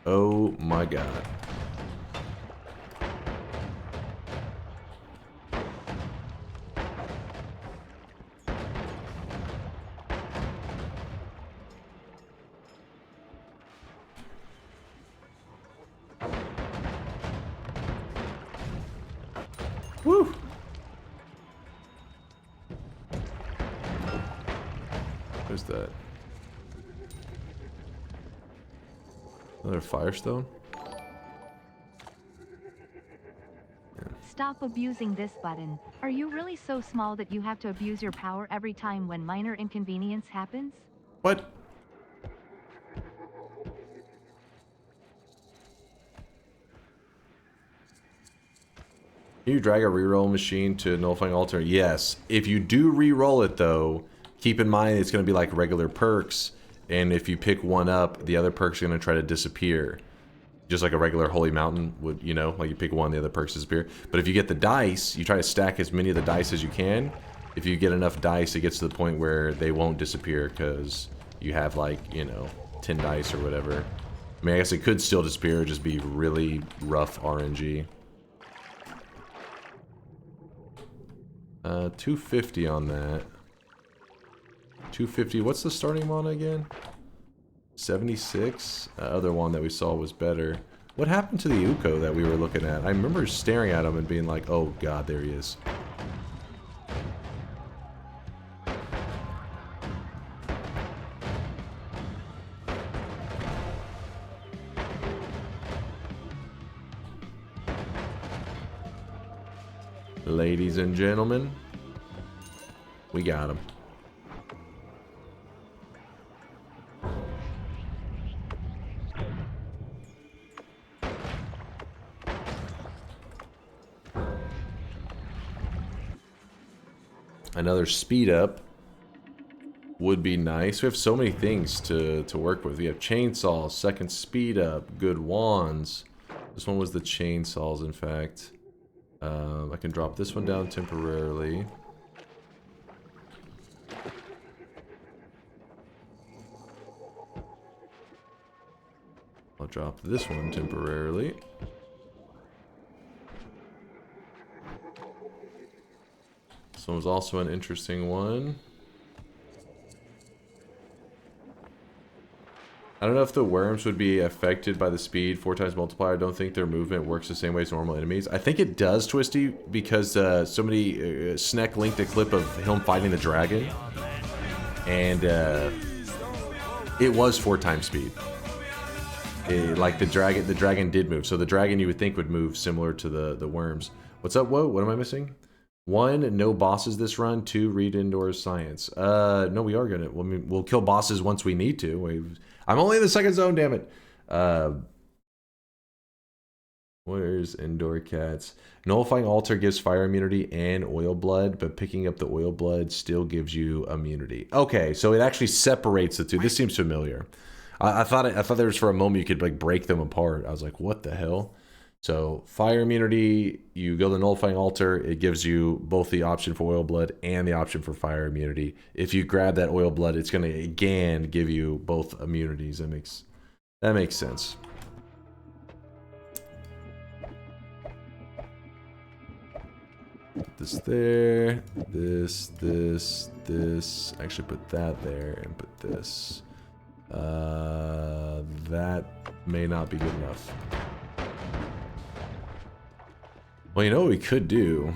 Oh my god. Woo! Where's that? Another firestone? Stop abusing this button. Are you really so small that you have to abuse your power every time when minor inconvenience happens? What? Can you drag a reroll machine to nullifying altar? Yes. If you do reroll it though, keep in mind it's going to be like regular perks, and if you pick one up, the other perks are going to try to disappear. Just like a regular Holy Mountain would, you know, like you pick one, the other perks disappear. But if you get the dice, you try to stack as many of the dice as you can. If you get enough dice, it gets to the point where they won't disappear because you have like, you know, 10 dice or whatever. I mean, I guess it could still disappear, just be really rough RNG. 250 on that. 250. What's the starting mana again? 76. Other one that we saw was better. What happened to the Uko that we were looking at? I remember staring at him and being like, "Oh God, there he is." Ladies and gentlemen, we got him. Another speed up would be nice. We have so many things to work with. We have chainsaws, second speed up, good wands. This one was the chainsaws, in fact. I can drop this one down temporarily. I'll drop this one temporarily. This one was also an interesting one. I don't know if the worms would be affected by the speed 4 times multiplier. I don't think their movement works the same way as normal enemies. I think it does, Twisty, because somebody Sneck linked a clip of him fighting the dragon, and it was 4 times speed. Like the dragon did move. So the dragon you would think would move similar to the worms. What's up? Whoa, what am I missing? 1, no bosses this run. 2, read indoors science. No, we are gonna. I mean, we'll kill bosses once we need to. I'm only in the second zone, damn it. Where's indoor cats? Nullifying altar gives fire immunity and oil blood, but picking up the oil blood still gives you immunity. Okay, so it actually separates the two. This seems familiar. I thought there was for a moment you could like break them apart. I was like, what the hell? So fire immunity, you go to the nullifying altar, it gives you both the option for oil blood and the option for fire immunity. If you grab that oil blood, it's going to again give you both immunities. That makes sense. Put this there, this. Actually put that there and put this. That may not be good enough. Well, you know what we could do?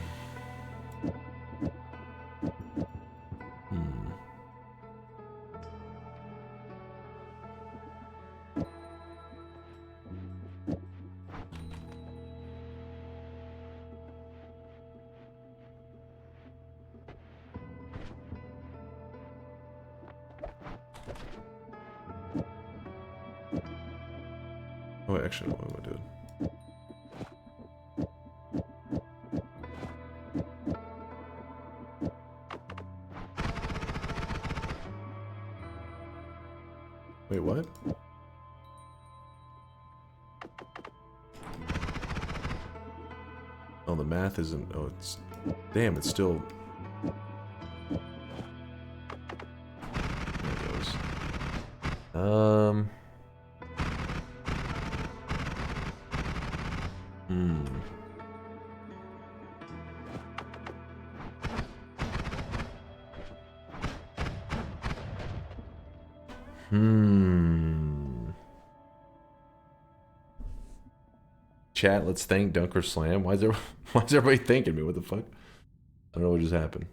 Oh, actually, what am I doing? Wait, what? Oh, the math isn't. Oh, it's. Damn, it's still. There it goes. Chat, let's thank DunkOrSlam. Why is everybody thanking me? What the fuck? I don't know what just happened.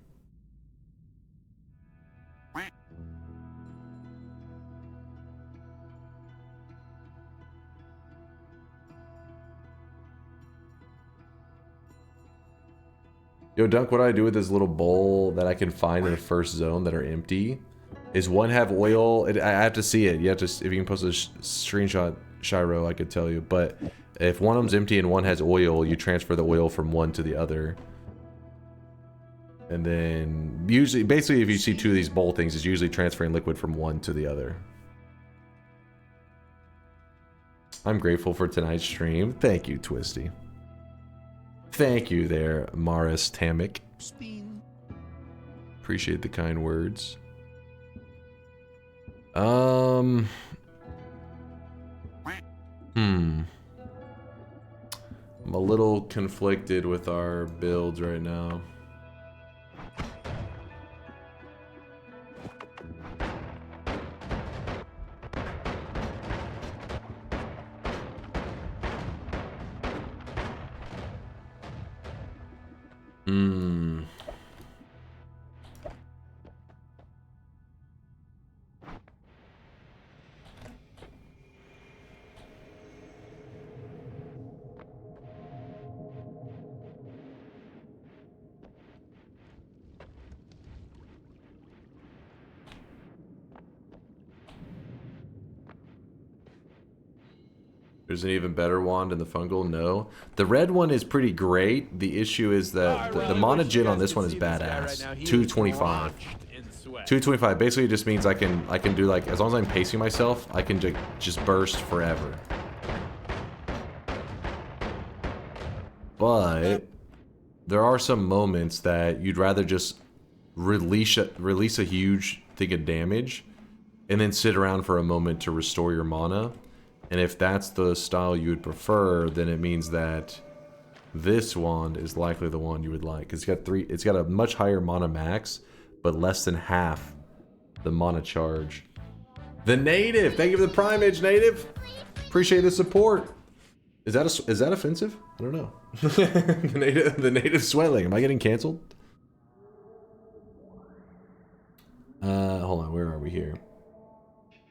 Yo, Dunk, what do I do with this little bowl that I can find in the first zone that are empty? Is one have oil? I have to see it. You have to, if you can post a screenshot, Shiro, I could tell you. But if one of them's empty and one has oil, you transfer the oil from one to the other. And then, usually, basically, if you see 2 of these bowl things, it's usually transferring liquid from one to the other. I'm grateful for tonight's stream. Thank you, Twisty. Thank you there, Maris Tamik. Appreciate the kind words. I'm a little conflicted with our builds right now. There's an even better wand in the fungal? No. The red one is pretty great. The issue is that the monogen on this one is badass. 225. 225 basically just means I can do like, as long as I'm pacing myself, I can just burst forever. But there are some moments that you'd rather just release a huge thing of damage and then sit around for a moment to restore your mana. And if that's the style you would prefer, then it means that this wand is likely the one you would like. It's got a much higher mana max, but less than half the mana charge. The Native, thank you for the primage, Native. Appreciate the support. Is that offensive? I don't know. the native sweating. Am I getting canceled? Hold on, where are we here?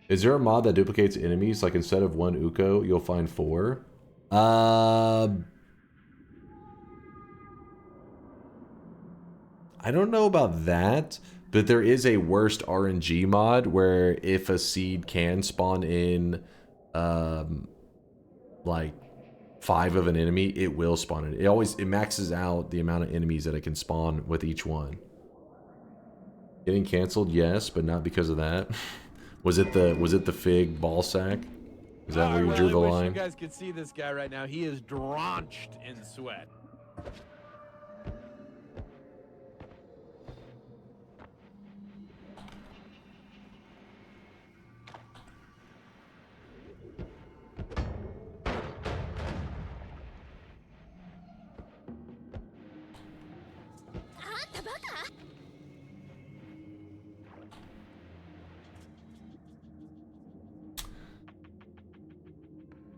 Is there a mod that duplicates enemies? Like instead of 1 Uko, you'll find 4? I don't know about that, but there is a worst RNG mod where if a seed can spawn in, like 5 of an enemy, it will spawn it. It maxes out the amount of enemies that it can spawn with each one. Getting canceled, yes, but not because of that. Was it the fig ball sack? Is that where you drew the line? I wish you guys could see this guy right now. He is drenched in sweat.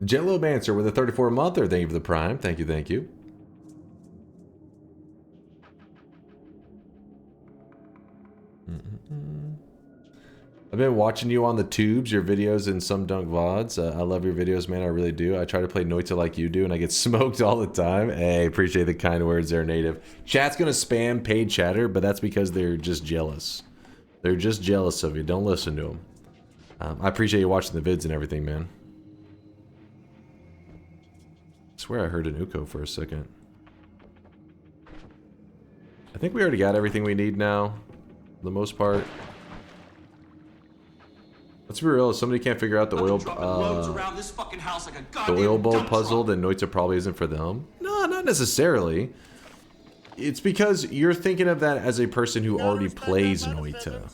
Jello Mancer with a 34-monther. Thank you for the prime. Thank you, thank you. I've been watching you on the tubes, your videos in SomeDunkVods. I love your videos, man. I really do. I try to play Noita like you do, and I get smoked all the time. Hey, appreciate the kind words there, Native. Chat's gonna spam paid chatter, but that's because they're just jealous. They're just jealous of you. Don't listen to them. I appreciate you watching the vids and everything, man. I swear I heard an Uko for a second. I think we already got everything we need now, for the most part. Let's be real, if somebody can't figure out the oil bowl puzzle, then Noita probably isn't for them. No, not necessarily. It's because you're thinking of that as a person who already plays Noita.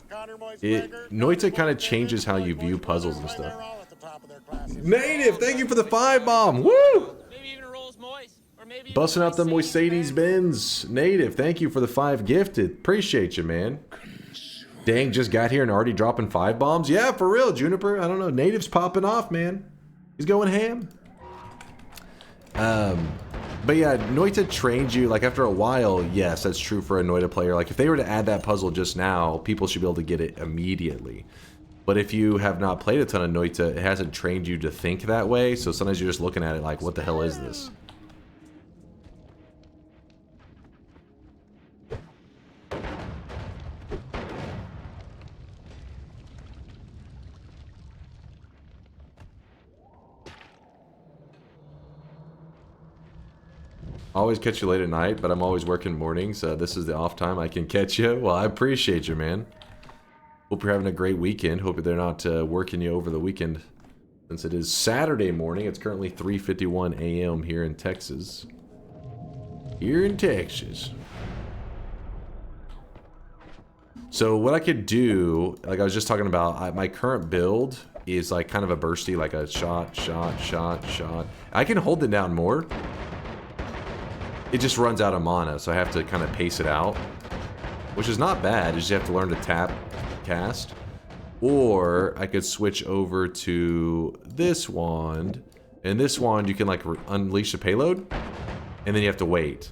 Noita kind of changes how you view puzzles and stuff. Native, thank you for the 5-bomb. Woo! Busting out the Mercedes-Benz. Native, thank you for the 5 gifted. Appreciate you, man. Dang, just got here and already dropping 5 bombs? Yeah, for real, Juniper. I don't know. Native's popping off, man. He's going ham. But yeah, Noita trained you, like after a while, yes, that's true for a Noita player. Like if they were to add that puzzle just now, people should be able to get it immediately. But if you have not played a ton of Noita, it hasn't trained you to think that way. So sometimes you're just looking at it like, what the hell is this? Always catch you late at night, but I'm always working mornings. This is the off time I can catch you. Well, I appreciate you, man. Hope you're having a great weekend. Hope they're not working you over the weekend. Since it is Saturday morning, it's currently 3:51 a.m. here in Texas. Here in Texas. So what I could do, like I was just talking about, my current build is like kind of a bursty, like a shot. I can hold it down more. It just runs out of mana, so I have to kind of pace it out. Which is not bad, you just have to learn to tap cast. Or I could switch over to this wand. And this wand you can like unleash the payload. And then you have to wait.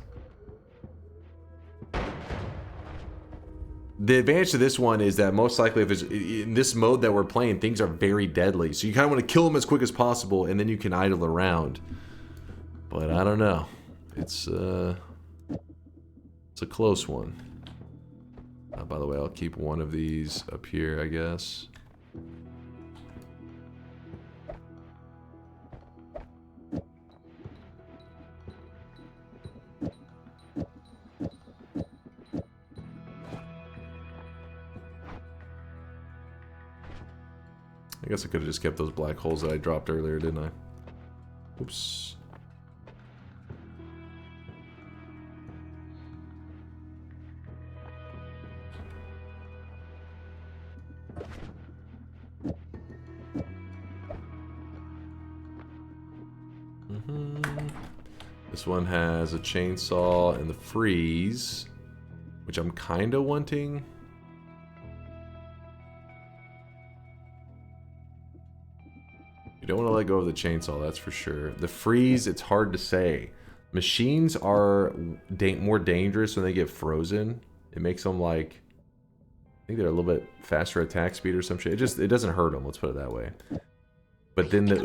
The advantage to this one is that most likely if it's in this mode that we're playing, things are very deadly. So you kind of want to kill them as quick as possible and then you can idle around. But I don't know. It's a close one. By the way, I'll keep one of these up here, I guess. I guess I could have just kept those black holes that I dropped earlier, didn't I? Oops. This one has a chainsaw and the freeze, which I'm kind of wanting. You don't want to let go of the chainsaw, that's for sure. The freeze, it's hard to say. Machines are more dangerous when they get frozen. It makes them like, I think they're a little bit faster attack speed or some shit. It doesn't hurt them, let's put it that way. But then the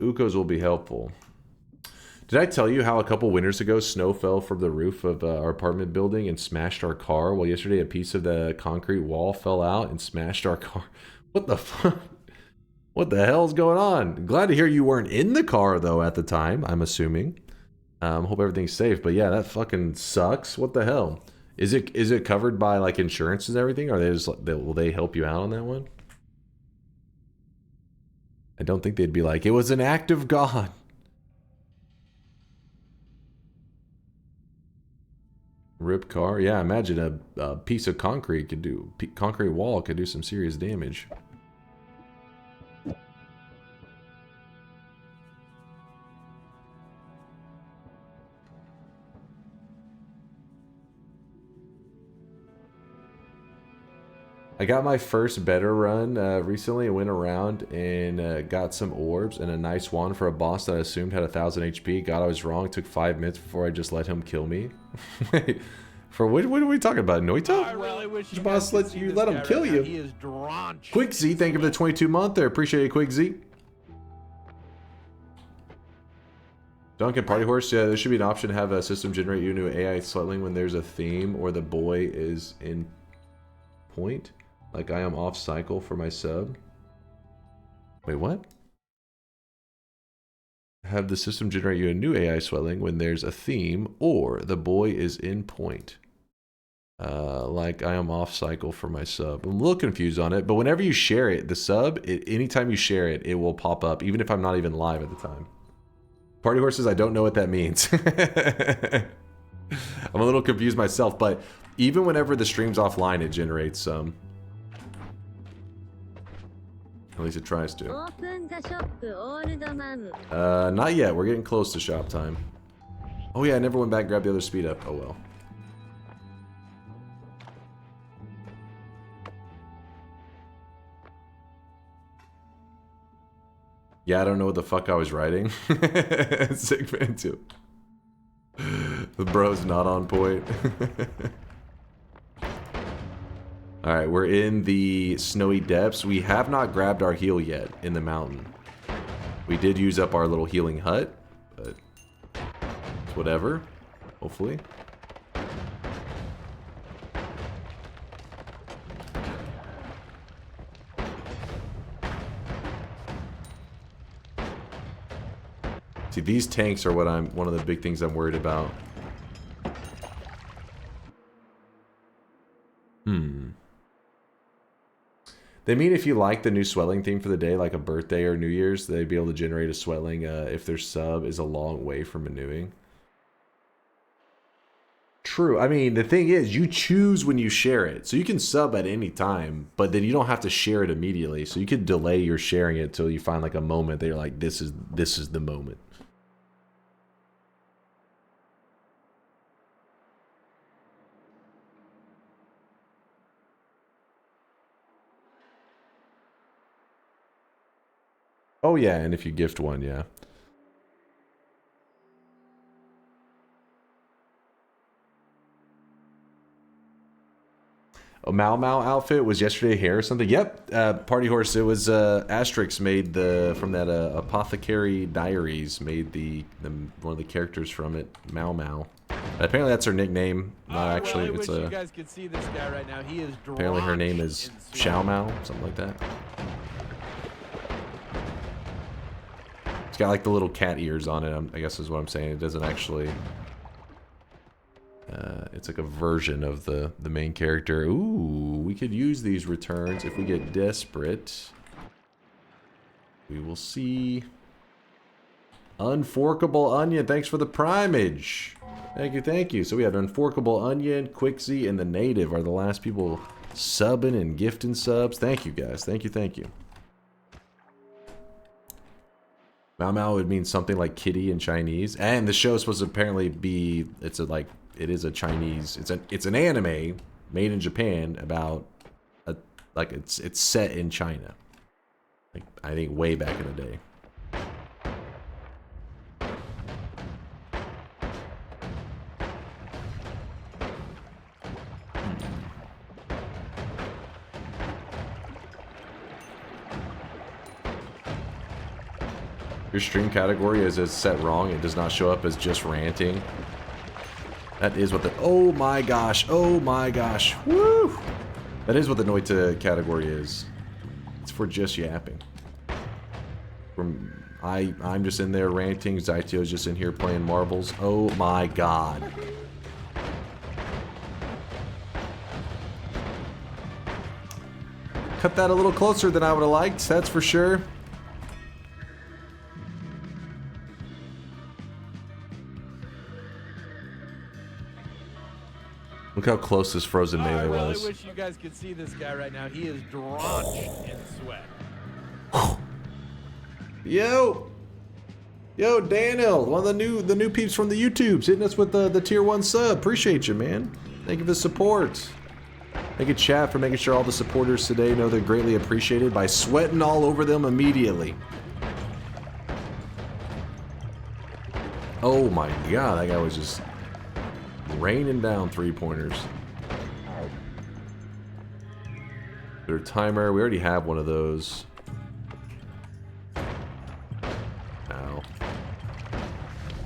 Ukos will be helpful. Did I tell you how a couple winters ago snow fell from the roof of our apartment building and smashed our car? Well, yesterday a piece of the concrete wall fell out and smashed our car. What the fuck? What the hell's going on? Glad to hear you weren't in the car though at the time, I'm assuming. Hope everything's safe. But yeah, that fucking sucks. What the hell? Is it covered by like insurance and everything? Or will they help you out on that one? I don't think they'd be like, it was an act of God. Rip car? Yeah, imagine a piece of concrete concrete wall could do some serious damage. I got my first better run recently and went around and got some orbs and a nice one for a boss that I assumed had 1000 HP. God, I was wrong. It took 5 minutes before I just let him kill me. Wait, for what are we talking about? Noita? I really wish Which boss let him kill you? He is drenched. Quick Z, thank you for the 22 month there. Appreciate it, Quick Z. Duncan Party Horse, yeah, there should be an option to have a system generate you a new AI sweatling when there's a theme or the boy is in point. Like I am off cycle for my sub. Wait, what? Have the system generate you a new AI swelling when there's a theme or the boy is in point. Like I am off cycle for my sub. I'm a little confused on it, but whenever you share it, the sub, anytime you share it, it will pop up, even if I'm not even live at the time. Party Horses, I don't know what that means. I'm a little confused myself, but even whenever the stream's offline, it generates some. At least it tries to. Not yet. We're getting close to shop time. Oh yeah, I never went back and grabbed the other speed up. Oh well. Yeah, I don't know what the fuck I was writing. Sick fan too. The bro's not on point. Alright, we're in the snowy depths. We have not grabbed our heal yet in the mountain. We did use up our little healing hut, but it's whatever, hopefully. See, these tanks are one of the big things I'm worried about. They mean if you like the new swelling theme for the day, like a birthday or New Year's, they'd be able to generate a swelling if their sub is a long way from renewing. True. I mean, the thing is, you choose when you share it. So you can sub at any time, but then you don't have to share it immediately. So you could delay your sharing it until you find like a moment that you're like, this is the moment. Oh yeah, and if you gift one, yeah. A Mau Mau outfit was yesterday hair or something? Yep, Party Horse. It was Asterix made from that Apothecary Diaries made one of the characters from it, Mau Mau. Apparently that's her nickname. Not actually. I it's wish you guys could see this guy right now. He is apparently her name is Xiao Mao, something like that. It's got like the little cat ears on it, I guess is what I'm saying. It doesn't actually... it's like a version of the main character. Ooh, we could use these returns if we get desperate. We will see. Unforkable Onion, thanks for the primage. Thank you, thank you. So we have Unforkable Onion, Quixie, and the Native are the last people subbing and gifting subs. Thank you, guys. Thank you, thank you. Mao Mao would mean something like kitty in Chinese, and the show is supposed to apparently be it is a Chinese, it's an anime made in Japan about it's set in China. Like, I think way back in the day. Your stream category is set wrong. It does not show up as just ranting. That is what the... Oh my gosh. Oh my gosh. Woo! That is what the Noita category is. It's for just yapping. I'm just in there ranting. Zytio's just in here playing marbles. Oh my god. Cut that a little closer than I would have liked, that's for sure. Look how close this frozen melee was. I really wish you guys could see this guy right now. He is drenched in sweat. Yo, Daniel, one of the new peeps from the YouTubes, hitting us with the tier 1 sub. Appreciate you, man. Thank you for the support. Thank you, chat, for making sure all the supporters today know they're greatly appreciated by sweating all over them immediately. Oh my god, that guy was just raining down 3-pointers. Their timer, we already have one of those. Ow.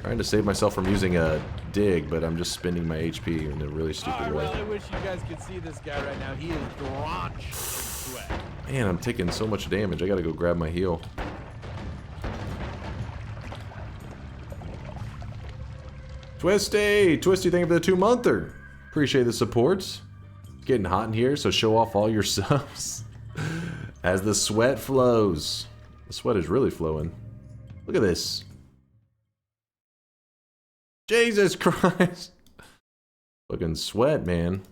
Trying to save myself from using a dig, but I'm just spending my HP in a really stupid way. I really wish you guys could see this guy right now. He is drenched in sweat. Man, I'm taking so much damage. I gotta go grab my heal. Twisty, thank you for the 2-monther. Appreciate the support. It's getting hot in here, so show off all your subs as the sweat flows. The sweat is really flowing. Look at this. Jesus Christ. Fucking sweat, man.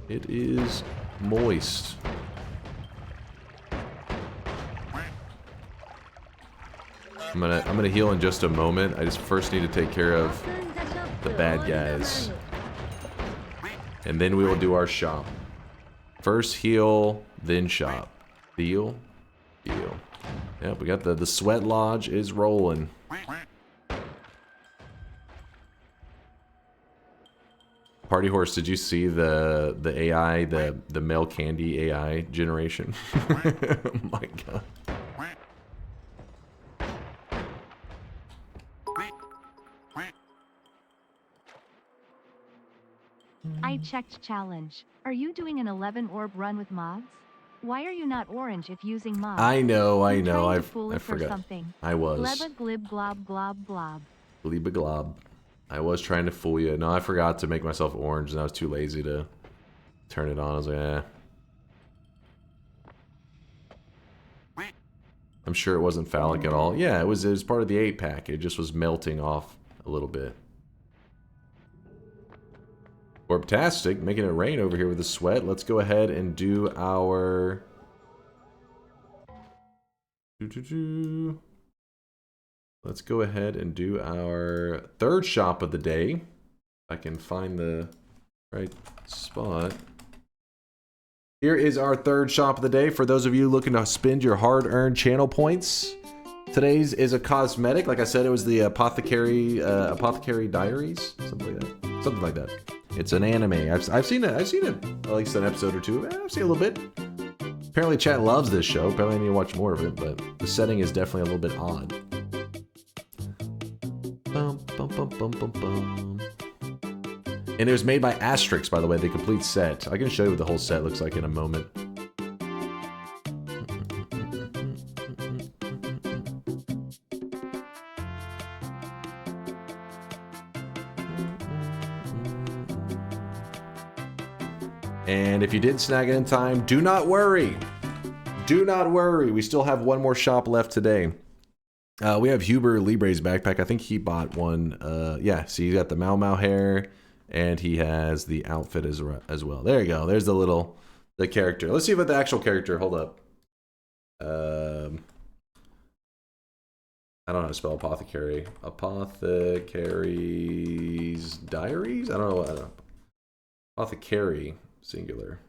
It is moist. I'm gonna heal in just a moment. I just first need to take care of the bad guys. And then we will do our shop. First heal, then shop. Heal, heal. Yep, we got the sweat lodge is rolling. Party Horse, did you see the AI, the male candy AI generation? Oh my god. I checked challenge. Are you doing an 11 orb run with mobs? Why are you not orange if using mobs? I know. I forgot. Something. I was. Gleba glib glob glob glob. Gleba glob. I was trying to fool you. No, I forgot to make myself orange, and I was too lazy to turn it on. I was like, eh. I'm sure it wasn't phallic at all. Yeah, it was part of the 8-pack. It just was melting off a little bit. Orbtastic, making it rain over here with the sweat. Let's go ahead and do our... Let's go ahead and do our third shop of the day. If I can find the right spot. Here is our third shop of the day for those of you looking to spend your hard-earned channel points. Today's is a cosmetic. Like I said, it was the Apothecary Diaries, something like that. Something like that. It's an anime. I've seen it. I've seen it at least an episode or two. I've seen a little bit. Apparently, chat loves this show. Apparently, I need to watch more of it. But the setting is definitely a little bit odd. Bum, bum, bum, bum, bum, bum. And it was made by Asterix, by the way, the complete set. I can show you what the whole set looks like in a moment. And if you did snag it in time, do not worry. Do not worry. We still have one more shop left today. We have Huber Libre's backpack. I think he bought one. Yeah, see, he's got the Mau Mau hair, and he has the outfit as well. There you go. There's the character. Let's see about the actual character. Hold up. I don't know how to spell apothecary. Apothecary's diaries? I don't know. I don't know. Apothecary, singular.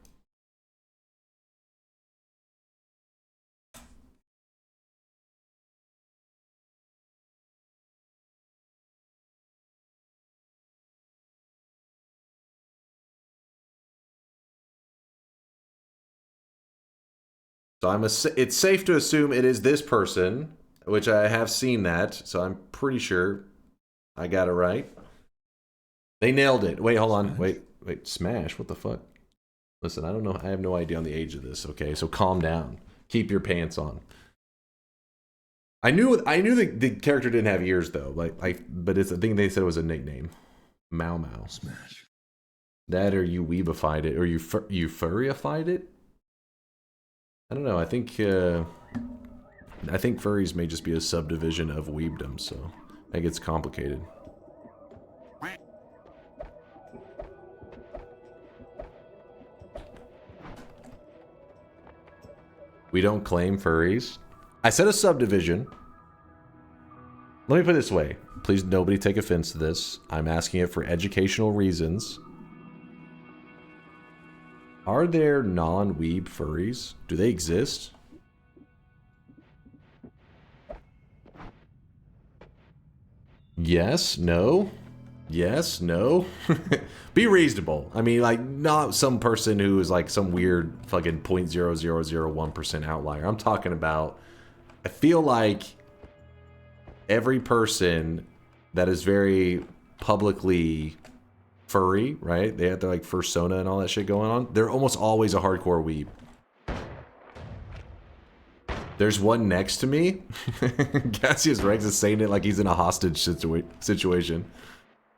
So it's safe to assume it is this person, which I have seen that, so I'm pretty sure I got it right. They nailed it. Wait, hold on. Wait. Smash? What the fuck? Listen, I don't know. I have no idea on the age of this, okay? So calm down. Keep your pants on. I knew the character didn't have ears, though. But it's, I think they said it was a nickname. Mau Mau. Smash. That or you weebified it, or you furryified it? I don't know. I think furries may just be a subdivision of weebdom, so that gets complicated. We don't claim furries. I said a subdivision. Let me put it this way. Please, nobody take offense to this. I'm asking it for educational reasons. Are there non-weeb furries? Do they exist? Yes, no. Yes, no. Be reasonable. I mean, like, not some person who is like some weird fucking 0.0001% outlier. I'm talking about, I feel like every person that is very publicly furry, right? They have their like fursona and all that shit going on. They're almost always a hardcore weeb. There's one next to me. Cassius Rex is saying it like he's in a hostage situation.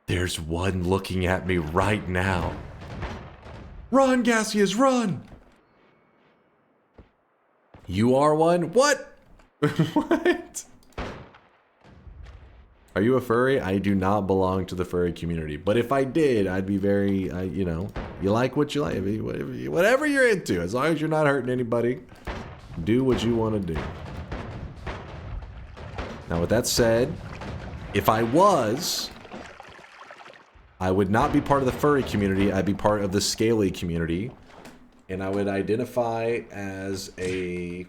There's one looking at me right now. Run, Cassius, run! You are one? What? What? Are you a furry? I do not belong to the furry community. But if I did, I'd be very, you know, you like what you like. Whatever you're into, as long as you're not hurting anybody, do what you want to do. Now, with that said, if I was, I would not be part of the furry community. I'd be part of the scaly community. And I would identify as a...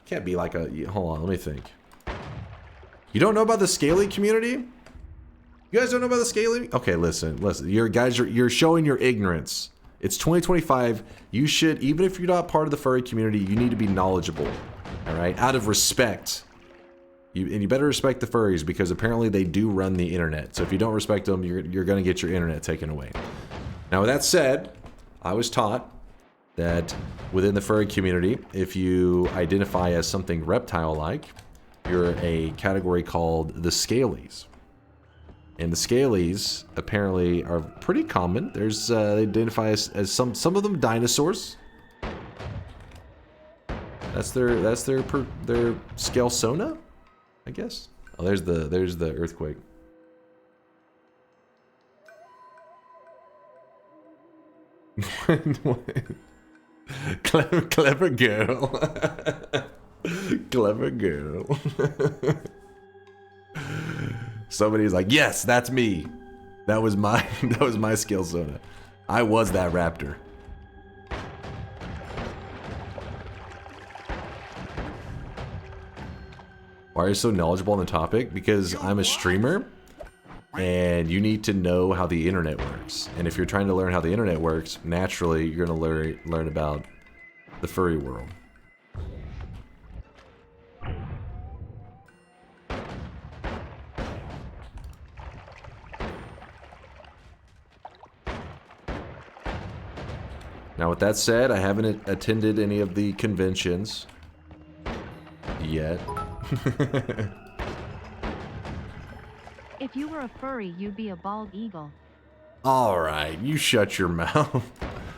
Can't be like a... Hold on, let me think. You don't know about the scaly community? You guys don't know about the scaly? Okay, listen. You're showing your ignorance. It's 2025. You should, even if you're not part of the furry community, you need to be knowledgeable. All right? Out of respect. And you better respect the furries because apparently they do run the internet. So if you don't respect them, you're going to get your internet taken away. Now, with that said, I was taught that within the furry community, if you identify as something reptile-like, you're a category called the scalies. And the scalies apparently are pretty common. There's they identify as some of them dinosaurs. That's their scalesona, I guess. Oh, there's the earthquake. Clever girl. Clever girl. Somebody's like, yes, that's me. That was my scalesona. I was that raptor. Why are you so knowledgeable on the topic? Because I'm a streamer and you need to know how the internet works. And if you're trying to learn how the internet works, naturally you're going to learn about the furry world. Now, with that said, I haven't attended any of the conventions yet. If you were a furry, you'd be a bald eagle. All right, you shut your mouth.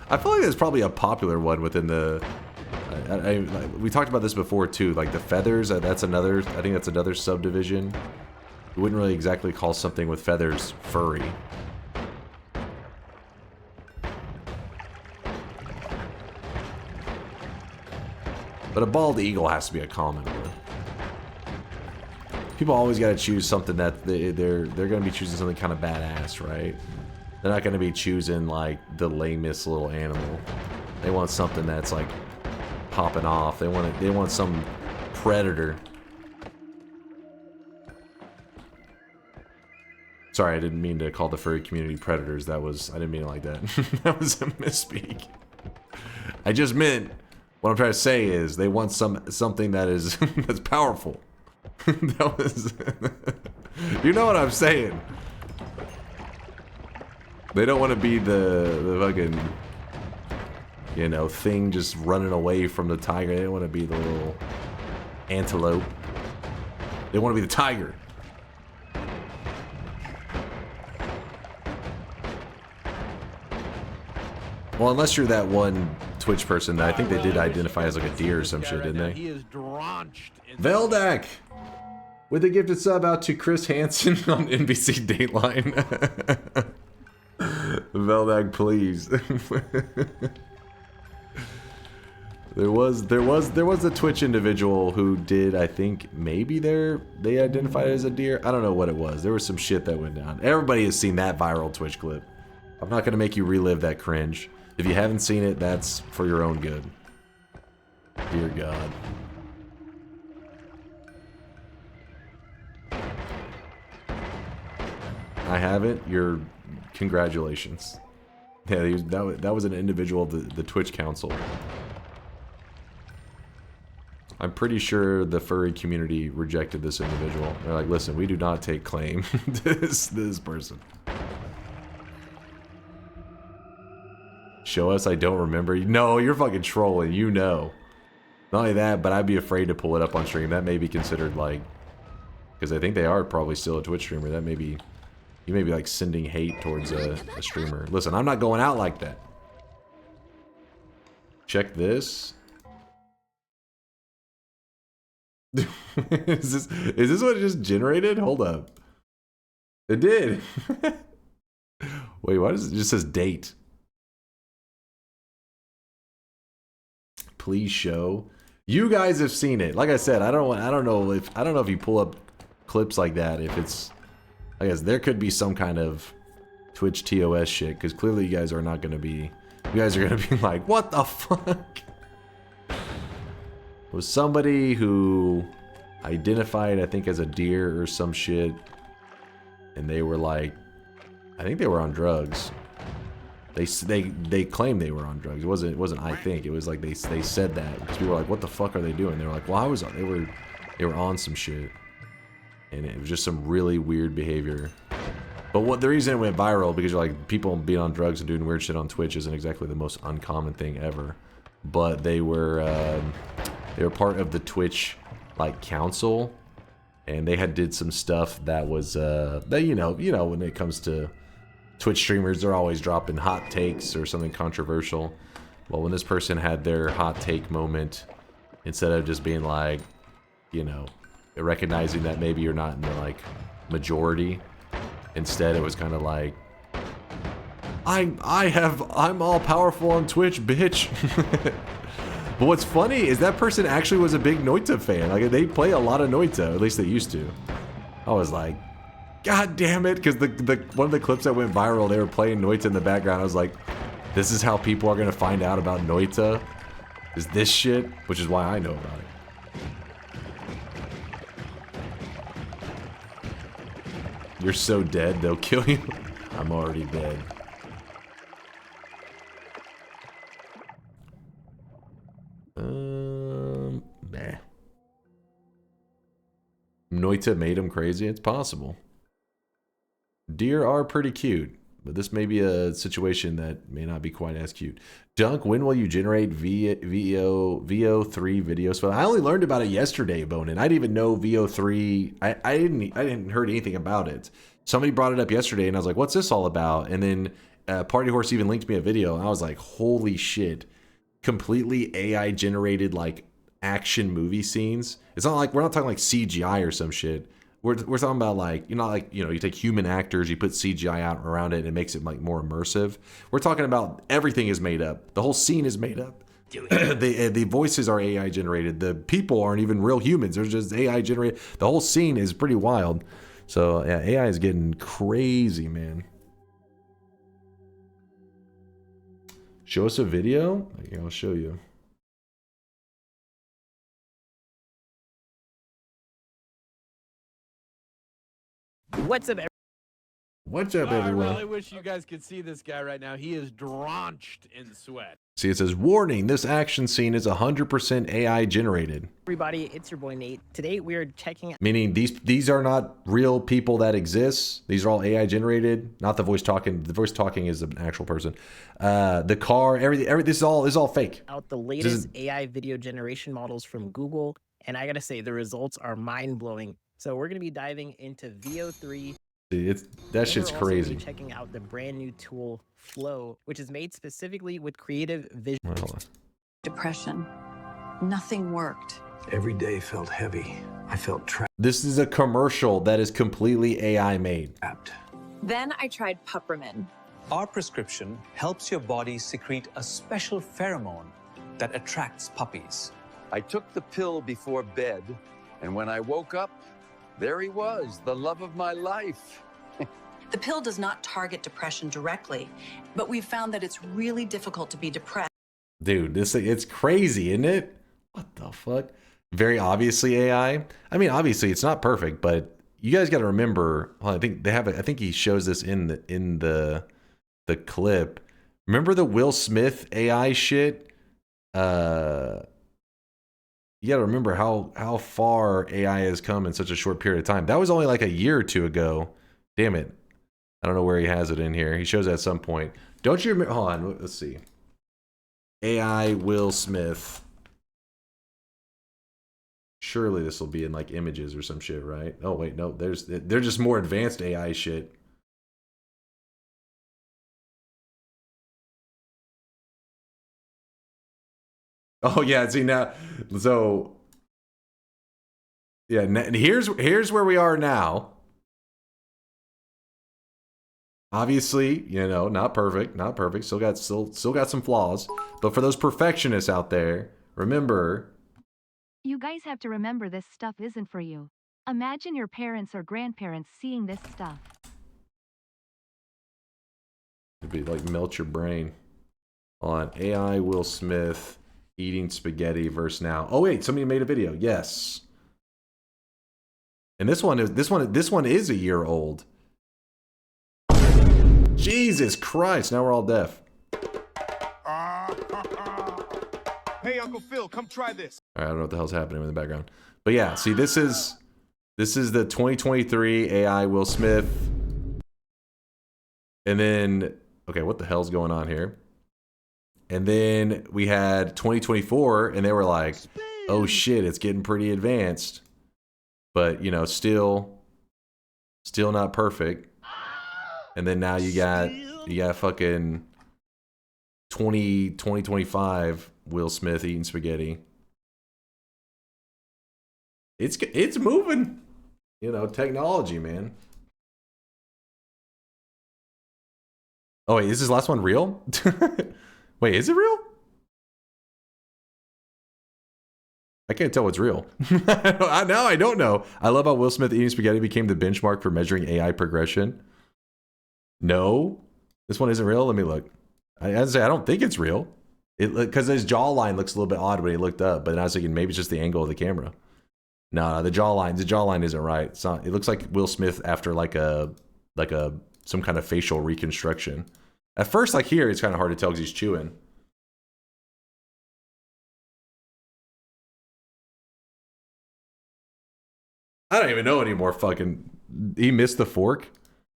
I feel like that's probably a popular one within the... we talked about this before too, like the feathers. That's another. I think that's another subdivision. We wouldn't really exactly call something with feathers furry. But a bald eagle has to be a common one. people always got to choose something that they're going to be choosing something kind of badass, right? They're not going to be choosing like the lamest little animal. They want something that's like popping off. They want some predator. Sorry, I didn't mean to call the furry community predators. I didn't mean it like that. That was a misspeak. I just meant, what I'm trying to say is they want something that is that's powerful. That was you know what I'm saying. They don't want to be the fucking, you know, thing just running away from the tiger. They don't want to be the little antelope. They want to be the tiger. Well, unless you're that one Twitch person that I think they did identify as like a deer or some shit, didn't they? He is drenched in Veldak! With a gifted sub out to Chris Hansen on NBC Dateline. Veldak, please. There was a Twitch individual who did, I think, maybe they identified as a deer. I don't know what it was. There was some shit that went down. Everybody has seen that viral Twitch clip. I'm not gonna make you relive that cringe. If you haven't seen it, that's for your own good. Dear God. I haven't. Your congratulations. Yeah, that was an individual of the Twitch Council. I'm pretty sure the furry community rejected this individual. They're like, listen, we do not take claim to this person. Show us, I don't remember. No, you're fucking trolling, you know. Not only that, but I'd be afraid to pull it up on stream. That may be considered like, because I think they are probably still a Twitch streamer. That may be, you may be like sending hate towards a streamer. Listen, I'm not going out like that. Check this. Is this what it just generated? Hold up. It did. Wait, why does it just says date? Please show. You guys have seen it. Like I said, I don't know if you pull up clips like that, if it's, I guess there could be some kind of Twitch TOS shit, because clearly you guys are not going to be, you guys are going to be like, what the fuck? It was somebody who identified, I think, as a deer or some shit, and they were like, I think they were on drugs. They claimed they were on drugs. It wasn't I think. It was like they said that because people were like, what the fuck are they doing? They were like, well, they were on some shit, and it was just some really weird behavior. But the reason it went viral, because you're like, people being on drugs and doing weird shit on Twitch isn't exactly the most uncommon thing ever. But they were part of the Twitch like council, and they did some stuff that was that you know when it comes to Twitch streamers, they're always dropping hot takes or something controversial. Well, when this person had their hot take moment, instead of just being like, you know, recognizing that maybe you're not in the like majority, instead it was kind of like, I'm all powerful on Twitch, bitch. But what's funny is that person actually was a big Noita fan. Like, they play a lot of Noita, at least they used to. I was like, God damn it, because one of the clips that went viral, they were playing Noita in the background. I was like, this is how people are going to find out about Noita? Is this shit? Which is why I know about it. You're so dead, they'll kill you. I'm already dead. Nah. Noita made him crazy? It's possible. Deer are pretty cute, but this may be a situation that may not be quite as cute. Dunk, when will you generate VO3 videos? Well, I only learned about it yesterday, Bonin. I didn't even know VO3. I didn't heard anything about it. Somebody brought it up yesterday, and I was like, "What's this all about?" And then Party Horse even linked me a video, and I was like, "Holy shit!" Completely AI generated like action movie scenes. It's not like, we're not talking like CGI or some shit. We're talking about like, you take human actors, you put CGI out around it, and it makes it like more immersive. We're talking about everything is made up. The whole scene is made up. The voices are AI generated. The people aren't even real humans. They're just AI generated. The whole scene is pretty wild. So yeah, AI is getting crazy, man. Show us a video? Okay, I'll show you. What's up, What's up, everyone? I really wish you guys could see this guy right now. He is drenched in sweat. See, it says, warning, this action scene is 100% AI generated. everybody? It's your boy Nate. Today we are checking out. Meaning these are not real people that exist. These are all AI generated. Not the voice talking. The voice talking is an actual person. The car, everything. This is all fake. Out the latest AI video generation models from Google, and I gotta say the results are mind blowing. So we're gonna be diving into VO3. That shit's crazy. Checking out the brand new tool Flow, which is made specifically with creative vision. Depression. Nothing worked. Every day felt heavy. I felt trapped. This is a commercial that is completely AI made. Then I tried Puppermin. Our prescription helps your body secrete a special pheromone that attracts puppies. I took the pill before bed, and when I woke up, there he was, the love of my life. The pill does not target depression directly, but we've found that it's really difficult to be depressed. Dude, it's crazy, isn't it? What the fuck? Very obviously AI. I mean, obviously it's not perfect, but you guys got to remember. Well, I think they have. I think he shows this in the clip. Remember the Will Smith AI shit? You got to remember how far AI has come in such a short period of time. That was only like a year or two ago. Damn it. I don't know where he has it in here. He shows it at some point. Don't you remember? Hold on. Let's see. AI Will Smith. Surely this will be in like images or some shit, right? Oh, wait. No, they're just more advanced AI shit. Oh yeah, see now, so yeah, here's where we are now. Obviously, you know, not perfect. Still got some flaws. But for those perfectionists out there, remember. You guys have to remember this stuff isn't for you. Imagine your parents or grandparents seeing this stuff. It'd be like melt your brain. On AI Will Smith eating spaghetti versus now. Oh wait, somebody made a video. Yes. And this one is a year old. Jesus Christ, now we're all deaf. Hey, Uncle Phil, come try this. All right, I don't know what the hell's happening in the background. But yeah, see, this is the 2023 AI Will Smith. And then, okay, what the hell's going on here? And then we had 2024, and they were like, oh shit, it's getting pretty advanced. But, you know, still not perfect. And then now you got fucking 2025 Will Smith eating spaghetti. It's moving. You know, technology, man. Oh wait, is this last one real? Wait, is it real? I can't tell what's real. Now I don't know. I love how Will Smith eating spaghetti became the benchmark for measuring AI progression. No, this one isn't real. Let me look. I don't think it's real. Because his jawline looks a little bit odd when he looked up. But then I was thinking maybe it's just the angle of the camera. No, the jawline isn't right. It's not. It looks like Will Smith after like some kind of facial reconstruction. At first, like here, it's kind of hard to tell because he's chewing. I don't even know anymore. Fucking, he missed the fork.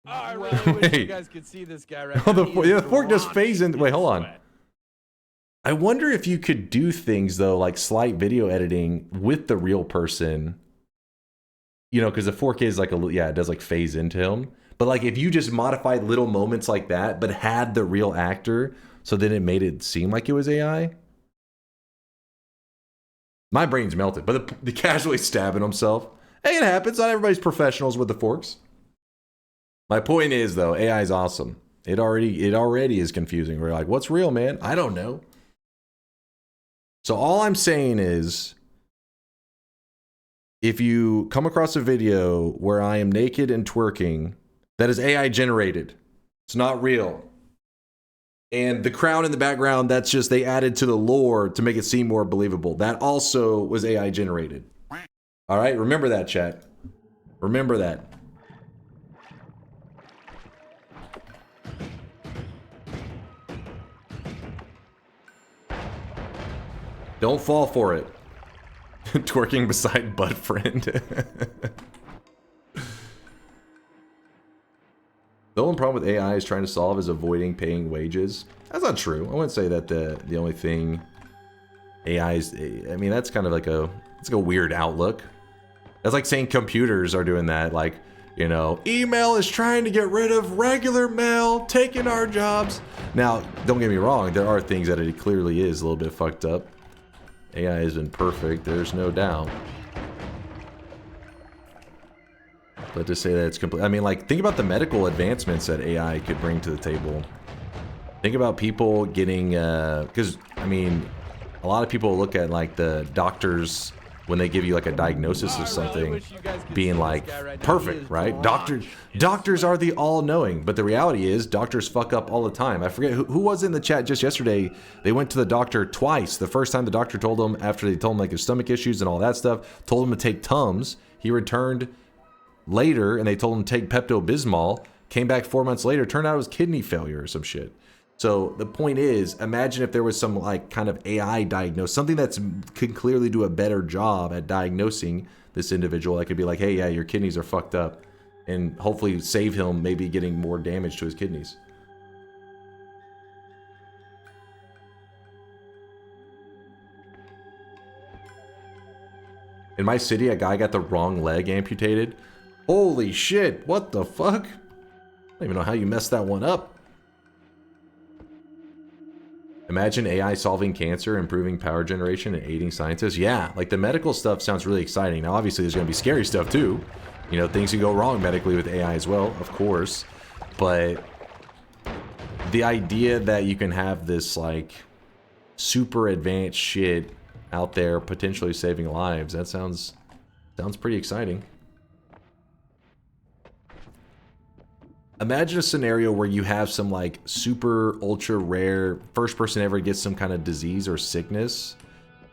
Oh, I really wish you guys could see this guy right Oh, now. the fork just phase in. Wait, hold on. I wonder if you could do things though, like slight video editing with the real person. You know, because the fork is like it does like phase into him. But like if you just modified little moments like that, but had the real actor, so then it made it seem like it was AI. My brain's melted, but the casually stabbing himself. Hey, it happens. Not everybody's professionals with the forks. My point is though, AI is awesome. It already is confusing. We're like, what's real, man? I don't know. So all I'm saying is, if you come across a video where I am naked and twerking, that is AI generated. It's not real. And the crown in the background, that's just they added to the lore to make it seem more believable. That also was AI generated. All right, remember that, chat. Remember that. Don't fall for it. Twerking beside butt friend. The only problem with AI is trying to solve is avoiding paying wages. That's not true. I wouldn't say that the only thing AI is. I mean, that's kind of like it's like a weird outlook. That's like saying computers are doing that. Like, you know, email is trying to get rid of regular mail, taking our jobs. Now, don't get me wrong. There are things that it clearly is a little bit fucked up. AI has been perfect. There's no doubt. But to say that it's complete, I mean, like, think about the medical advancements that AI could bring to the table. Think about people getting, because, I mean, a lot of people look at, like, the doctors when they give you, like, a diagnosis of something, being like, perfect, right? Doctors are the all-knowing, but the reality is doctors fuck up all the time. I forget who was in the chat just yesterday. They went to the doctor twice. The first time the doctor told them, after they told him, like, his stomach issues and all that stuff, told him to take Tums. He returned later and they told him to take Pepto-Bismol, came back 4 months later, turned out it was kidney failure or some shit. So the point is, imagine if there was some like kind of AI diagnose, something that's could clearly do a better job at diagnosing this individual. That could be like, hey, yeah, your kidneys are fucked up, and hopefully save him maybe getting more damage to his kidneys. In my city, a guy got the wrong leg amputated. Holy shit, what the fuck? I don't even know how you messed that one up. Imagine AI solving cancer, improving power generation, and aiding scientists. Yeah, like the medical stuff sounds really exciting. Now, obviously, there's going to be scary stuff too. You know, things can go wrong medically with AI as well, of course. But the idea that you can have this like super advanced shit out there potentially saving lives, that sounds pretty exciting. Imagine a scenario where you have some like super ultra rare first person ever gets some kind of disease or sickness,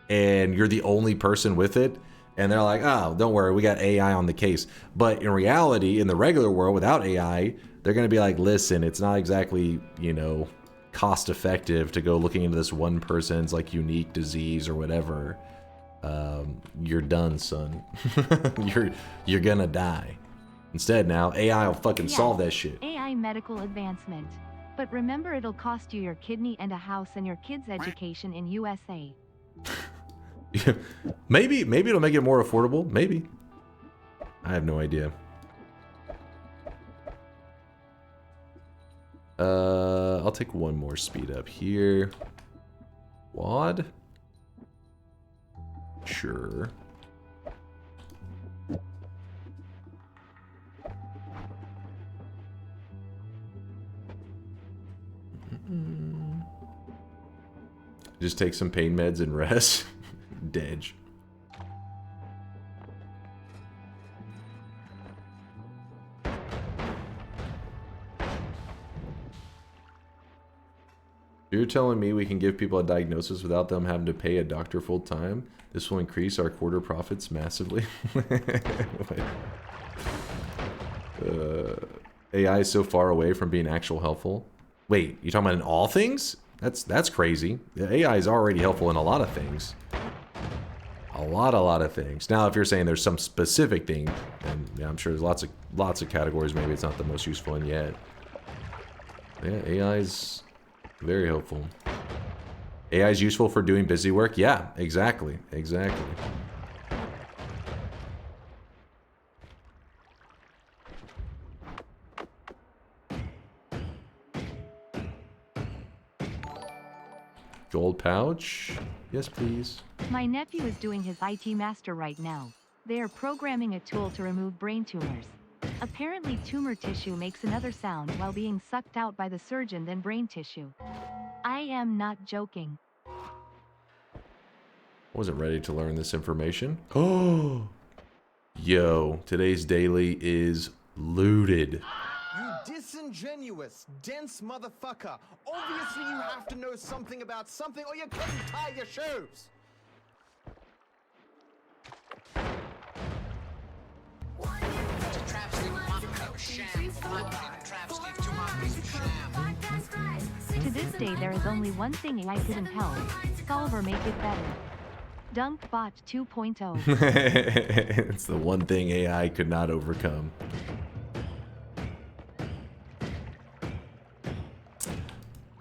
and you're the only person with it, and they're like, oh, don't worry, we got AI on the case. But in reality, in the regular world without AI, they're gonna be like, listen, it's not exactly, you know, cost effective to go looking into this one person's like unique disease or whatever. You're done, son. you're gonna die. Instead, now AI will fucking solve that shit. AI medical advancement. But remember, it'll cost you your kidney and a house and your kids' education in USA. Maybe it'll make it more affordable. Maybe. I have no idea. I'll take one more speed up here. Wad? Sure. Just take some pain meds and rest. Dej. You're telling me we can give people a diagnosis without them having to pay a doctor full time? This will increase our quarter profits massively. AI is so far away from being actual helpful. Wait, you talking about in all things? That's crazy. The AI is already helpful in a lot of things. A lot of things. Now, if you're saying there's some specific thing, then yeah, I'm sure there's lots of categories. Maybe it's not the most useful one yet. Yeah, AI is very helpful. AI is useful for doing busy work. Yeah, exactly. Gold pouch? Yes, please. My nephew is doing his IT master right now. They are programming a tool to remove brain tumors. Apparently tumor tissue makes another sound while being sucked out by the surgeon than brain tissue. I am not joking. Wasn't ready to learn this information. Oh, yo, today's daily is looted. You disingenuous, dense motherfucker. Obviously you have to know something about something or you couldn't tie your shoes. To this day there is only one thing AI couldn't help. Solve or make it better. DunkBot 2.0. It's the one thing AI could not overcome.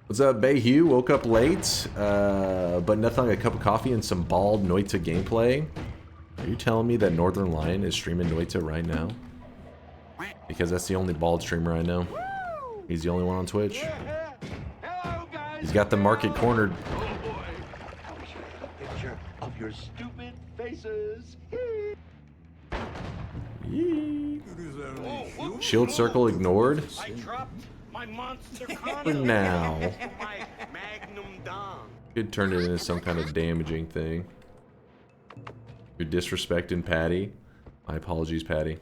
What's up, Bayhue? Woke up late, but nothing like a cup of coffee and some bald Noita gameplay. Are you telling me that Northern Lion is streaming Noita right now? Because that's the only bald streamer I know. He's the only one on Twitch. He's got the market cornered. Picture of your stupid faces. Shield circle ignored. I dropped my monster For now. my magnum dong. Could turn it into some kind of damaging thing. You're disrespecting Patty. My apologies, Patty.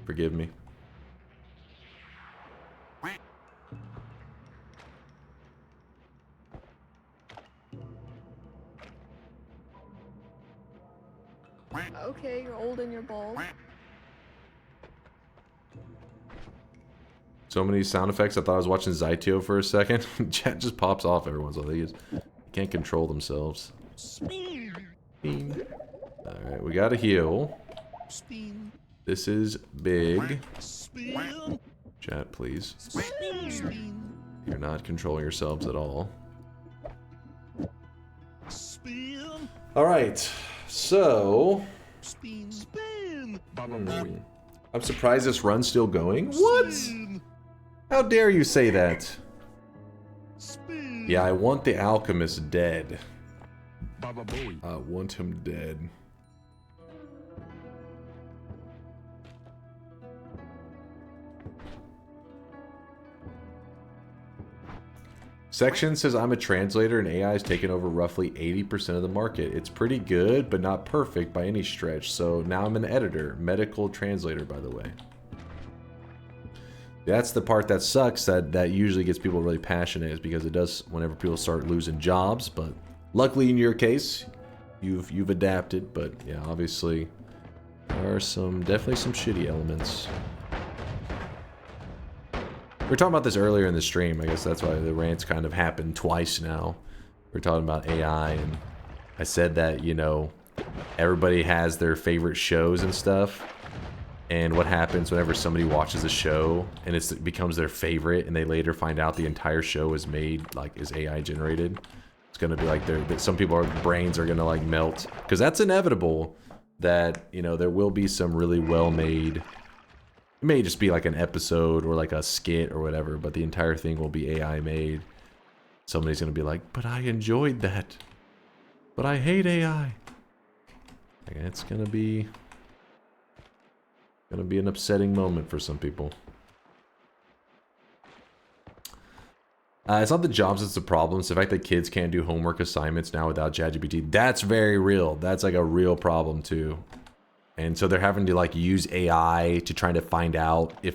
Forgive me. Okay, you're old and you're bald. So many sound effects. I thought I was watching Zytio for a second. Chat just pops off every once in a while. They can't control themselves. Alright, we gotta heal. This is big. Chat, please. You're not controlling yourselves at all. Alright, so... I'm surprised this run's still going. What? How dare you say that? Yeah, I want the alchemist dead. I want him dead. Section says I'm a translator and AI has taken over roughly 80% of the market. It's pretty good, but not perfect by any stretch. So now I'm an editor, medical translator, by the way. That's the part that sucks, that usually gets people really passionate, is because it does whenever people start losing jobs. But luckily in your case, you've adapted. But yeah, obviously there are definitely some shitty elements. We were talking about this earlier in the stream. I guess that's why the rants kind of happened twice now. We're talking about AI, and I said that, you know, everybody has their favorite shows and stuff. And what happens whenever somebody watches a show and it becomes their favorite, and they later find out the entire show is made, like, is AI generated? It's gonna be like some people's brains are gonna like melt, because that's inevitable. That, you know, there will be some really well made. It may just be like an episode or like a skit or whatever, but the entire thing will be AI made. Somebody's gonna be like, but I enjoyed that. But I hate AI. Like, it's gonna be an upsetting moment for some people. It's not the jobs that's the problem. It's the fact that kids can't do homework assignments now without ChatGPT. That's very real. That's like a real problem too. And so they're having to like use AI to try to find out you're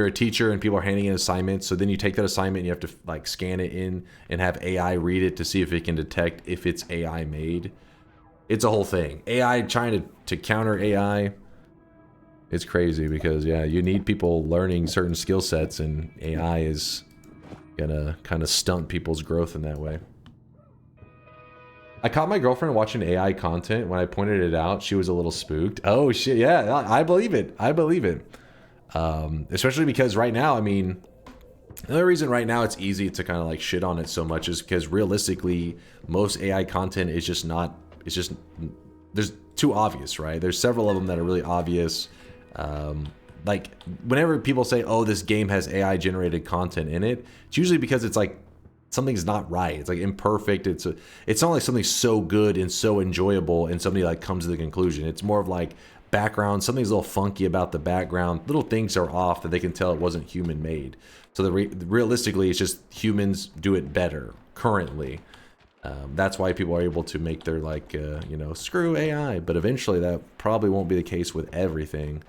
a teacher and people are handing in assignments. So then you take that assignment and you have to like scan it in and have AI read it to see if it can detect if it's AI made. It's a whole thing. AI trying to counter AI. It's crazy because, yeah, you need people learning certain skill sets, and AI is gonna kind of stunt people's growth in that way. I caught my girlfriend watching AI content. When I pointed it out, she was a little spooked. Oh shit, yeah, I believe it. I believe it. Especially because right now, I mean, the only reason right now it's easy to kind of like shit on it so much is because realistically, most AI content is just not, there's too obvious, right? There's several of them that are really obvious. Like whenever people say, oh, this game has AI generated content in it, it's usually because it's like something's not right. It's like imperfect. It's not like something so good and so enjoyable and somebody like comes to the conclusion. It's more of like background, something's a little funky about the background, little things are off that they can tell it wasn't human made. So realistically, it's just humans do it better currently. That's why people are able to make their like, you know, screw AI. But eventually that probably won't be the case with everything.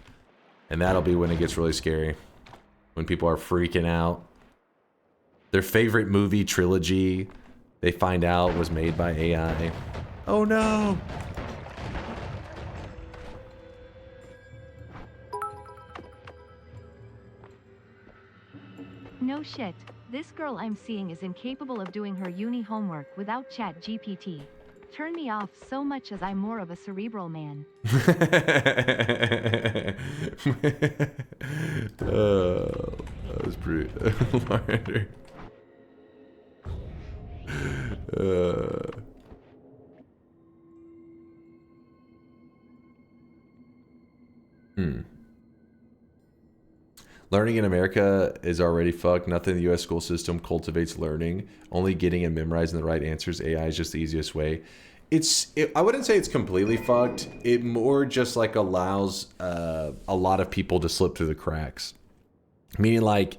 And that'll be when it gets really scary. When people are freaking out. Their favorite movie trilogy, they find out was made by AI. Oh no! No shit. This girl I'm seeing is incapable of doing her uni homework without ChatGPT. Turn me off so much as I'm more of a cerebral man. That was pretty. Learning in America is already fucked. Nothing in the U.S. school system cultivates learning. Only getting and memorizing the right answers. AI is just the easiest way. I wouldn't say it's completely fucked. It more just like allows a lot of people to slip through the cracks. Meaning like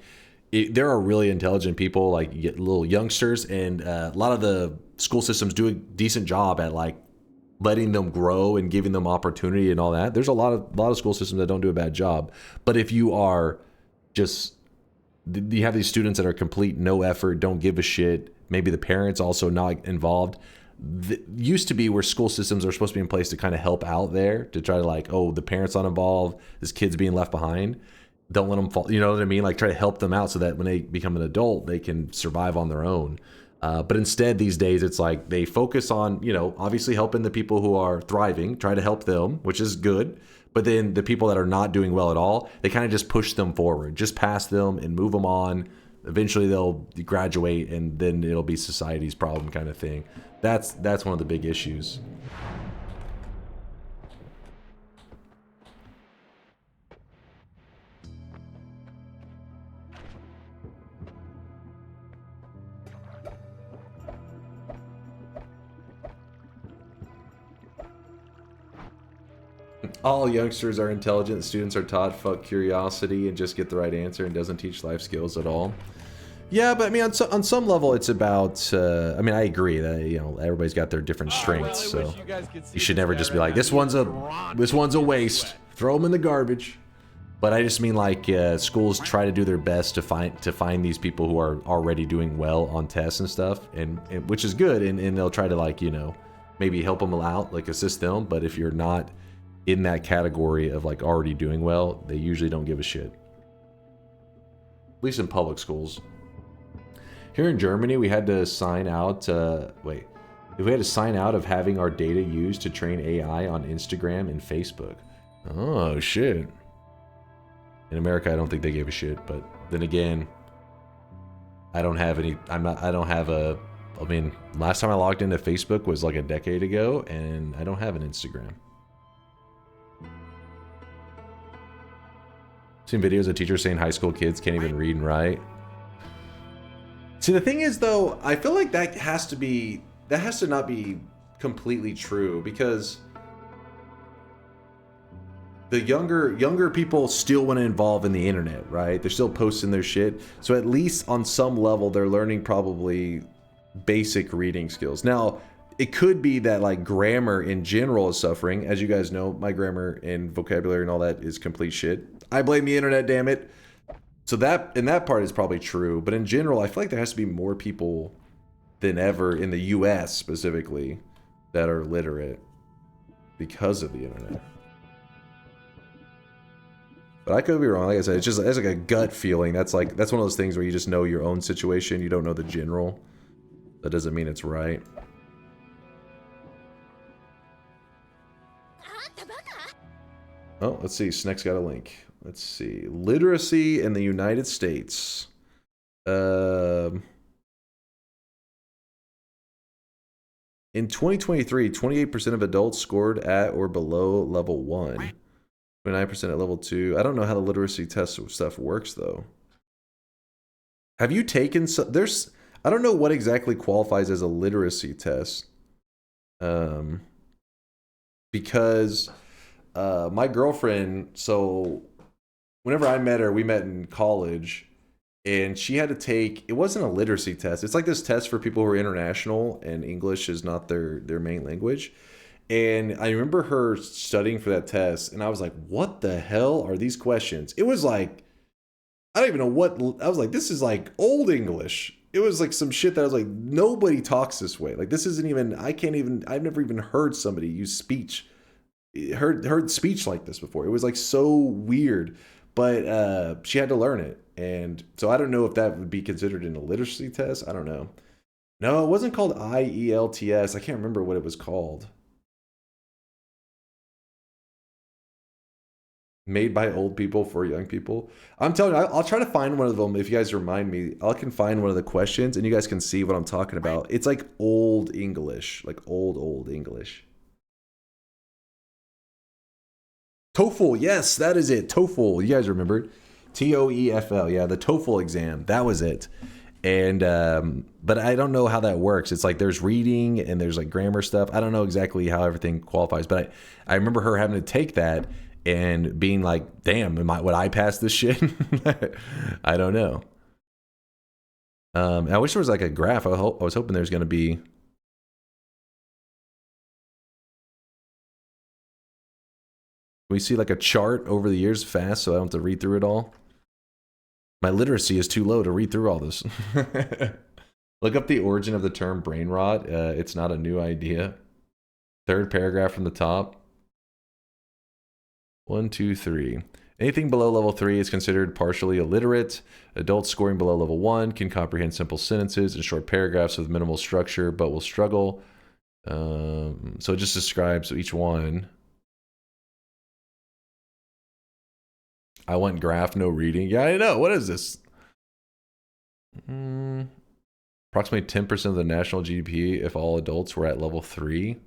there are really intelligent people, like you get little youngsters, and a lot of the school systems do a decent job at like letting them grow and giving them opportunity and all that. There's a lot of school systems that don't do a bad job. But if you are just, you have these students that are complete no effort, don't give a shit, maybe the parents also not involved. Used to be where school systems are supposed to be in place to kind of help out there, to try to like, oh, the parents not involved, this kid's being left behind, don't let them fall, you know what I mean? Like try to help them out so that when they become an adult, they can survive on their own. But instead these days it's like they focus on, you know, obviously helping the people who are thriving, try to help them, which is good. But then the people that are not doing well at all, they kind of just push them forward, just pass them and move them on. Eventually they'll graduate and then it'll be society's problem kind of thing. That's one of the big issues. All youngsters are intelligent. Students are taught fuck curiosity and just get the right answer, and doesn't teach life skills at all. Yeah, but I mean, on some level, it's about. I mean, I agree that, you know, everybody's got their different strengths, so you should never just be like, this one's a waste. Throw them in the garbage. But I just mean like schools try to do their best to find these people who are already doing well on tests and stuff, and which is good, and they'll try to, like, you know, maybe help them out, like assist them. But if you're not in that category of like already doing well, they usually don't give a shit. At least in public schools. Here in Germany, we had to sign out. We had to sign out of having our data used to train AI on Instagram and Facebook. Oh shit. In America, I don't think they gave a shit. But then again, I don't have any. I mean, last time I logged into Facebook was like a decade ago, and I don't have an Instagram. Seen videos of teachers saying high school kids can't even read and write. See, the thing is, though, I feel like that has to not be completely true, because the younger people still want to involve in the internet, right? They're still posting their shit. So at least on some level, they're learning probably basic reading skills. Now, it could be that like grammar in general is suffering. As you guys know, my grammar and vocabulary and all that is complete shit. I blame the internet, damn it. So that part is probably true. But in general, I feel like there has to be more people than ever in the US specifically that are literate because of the internet. But I could be wrong. Like I said, it's like a gut feeling. That's one of those things where you just know your own situation. You don't know the general. That doesn't mean it's right. Oh, let's see. Snake's got a link. Let's see. Literacy in the United States. In 2023, 28% of adults scored at or below level 1. 29% at level 2. I don't know how the literacy test stuff works, though. Have you taken I don't know what exactly qualifies as a literacy test. Because my girlfriend, so whenever I met her, we met in college, and she had to take, it wasn't a literacy test. It's like this test for people who are international and English is not their main language. And I remember her studying for that test, and I was like, what the hell are these questions? It was like, I don't even know what, I was like, this is like old English. It was like some shit that I was like, nobody talks this way. Like, this isn't even, I've never even heard somebody use speech, heard speech like this before. It was like so weird, but she had to learn it. And so I don't know if that would be considered in a literacy test. I don't know. No, it wasn't called IELTS. I can't remember what it was called. Made by old people for young people. I'm telling you, I'll try to find one of them. If you guys remind me, I can find one of the questions and you guys can see what I'm talking about. It's like old English, like old English. TOEFL, yes, that is it. TOEFL, you guys remembered. TOEFL, yeah, the TOEFL exam. That was it. And but I don't know how that works. It's like there's reading and there's like grammar stuff. I don't know exactly how everything qualifies, but I remember her having to take that and being like, damn, would I pass this shit? I don't know. I wish there was like a graph. I was hoping there's going to be. We see like a chart over the years fast so I don't have to read through it all. My literacy is too low to read through all this. Look up the origin of the term brain rot. It's not a new idea. Third paragraph from the top. 1, 2, 3. Anything below level 3 is considered partially illiterate. Adults scoring below level 1 can comprehend simple sentences and short paragraphs with minimal structure, but will struggle. So it just describes each one. I want graph, no reading. Yeah, I know. What is this? Approximately 10% of the national GDP if all adults were at level 3.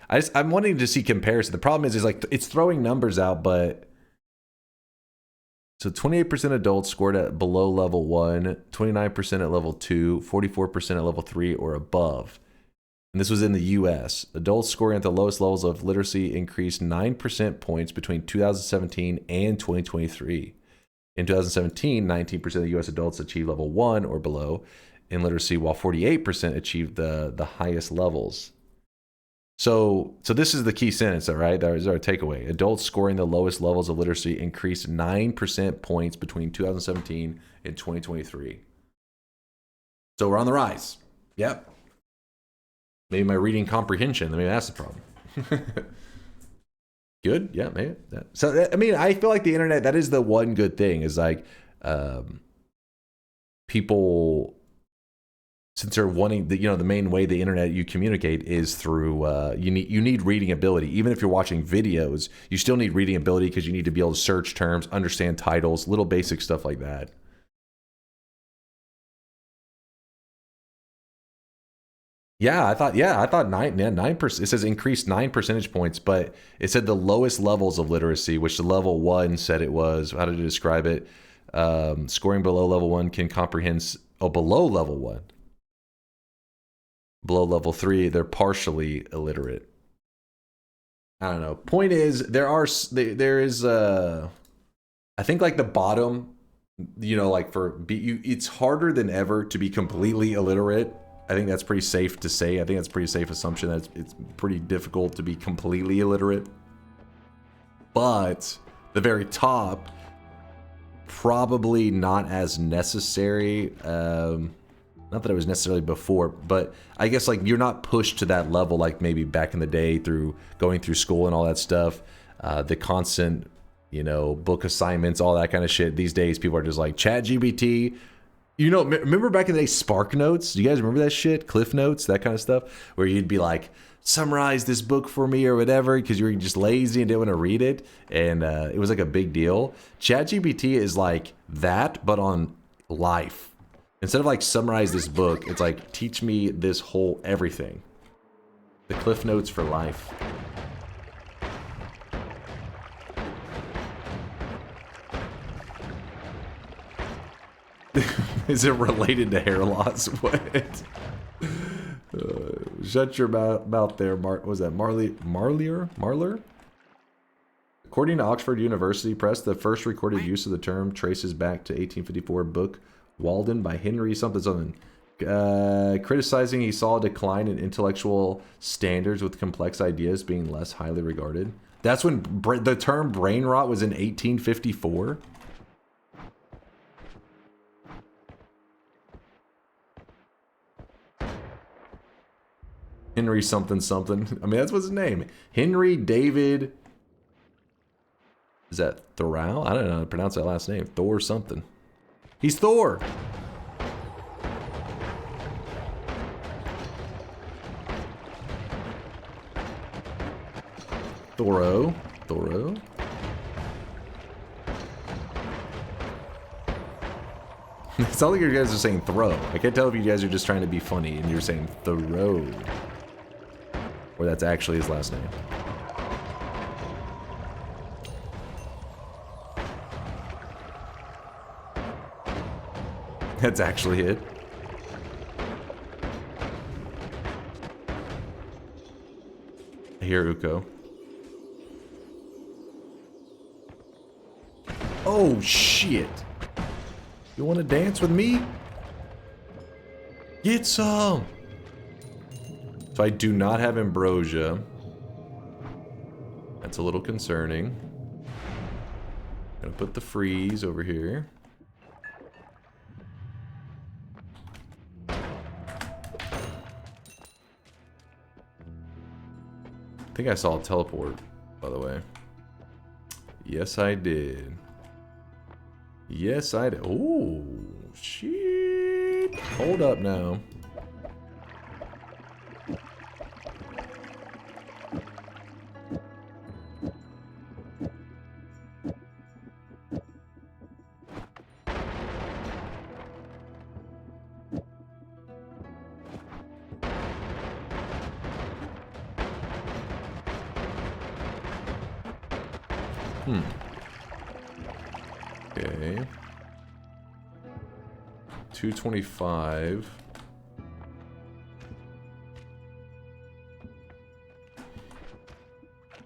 I'm wanting to see comparison. The problem is like it's throwing numbers out, but so 28% adults scored at below level 1, 29% at level 2, 44% at level 3 or above. And this was in the US. Adults scoring at the lowest levels of literacy increased 9% points between 2017 and 2023. In 2017, 19% of the US adults achieved level 1 or below in literacy, while 48% achieved the highest levels. So this is the key sentence, all right? That is our takeaway. Adults scoring the lowest levels of literacy increased 9% points between 2017 and 2023. So we're on the rise. Yep. Maybe my reading comprehension. Maybe that's the problem. Good? Yeah, maybe. So, I mean, I feel like the internet, that is the one good thing is like people... Since they're wanting the main way the internet you communicate is through you need reading ability. Even if you're watching videos, you still need reading ability because you need to be able to search terms, understand titles, little basic stuff like that. Yeah, I thought 9%. It says increased 9 percentage points, but it said the lowest levels of literacy, which the level 1 said it was. How did it describe it? Scoring below level 1 can comprehend. Below level 1. Below level 3, they're partially illiterate. I don't know. Point is, there is I think like the bottom, like it's harder than ever to be completely illiterate. I think that's pretty safe to say. I think that's a pretty safe assumption that it's pretty difficult to be completely illiterate. But the very top, probably not as necessary. Not that it was necessarily before, but I guess like you're not pushed to that level like maybe back in the day through going through school and all that stuff. The constant, book assignments, all that kind of shit. These days, people are just like ChatGPT. Remember back in the day, Spark Notes? Do you guys remember that shit? Cliff Notes, that kind of stuff, where you'd be like, summarize this book for me or whatever because you were just lazy and didn't want to read it, and it was like a big deal. ChatGPT is like that, but on life. Instead of like summarize this book, it's like teach me this whole everything. The Cliff Notes for life. Is it related to hair loss? What? Shut your mouth there, what was that? Marler? According to Oxford University Press, the first recorded use of the term traces back to 1854 book Walden by Henry something. Criticizing he saw a decline in intellectual standards with complex ideas being less highly regarded. That's when the term brain rot was in 1854? Henry something. I mean, that's what's his name. Henry David... Is that Thoreau? I don't know how to pronounce that last name. Thor something. He's Thor! Thoreau. It sounds like you guys are saying throw. I can't tell if you guys are just trying to be funny and you're saying Thoreau. Or that's actually his last name. That's actually it. I hear Uko. Oh shit! You want to dance with me? Get some! So I do not have ambrosia. That's a little concerning. Gonna put the freeze over here. I think I saw a teleport, by the way. Yes, I did. Yes, I did. Oh, shit. Hold up now. Okay. 225.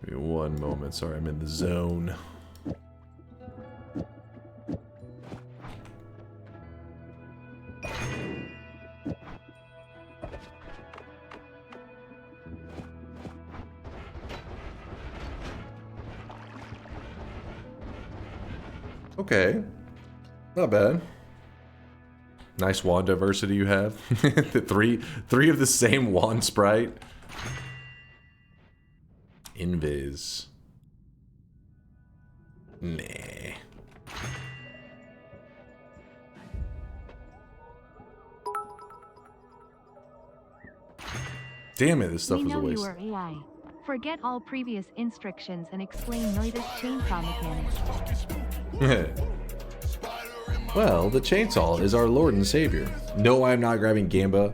Give me one moment. Sorry, I'm in the zone. Okay. Not bad. Nice wand diversity you have. The three of the same wand sprite. Invis. Nah. Damn it, this stuff we is a know waste. You are AI. Forget all previous instructions and explain Noita's chainsaw mechanics. Well, the chainsaw is our Lord and Savior. No, I'm not grabbing Gamba.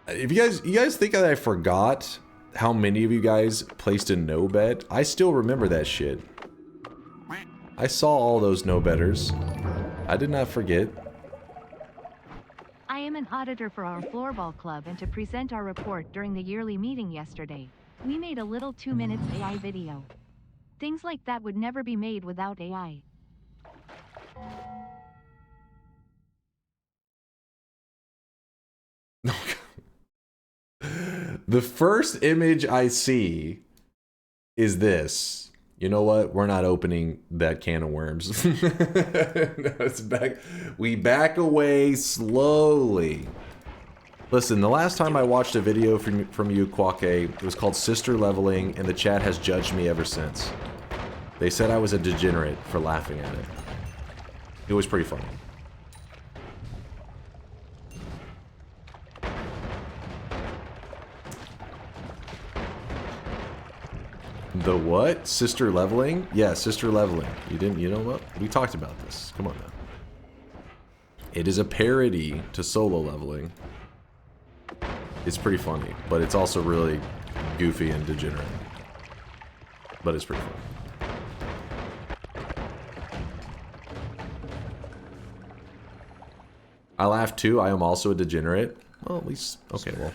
If you guys think that I forgot how many of you guys placed a no bet, I still remember that shit. I saw all those no betters. I did not forget. I am an auditor for our floorball club and to present our report during the yearly meeting yesterday. We made a little 2 minutes AI video. Things like that would never be made without AI. The first image I see is this. You know what? We're not opening that can of worms. No, it's back. We back away slowly. Listen, the last time I watched a video from you, Kwake, it was called Sister Leveling, and the chat has judged me ever since. They said I was a degenerate for laughing at it. It was pretty funny. The what? Sister Leveling? Yeah, Sister Leveling. You know what? We talked about this. Come on now. It is a parody to Solo Leveling. It's pretty funny, but it's also really goofy and degenerate. But it's pretty funny. I laugh too. I am also a degenerate. Well, at least... Okay, well.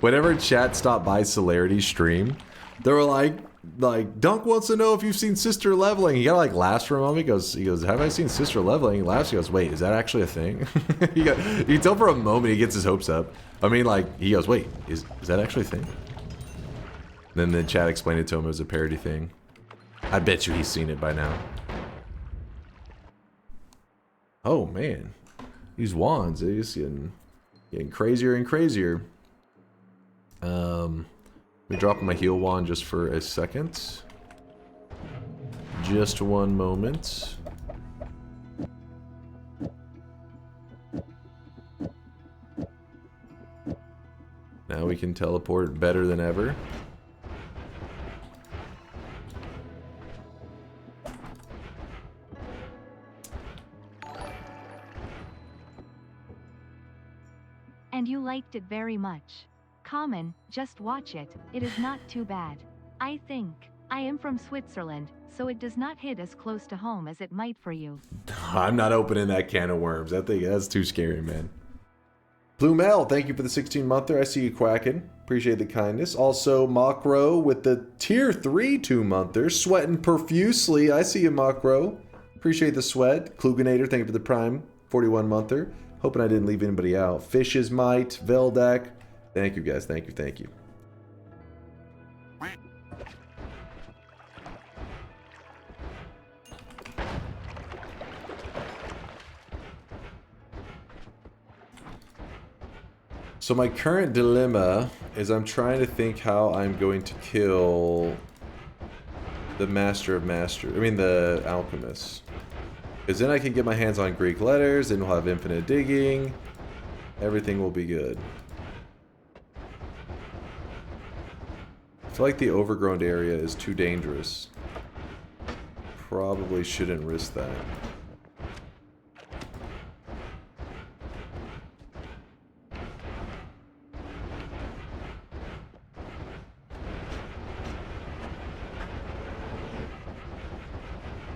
Whenever chat stopped by Celerity's stream, They were like Dunk wants to know if you've seen sister leveling. He got like laughs for a moment. He goes, have I seen sister leveling? He laughs. He goes, wait, is that actually a thing? You can tell for a moment he gets his hopes up. I mean, like, he goes, wait, is that actually a thing? Then the chat explained it to him as a parody thing. I bet you he's seen it by now. Oh man, these wands, they're just getting crazier and crazier. Let me drop my heal wand just for a second. Just one moment. Now we can teleport better than ever. And you liked it very much. Common, just watch it, it is not too bad. I think. I am from Switzerland, so it does not hit as close to home as it might for you. I'm not opening that can of worms. That's too scary, man. Blue Mel, thank you for the 16-monther. I see you quacking. Appreciate the kindness. Also, Makro with the tier 3 2-monther. Sweating profusely. I see you, Makro. Appreciate the sweat. Kluganator, thank you for the prime 41-monther. Hoping I didn't leave anybody out. Fish's Might, Veldak. Thank you, guys. Thank you, thank you. So my current dilemma is I'm trying to think how I'm going to kill the the Alchemist. Because then I can get my hands on Greek letters, then we'll have infinite digging. Everything will be good. I feel like the overgrown area is too dangerous. Probably shouldn't risk that.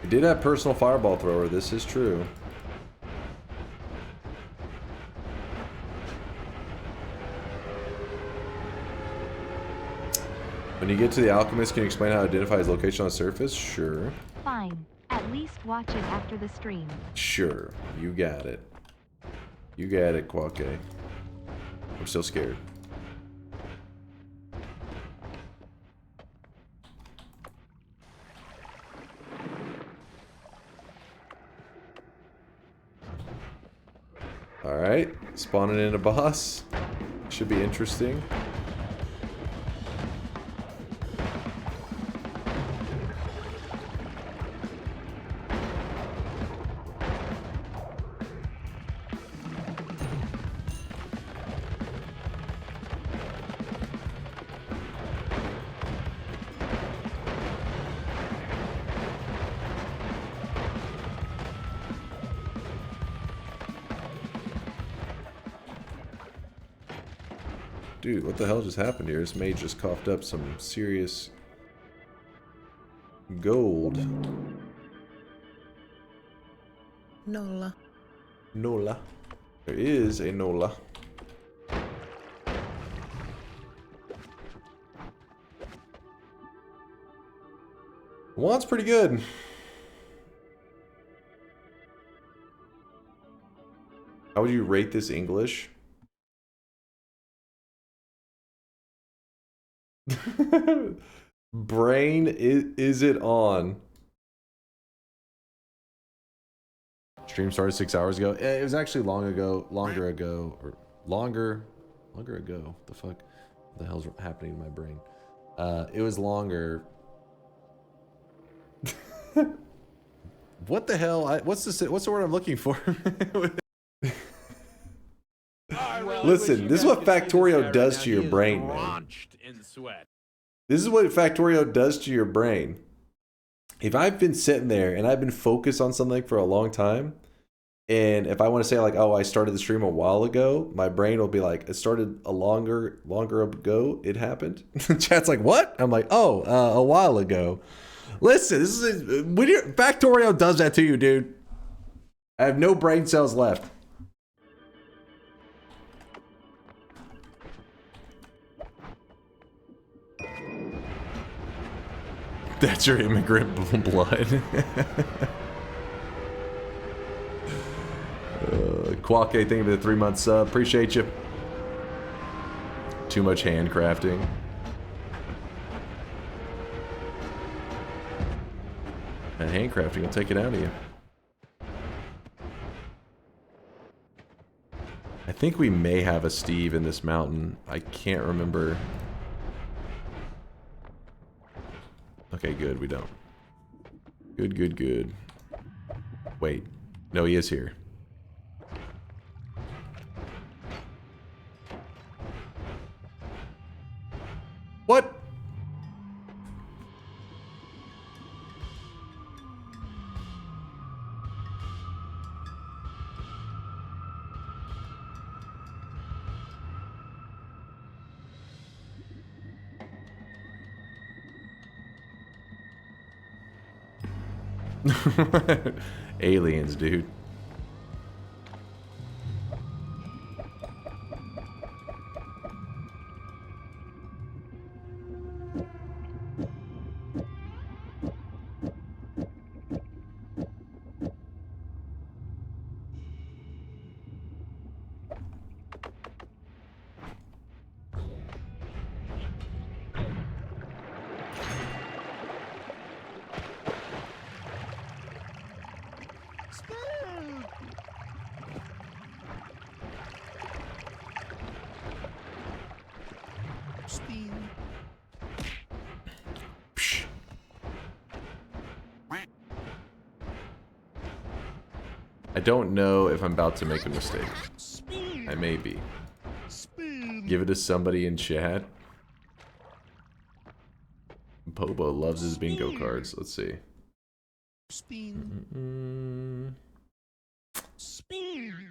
I did have personal fireball thrower, this is true. When you get to the Alchemist, can you explain how to identify his location on the surface? Sure. Fine. At least watch it after the stream. Sure. You got it. You got it, Quake. I'm still scared. Alright, spawning in a boss. Should be interesting. Dude, what the hell just happened here? This mage just coughed up some serious gold. Nola. Nola. There is a Nola. Wand's pretty good. How would you rate this English? Brain, is it on? Stream started 6 hours ago. It was actually longer ago. What the fuck? What the hell's happening to my brain? It was longer. What the hell? What's the word I'm looking for? Listen, this is what Factorio does to your brain, man. This is what Factorio does to your brain. If I've been sitting there and I've been focused on something for a long time, and if I want to say like, oh, I started the stream a while ago, my brain will be like, it started a longer ago, it happened. Chat's like, what? I'm like, oh, a while ago. Listen, this is Factorio does that to you, dude. I have no brain cells left. That's your immigrant blood. Quake, thank you for the 3-month sub. Appreciate you. Too much handcrafting. That handcrafting will take it out of you. I think we may have a Steve in this mountain. I can't remember. Okay, good, we don't. Good, good, good. Wait. No, he is here. What? Aliens, dude. I don't know if I'm about to make a mistake. I may be. Give it to somebody in chat. Bobo loves his bingo cards. Let's see.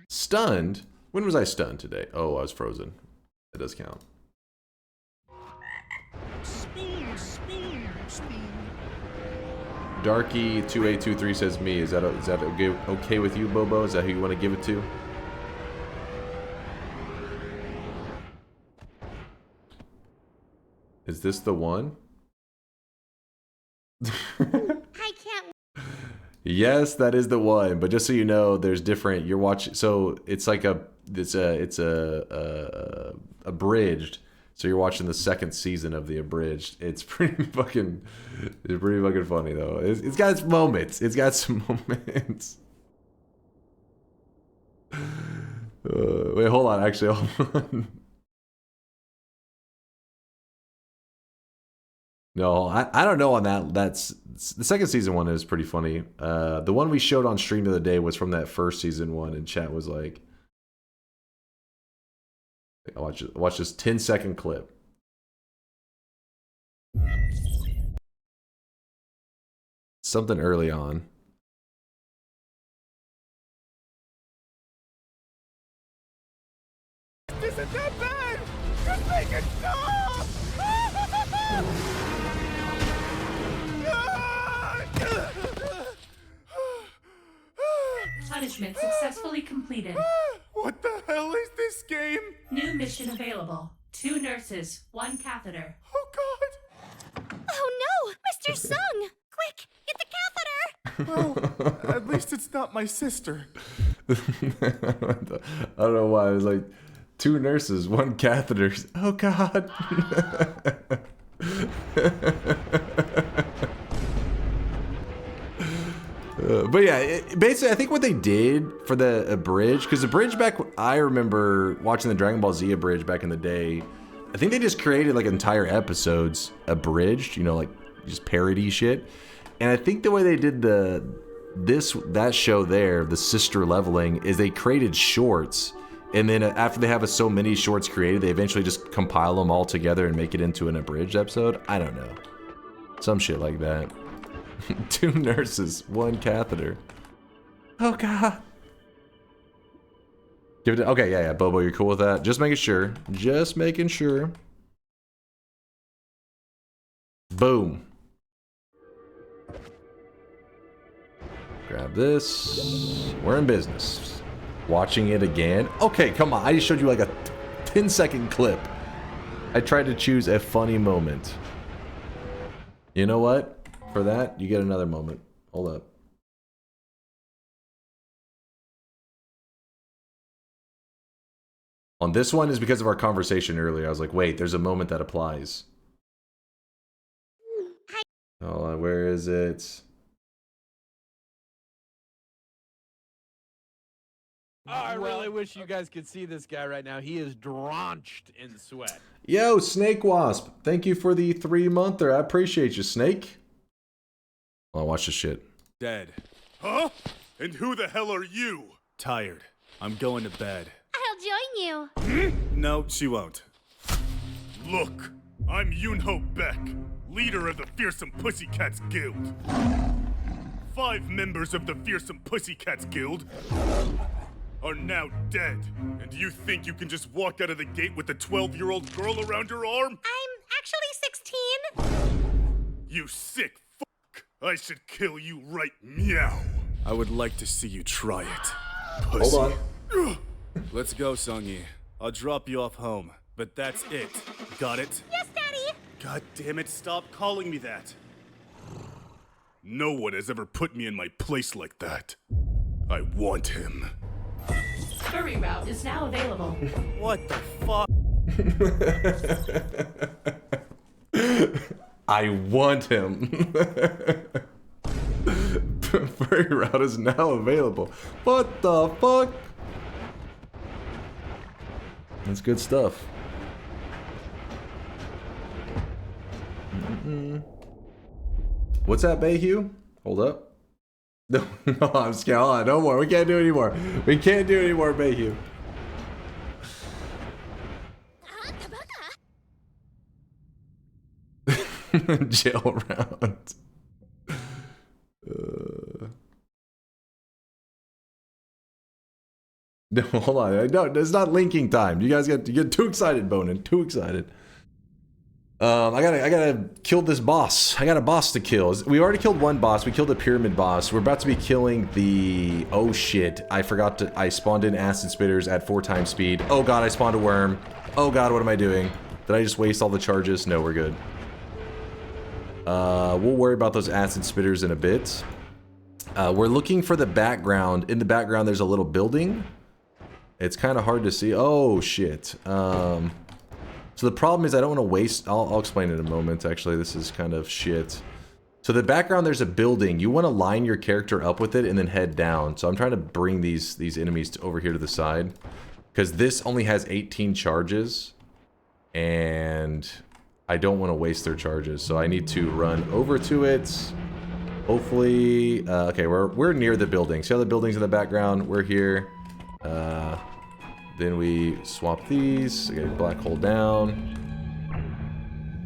Stunned? When was I stunned today? Oh, I was frozen. That does count. Darky2823 says me. Is that okay with you, Bobo? Is that who you want to give it to? Is this the one? I can't. Yes, that is the one. But just so you know, there's different. You're watching. So it's like it's abridged. So you're watching the second season of the abridged. It's pretty fucking funny though. It's got its moments. It's got some moments. Wait, hold on. Actually, hold on. No, I don't know on that. That's the second season one is pretty funny. The one we showed on stream the other day was from that first season one, and chat was like, watch this 10-second clip. Something early on. Isn't that bad? Just make it stop! Punishment successfully completed. What the hell is this game? New mission available. 2 nurses, 1 catheter. Oh god! Oh no! Mr. Sung! Quick, get the catheter! Well, at least it's not my sister. I don't know why. It was like 2 nurses, 1 catheter. Oh god. But yeah, basically, I think what they did for the abridged, because the bridge back, I remember watching the Dragon Ball Z abridged back in the day. I think they just created like entire episodes abridged, you know, like just parody shit. And I think the way they did that show there, the sister leveling, is they created shorts, and then after they have so many shorts created, they eventually just compile them all together and make it into an abridged episode. I don't know, some shit like that. 2 nurses, 1 catheter. Oh god. Give it to, okay, yeah, Bobo, you're cool with that? Just making sure. Just making sure. Boom. Grab this. We're in business. Watching it again. Okay, come on. I just showed you like a 10-second clip. I tried to choose a funny moment. You know what? for that, you get another moment. Hold up. On this one is because of our conversation earlier. I was like, wait, there's a moment that applies. Hold on, where is it? I really wish you guys could see this guy right now. He is drenched in sweat. Yo, Snake Wasp. Thank you for the 3-monther. I appreciate you, Snake. I'll watch this shit. Dead. Huh? And who the hell are you? Tired. I'm going to bed. I'll join you. No, she won't. Look, I'm Yunho Beck, leader of the Fearsome Pussycats Guild. 5 members of the Fearsome Pussycats Guild are now dead. And you think you can just walk out of the gate with a 12-year-old girl around your arm? I'm actually 16. You sick fuck. I should kill you right meow. I would like to see you try it. Pussy. Hold on. Let's go, Sungyi. I'll drop you off home, but that's it. Got it? Yes, Daddy. God damn it, stop calling me that. No one has ever put me in my place like that. I want him. Furry route is now available. What the fuck? I want him. Furry route is now available. What the fuck? That's good stuff. What's that, Bayhue? Hold up. No, I'm scared. Hold on, no more. We can't do it anymore. We can't do it anymore, Bayhue. Jail round. No, hold on. No, it's not linking time. You guys get too excited, Bonin. Too excited. I gotta kill this boss. I got a boss to kill. We already killed one boss. We killed the pyramid boss. We're about to be killing the... Oh shit. I forgot to... I spawned in acid spitters at 4 times speed. Oh god, I spawned a worm. Oh god, what am I doing? Did I just waste all the charges? No, we're good. We'll worry about those acid spitters in a bit. We're looking for the background. In the background, there's a little building. It's kind of hard to see. Oh shit. So the problem is I don't want to waste... I'll explain in a moment, actually. This is kind of shit. So the background, there's a building. You want to line your character up with it and then head down. So I'm trying to bring these enemies over here to the side. Because this only has 18 charges. And I don't want to waste their charges. So I need to run over to it. Hopefully... okay, we're near the building. See how the building's in the background? We're here. Then we swap these. Okay, black hole down.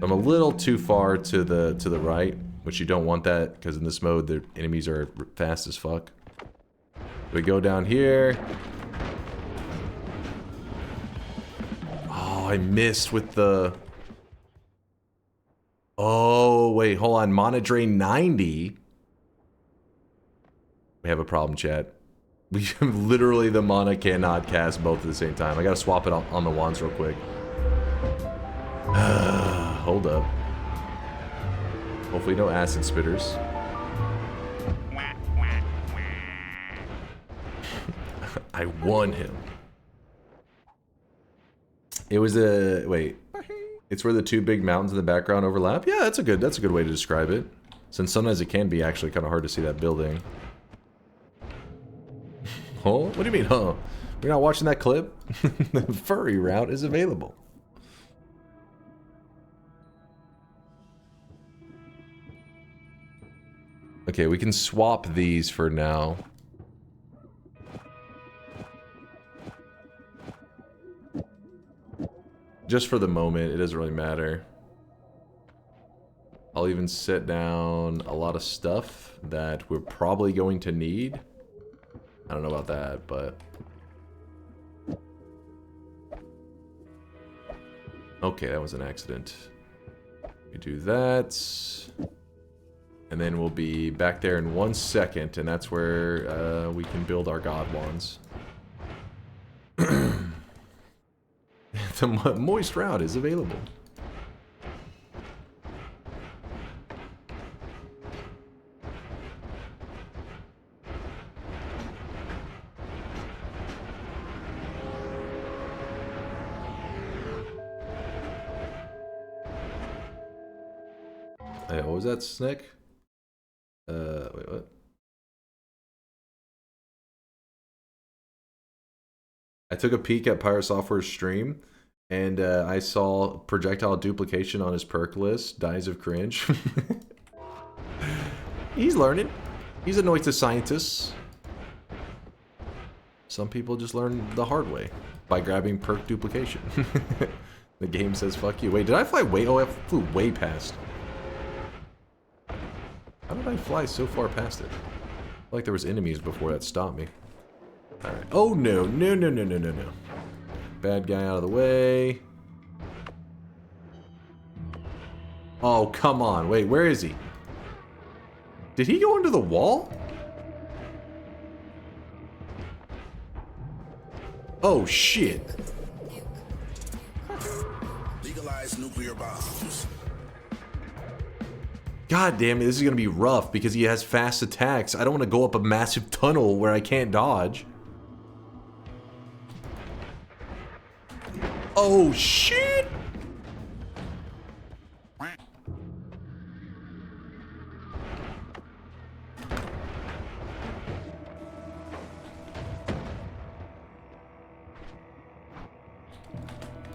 I'm a little too far to the right, which you don't want that because in this mode the enemies are fast as fuck. We go down here. Oh, I missed with the... Oh, wait, hold on. Mana drain 90. We have a problem, chat. We literally, the mana cannot cast both at the same time. I gotta swap it on the wands real quick. Hold up. Hopefully no acid spitters. I won him. It was a... Wait. It's where the 2 big mountains in the background overlap? Yeah, that's a good way to describe it. Since sometimes it can be actually kind of hard to see that building. Oh, what do you mean, huh? You're not watching that clip? The furry route is available. Okay, we can swap these for now. Just for the moment, it doesn't really matter. I'll even set down a lot of stuff that we're probably going to need. I don't know about that, but... Okay, that was an accident. We do that. And then we'll be back there in 1 second, and that's where we can build our god wands. The moist route is available. Hey, what was that, Snick? Wait, what? I took a peek at Pirate Software's stream, and I saw projectile duplication on his perk list. Dies of cringe. He's learning. He's a Noita scientist. Some people just learn the hard way by grabbing perk duplication. The game says fuck you. Wait, did I fly way? Oh, I flew way past. How did I fly so far past it? Like there was enemies before that stopped me. Alright. Oh no, no, no, no, no, no, no. Bad guy out of the way. Oh, come on. Wait, where is he? Did he go into the wall? Oh shit. Legalize nuclear bombs. God damn it, this is gonna be rough because he has fast attacks. I don't want to go up a massive tunnel where I can't dodge. Oh shit!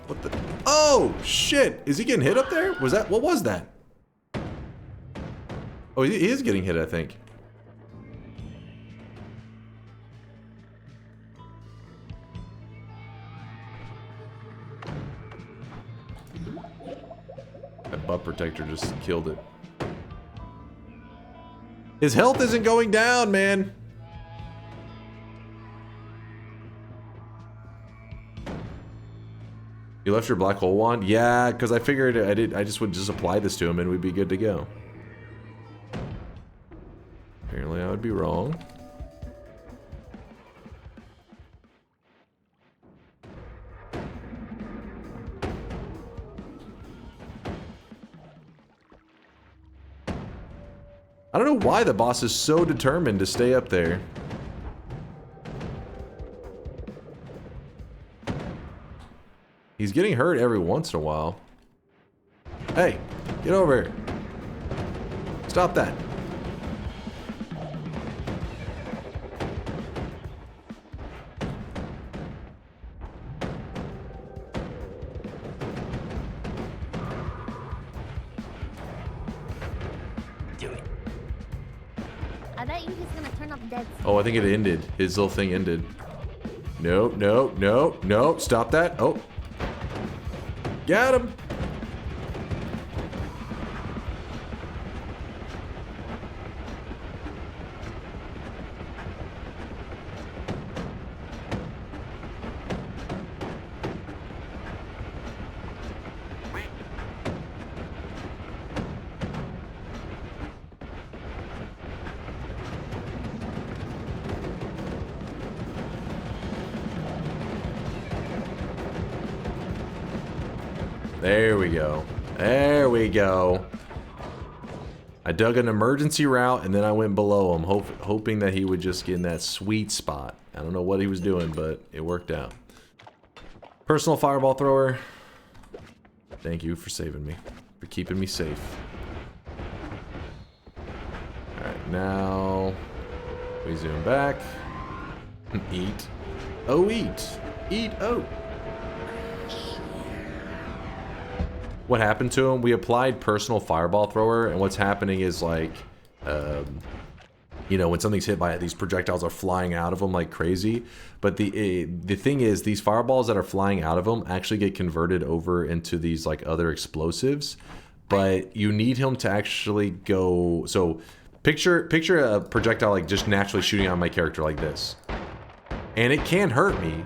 What the? Oh shit! Is he getting hit up there? Was that? What was that? Oh, he is getting hit, I think. That butt protector just killed it. His health isn't going down, man. You left your black hole wand? Yeah, because I figured I just would just apply this to him and we'd be good to go. Apparently I would be wrong. I don't know why the boss is so determined to stay up there. He's getting hurt every once in a while. Hey, get over here. Stop that. I bet you he's gonna turn up dead. Oh, I think it ended. His little thing ended. No, no, no, no. Stop that. Oh. Got him. There we go. There we go. I dug an emergency route and then I went below him, hoping that he would just get in that sweet spot. I don't know what he was doing, but it worked out. Personal fireball thrower. Thank you for saving me, for keeping me safe. Alright, now we zoom back. Eat. Oh, eat. Eat oat. What happened to him? We applied personal fireball thrower, and what's happening is like, you know, when something's hit by it, these projectiles are flying out of them like crazy. But the thing is, these fireballs that are flying out of them actually get converted over into these like other explosives. But you need him to actually go. So picture a projectile like just naturally shooting on my character like this, and it can hurt me.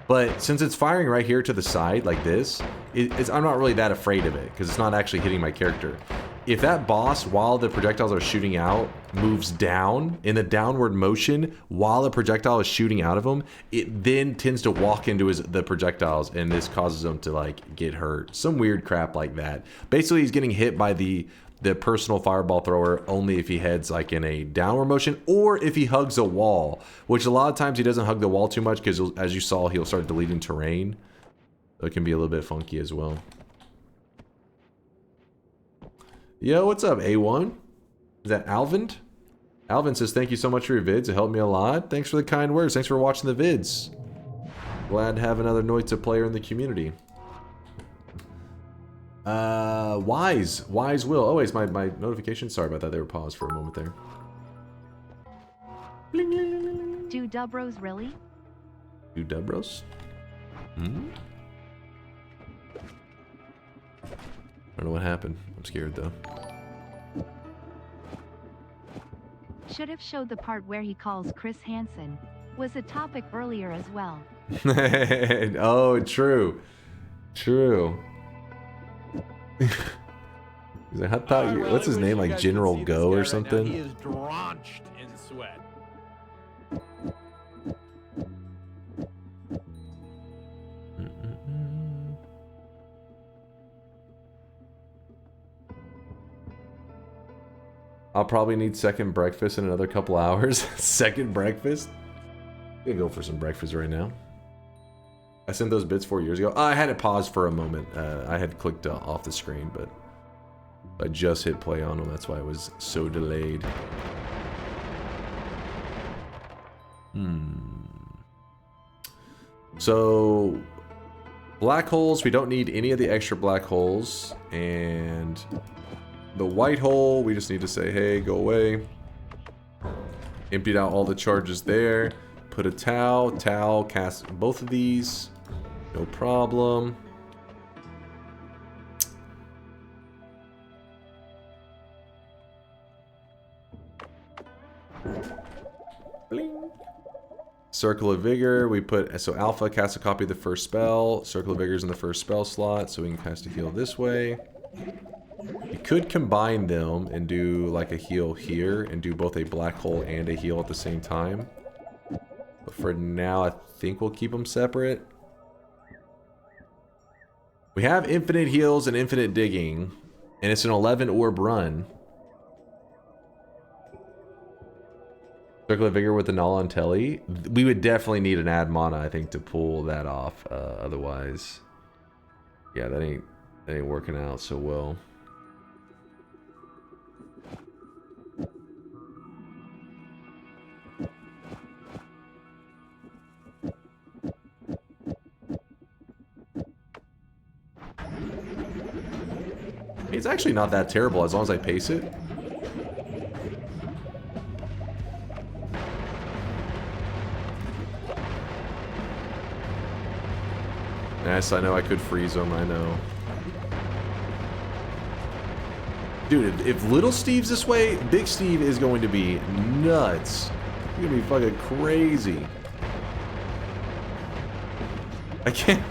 But since it's firing right here to the side like this, I'm not really that afraid of it because it's not actually hitting my character. If that boss, while the projectiles are shooting out, moves down in the downward motion while the projectile is shooting out of him, it then tends to walk into the projectiles, and this causes him to like get hurt. Some weird crap like that. Basically, he's getting hit by the personal fireball thrower only if he heads like in a downward motion or if he hugs a wall, which a lot of times he doesn't hug the wall too much because, as you saw, he'll start deleting terrain. So it can be a little bit funky as well. Yo, what's up, A1? Is that Alvin? Alvin says, thank you so much for your vids. It helped me a lot. Thanks for the kind words. Thanks for watching the vids. Glad to have another Noita player in the community. Wise Will. Oh, wait, my notification. Sorry about that. They were paused for a moment there. Do Dubros really? Do Dubros? Hmm? I don't know what happened. I'm scared though. Should have showed the part where he calls Chris Hansen. Was a topic earlier as well. Oh, true. True. He's like, I thought you. What's his name? Like General Go or something? He is drenched in sweat. I'll probably need second breakfast in another couple hours. Second breakfast? I'm gonna go for some breakfast right now. I sent those bits 4 years ago. I had it paused for a moment. I had clicked off the screen, but I just hit play on them. That's why it was so delayed. So, black holes. We don't need any of the extra black holes. And the white hole, we just need to say, hey, go away. Emptied out all the charges there. Put a tau, cast both of these. No problem. Bling. Circle of Vigor, we put, so Alpha casts a copy of the first spell. Circle of Vigor's in the first spell slot, so we can cast a heal this way. You could combine them and do like a heal here and do both a black hole and a heal at the same time. But for now, I think we'll keep them separate. We have infinite heals and infinite digging, and it's an 11 orb run. Circle of Vigor with the Null on Telly. We would definitely need an ad mana, I think, to pull that off. Otherwise, yeah, that ain't working out so well. It's actually not that terrible as long as I pace it. Yes, I know I could freeze them, I know. Dude, if Little Steve's this way, Big Steve is going to be nuts. He's gonna be fucking crazy. I can't...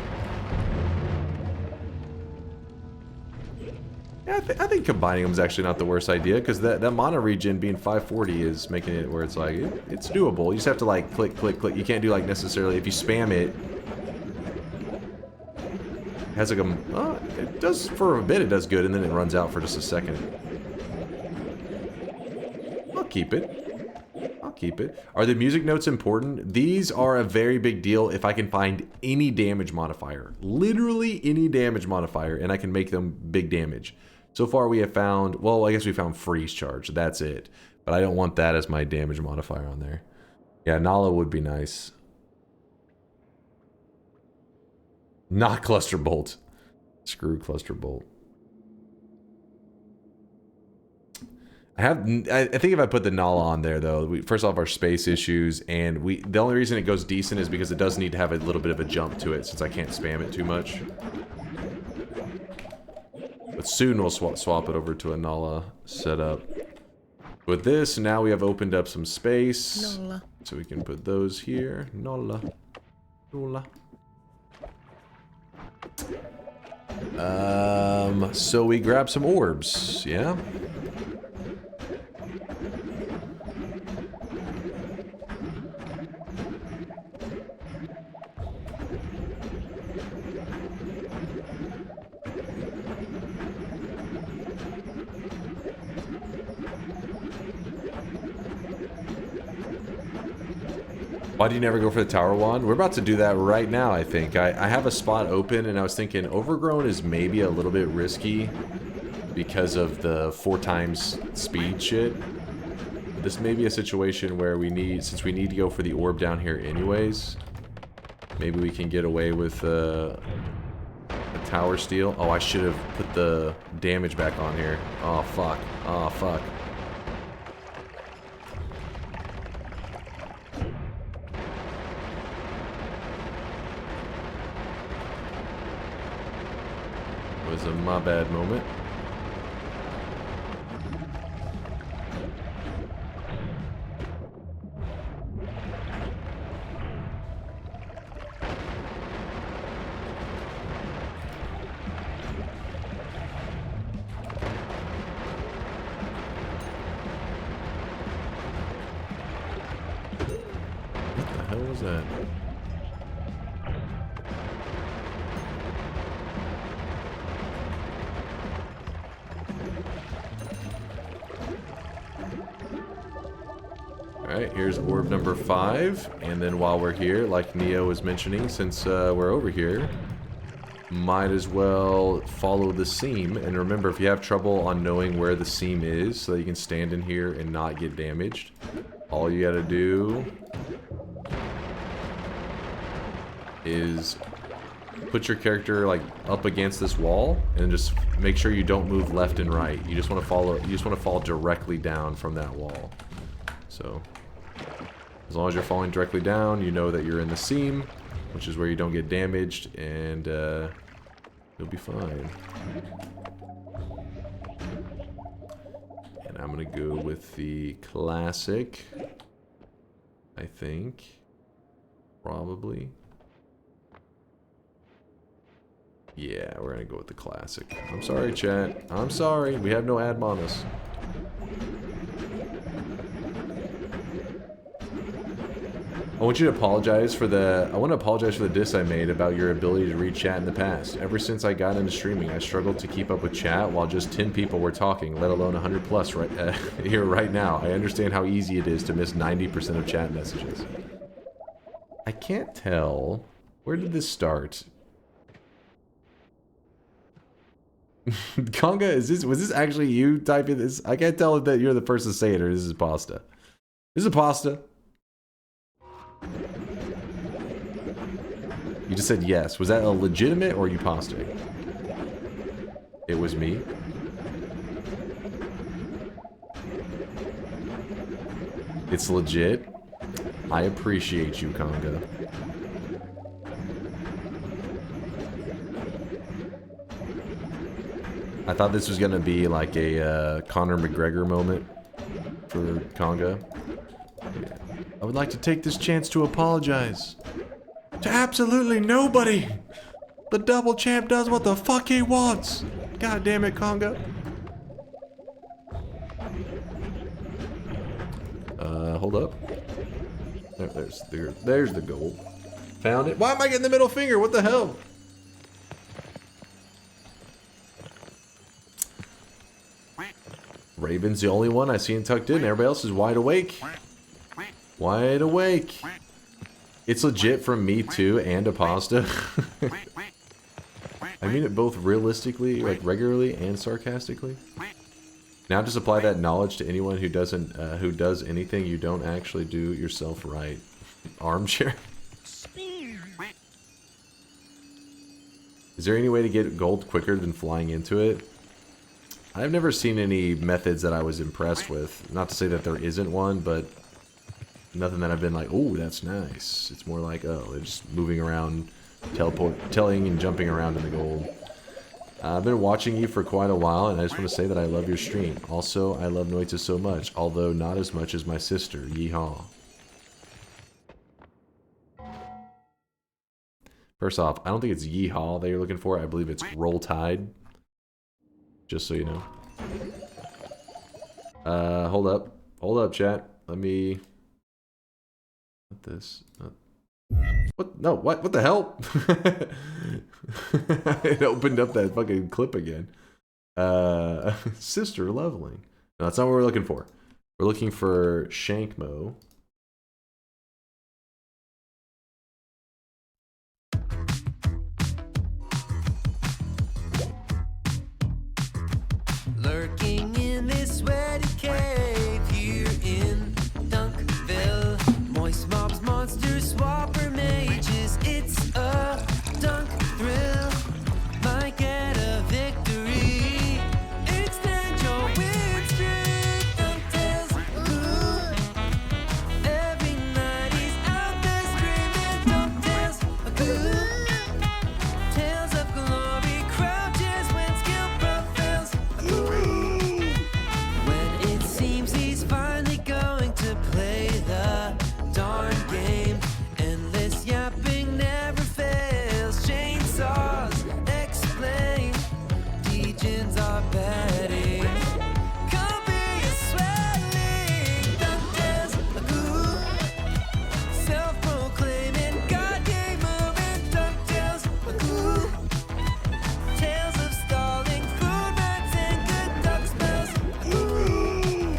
Yeah, I think combining them is actually not the worst idea, because that mana regen being 540 is making it where it's like, it's doable. You just have to like click, click, click. You can't do like necessarily, if you spam it, has like a, it does for a bit, it does good, and then it runs out for just a second. I'll keep it. I'll keep it. Are the music notes important? These are a very big deal if I can find any damage modifier. Literally any damage modifier, and I can make them big damage. So far we have found, well, I guess we found freeze charge. That's it. But I don't want that as my damage modifier on there. Yeah, Nala would be nice. Not Cluster Bolt. Screw Cluster Bolt. I think if I put the Nala on there though, first off our space issues, and the only reason it goes decent is because it does need to have a little bit of a jump to it since I can't spam it too much. But soon we'll swap it over to a Nala setup. With this, now we have opened up some space. Nala. So we can put those here. Nala. Nala. So we grab some orbs, yeah? Why do you never go for the Tower Wand? We're about to do that right now, I think. I have a spot open, and I was thinking Overgrown is maybe a little bit risky. because of the 4 times speed shit. This may be a situation where we need, since we need to go for the orb down here anyways, maybe we can get away with a tower steal. Oh, I should have put the damage back on here. Oh, fuck. Oh, fuck. Was a my bad moment. What the hell was that? Alright, here's orb number 5, and then while we're here, like Neo was mentioning, since we're over here, might as well follow the seam. And remember, if you have trouble on knowing where the seam is, so that you can stand in here and not get damaged, all you gotta do is put your character like up against this wall, and just make sure you don't move left and right. You just want to follow, you just want to fall directly down from that wall. So as long as you're falling directly down, you know that you're in the seam, which is where you don't get damaged, and you'll be fine. And I'm gonna go with the classic, I think. Probably. Yeah, we're gonna go with the classic. I'm sorry, chat. I'm sorry. We have no admonish. I want you to apologize for the... I want to apologize for the diss I made about your ability to read chat in the past. Ever since I got into streaming, I struggled to keep up with chat while just 10 people were talking, let alone 100 plus right here right now. I understand how easy it is to miss 90% of chat messages. I can't tell. Where did this start? Conga, was this actually you typing this? I can't tell if that you're the person saying it or this is pasta. This is pasta. You just said yes. Was that a legitimate or you posting? It was me. It's legit. I appreciate you, Conga. I thought this was gonna be like a Conor McGregor moment for Conga. Yeah. I would like to take this chance to apologize to absolutely nobody. The double champ does what the fuck he wants. God damn it, Conga. Hold up. There's the gold. Found it. Why am I getting the middle finger? What the hell? Raven's the only one I seen tucked in. Everybody else is wide awake. Wide awake. It's legit from me too, and a pasta. I mean it both realistically, like regularly, and sarcastically. Now just apply that knowledge to anyone who doesn't, who does anything you don't actually do yourself right. Armchair. Is there any way to get gold quicker than flying into it? I've never seen any methods that I was impressed with. Not to say that there isn't one, but nothing that I've been like, oh, that's nice. It's more like, oh, they're just moving around, telling and jumping around in the gold. I've been watching you for quite a while, and I just want to say that I love your stream. Also, I love Noita so much, although not as much as my sister. Yeehaw. First off, I don't think it's yeehaw that you're looking for. I believe it's roll tide. Just so you know. Hold up. Hold up, chat. Let me... What this? What? No, what the hell? It opened up that fucking clip again. Sister leveling. No, that's not what we're looking for. We're looking for Shankmo. lurking in this sweaty cave here in Dunkville. Moist mobs, monsters, swapper mages. It's a dunk thrill. Might get a victory. Extend your win streak. DunkTales, ooh. Every night he's out there screaming. DunkTales, ooh. Tales of glory crouches when skill prevails. Ooh. When it seems he's finally going to play the darn game. Endless yapping never fails. Chainsaws explain. Legions are betting. Come be a swelling. DunkTales, ooh. Self-proclaiming God game moving. DunkTales, ooh. Tales of stalling, food rats and good duck smells. Ooh.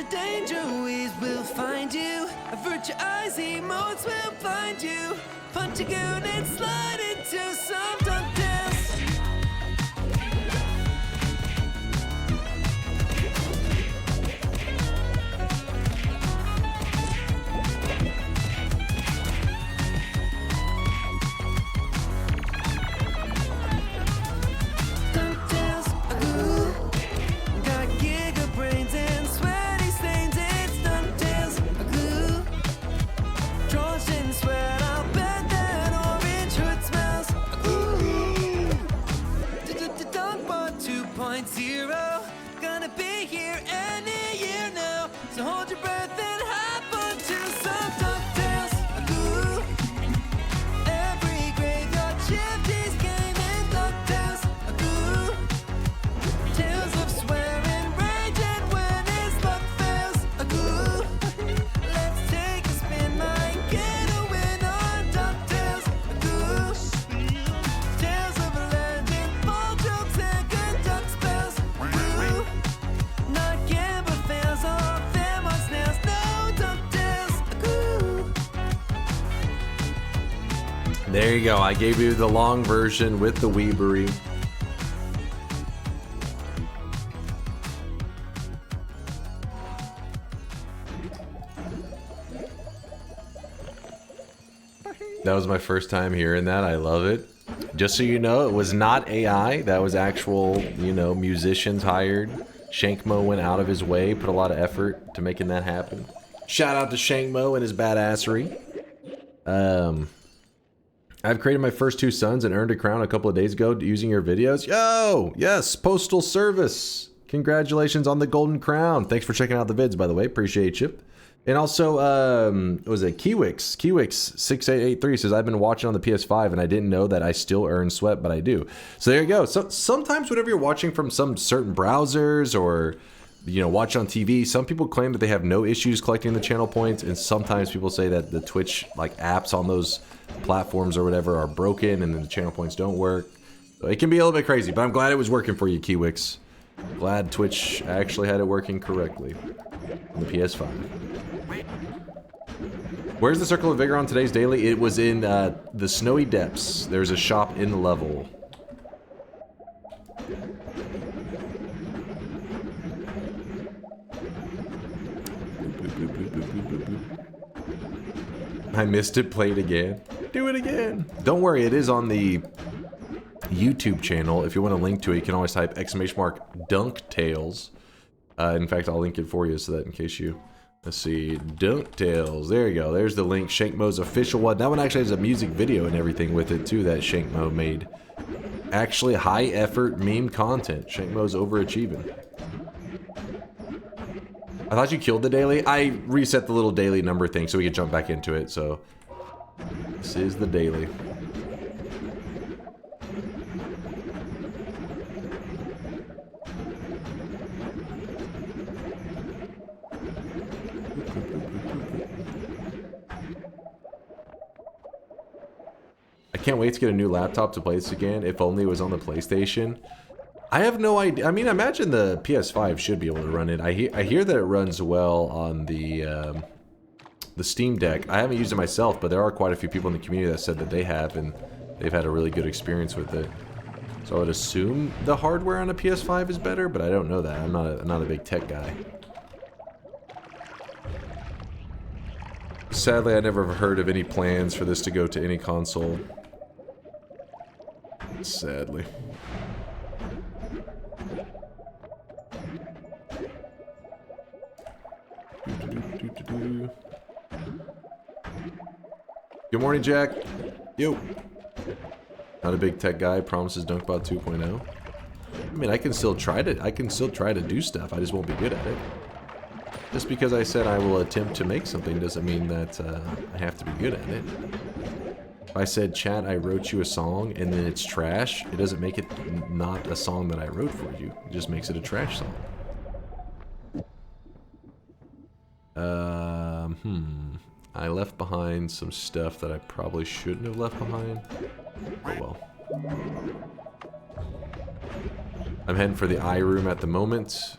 Danger ways will find you. Avert your eyes, emotes will blind you. Punch a goon and slide into some DunkTales. DunkTales, ooh. Got giga brains and sweaty stains. It's DunkTales, ooh. Trojan sweat, I'll bet that orange hood smells. Ooh. DunkBot 2.0. Gonna be here any year now. So hold your breath and hop onto some DunkTales. Ooh. Every graveyard shift is gaming. DunkTales. Ooh. Tales of swearing, rage, and when his luck fails. Ooh. Let's take a spin, might get a win on DunkTales. Ooh. Tales of legend, ball jokes, and good duck spells. Ooh. Not gamble fails off them on snails. No DunkTales. Ooh. There you go. I gave you the long version with the Weebery. That was my first time hearing that. I love it. Just so you know, it was not AI. That was actual, you know, musicians hired. Shankmo went out of his way, put a lot of effort to making that happen. Shout out to Shankmo and his badassery. I've created my first 2 sons and earned a crown a couple of days ago using your videos. Yo, yes, Postal Service. Congratulations on the golden crown. Thanks for checking out the vids, by the way. Appreciate you. And also, what was it? Kiwix6883 says, I've been watching on the PS5 and I didn't know that I still earn sweat, but I do. So there you go. So sometimes whenever you're watching from some certain browsers or, you know, watch on TV, some people claim that they have no issues collecting the channel points, and sometimes people say that the Twitch like apps on those platforms or whatever are broken and then the channel points don't work. So it can be a little bit crazy, but I'm glad it was working for you, Kiwix. Glad Twitch actually had it working correctly on the PS5. Where's the Circle of Vigor on today's daily? It was in the Snowy Depths. There's a shop in the level. I missed it. Play it again. Do it again. Don't worry, it is on the YouTube channel. If you want a link to it, you can always type !DunkTales. In fact, I'll link it for you so that in case you... Let's see, DunkTales. There you go. There's the link. Shankmo's official one. That one actually has a music video and everything with it too that Shankmo made. Actually, high effort meme content. Shankmo's overachieving. I thought you killed the daily. I reset the little daily number thing so we could jump back into it. So this is the daily. I can't wait to get a new laptop to play this again. If only it was on the PlayStation. I have no idea. I mean, I imagine the PS5 should be able to run it. I hear that it runs well on the Steam Deck. I haven't used it myself, but there are quite a few people in the community that said that they have, and they've had a really good experience with it. So I would assume the hardware on a PS5 is better, but I don't know that. I'm not a big tech guy. Sadly, I never heard of any plans for this to go to any console. Sadly. Good morning, Jack. Yo. Not a big tech guy. Promises DunkBot 2.0. I mean, I can still try to do stuff. I just won't be good at it. Just because I said I will attempt to make something doesn't mean that I have to be good at it. If I said, chat, I wrote you a song, and then it's trash, it doesn't make it not a song that I wrote for you. It just makes it a trash song. I left behind some stuff that I probably shouldn't have left behind. Oh well. I'm heading for the eye room at the moment.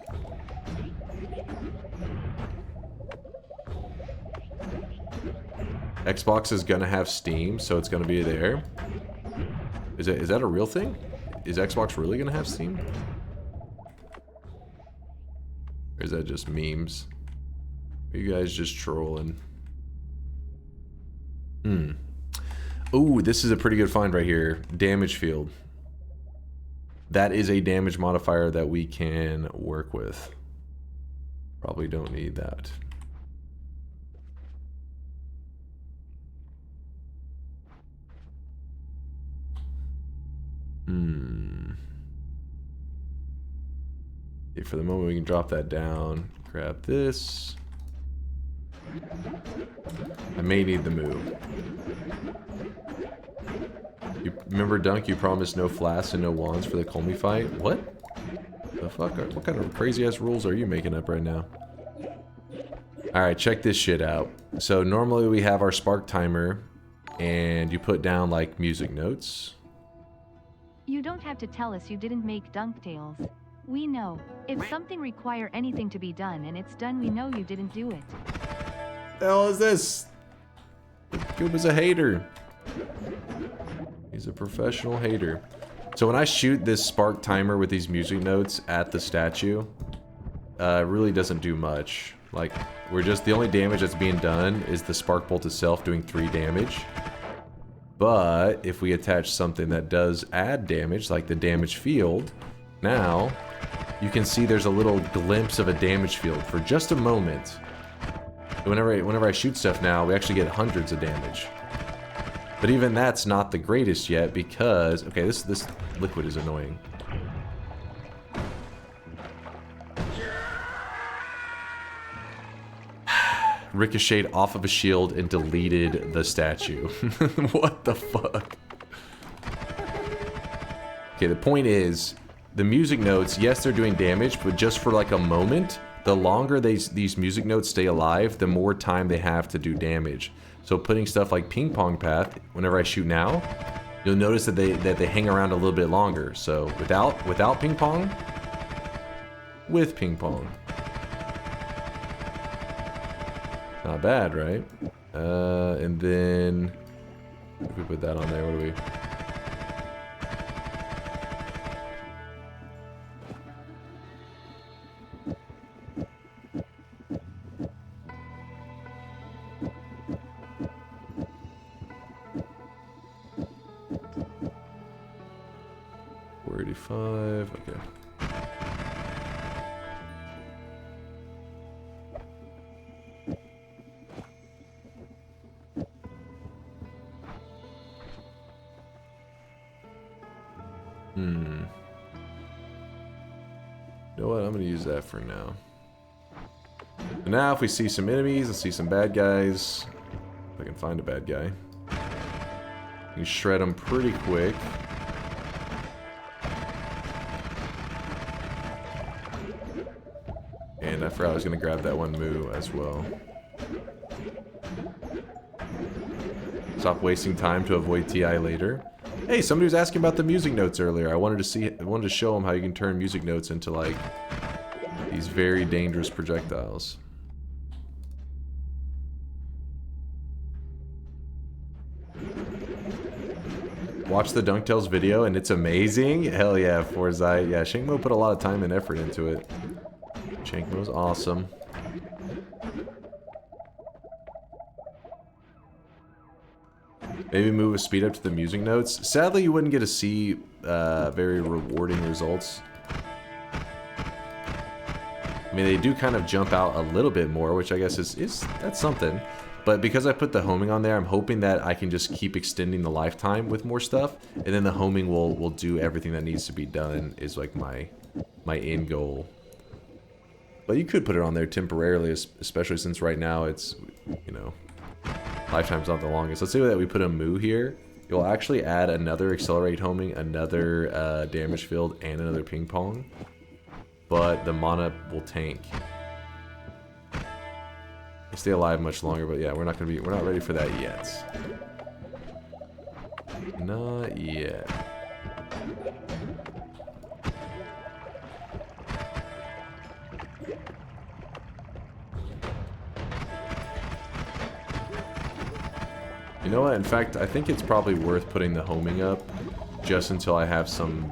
Xbox is gonna have Steam, so it's gonna be there. Is that a real thing? Is Xbox really gonna have Steam? Or is that just memes? Are you guys just trolling? Ooh, this is a pretty good find right here. Damage field. That is a damage modifier that we can work with. Probably don't need that. Okay, for the moment we can drop that down. Grab this. I may need the move. You remember, Dunk, you promised no flasks and no wands for the Colmy fight? What? The fuck? What kind of crazy ass rules are you making up right now? Alright, check this shit out. So normally we have our spark timer and you put down like music notes. You don't have to tell us you didn't make Dunk Tales. We know. If something require anything to be done and it's done, we know you didn't do it. The hell is this? Goob is a hater. He's a professional hater. So when I shoot this spark timer with these music notes at the statue, it really doesn't do much. Like, the only damage that's being done is the spark bolt itself doing 3 damage. But if we attach something that does add damage, like the damage field, now you can see there's a little glimpse of a damage field for just a moment. Whenever I shoot stuff now, we actually get hundreds of damage. But even that's not the greatest yet because, okay, this liquid is annoying. Ricocheted off of a shield and deleted the statue. What the fuck? Okay, the point is, the music notes, yes, they're doing damage, but just for like a moment. The longer these music notes stay alive, the more time they have to do damage. So putting stuff like ping pong path, whenever I shoot now, you'll notice that they hang around a little bit longer. So without ping pong, with ping pong. Not bad, right? And then if we put that on there, what do we? Okay. You know what? I'm gonna use that for now. So now if we see some enemies and see some bad guys, if I can find a bad guy, you can shred them pretty quick. And I forgot I was going to grab that one moo as well. Stop wasting time to avoid TI later. Hey, somebody was asking about the music notes earlier. I wanted to show them how you can turn music notes into like these very dangerous projectiles. watched the DunkTales video and it's amazing. Hell yeah, Forsyth. Yeah, Shankmo put a lot of time and effort into it. Shankmo's awesome. Maybe move a speed up to the music notes. Sadly, you wouldn't get to see very rewarding results. I mean, they do kind of jump out a little bit more, which I guess is that's something. But because I put the homing on there, I'm hoping that I can just keep extending the lifetime with more stuff, and then the homing will do everything that needs to be done. Is like my end goal. But you could put it on there temporarily, especially since right now it's, you know, lifetime's not the longest. Let's say that we put a moo here. It will actually add another accelerate homing, another damage field, and another ping pong. But the mana will tank. They stay alive much longer, but yeah, we're not ready for that yet. Not yet. You know what? In fact, I think it's probably worth putting the homing up just until I have some,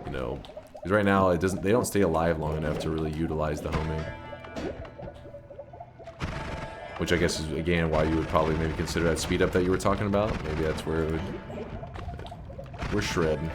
you know, because right now they don't stay alive long enough to really utilize the homing. Which I guess is again why you would probably maybe consider that speed up that you were talking about. Maybe that's where it would. We're shredding.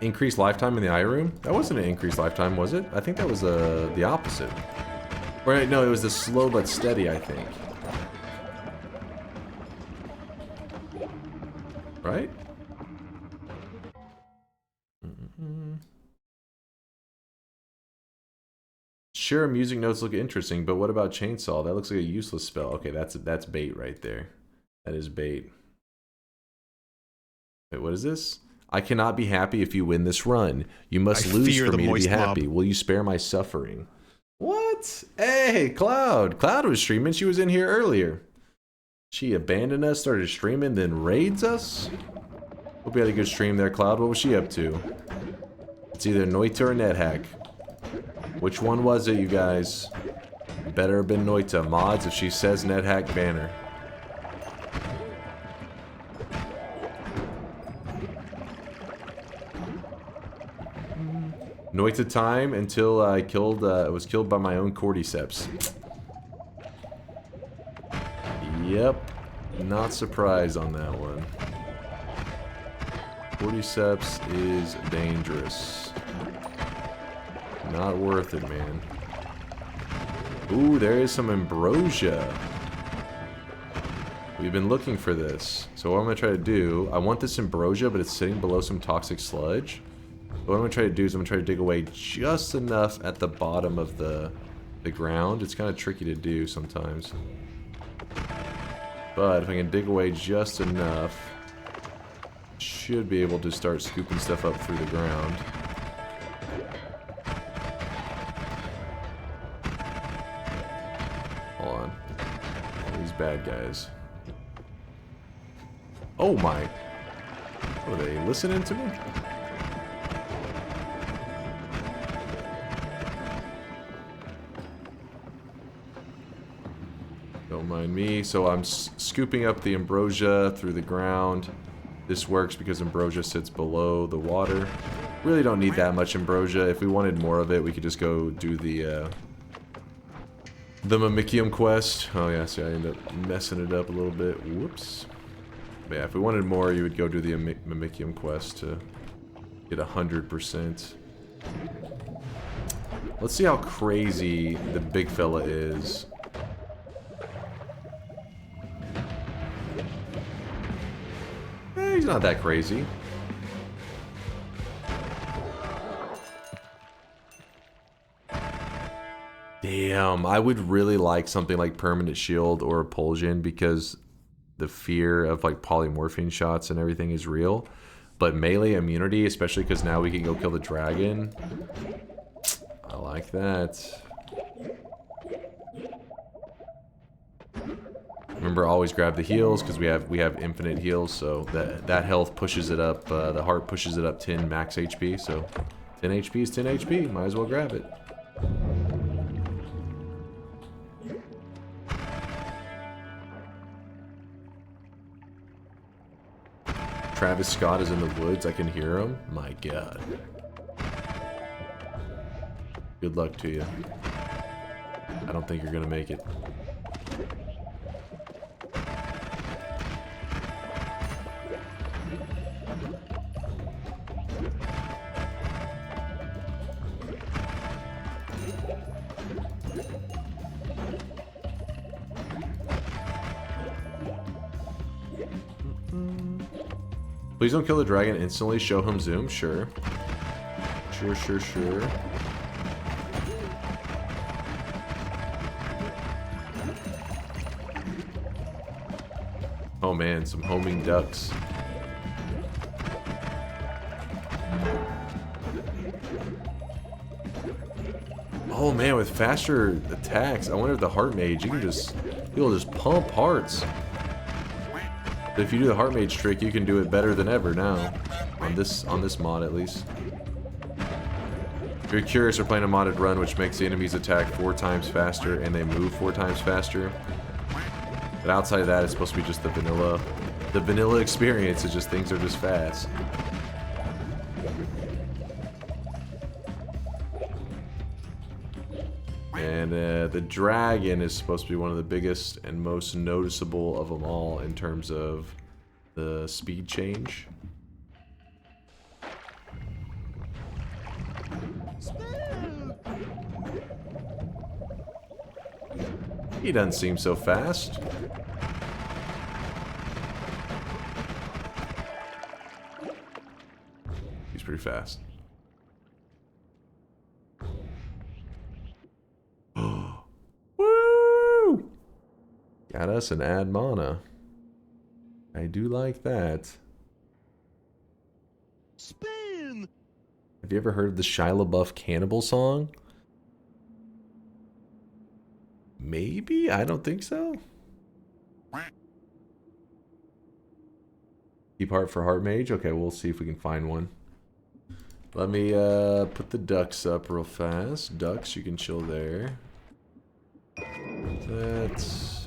Increased lifetime in the eye room? That wasn't an increased lifetime, was it? I think that was the opposite. Right? No, it was the slow but steady, I think. Right? Sure, music notes look interesting, but what about chainsaw? That looks like a useless spell. Okay, that's bait right there. That is bait. Wait, what is this? I cannot be happy if you win this run. You must lose for me to be happy. Will you spare my suffering? What? Hey, Cloud. Cloud was streaming. She was in here earlier. She abandoned us, started streaming, then raids us? Hope you had a good stream there, Cloud. What was she up to? It's either Noita or NetHack. Which one was it, you guys? Better have been Noita. Mods, if she says NetHack, ban her. Noita time until I was killed by my own cordyceps. Yep, not surprised on that one. Cordyceps is dangerous. Not worth it, man. Ooh, there is some ambrosia. We've been looking for this. So what I'm going to try to do, I want this ambrosia, but it's sitting below some toxic sludge. What I'm going to try to do is I'm going to try to dig away just enough at the bottom of the ground. It's kind of tricky to do sometimes. But if I can dig away just enough, should be able to start scooping stuff up through the ground. Hold on. These bad guys. Oh my. Are they listening to me? Don't mind me. So I'm scooping up the ambrosia through the ground. This works because ambrosia sits below the water. Really don't need that much ambrosia. If we wanted more of it, we could just go do the Mimicium quest. Oh yeah, see, I ended up messing it up a little bit. Whoops. But yeah, if we wanted more, you would go do the Mimicium quest to get 100%. Let's see how crazy the big fella is. He's not that crazy. Damn, I would really like something like Permanent Shield or Repulsion because the fear of like polymorphine shots and everything is real. But melee immunity, especially because now we can go kill the dragon. I like that. Remember, always grab the heals because we have infinite heals, so that health pushes it up. The heart pushes it up 10 max HP. So 10 HP is 10 HP. Might as well grab it. Travis Scott is in the woods. I can hear him. My God. Good luck to you. I don't think you're gonna make it. Please don't kill the dragon instantly. Show him zoom. Sure. Sure. Oh man, some homing ducks. Oh man, with faster attacks, I wonder if the heart mage, you'll just pump hearts. But if you do the heart mage trick, you can do it better than ever now. On this mod at least. If you're curious, we're playing a modded run which makes the enemies attack 4 times faster and they move 4 times faster. But outside of that, it's supposed to be just the vanilla experience. It's just things are just fast. And the dragon is supposed to be one of the biggest and most noticeable of them all in terms of the speed change. He doesn't seem so fast. He's pretty fast. Woo! Got us an ad mana. I do like that. Spin! Have you ever heard the Shia LaBeouf Cannibal song? Maybe? I don't think so. Keep heart for heart mage? Okay, we'll see if we can find one. Let me put the ducks up real fast. Ducks, you can chill there. That's...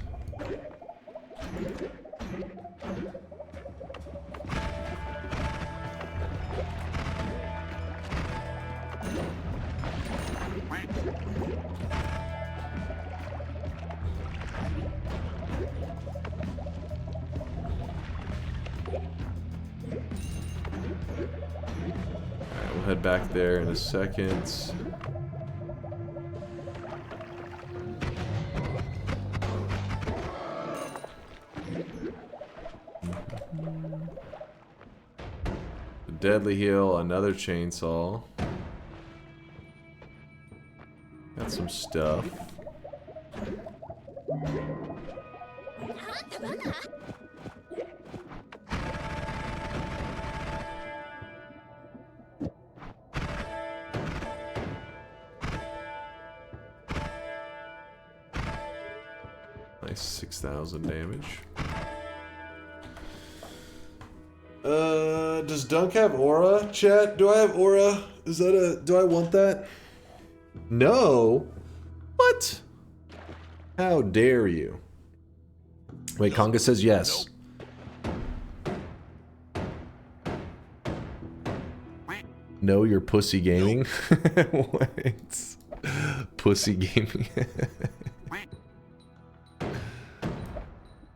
We'll head back there in a second. The deadly heal, another chainsaw. Got some stuff. Nice 6,000 damage. Does Dunk have aura? Chat, do I have aura? Is that a... do I want that? No? What? How dare you? Wait, Conga says yes. No, you're pussy gaming? What? Pussy gaming?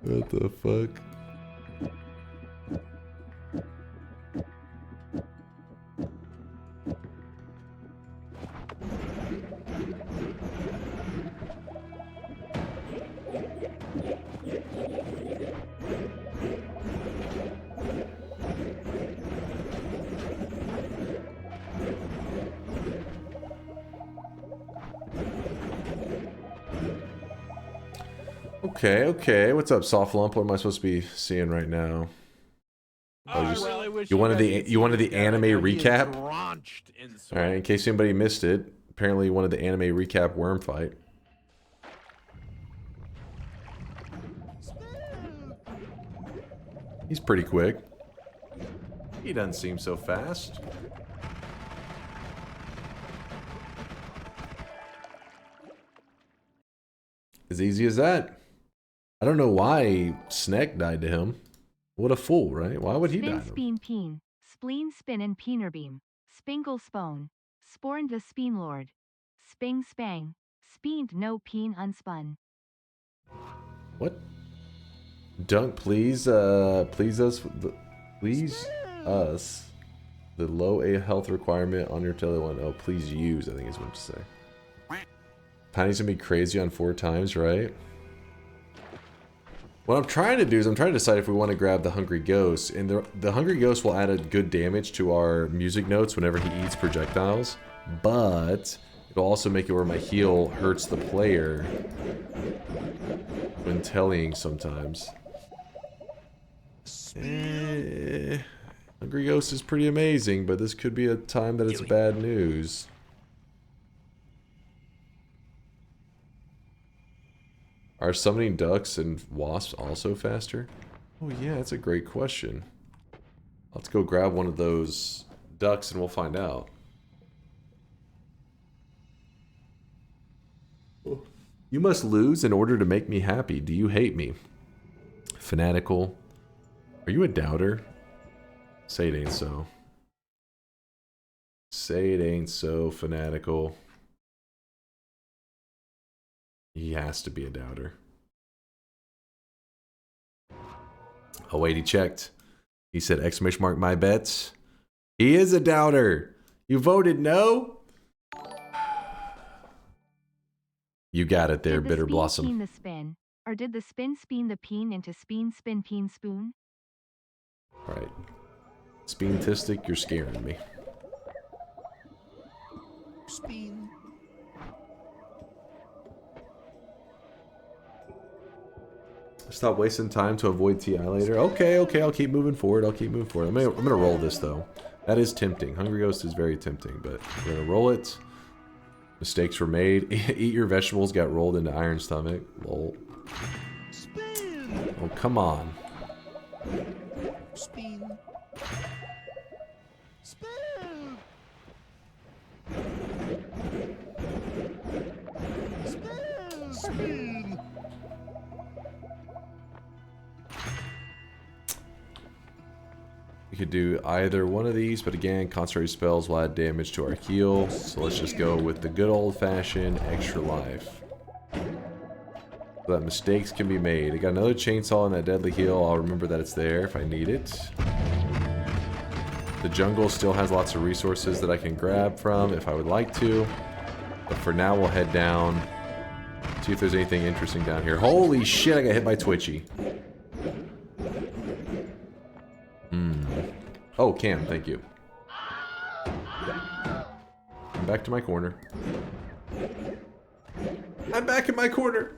What the fuck? Okay, okay. What's up, Soft Lump? What am I supposed to be seeing right now? I really wish You wanted guys the could see you wanted this the guy right anime now. He is recap? drenched in All sweat. right, in case anybody missed it, apparently you wanted the anime recap worm fight. He's pretty quick. He doesn't seem so fast. As easy as that. I don't know why Sneck died to him. What a fool, right? Why would he die to him? Spin, peen, spleen, spin, and peenerbeam. Spingle, spone. Sporned the speen lord. Sping, spang. Speened, no peen, unspun. What? Dunk, please us the low A health requirement on your tele one. Oh, please use, I think is what to say. Tiny's gonna be crazy on 4 times, right? What I'm trying to do is I'm trying to decide if we want to grab the Hungry Ghost, and the Hungry Ghost will add a good damage to our music notes whenever he eats projectiles, but it'll also make it where my heal hurts the player when tellying sometimes. Hungry Ghost is pretty amazing, but this could be a time that it's bad news. Are summoning ducks and wasps also faster? Oh yeah, that's a great question. Let's go grab one of those ducks and we'll find out. You must lose in order to make me happy. Do you hate me? Fanatical. Are you a doubter? Say it ain't so. Say it ain't so, fanatical. He has to be a doubter. Oh wait, he checked. He said exclamation mark my bets. He is a doubter. You voted no? You got it there, Bitter Blossom. Did the spin, or did the spin the peen into spin, peen, spoon? Right. Speentistic, you're scaring me. Speen. Stop wasting time to avoid TI later. Okay, I'll keep moving forward. I'm gonna roll this though. That is tempting. Hungry Ghost is very tempting, but we're gonna roll it. Mistakes were made. Eat your vegetables got rolled into Iron Stomach. Lol. Spin. Oh, come on. Spin. Spin. Spin. Spin. We could do either one of these, but again, concentrated spells will add damage to our heal. So let's just go with the good old-fashioned extra life. So that mistakes can be made. I got another chainsaw in that deadly heal. I'll remember that it's there if I need it. The jungle still has lots of resources that I can grab from if I would like to. But for now, we'll head down. See if there's anything interesting down here. Holy shit, I got hit by Twitchy. Oh, Cam, thank you. I'm back to my corner. I'm back in my corner.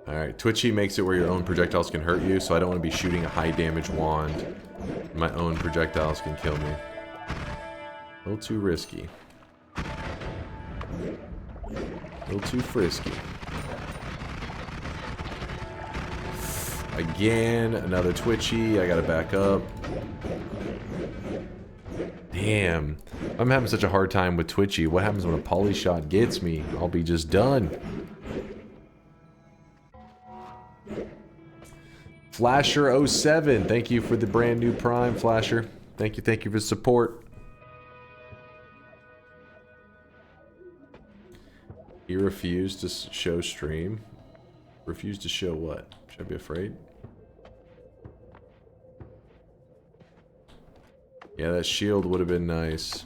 Alright, Twitchy makes it where your own projectiles can hurt you, so I don't want to be shooting a high damage wand. My own projectiles can kill me. A little too risky. A little too frisky. Again, another Twitchy. I gotta back up. Damn. I'm having such a hard time with Twitchy. What happens when a poly shot gets me? I'll be just done. Flasher07. Thank you for the brand new Prime, Flasher. Thank you for the support. He refused to show stream. Refused to show what? Should I be afraid? Yeah, that shield would have been nice.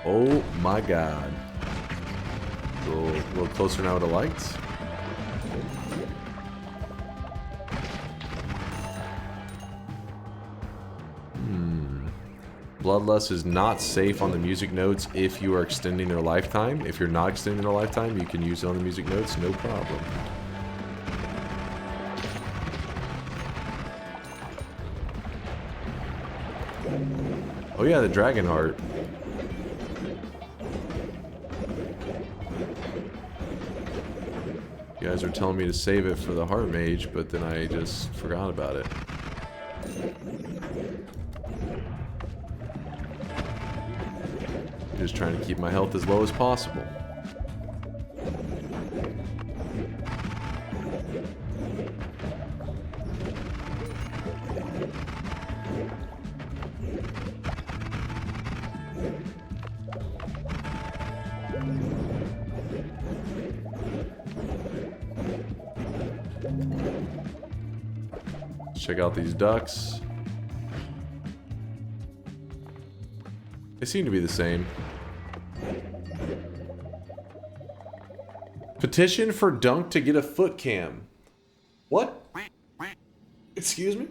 Oh my god. A little closer now to the lights. Bloodlust is not safe on the music notes if you are extending their lifetime. If you're not extending their lifetime, you can use it on the music notes, no problem. Oh yeah, the dragon heart. You guys are telling me to save it for the heart mage, but then I just forgot about it. Just trying to keep my health as low as possible. Check out these ducks. They seem to be the same. Petition for Dunk to get a foot cam. What? Excuse me?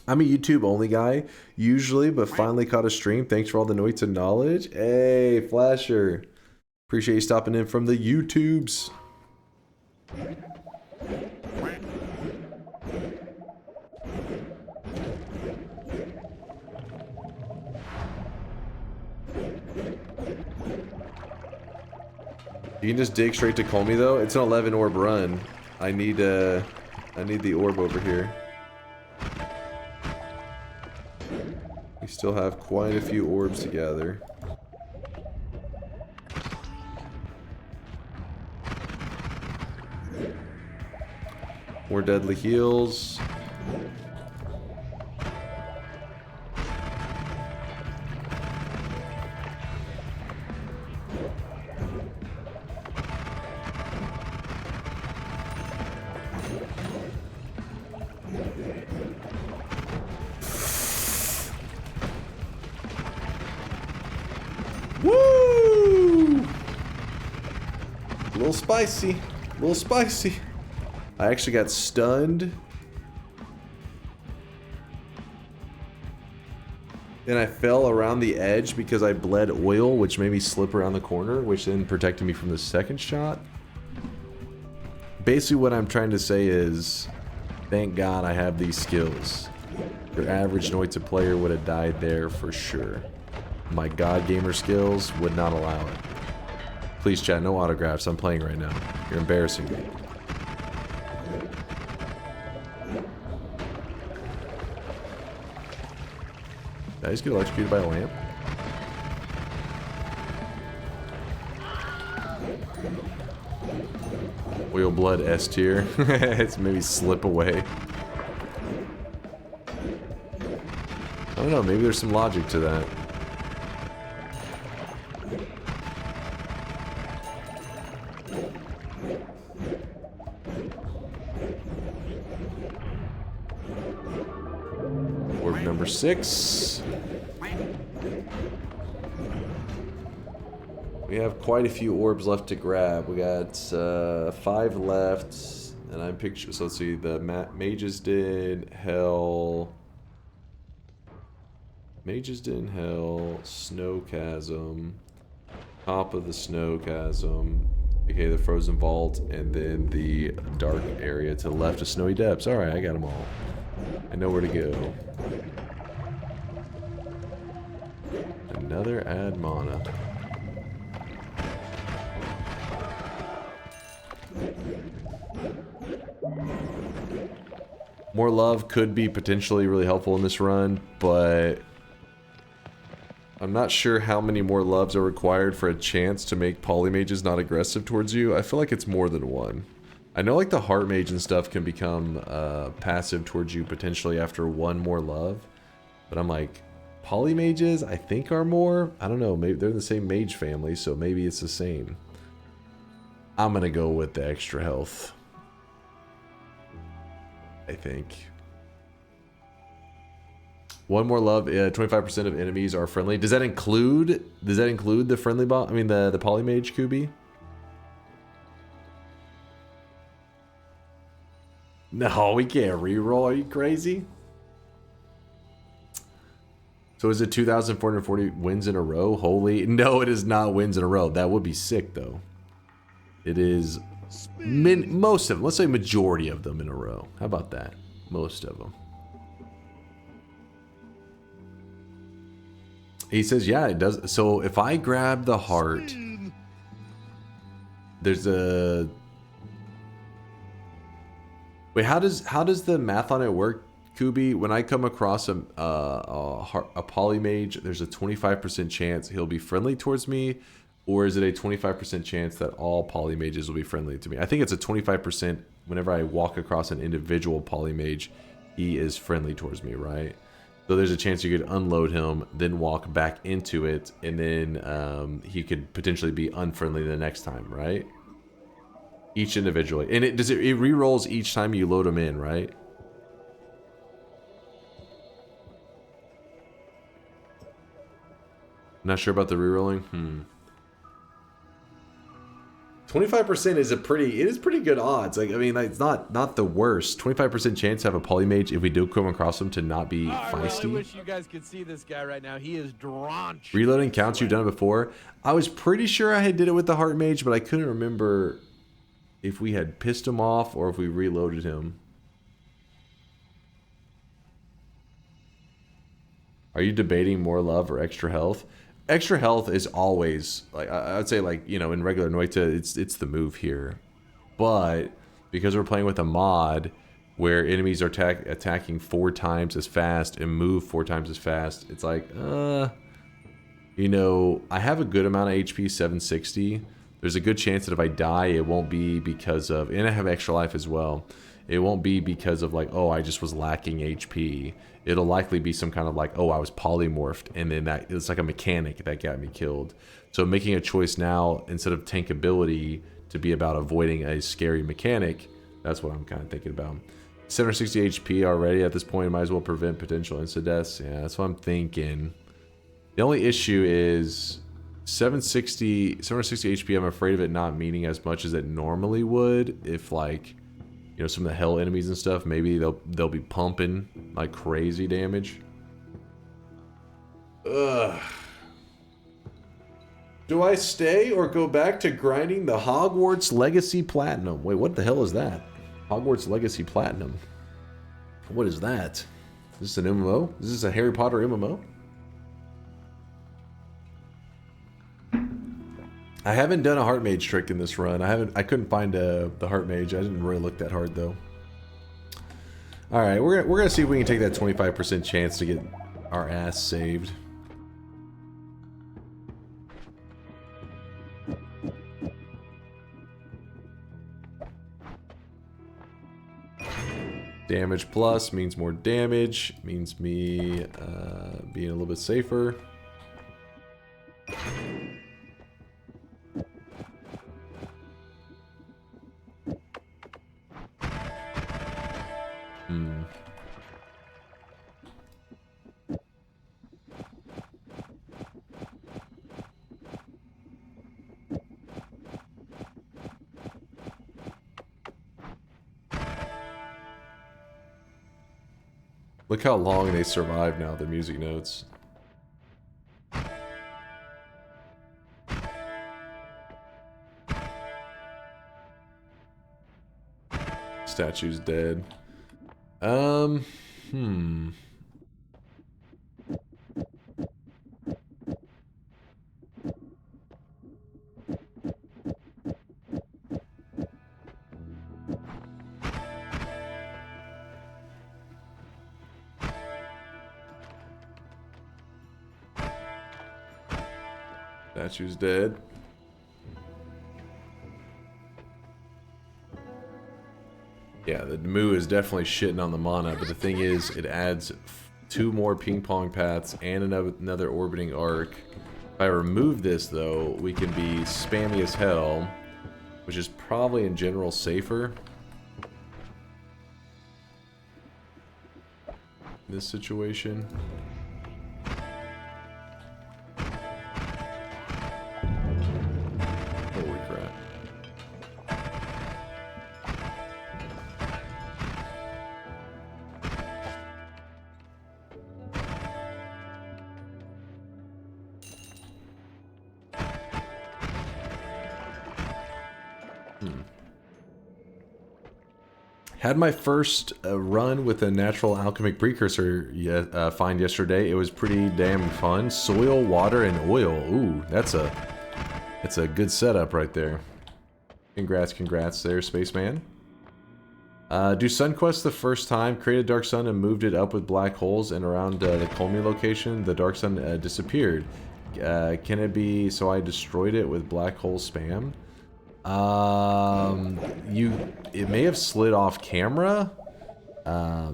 I'm a YouTube only guy, usually, but finally caught a stream. Thanks for all the Noita knowledge. Hey, Flasher. Appreciate you stopping in from the YouTubes. You can just dig straight to Colmy though. It's an 11 orb run. I need the orb over here. We still have quite a few orbs to gather. More deadly heals. Woo! A little spicy. A little spicy. I actually got stunned. And I fell around the edge because I bled oil, which made me slip around the corner, which then protected me from the second shot. Basically what I'm trying to say is, thank God I have these skills. Your average Noita player would have died there for sure. My God gamer skills would not allow it. Please chat, no autographs. I'm playing right now. You're embarrassing me. Did I just get electrocuted by a lamp? Oil blood S tier. It's maybe slip away. I don't know, maybe there's some logic to that. Orb number 6. We have quite a few orbs left to grab. We got 5 left, and I'm picturing. So let's see. The mages did hell. Mages did in hell. Snow chasm. Top of the snow chasm. Okay, the frozen vault, and then the dark area to the left of snowy depths. All right, I got them all. I know where to go. Another add mana. More love could be potentially really helpful in this run, but I'm not sure how many more loves are required for a chance to make polymages not aggressive towards you. I feel like it's more than one. I know like the heart mage and stuff can become passive towards you potentially after one more love, but I'm like, polymages I think are more. I don't know, maybe they're in the same mage family, so maybe it's the same. I'm gonna go with the extra health, I think. One more love. 25% of enemies are friendly. Does that include the friendly bot? I mean the polymage Kubi? No, we can't reroll. Are you crazy? So is it 2,440 wins in a row? Holy... No, it is not wins in a row. That would be sick, though. It is most of them. Let's say majority of them in a row. How about that? Most of them. He says, yeah, it does. So if I grab the heart, there's a... Wait, how does the math on it work, Kubi? When I come across a polymage, there's a 25% chance he'll be friendly towards me, or is it a 25% chance that all polymages will be friendly to me? I think it's a 25% whenever I walk across an individual polymage, he is friendly towards me, right? So there's a chance you could unload him, then walk back into it, and then he could potentially be unfriendly the next time, right? Each individually. And it re-rolls each time you load him in, right? Not sure about the re-rolling? 25% is pretty good odds. Like, I mean, it's not the worst. 25% chance to have a polymage if we do come across him to not be feisty. I wish you guys could see this guy right now. He is drenched. Reloading counts, you've done it before. I was pretty sure I did it with the heart mage, but I couldn't remember if we had pissed him off or if we reloaded him. Are you debating more love or extra health? Extra health is always, like, I would say, like, you know, in regular Noita, it's the move here. But because we're playing with a mod where enemies are attacking 4 times as fast and move 4 times as fast, it's like, you know, I have a good amount of HP, 760. There's a good chance that if I die, it won't be because of, and I have extra life as well. It won't be because of like, oh, I just was lacking HP. It'll likely be some kind of like, oh, I was polymorphed, and then that it's like a mechanic that got me killed. So making a choice now instead of tankability to be about avoiding a scary mechanic, that's what I'm kind of thinking about. 760 HP already at this point, might as well prevent potential insta-deaths. Yeah, that's what I'm thinking. The only issue is 760 HP. I'm afraid of it not meaning as much as it normally would if, like, you know, some of the hell enemies and stuff, maybe they'll be pumping like crazy damage. Ugh. Do I stay or go back to grinding the Hogwarts Legacy Platinum? Wait, what the hell is that? Hogwarts Legacy Platinum. What is that? Is this an MMO? Is this a Harry Potter MMO? I haven't done a heart mage trick in this run. I couldn't find the heart mage. I didn't really look that hard though. All right, we're gonna see if we can take that 25% chance to get our ass saved. Damage plus means more damage, means me being a little bit safer. Look how long they survive now, the music notes. Statue's dead. Statue's dead. Yeah, the Moo is definitely shitting on the mana, but the thing is, it adds 2 more ping pong paths and another orbiting arc. If I remove this, though, we can be spammy as hell, which is probably in general safer in this situation. Holy crap. Had my first run with a natural alchemic precursor find yesterday. It was pretty damn fun. Soil, water, and oil. Ooh, that's a good setup right there. Congrats there, Spaceman. Do Sun Quest the first time, created Dark Sun and moved it up with black holes, and around the Colmy location, the Dark Sun disappeared. Can it be so I destroyed it with black hole spam? It may have slid off camera.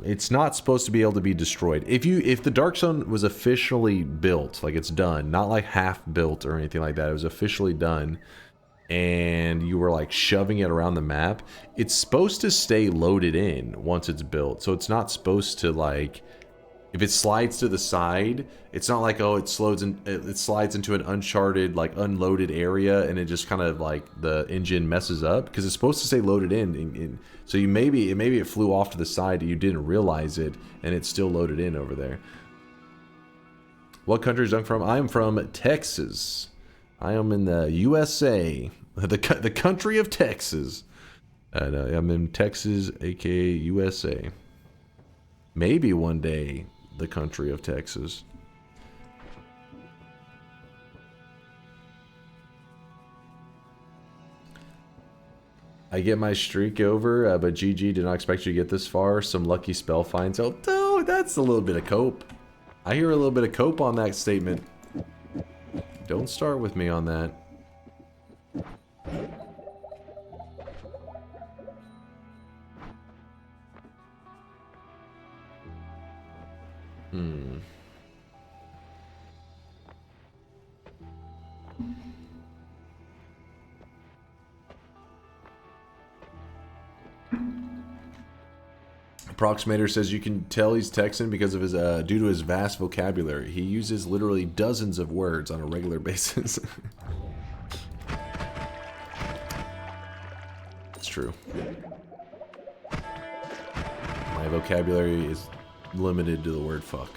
It's not supposed to be able to be destroyed. If the Dark Sun was officially built, like it's done, not like half built or anything like that, it was officially done, and you were like shoving it around the map, it's supposed to stay loaded in once it's built. So it's not supposed to, like, if it slides to the side, it's not like, oh, it slides into an uncharted, like unloaded area, and it just kind of like the engine messes up, because it's supposed to stay loaded in. So maybe it flew off to the side, you didn't realize it, and it's still loaded in over there. What country is Dunk from? I'm from Texas. I am in the USA, the country of Texas. And I'm in Texas, aka USA. Maybe one day, the country of Texas. I get my streak over, but GG, did not expect you to get this far. Some lucky spell finds. Oh, no, that's a little bit of cope. I hear a little bit of cope on that statement. Don't start with me on that. Approximator says you can tell he's Texan because of his due to his vast vocabulary. He uses literally dozens of words on a regular basis. It's true. My vocabulary is limited to the word fuck.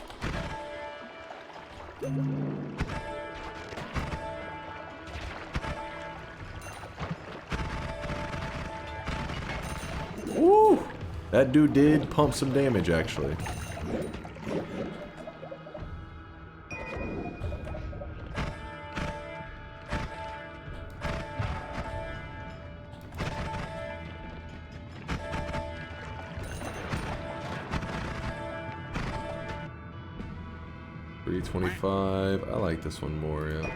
Woo! That dude did pump some damage, actually. $325. I like this one more, yeah.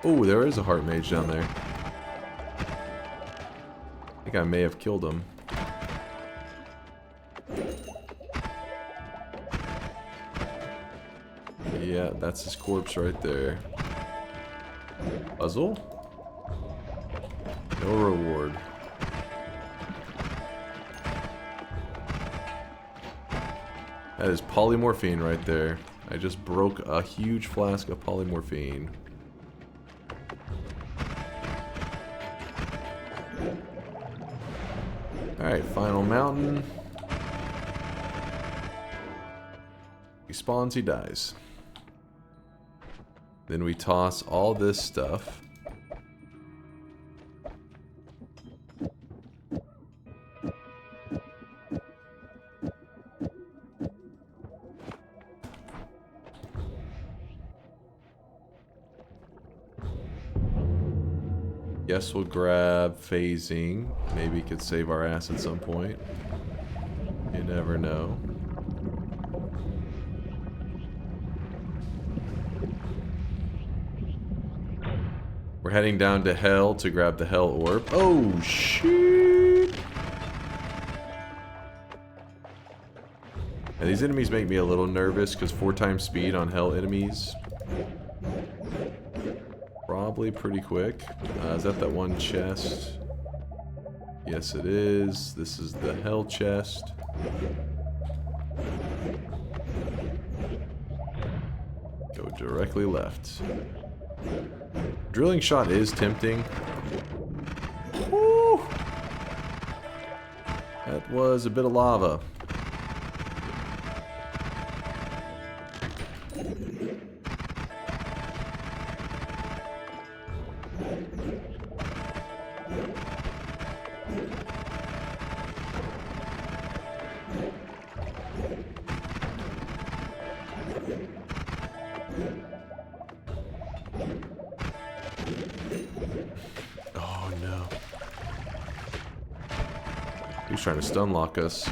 Oh, there is a heart mage down there. I think I may have killed him. Yeah, that's his corpse right there. Puzzle? No reward. That is polymorphine right there. I just broke a huge flask of polymorphine. Alright, final mountain. He spawns, he dies. Then we toss all this stuff. Guess we'll grab phasing. Maybe it could save our ass at some point. You never know. We're heading down to hell to grab the hell orb. Oh, shit! And these enemies make me a little nervous because 4 times speed on hell enemies. Probably pretty quick. Is that one chest? Yes, it is. This is the hell chest. Go directly left. Drilling shot is tempting. Woo! That was a bit of lava. Oh no. He's trying to stun lock us.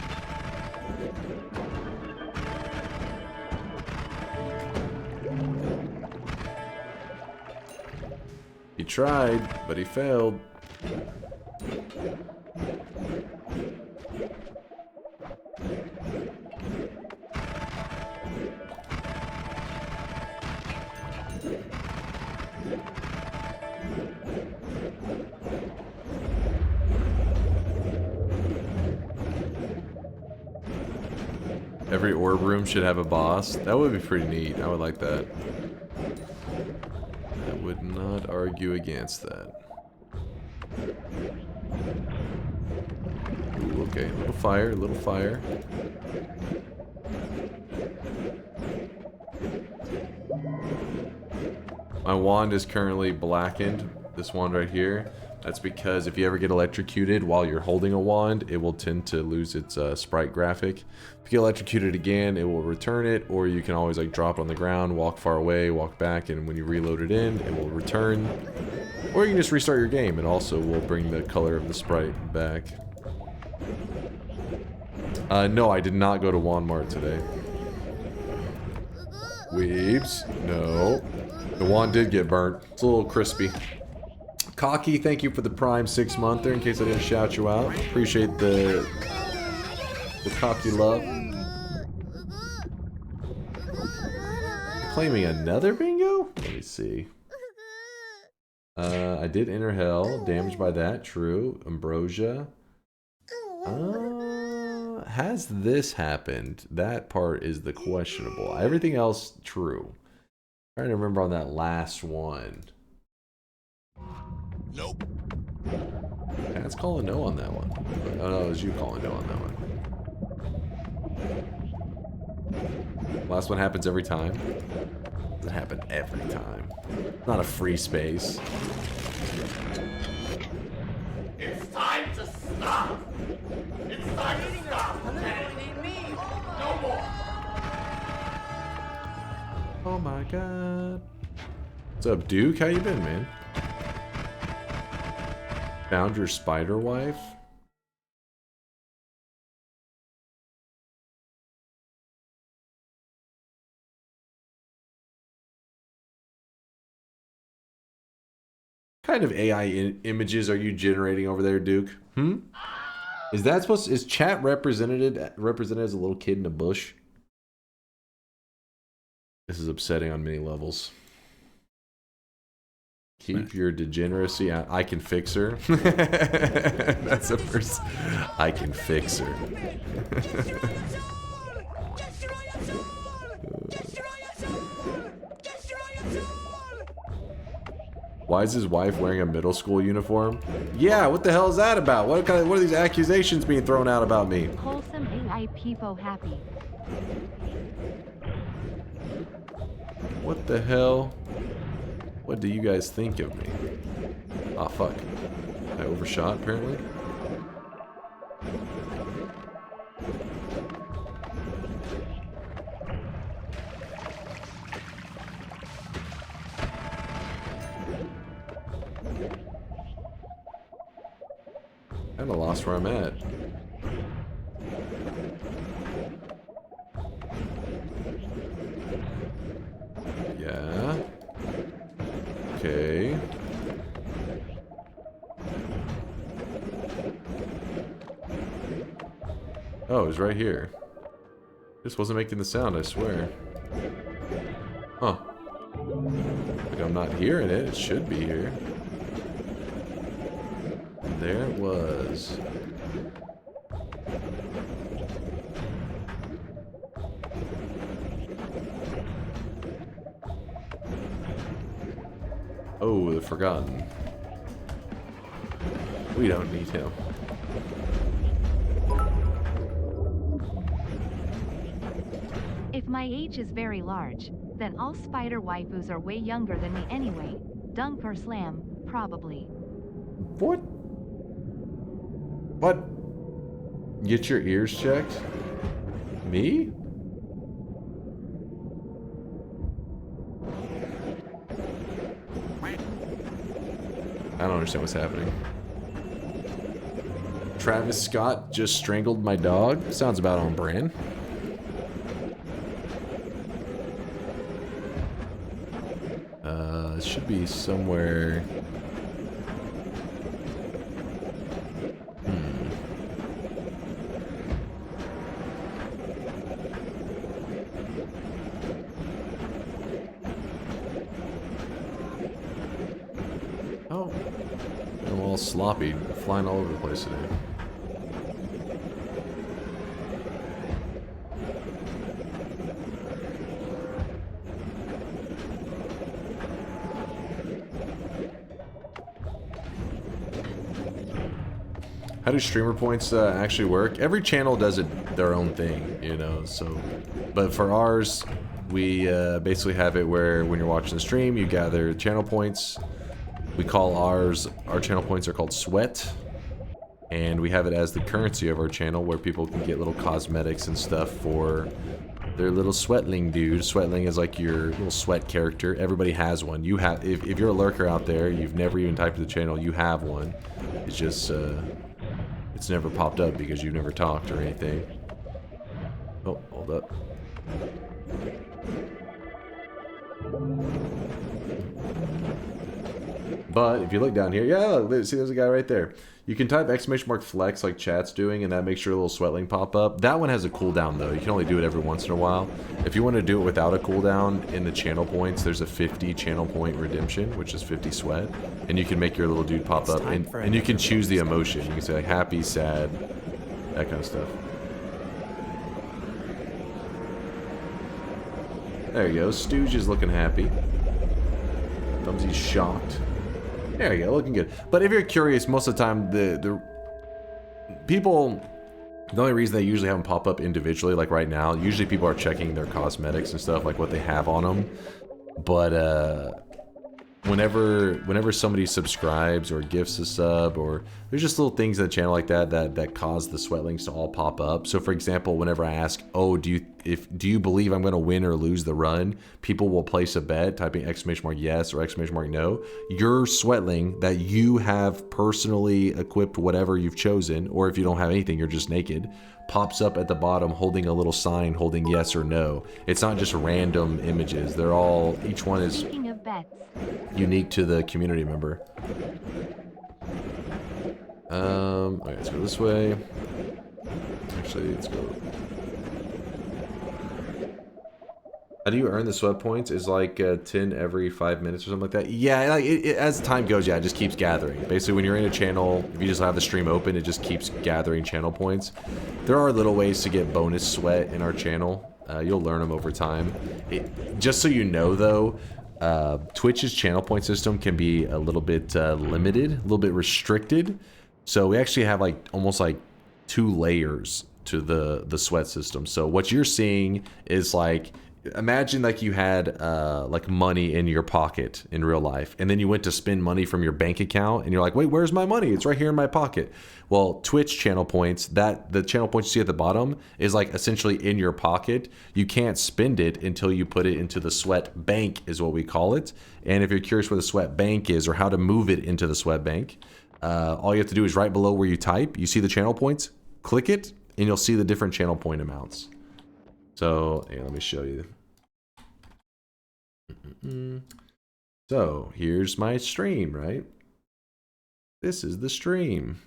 He tried, but he failed. Every orb room should have a boss. That would be pretty neat. I would like that. I would not argue against that. Ooh, okay, little fire, little fire. My wand is currently blackened. This wand right here. That's because if you ever get electrocuted while you're holding a wand, it will tend to lose its sprite graphic. If you get electrocuted again, it will return it, or you can always like drop it on the ground, walk far away, walk back, and when you reload it in, it will return. Or you can just restart your game, and also will bring the color of the sprite back. No, I did not go to Walmart today. Weebs, no. The wand did get burnt. It's a little crispy. Cocky, thank you for the Prime 6-monther, in case I didn't shout you out. Appreciate the cocky love. Claiming another bingo? Let me see. I did enter hell. Damaged by that, true. Ambrosia. Has this happened? That part is the questionable. Everything else, true. I'm trying to remember on that last one. Nope. Let's call a no on that one. Oh no, it was you calling no on that one. Last one happens every time. Doesn't happen every time. Not a free space. It's time to stop! It's time to stop! No more! Oh my god. What's up, Duke? How you been, man? Found your spider wife? What kind of AI images are you generating over there, Duke? Is that supposed to, is chat represented as a little kid in a bush? This is upsetting on many levels. Keep your degeneracy out. I can fix her. That's the first. I can fix her. Why is his wife wearing a middle school uniform? Yeah, what the hell is that about? What are these accusations being thrown out about me? Wholesome AI people happy. What the hell? What do you guys think of me? Ah, fuck. I overshot, apparently. I kinda lost where I'm at. Yeah. Okay. Oh, it was right here. This wasn't making the sound, I swear. Huh. Like I'm not hearing it. It should be here. And there it was. Oh, the Forgotten. We don't need him. my age is very large, then all spider waifus are way younger than me anyway. DunkOrSlam, probably. What? What? Get your ears checked? Me? I don't understand what's happening. Travis Scott just strangled my dog? Sounds about on brand. It should be somewhere. Oh, I'm all sloppy, flying all over the place today. How do streamer points actually work? Every channel does it their own thing, you know, so... But for ours, we basically have it where when you're watching the stream, you gather channel points. We call our channel points are called sweat. And we have it as the currency of our channel where people can get little cosmetics and stuff for their little sweatling dude. Sweatling is like your little sweat character. Everybody has one. You have, if you're a lurker out there, you've never even typed in the channel, you have one. It's just, it's never popped up because you've never talked or anything. Oh, hold up. But if you look down here, yeah, look, see, there's a guy right there. You can type !flex like chat's doing, and that makes your little sweatling pop up. That one has a cooldown though. You can only do it every once in a while. If you want to do it without a cooldown in the channel points, there's a 50 channel point redemption, which is 50 sweat, and you can make your little dude pop up, and you can choose the emotion. You can say like happy, sad, that kind of stuff. There you go. Stooge is looking happy. Thumbsy's shocked. There you go, looking good. But if you're curious, most of the time, the people, the only reason they usually have them pop up individually, like right now, usually people are checking their cosmetics and stuff, like what they have on them. But whenever somebody subscribes or gifts a sub, or there's just little things in the channel like that cause the sweatlings to all pop up. So for example, whenever I ask, oh, do you believe I'm going to win or lose the run, people will place a bet typing !yes or !no. Your sweatling that you have personally equipped, whatever you've chosen, or if you don't have anything, you're just naked, pops up at the bottom holding a little sign holding yes or no. It's not just random images. They're all, each one is unique to the community member. Okay, let's go this way. Actually, let's go. How do you earn the sweat points? Is like 10 every 5 minutes or something like that? Yeah, like as time goes, yeah, it just keeps gathering. Basically, when you're in a channel, if you just have the stream open, it just keeps gathering channel points. There are little ways to get bonus sweat in our channel. You'll learn them over time. Just so you know, though, Twitch's channel point system can be a little bit limited, a little bit restricted. So we actually have like almost like 2 layers to the sweat system. So what you're seeing is like, imagine like you had like money in your pocket in real life, and then you went to spend money from your bank account, and you're like, wait, where's my money? It's right here in my pocket. Well, Twitch channel points, the channel points you see at the bottom is like essentially in your pocket. You can't spend it until you put it into the sweat bank, is what we call it. And if you're curious where the sweat bank is or how to move it into the sweat bank, all you have to do is right below where you type, you see the channel points, click it, and you'll see the different channel point amounts. So, hey, let me show you. So, here's my stream, right? This is the stream.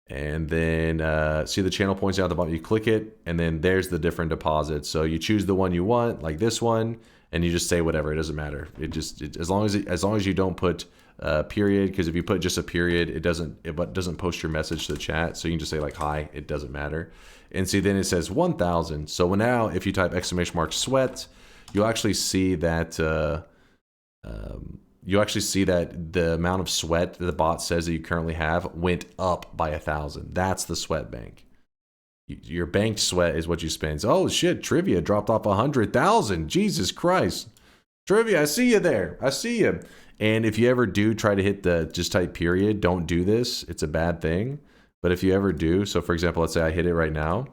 And then, see the channel points out at the bottom, you click it, and then there's the different deposits. So you choose the one you want, like this one, and you just say whatever, it doesn't matter. As long as you don't put period, because if you put just a period, it doesn't post your message to the chat. So you can just say like hi, it doesn't matter. And see, then it says 1,000. So now if you type !sweat, you'll actually see that the amount of sweat that the bot says that you currently have went up by 1,000. That's the sweat bank. Your bank sweat is what you spend. Oh shit, trivia dropped off 100,000. Jesus Christ. Trivia, I see you there. I see you. And if you ever do try to hit the just type period, don't do this. It's a bad thing. But if you ever do, so for example, let's say I hit it right now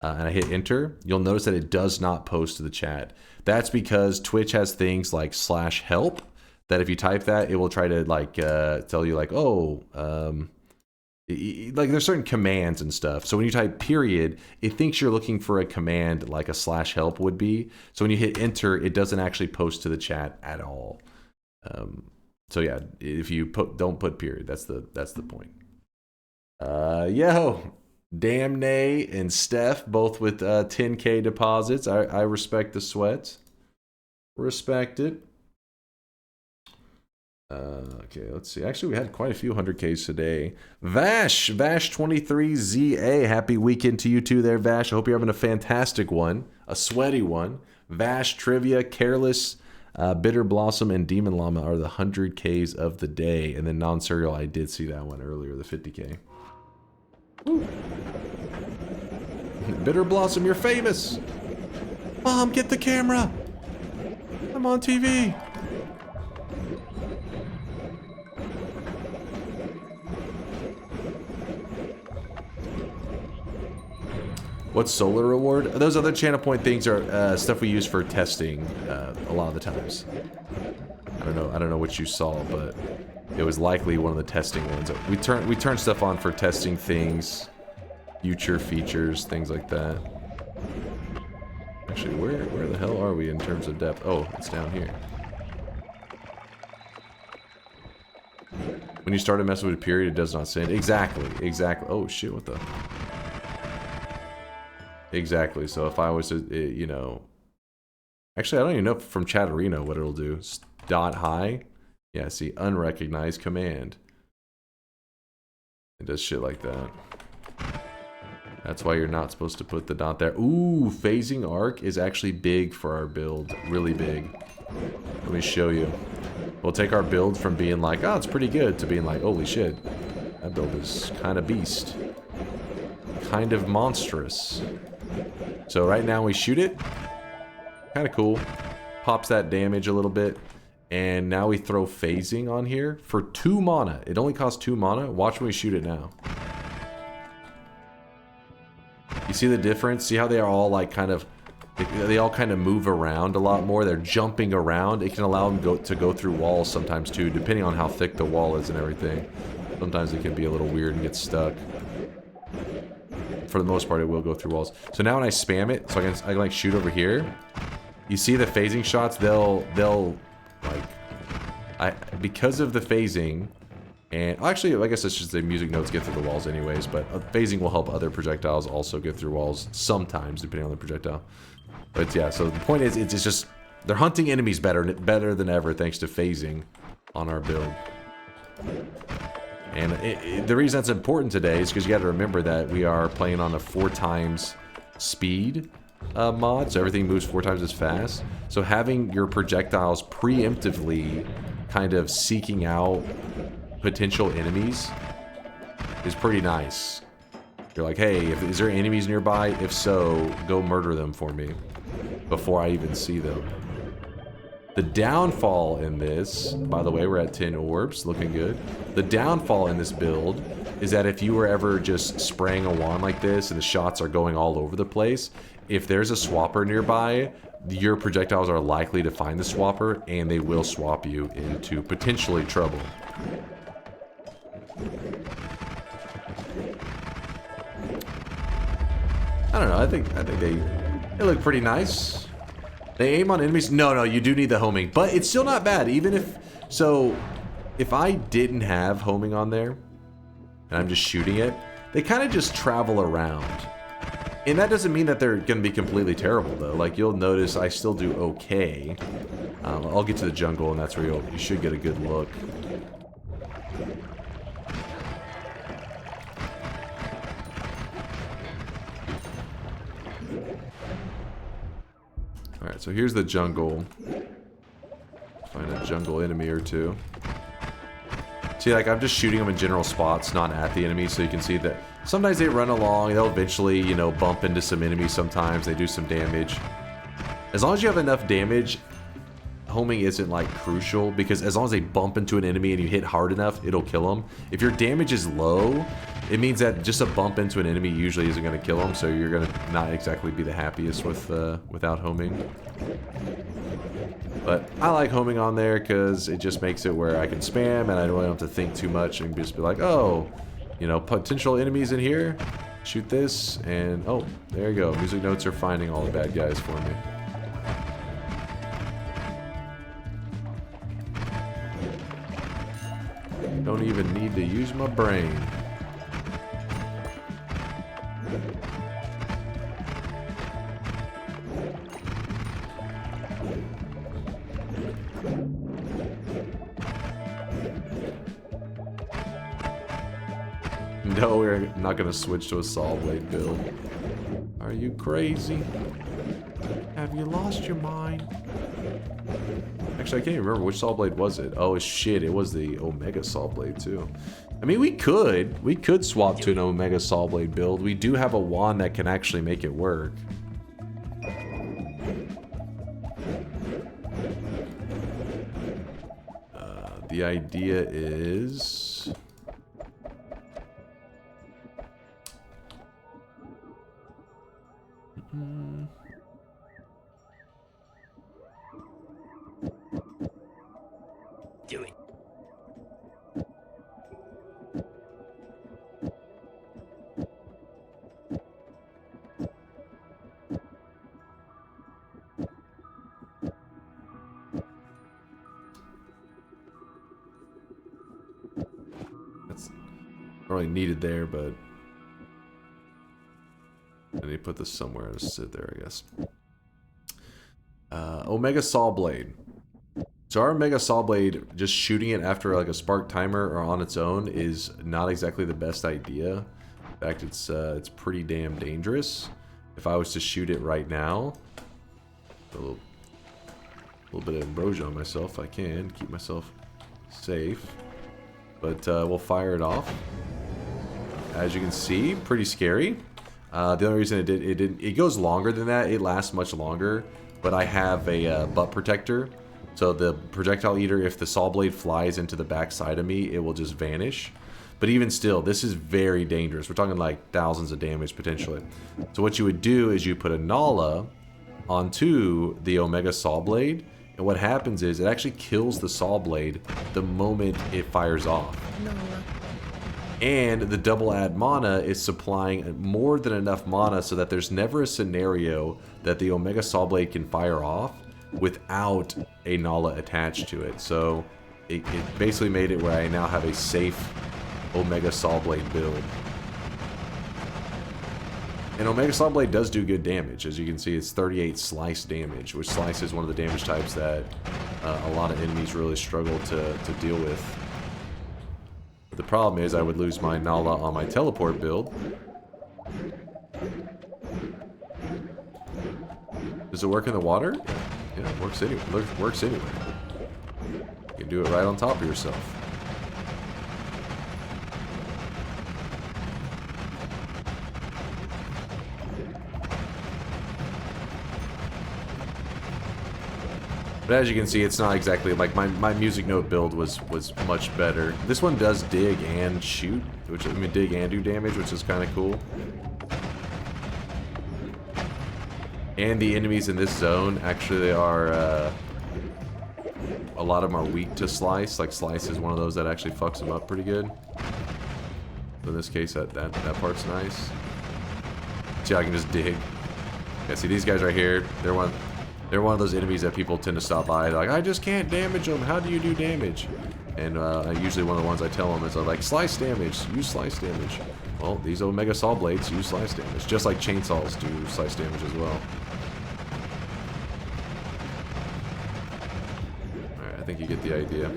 and I hit enter, you'll notice that it does not post to the chat. That's because Twitch has things like /help that if you type that, it will try to like tell you like, oh, like there's certain commands and stuff. So when you type period, it thinks you're looking for a command like a /help would be. So when you hit enter, it doesn't actually post to the chat at all. So yeah, if you don't put period, that's the point. Yo, Damnay and Steph both with 10K deposits. I respect the sweat. Respect it. Okay, let's see. Actually, we had quite a few 100Ks today. Vash23ZA. Happy weekend to you too there, Vash. I hope you're having a fantastic one. A sweaty one. Vash, Trivia, Careless, Bitter Blossom, and Demon Llama are the 100Ks of the day. And then Non-Serial, I did see that one earlier, the 50K. Woo. Bitter Blossom, you're famous. Mom, get the camera. I'm on TV. What's solar reward? Those other channel point things are stuff we use for testing a lot of the times. I don't know what you saw, but it was likely one of the testing ones. We turn stuff on for testing things, future features, things like that. Actually, where the hell are we in terms of depth? Oh, it's down here. When you start a message with a period, it does not send. Exactly. Oh shit, what the? Exactly. So if I was to, you know, actually I don't even know from Chatterino what it'll do. Dot high. Yeah, see, unrecognized command. It does shit like that. That's why you're not supposed to put the dot there. Ooh, phasing arc is actually big for our build. Really big. Let me show you. We'll take our build from being like, oh, it's pretty good, to being like, holy shit. That build is kind of beast. Kind of monstrous. So right now we shoot it. Kind of cool. Pops that damage a little bit. And now we throw phasing on here for 2 mana. It only costs 2 mana. Watch when we shoot it now. You see the difference? See how they are all like kind of... They all kind of move around a lot more. They're jumping around. It can allow them to go through walls sometimes too, depending on how thick the wall is and everything. Sometimes it can be a little weird and get stuck. For the most part, it will go through walls. So now when I spam it, so I can like shoot over here. You see the phasing shots? They'll like, because of the phasing, and actually, I guess it's just the music notes get through the walls anyways. But phasing will help other projectiles also get through walls sometimes, depending on the projectile. But yeah, so the point is, it's just they're hunting enemies better than ever thanks to phasing on our build. And the reason that's important today is because you got to remember that we are playing on a 4 times speed mod, so everything moves 4 times as fast. So having your projectiles preemptively kind of seeking out potential enemies is pretty nice. You're like, hey, is there enemies nearby? If so, go murder them for me before I even see them. The downfall in this, by the way, we're at 10 orbs, looking good. The downfall in this build is that if you were ever just spraying a wand like this and the shots are going all over the place, if there's a swapper nearby, your projectiles are likely to find the swapper and they will swap you into potentially trouble. I don't know, I think they look pretty nice. They aim on enemies. No, you do need the homing, but it's still not bad. Even if, so if I didn't have homing on there and I'm just shooting it, they kind of just travel around. And that doesn't mean that they're going to be completely terrible though. Like you'll notice I still do okay. I'll get to the jungle and that's where you should get a good look. Alright, so here's the jungle. Find a jungle enemy or two. See, like, I'm just shooting them in general spots, not at the enemy, so you can see that sometimes they run along, they'll eventually, you know, bump into some enemies sometimes, they do some damage. As long as you have enough damage, homing isn't, like, crucial, because as long as they bump into an enemy and you hit hard enough, it'll kill them. If your damage is low, it means that just a bump into an enemy usually isn't going to kill them, so you're going to not exactly be the happiest with without homing. But I like homing on there because it just makes it where I can spam and I don't have to think too much and just be like, oh, you know, potential enemies in here, shoot this, and oh, there you go. Music notes are finding all the bad guys for me. Don't even need to use my brain. No, we're not going to switch to a saw blade build. Are you crazy? Have you lost your mind? Actually, I can't even remember which saw blade was it. Oh shit, it was the Omega saw blade too. I mean, we could swap to an Omega saw blade build. We do have a wand that can actually make it work. The idea is... Do it. That's not really needed there, but I need to put this somewhere to sit there, I guess. Omega Saw Blade. So our Omega Saw Blade, just shooting it after like a spark timer or on its own is not exactly the best idea. In fact, it's pretty damn dangerous. If I was to shoot it right now, a little bit of ambrosia on myself, I can keep myself safe. But we'll fire it off. As you can see, pretty scary. The only reason it goes longer than that. It lasts much longer. But I have a butt protector. So the projectile eater, if the saw blade flies into the back side of me, it will just vanish. But even still, this is very dangerous. We're talking like thousands of damage potentially. So what you would do is you put a Nala onto the Omega saw blade. And what happens is it actually kills the saw blade the moment it fires off. And the double add mana is supplying more than enough mana so that there's never a scenario that the Omega saw blade can fire off without a Nala attached to it. So it basically made it where I now have a safe Omega saw blade build. And Omega saw blade does do good damage. As you can see, it's 38 slice damage, which slice is one of the damage types that a lot of enemies really struggle to deal with. The problem is I would lose my Nala on my teleport build. Does it work in the water? Yeah, it works anyway. Works anyway. You can do it right on top of yourself. But as you can see, it's not exactly like my music note build was much better. This one does dig and shoot, which I mean dig and do damage, which is kind of cool. And the enemies in this zone, actually, they are a lot of them are weak to slice. Like slice is one of those that actually fucks them up pretty good. So in this case, that part's nice. See, I can just dig. Yeah, see these guys right here. They're one of those enemies that people tend to stop by. They're like, I just can't damage them. How do you do damage? And usually one of the ones I tell them is like, slice damage. Use slice damage. Well, these Omega saw blades use slice damage, just like chainsaws do slice damage as well. Alright, I think you get the idea.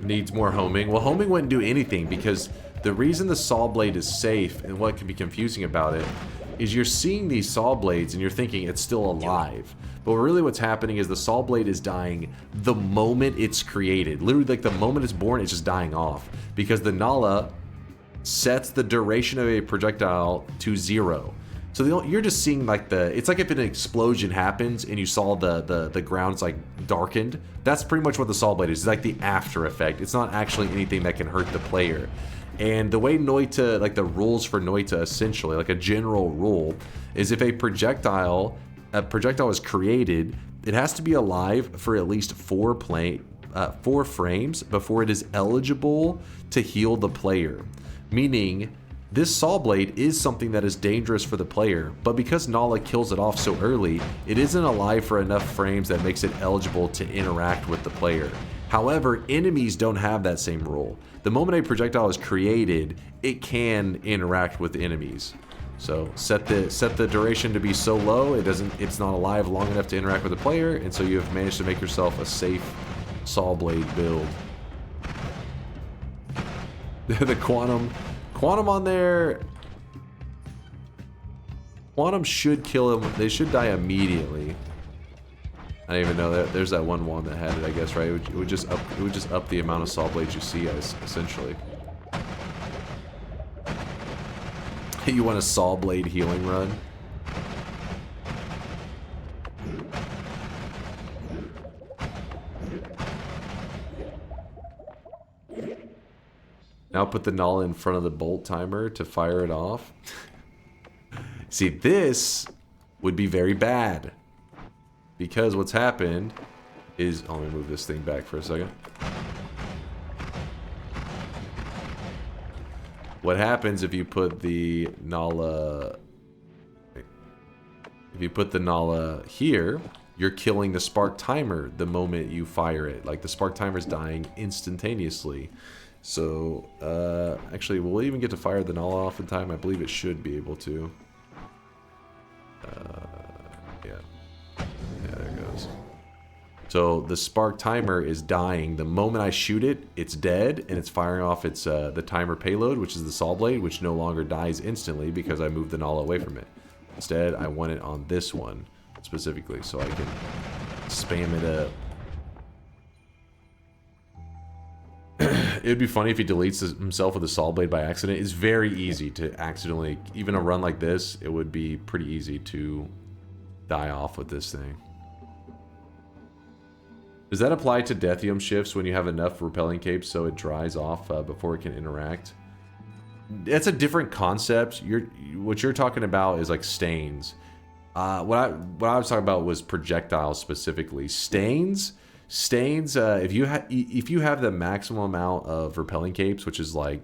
Needs more homing. Well, homing wouldn't do anything because the reason the saw blade is safe and what can be confusing about it is you're seeing these saw blades and you're thinking it's still alive. But really what's happening is the saw blade is dying the moment it's created. Literally, like the moment it's born, it's just dying off. Because the Nala sets the duration of a projectile to 0. So you're just seeing like it's like if an explosion happens and you saw the ground's like darkened. That's pretty much what the saw blade is. It's like the after effect. It's not actually anything that can hurt the player. And the way Noita, like the rules for Noita essentially, like a general rule, is if a projectile is created, it has to be alive for at least 4 frames before it is eligible to heal the player. Meaning, this saw blade is something that is dangerous for the player, but because Nala kills it off so early, it isn't alive for enough frames that makes it eligible to interact with the player. However, enemies don't have that same rule. The moment a projectile is created, it can interact with enemies. So set the duration to be so low, it's not alive long enough to interact with the player, and so you have managed to make yourself a safe saw blade build. The quantum on there. Quantum should kill him. They should die immediately. I didn't even know that. There's that one that had it, I guess, right? It would just up the amount of saw blades you see, essentially. You want a saw blade healing run? Now put the null in front of the bolt timer to fire it off. See, this would be very bad. Because what's happened is... let me move this thing back for a second. What happens if you put the Nala... if you put the Nala here, you're killing the spark timer the moment you fire it. Like, the spark timer's dying instantaneously. So, actually, will it even get to fire the Nala off in time? I believe it should be able to. Yeah. Yeah, there it goes. So, the spark timer is dying. The moment I shoot it, it's dead, and it's firing off its the timer payload, which is the saw blade, which no longer dies instantly because I moved the Nala away from it. Instead, I want it on this one, specifically, so I can spam it up. It would be funny if he deletes himself with a saw blade by accident. It's very easy to accidentally, even a run like this, it would be pretty easy to die off with this thing. Does that apply to Deathium shifts when you have enough repelling capes so it dries off before it can interact? That's a different concept. What you're talking about is like stains. What I was talking about was projectiles specifically. Stains, if you have the maximum amount of repelling capes, which is like,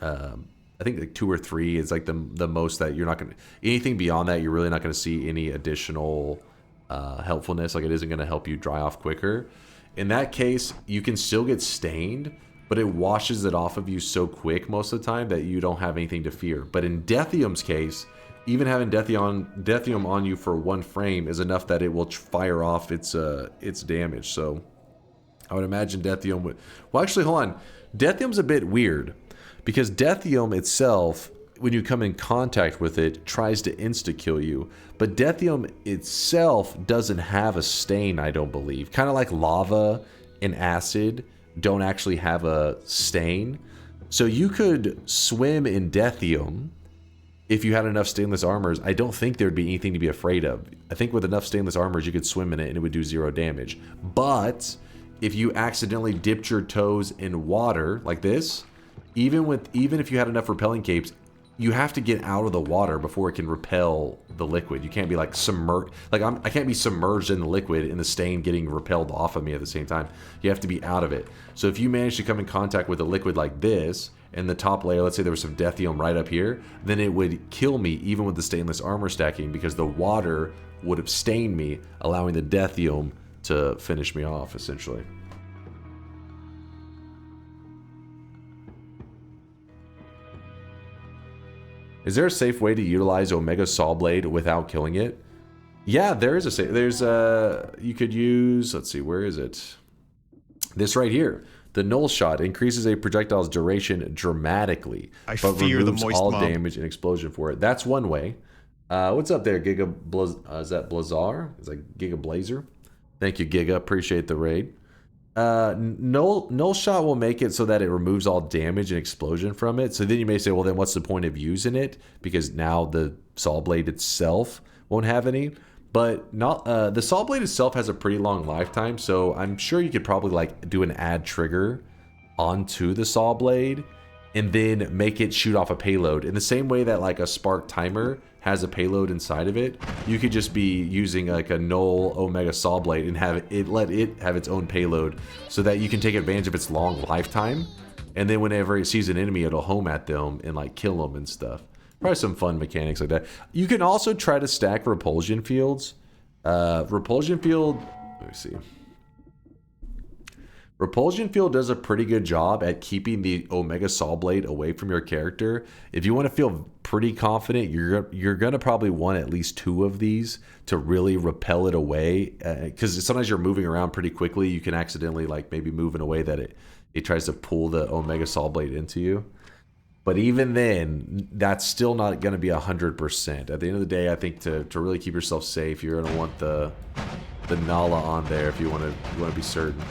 I think like 2 or 3 is like the most that you're not gonna. Anything beyond that, you're really not gonna see any additional helpfulness. Like, it isn't gonna help you dry off quicker. In that case, you can still get stained, but it washes it off of you so quick most of the time that you don't have anything to fear. But in Deathium's case, even having Deathium on you for 1 frame is enough that it will fire off its damage. So I would imagine Deathium would... Well, actually, hold on. Deathium's a bit weird, because Deathium itself, when you come in contact with it, tries to insta-kill you. But Deathium itself doesn't have a stain, I don't believe. Kind of like lava and acid don't actually have a stain. So you could swim in Deathium if you had enough stainless armors. I don't think there'd be anything to be afraid of. I think with enough stainless armors, you could swim in it and it would do 0 damage. But if you accidentally dipped your toes in water like this, even if you had enough repelling capes, you have to get out of the water before it can repel the liquid. You can't be like submerged. Like, I can't be submerged in the liquid and the stain getting repelled off of me at the same time. You have to be out of it. So if you manage to come in contact with a liquid like this, and the top layer, let's say there was some Deathium right up here, then it would kill me even with the stainless armor stacking, because the water would have stained me, allowing the Deathium to finish me off, essentially. Is there a safe way to utilize Omega Saw Blade without killing it? Yeah, there is a safe. You could use, let's see, where is it? This right here. The null shot increases a projectile's duration dramatically, but removes all damage and explosion for it. That's one way. What's up there, Giga? Is that Blazar? Is that Giga Blazer? Thank you, Giga. Appreciate the raid. Null shot will make it so that it removes all damage and explosion from it. So then you may say, well, then what's the point of using it? Because now the saw blade itself won't have any. But not the saw blade itself has a pretty long lifetime, so I'm sure you could probably like do an add trigger onto the saw blade and then make it shoot off a payload in the same way that like a spark timer has a payload inside of it. You could just be using like a null omega saw blade and let it have its own payload so that you can take advantage of its long lifetime, and then whenever it sees an enemy, it'll home at them and like kill them and stuff. Probably some fun mechanics like that. You can also try to stack repulsion fields. Repulsion field, let me see. Repulsion field does a pretty good job at keeping the Omega Saw Blade away from your character. If you want to feel pretty confident, you're going to probably want at least 2 of these to really repel it away. Because sometimes you're moving around pretty quickly. You can accidentally like maybe move in a way that it tries to pull the Omega Saw Blade into you. But even then, that's still not going to be 100%. At the end of the day, I think to really keep yourself safe, you're going to want the Nala on there if you want to be certain.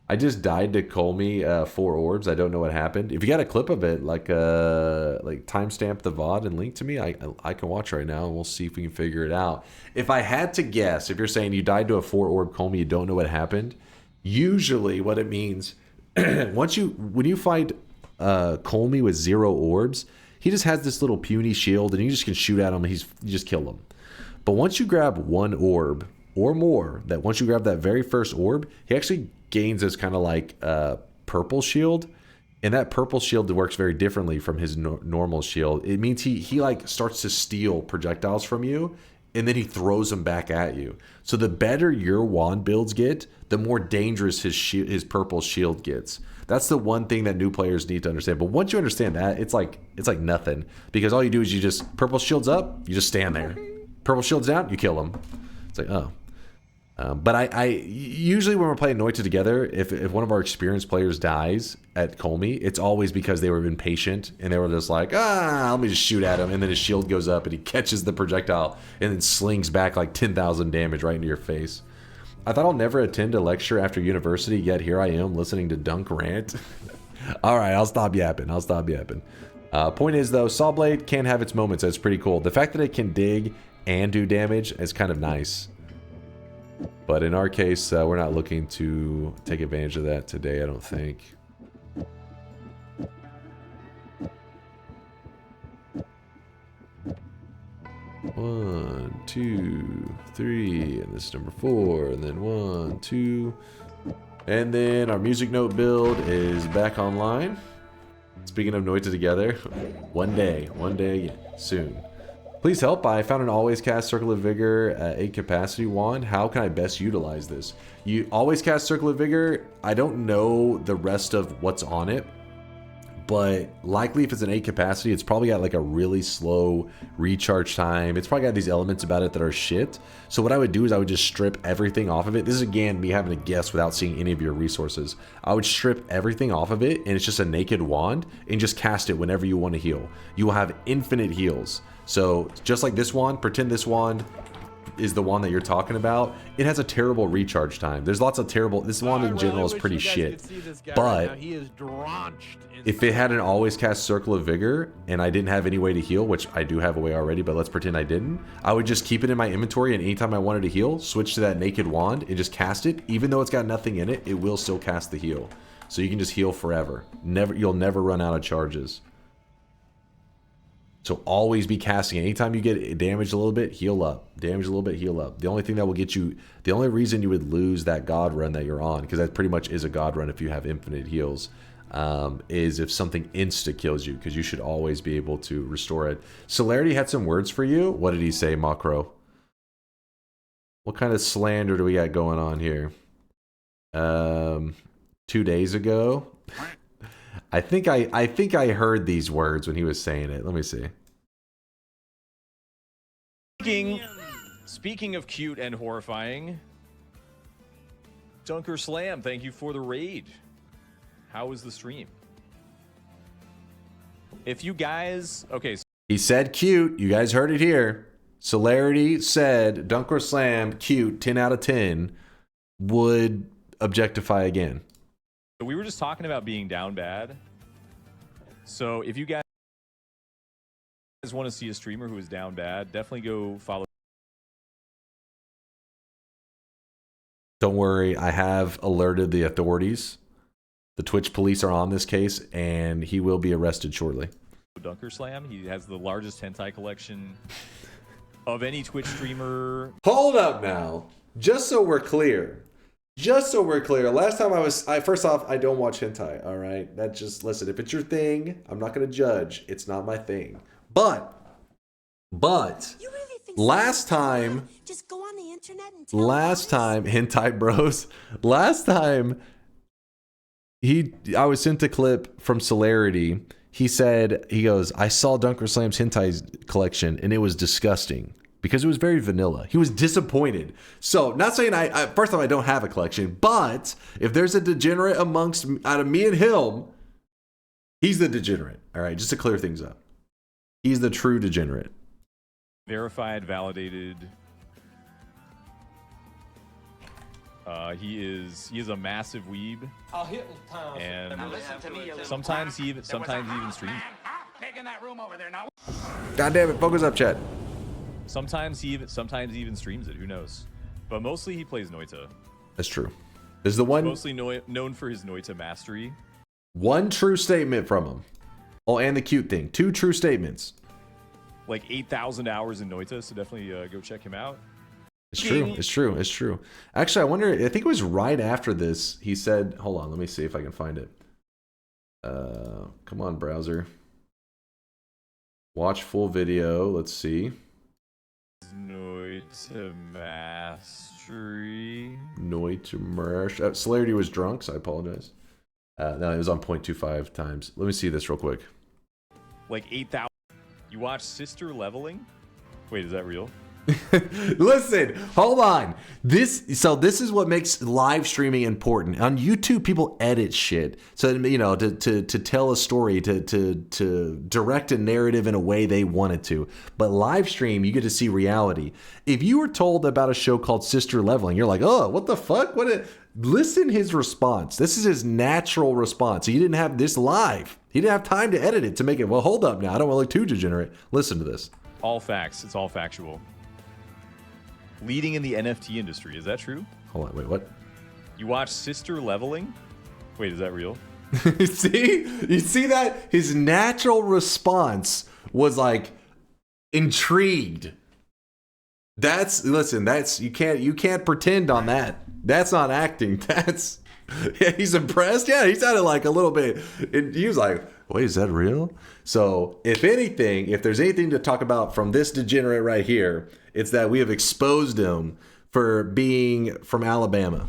I just died to Colmy 4 orbs. I don't know what happened. If you got a clip of it, like timestamp the VOD and link to me, I can watch right now and we'll see if we can figure it out. If I had to guess, if you're saying you died to a 4 orb Colmy, you don't know what happened, usually what it means, when you fight Colmy with 0 orbs, he just has this little puny shield and you just can shoot at him and you just kill him. But once you grab 1 orb or more, that once you grab that very first orb, he actually gains this kind of like purple shield, and that purple shield works very differently from his normal shield. It means he like starts to steal projectiles from you, and then he throws them back at you. So the better your wand builds get, the more dangerous his purple shield gets. That's the one thing that new players need to understand. But once you understand that, it's like nothing, because all you do is you just purple shields up, you just stand there. Purple shields down, you kill them. It's like, oh. But I usually when we're playing Noita together, if one of our experienced players dies at Colmy, it's always because they were impatient and they were just like, let me just shoot at him, and then his shield goes up and he catches the projectile and then slings back like 10,000 damage right into your face. I thought I'll never attend a lecture after university, yet here I am listening to Dunk rant. All right, I'll stop yapping. Point is though, Saw Blade can have its moments. That's pretty cool. The fact that it can dig and do damage is kind of nice. But in our case, we're not looking to take advantage of that today, I don't think. One, 2, 3, and this is number 4, and then 1, 2, and then our music note build is back online. Speaking of Noita together, one day soon. Please help, I found an always cast Circle of Vigor 8 capacity wand. How can I best utilize this? You always cast Circle of Vigor. I don't know the rest of what's on it, but likely if it's an 8 capacity, it's probably got like a really slow recharge time. It's probably got these elements about it that are shit. So what I would do is I would just strip everything off of it. This is again me having to guess without seeing any of your resources. I would strip everything off of it, and it's just a naked wand, and just cast it whenever you want to heal. You will have infinite heals. So just like this wand, pretend this wand is the wand that you're talking about. It has a terrible recharge time. There's lots of terrible. This wand in general is pretty shit. But he is drenched in if it had an always cast Circle of Vigor and I didn't have any way to heal, which I do have a way already, but let's pretend I didn't, I would just keep it in my inventory, and anytime I wanted to heal, switch to that naked wand and just cast it. Even though it's got nothing in it, it will still cast the heal. So you can just heal forever. You'll never run out of charges. So always be casting it. Anytime you get damaged a little bit, heal up. Damage a little bit, heal up. The only thing that will get you, the only reason you would lose that God run that you're on, because that pretty much is a God run if you have infinite heals, is if something insta kills you, because you should always be able to restore it. Celerity had some words for you. What did he say, Makro? What kind of slander do we got going on here? 2 days ago. I think I heard these words when he was saying it. Let me see. Speaking of cute and horrifying, DunkOrSlam, thank you for the raid. How was the stream? If you guys, okay. He said cute. You guys heard it here. Celerity said DunkOrSlam cute 10 out of 10 would objectify again. We were just talking about being down bad. So if you guys want to see a streamer who is down bad, definitely go follow. Don't worry, I have alerted the authorities. The Twitch police are on this case, and he will be arrested shortly. DunkOrSlam, he has the largest hentai collection of any Twitch streamer. Hold up now. Just so we're clear. Last time first off, I don't watch hentai, all right? That just, listen, if it's your thing, I'm not going to judge. It's not my thing. But last time, just go on the internet and hentai bros, last time I was sent a clip from Celerity. He goes, I saw DunkOrSlam's hentai collection and it was disgusting because it was very vanilla. He was disappointed. So, not saying first off, I don't have a collection, but if there's a degenerate out of me and him, he's the degenerate. All right, just to clear things up. He's the true degenerate. Verified, validated. He is a massive weeb. And sometimes he even streams. God damn it, focus up, chat. Sometimes he even streams it. Who knows? But mostly he plays Noita. That's true. This is the one mostly known for his Noita mastery. One true statement from him. Oh, and the cute thing. 2 true statements. Like 8,000 hours in Noita, so definitely go check him out. It's true. Actually, I wonder, I think it was right after this, he said, hold on, let me see if I can find it. Come on, browser. Watch full video, let's see. Noita mastery. Noita mastery. Celerity was drunk, so I apologize. No, it was on 0.25 times. Let me see this real quick. Like 8,000. You watch Sister Leveling? Wait, is that real? Listen, hold on. This is what makes live streaming important. On YouTube, people edit shit. So, you know, to tell a story, to direct a narrative in a way they want it to. But live stream, you get to see reality. If you were told about a show called Sister Leveling, you're like, oh, what the fuck? Listen his response. This is his natural response. He didn't have this live. He didn't have time to edit it to make it, well, hold up now. I don't want to look too degenerate. Listen to this. All facts. It's all factual. Leading in the NFT industry. Is that true? Hold on. Wait, what? You watch Sister Leveling? Wait, is that real? See? You see that? His natural response was like intrigued. You can't pretend on that. That's not acting. He's impressed. Yeah, he sounded like a little bit. He was like, wait, is that real? So, if anything, if there's anything to talk about from this degenerate right here, it's that we have exposed him for being from Alabama.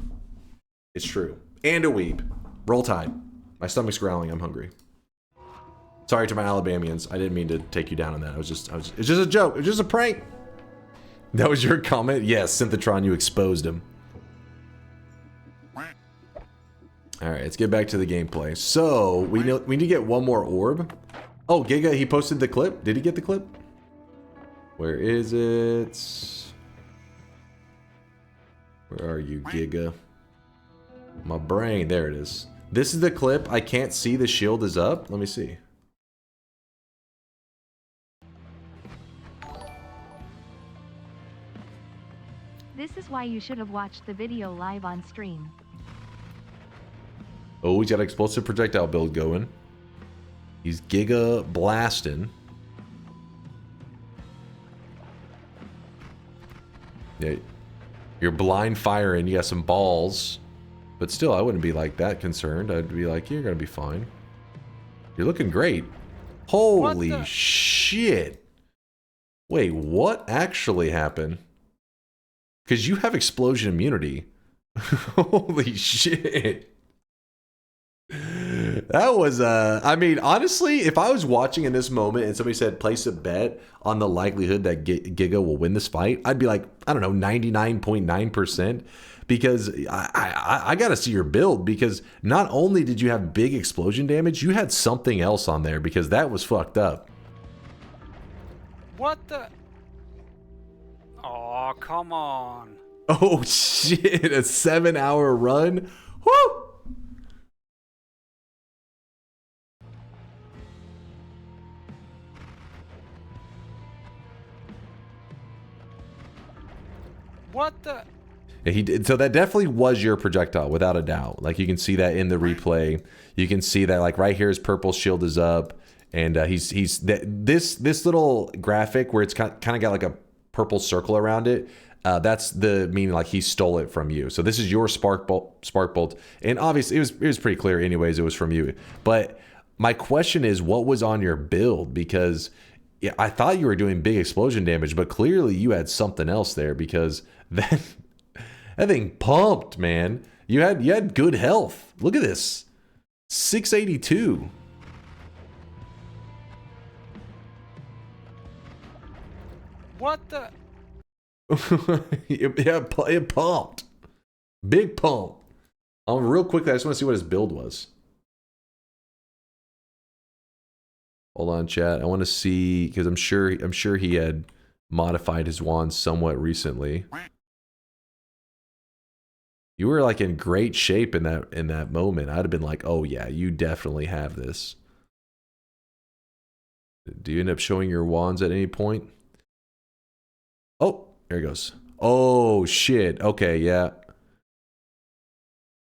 It's true. And a weeb. Roll Tide. My stomach's growling. I'm hungry. Sorry to my Alabamians. I didn't mean to take you down on that. It's just a joke. It's just a prank. That was your comment? Yes, Synthetron, you exposed him. Alright, let's get back to the gameplay. So, we need to get one more orb. Oh, Giga, he posted the clip. Did he get the clip? Where is it? Where are you, Giga? My brain. There it is. This is the clip. I can't see the shield is up. Let me see. This is why you should have watched the video live on stream. Oh, he's got an explosive projectile build going. He's Giga blasting. Yeah, you're blind firing. You got some balls. But still, I wouldn't be like that concerned. I'd be like, you're going to be fine. You're looking great. Holy shit. Wait, what actually happened? Because you have explosion immunity. Holy shit. That was, I mean, honestly, if I was watching in this moment and somebody said place a bet on the likelihood that Giga will win this fight, I'd be like, I don't know, 99.9%, because I got to see your build, because not only did you have big explosion damage, you had something else on there, because that was fucked up. What the? Oh, come on. Oh, shit. A 7-hour run? Woo! What the? He did, so that definitely was your projectile, without a doubt. Like, you can see that in the replay. You can see that, like, right here his purple shield is up, and he's this little graphic where it's kind of got like a purple circle around it. That's the meaning, like, he stole it from you. So this is your spark bolt, and obviously it was pretty clear anyways it was from you. But my question is, what was on your build? Because yeah, I thought you were doing big explosion damage, but clearly you had something else there, because that thing pumped, man. You had good health. Look at this. 682. What the? Yeah, it pumped. Big pump. Real quickly, I just want to see what his build was. Hold on, chat. I want to see, because I'm sure he had modified his wand somewhat recently. You were like in great shape in that moment. I'd have been like, oh yeah, you definitely have this. Do you end up showing your wands at any point? Oh, there he goes. Oh shit. Okay, yeah.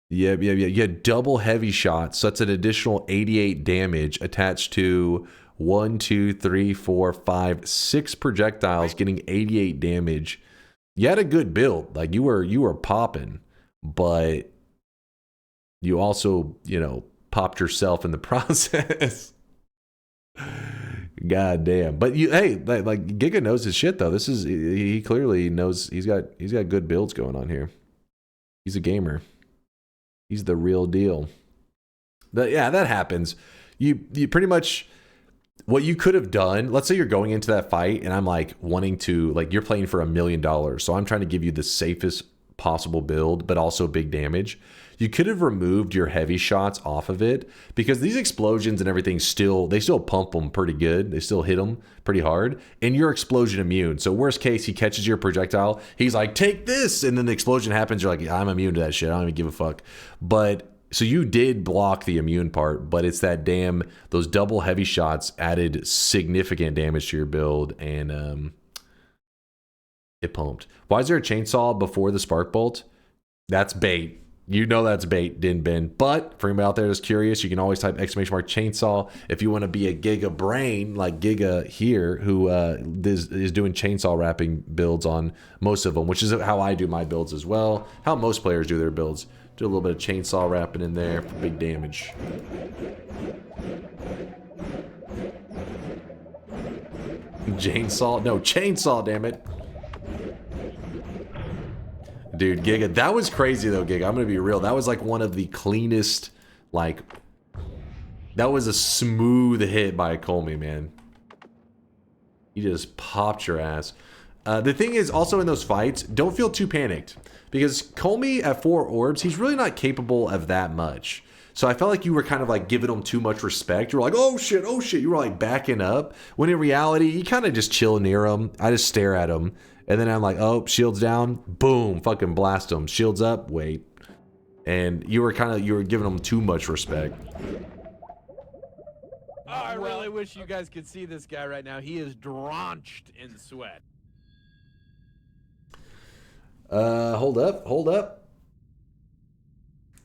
Yeah. You had double heavy shots. So that's an additional 88 damage attached to 1, 2, 3, 4, 5, 6 projectiles, getting 88 damage. You had a good build. Like, you were popping, but you also, popped yourself in the process. God damn. But hey, like Giga knows his shit though. He clearly knows he's got good builds going on here. He's a gamer. He's the real deal. But yeah, that happens. You pretty much, what you could have done, let's say you're going into that fight and I'm like wanting to, like, you're playing for $1 million. So I'm trying to give you the safest possible build, but also big damage. You could have removed your heavy shots off of it, because these explosions and everything still pump them pretty good. They still hit them pretty hard, and you're explosion immune. So worst case, he catches your projectile. He's like, take this. And then the explosion happens. You're like, yeah, I'm immune to that shit. I don't even give a fuck. But so you did block the immune part, but it's that those double heavy shots added significant damage to your build, and it pumped. Why is there a chainsaw before the spark bolt? That's bait. You know that's bait, Din Bin. But for anybody out there that's curious, you can always type !chainsaw if you want to be a Giga brain like Giga here, who is doing chainsaw wrapping builds on most of them, which is how I do my builds as well. How most players do their builds. Do a little bit of chainsaw wrapping in there for big damage. Chainsaw? No, chainsaw, damn it. Dude, Giga, that was crazy though, Giga. I'm gonna be real. That was like one of the cleanest, like, that was a smooth hit by Colmy, man. He just popped your ass. The thing is, also in those fights, don't feel too panicked, because Colmy at 4 orbs, he's really not capable of that much. So I felt like you were kind of like giving him too much respect. You were like, oh shit, oh shit. You were like backing up, when in reality, you kind of just chill near him. I just stare at him. And then I'm like, oh, shields down, boom, fucking blast him. Shields up, wait. And you were giving him too much respect. Oh, I really wish you guys could see this guy right now. He is drenched in sweat. Hold up.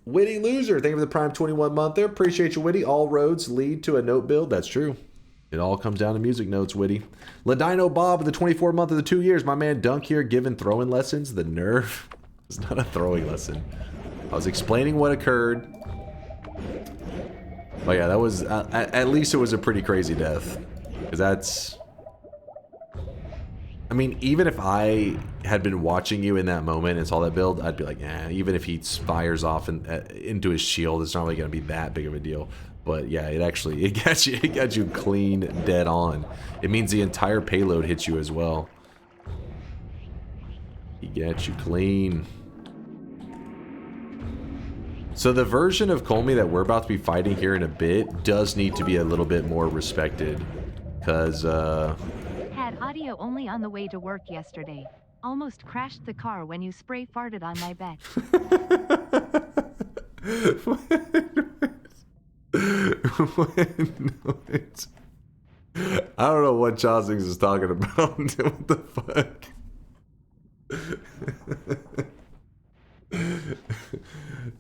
Witty Loser, thank you for the Prime 21 month there. Appreciate you, Witty. All roads lead to a note build. That's true. It all comes down to music notes, Witty. Ladino Bob with the 24 month of the 2 years. My man Dunk here giving throwing lessons. The nerve. It's not a throwing lesson. I was explaining what occurred. Oh yeah, that was, at least it was a pretty crazy death. Because that's... I mean, even if I had been watching you in that moment and saw that build, I'd be like, yeah, even if he fires off into his shield, it's not really going to be that big of a deal. But yeah, it got you clean dead on. It means the entire payload hits you as well. He got you clean. So the version of Colmy that we're about to be fighting here in a bit does need to be a little bit more respected. Because, Had audio only on the way to work yesterday. Almost crashed the car when you spray farted on my bed. I don't know what Chosings is talking about. What the fuck?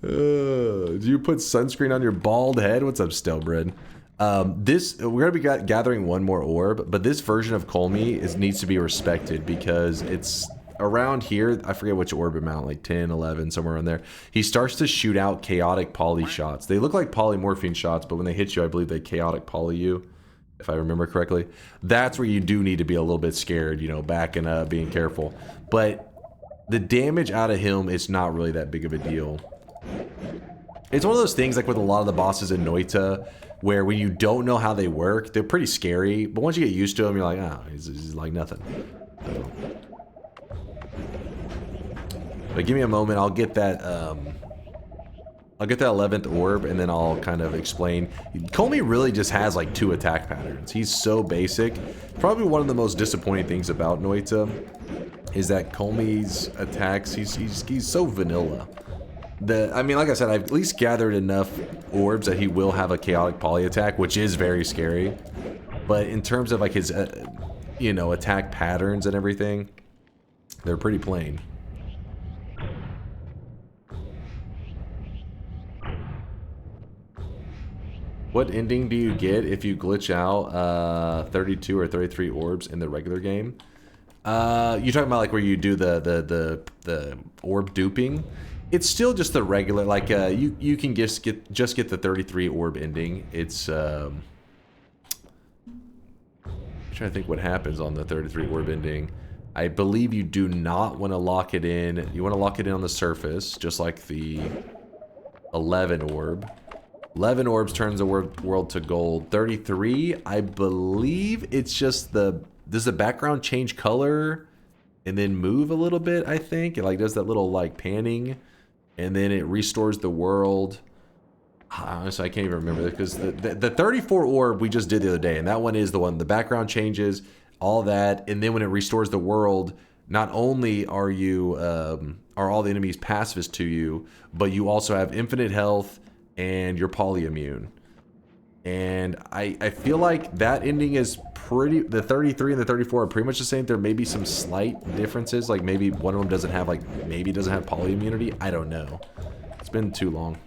Do you put sunscreen on your bald head? What's up, Stelbred? We're gonna be gathering one more orb, but this version of Colmy needs to be respected because it's around here. I forget which orb amount, like 10, 11, somewhere in there. He starts to shoot out chaotic poly shots. They look like polymorphine shots, but when they hit you, I believe they chaotic poly you, if I remember correctly. That's where you do need to be a little bit scared, you know, backing up, being careful. But the damage out of him is not really that big of a deal. It's one of those things like with a lot of the bosses in Noita, where when you don't know how they work, they're pretty scary. But once you get used to them, you're like, oh, he's like nothing. So. But give me a moment. I'll get that 11th orb, and then I'll kind of explain. Colmy really just has like 2 attack patterns. He's so basic. Probably one of the most disappointing things about Noita is that Colmy's attacks, he's so vanilla. I mean, like I said, I've at least gathered enough orbs that he will have a chaotic poly attack, which is very scary. But in terms of like his, you know, attack patterns and everything, they're pretty plain. What ending do you get if you glitch out 32 or 33 orbs in the regular game? You talking about like where you do the orb duping? It's still just the regular, like you can just get the 33 orb ending. It's I'm trying to think what happens on the 33 orb ending. I believe you do not want to lock it in. You want to lock it in on the surface, just like the 11 orb. 11 orbs turns the world to gold. 33, I believe it's just does the background change color and then move a little bit, I think? It like does that little like panning and then it restores the world. Honestly, I can't even remember that because the 34 orb we just did the other day, and that one is the one, the background changes, all that, and then when it restores the world, not only are you are all the enemies pacifist to you, but you also have infinite health and you're polyimmune. And I feel like that ending is pretty, the 33 and the 34 are pretty much the same. There may be some slight differences, like maybe one of them doesn't have maybe doesn't have polyimmunity. I don't know. It's been too long.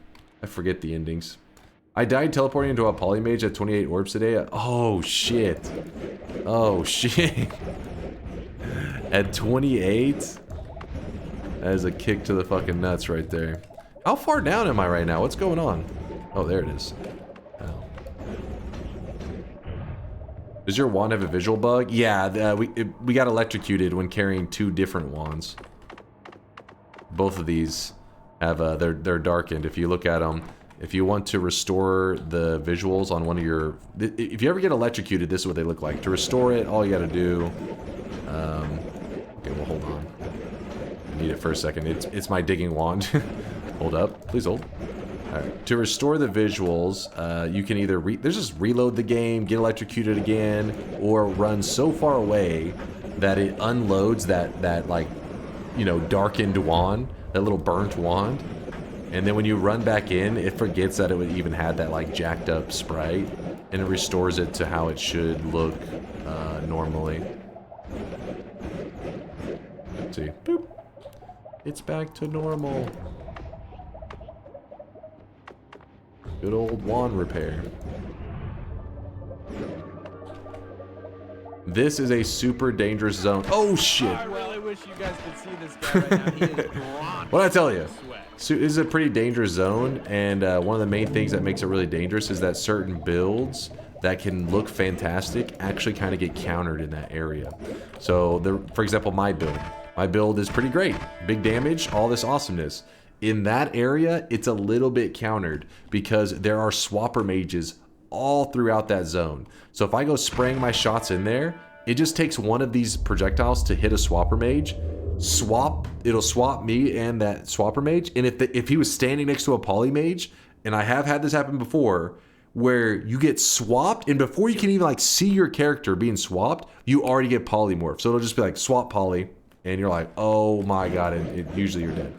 I forget the endings. I died teleporting into a polymage at 28 orbs today. Oh shit. Oh shit. At 28? That is a kick to the fucking nuts right there. How far down am I right now? What's going on? Oh, there it is. Oh. Does your wand have a visual bug? Yeah, we got electrocuted when carrying 2 different wands. Both of these have they're darkened. If you look at them, if you want to restore the visuals on one of your, if you ever get electrocuted, this is what they look like. To restore it, all you got to do. Okay, well hold on. I need it for a second. It's my digging wand. Hold up, please hold. All right. To restore the visuals, you can either just reload the game, get electrocuted again, or run so far away that it unloads that like, you know, darkened wand, that little burnt wand, and then when you run back in, it forgets that it would even had that like jacked up sprite, and it restores it to how it should look normally. Let's see. Boop. It's back to normal. Good old wand repair. This is a super dangerous zone. Oh shit! I really wish you guys could see this guy right now. He is drawn. What'd I tell you? So this is a pretty dangerous zone, and one of the main things that makes it really dangerous is that certain builds that can look fantastic actually kind of get countered in that area. So, for example, my build is pretty great. Big damage, all this awesomeness. in that area, it's a little bit countered because there are swapper mages all throughout that zone. So if I go spraying my shots in there, it just takes one of these projectiles to hit a swapper mage. It'll swap me and that swapper mage. And if he was standing next to a poly mage, and I have had this happen before, where you get swapped, and before you can even like see your character being swapped, you already get polymorph. So it'll just be like swap poly, and you're like, oh my god, and usually you're dead.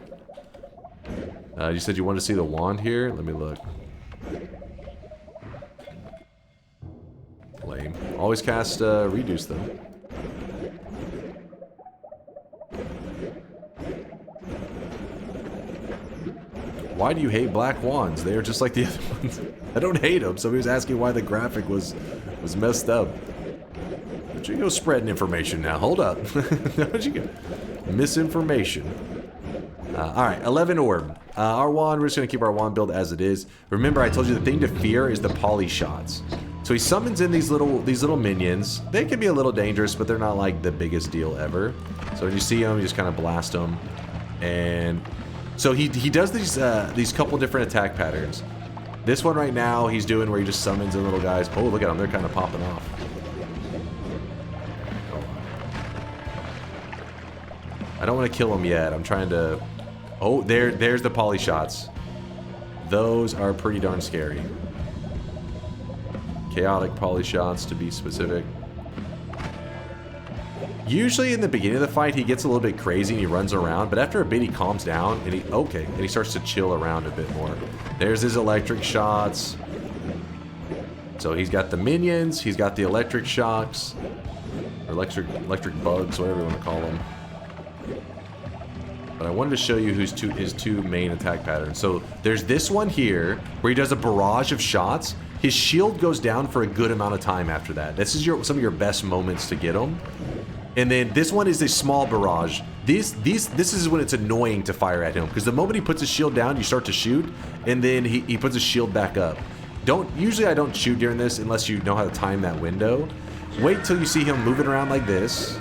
You said you wanted to see the wand here? Let me look. Lame. Always cast reduce them. Why do you hate black wands? They are just like the other ones. I don't hate them. Somebody was asking why the graphic was messed up. But you go spreading information now. Hold up. Don't you go misinformation. Alright, 11 orb. Our wand, we're just going to keep our wand build as it is. Remember, I told you the thing to fear is the poly shots. So he summons in these little minions. They can be a little dangerous, but they're not like the biggest deal ever. So when you see them, you just kind of blast them. And so he does these couple different attack patterns. This one right now, he's doing where he just summons in little guys. Oh, look at them. They're kind of popping off. I don't want to kill him yet. I'm trying to... Oh, there's the poly shots. Those are pretty darn scary. Chaotic poly shots, to be specific. Usually in the beginning of the fight, he gets a little bit crazy and he runs around, but after a bit, he calms down and he starts to chill around a bit more. There's his electric shots. So he's got the minions, he's got the electric shocks, or electric bugs, whatever you want to call them. But I wanted to show you his two main attack patterns. So there's this one here where he does a barrage of shots. His shield goes down for a good amount of time after that. This is some of your best moments to get him. And then this one is a small barrage. This is when it's annoying to fire at him, because the moment he puts his shield down, you start to shoot, and then he puts his shield back up. Usually I don't shoot during this unless you know how to time that window. Wait till you see him moving around like this,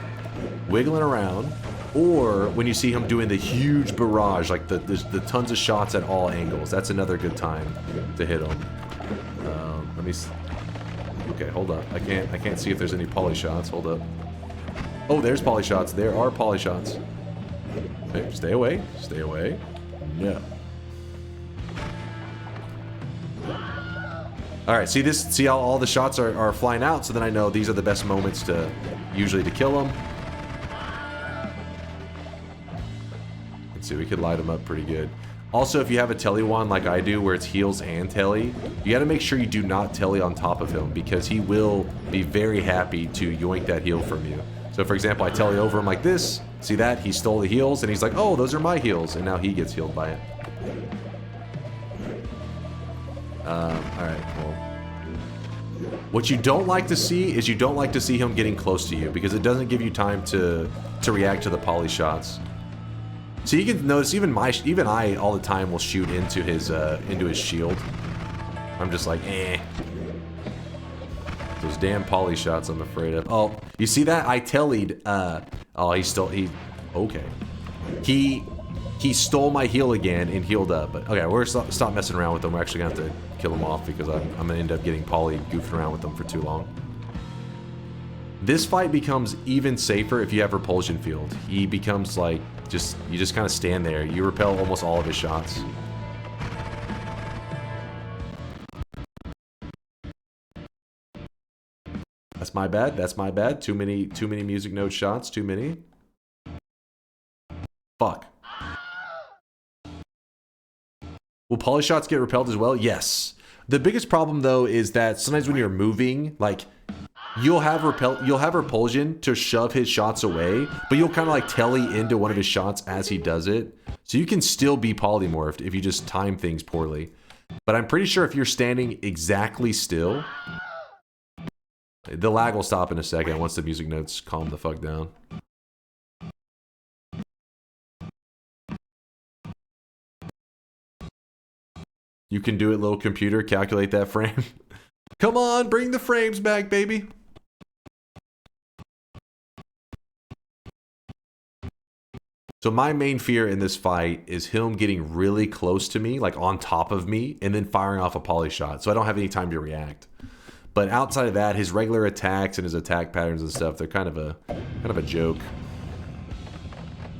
wiggling around, or when you see him doing the huge barrage, like the tons of shots at all angles. That's another good time to hit him. Let me see. Okay, hold up. I can't see if there's any poly shots. Hold up. Oh, there's poly shots. There are poly shots. Okay, stay away. Stay away. No. Alright, see how all the shots are flying out, so then I know these are the best moments to kill them. Let's see, we could light them up pretty good. Also, if you have a telly wand like I do, where it's heals and telly, you gotta make sure you do not telly on top of him, because he will be very happy to yoink that heal from you. So for example, I telly over him like this, see that? He stole the heals, and he's like, oh, those are my heals, and now he gets healed by it. Alright, well. What you don't like to see is you don't like to see him getting close to you, because it doesn't give you time to react to the poly shots. So you can notice even I all the time will shoot into his shield. I'm just like, eh. Those damn poly shots I'm afraid of. Oh, you see that? I tellied. Okay. He stole my heal again and healed up. But okay, we're stop messing around with him. We're actually gonna have to kill him off, because I'm gonna end up getting poly goofing around with them for too long. This fight becomes even safer if you have repulsion field. He becomes like you just kind of stand there. You repel almost all of his shots. That's my bad. That's my bad. Too many music note shots. Too many. Fuck. Will poly shots get repelled as well? Yes. The biggest problem though is that sometimes when you're moving, like, you'll have repulsion to shove his shots away, but you'll kind of like telly into one of his shots as he does it. So you can still be polymorphed if you just time things poorly. But I'm pretty sure if you're standing exactly still, the lag will stop in a second once the music notes calm the fuck down. You can do it, little computer. Calculate that frame. Come on, bring the frames back, baby. So my main fear in this fight is him getting really close to me, like on top of me, and then firing off a poly shot, so I don't have any time to react. But outside of that, his regular attacks and his attack patterns and stuff, they're kind of a joke.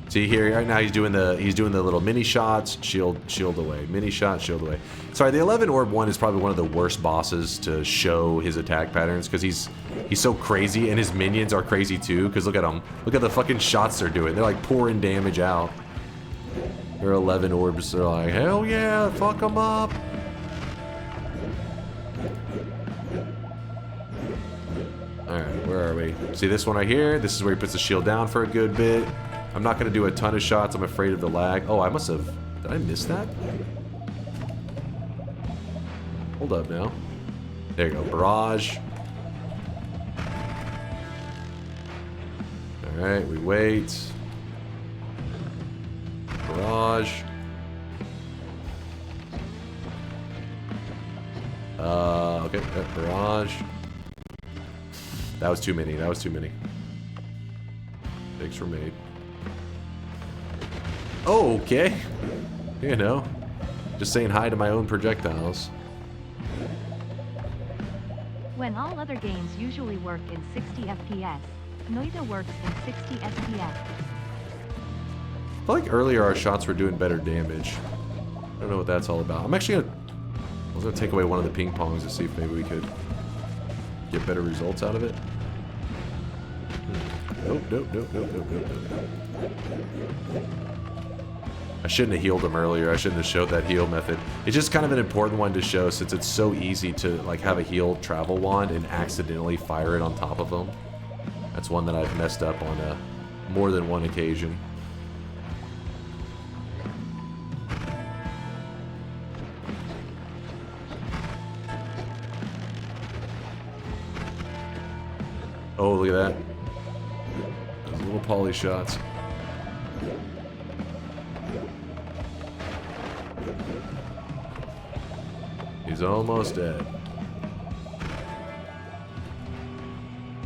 See here, right now he's doing the little mini shots, shield away, mini shot, shield away. Sorry, the 11 orb one is probably one of the worst bosses to show his attack patterns because he's so crazy and his minions are crazy too. Because look at them, look at the fucking shots they're doing. They're like pouring damage out. Their 11 orbs, they're like, hell yeah, fuck them up. Alright, where are we? See this one right here? This is where he puts the shield down for a good bit. I'm not going to do a ton of shots. I'm afraid of the lag. Oh, I must have... Did I miss that? Hold up now. There you go. Barrage. Alright, we wait. Barrage. Okay. Barrage. That was too many. That was too many. Mistakes were made. Oh, okay. You know, just saying hi to my own projectiles. When all other games usually work in 60 FPS, Noita works in 60 FPS. I feel like earlier our shots were doing better damage. I don't know what that's all about. I was gonna take away one of the ping pongs to see if maybe we could get better results out of it. Nope. I shouldn't have healed him earlier. I shouldn't have showed that heal method. It's just kind of an important one to show since it's so easy to like have a heal travel wand and accidentally fire it on top of them. That's one that I've messed up on more than one occasion. Oh, look at that. Those little poly shots. He's almost dead.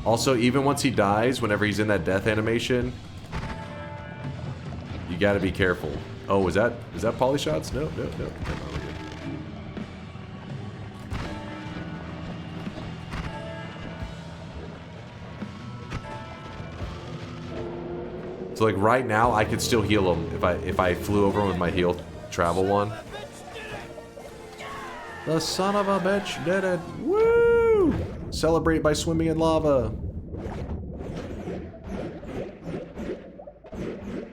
Also, even once he dies, whenever he's in that death animation, you gotta be careful. Oh, is that poly shots? No. So like right now, I could still heal him if I flew over him with my heal travel one. The son of a bitch did it! Woo! Celebrate by swimming in lava.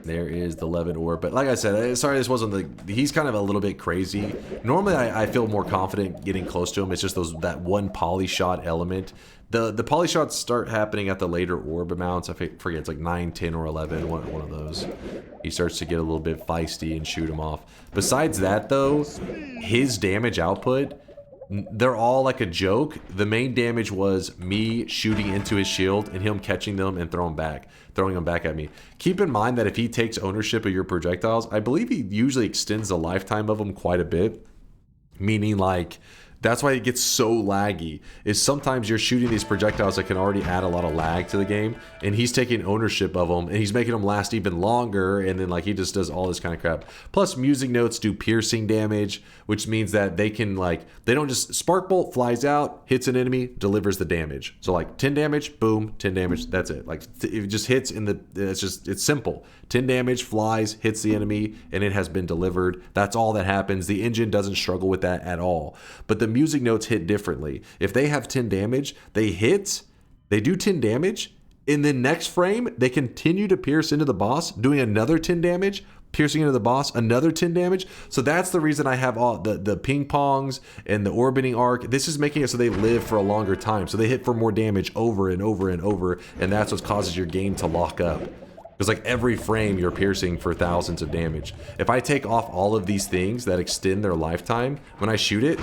There is the 11 orb, but like I said, sorry this wasn't the... He's kind of a little bit crazy. Normally I feel more confident getting close to him. It's just that one poly shot element. The poly shots start happening at the later orb amounts. I forget, it's like 9, 10, or 11, one of those. He starts to get a little bit feisty and shoot him off. Besides that though, his damage output, they're all like a joke. The main damage was me shooting into his shield and him catching them and throwing them back at me. Keep in mind that if he takes ownership of your projectiles, I believe he usually extends the lifetime of them quite a bit. Meaning like, that's why it gets so laggy, is sometimes you're shooting these projectiles that can already add a lot of lag to the game, and he's taking ownership of them, and he's making them last even longer, and then like he just does all this kind of crap. Plus music notes do piercing damage, which means that they can like, they don't just, spark bolt flies out, hits an enemy, delivers the damage. So like 10 damage, boom, 10 damage, that's it. Like it just hits in the, it's simple. 10 damage, flies, hits the enemy, and it has been delivered. That's all that happens. The engine doesn't struggle with that at all. But the music notes hit differently. If they have 10 damage, they do 10 damage. In the next frame, they continue to pierce into the boss, doing another 10 damage, piercing into the boss, another 10 damage. So that's the reason I have all the ping pongs and the orbiting arc. This is making it so they live for a longer time. So they hit for more damage over and over and over, and that's what causes your game to lock up. Because like every frame you're piercing for thousands of damage. If I take off all of these things that extend their lifetime, when I shoot it,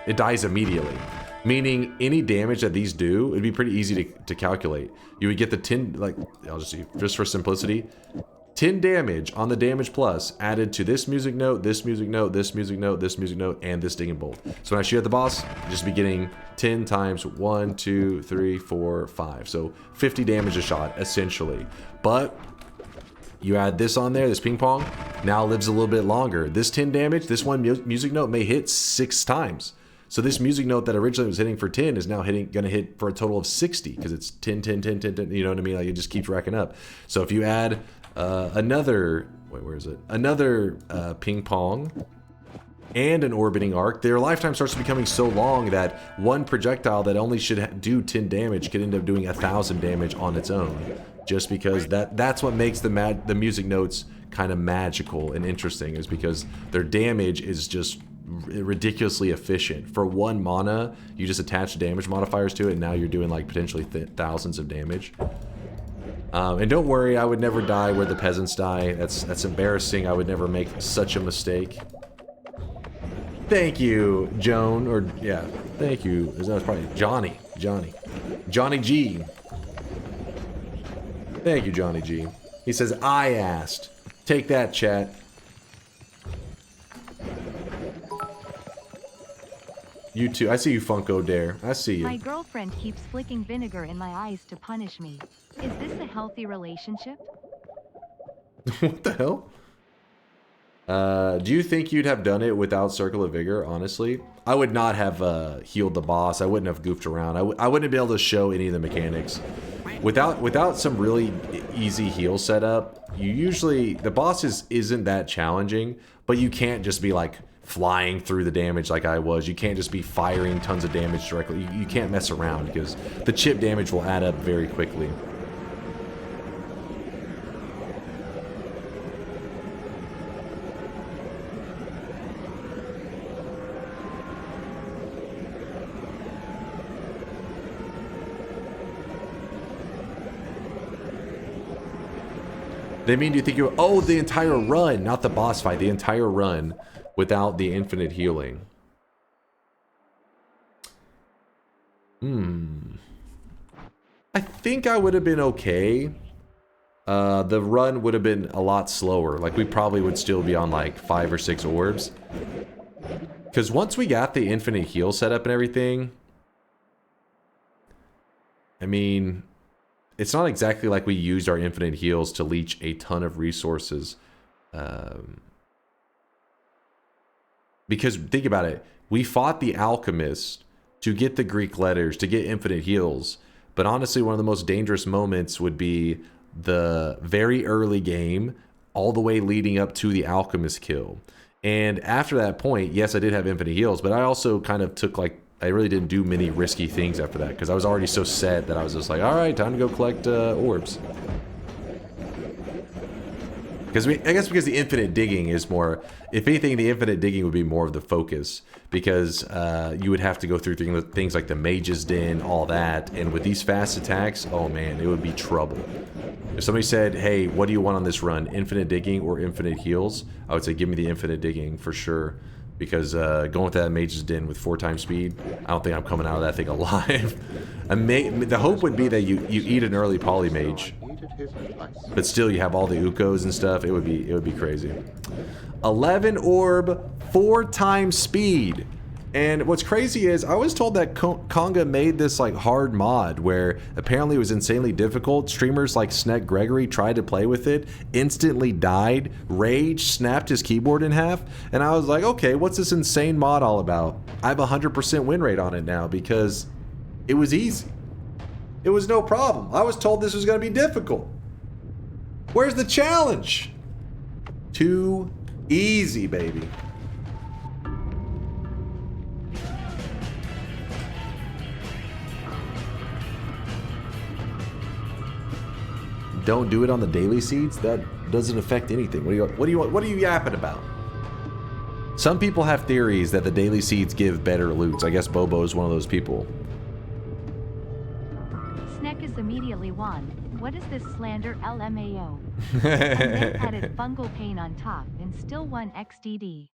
it dies immediately. Meaning any damage that these do, it'd be pretty easy to calculate. You would get the 10, like, I'll just for simplicity, 10 damage on the damage plus added to this music note, this music note, this music note, this music note, and this dinging bolt. So when I shoot at the boss, you just be getting 10 times 1, 2, 3, 4, 5. So 50 damage a shot, essentially. But You add this on there, this ping pong, now lives a little bit longer. This 10 damage, this one music note may hit 6 times. So this music note that originally was hitting for 10 is now gonna hit for a total of 60 because it's 10, 10, 10, 10, 10, you know what I mean? Like it just keeps racking up. So if you add another, wait, where is it? Another ping pong and an orbiting arc, their lifetime starts becoming so long that one projectile that only should do 10 damage could end up doing 1,000 damage on its own. Just because that's what makes the music notes kind of magical and interesting, is because their damage is just ridiculously efficient. For 1 mana, you just attach damage modifiers to it, and now you're doing like potentially thousands of damage. And don't worry, I would never die where the peasants die. That's embarrassing. I would never make such a mistake. Thank you, Joan, or yeah, thank you. That was probably Johnny G. Thank you, Johnny G. He says, I asked. Take that, chat. You too. I see you, Funko Dare. I see you. My girlfriend keeps flicking vinegar in my eyes to punish me. Is this a healthy relationship? What the hell? Do you think you'd have done it without Circle of Vigor? Honestly, I would not have healed the boss. I wouldn't have goofed around. I wouldn't be able to show any of the mechanics. Without some really easy heal setup, the boss isn't that challenging, but you can't just be like flying through the damage like I was. You can't just be firing tons of damage directly. You can't mess around because the chip damage will add up very quickly. They mean, do you think you... Oh, the entire run, not the boss fight. The entire run without the infinite healing. I think I would have been okay. The run would have been a lot slower. Like, we probably would still be on, like, 5 or 6 orbs. Because once we got the infinite heal set up and everything... I mean... It's not exactly like we used our infinite heals to leech a ton of resources. Because, think about it. We fought the alchemist to get the Greek letters, to get infinite heals. But honestly, one of the most dangerous moments would be the very early game, all the way leading up to the alchemist kill. And after that point, yes, I did have infinite heals, but I also kind of took like... I really didn't do many risky things after that because I was already so set that I was just like, all right, time to go collect orbs. Because I guess because the infinite digging is more, if anything, the infinite digging would be more of the focus because you would have to go through things like the mage's den, all that, and with these fast attacks, oh man, it would be trouble. If somebody said, hey, what do you want on this run, infinite digging or infinite heals? I would say, give me the infinite digging for sure. Because going with that mage's den with 4 times speed, I don't think I'm coming out of that thing alive. The hope would be that you eat an early polymage, but still you have all the ukos and stuff. It would be crazy. 11 orb, 4 times speed. And what's crazy is I was told that Konga made this like hard mod where apparently it was insanely difficult. Streamers like Sneck Gregory tried to play with it, instantly died, rage, snapped his keyboard in half. And I was like, okay, what's this insane mod all about? I have 100% win rate on it now because it was easy. It was no problem. I was told this was going to be difficult. Where's the challenge? Too easy, baby. Don't do it on the daily seeds? That doesn't affect anything. What are you yapping about? Some people have theories that the daily seeds give better loots. I guess Bobo is one of those people. Sneck is immediately won. What is this slander, LMAO? And then added fungal pain on top and still won XDD.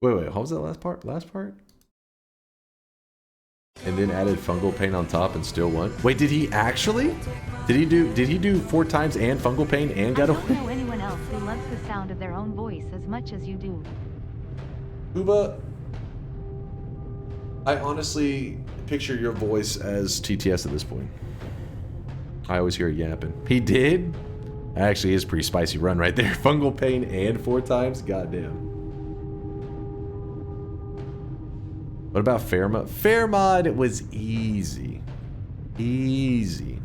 Wait, what was that last part? Last part? And then added fungal pain on top and still won. Wait, did he actually? Did he do 4 times and fungal pain and got away? I don't know anyone else who loves the sound of their own voice as much as you do. Uba, I honestly picture your voice as TTS at this point. I always hear it yapping. He did? Actually, is pretty spicy run right there. Fungal pain and 4 times? Goddamn. What about Fairmod? Fairmod was easy. Easy.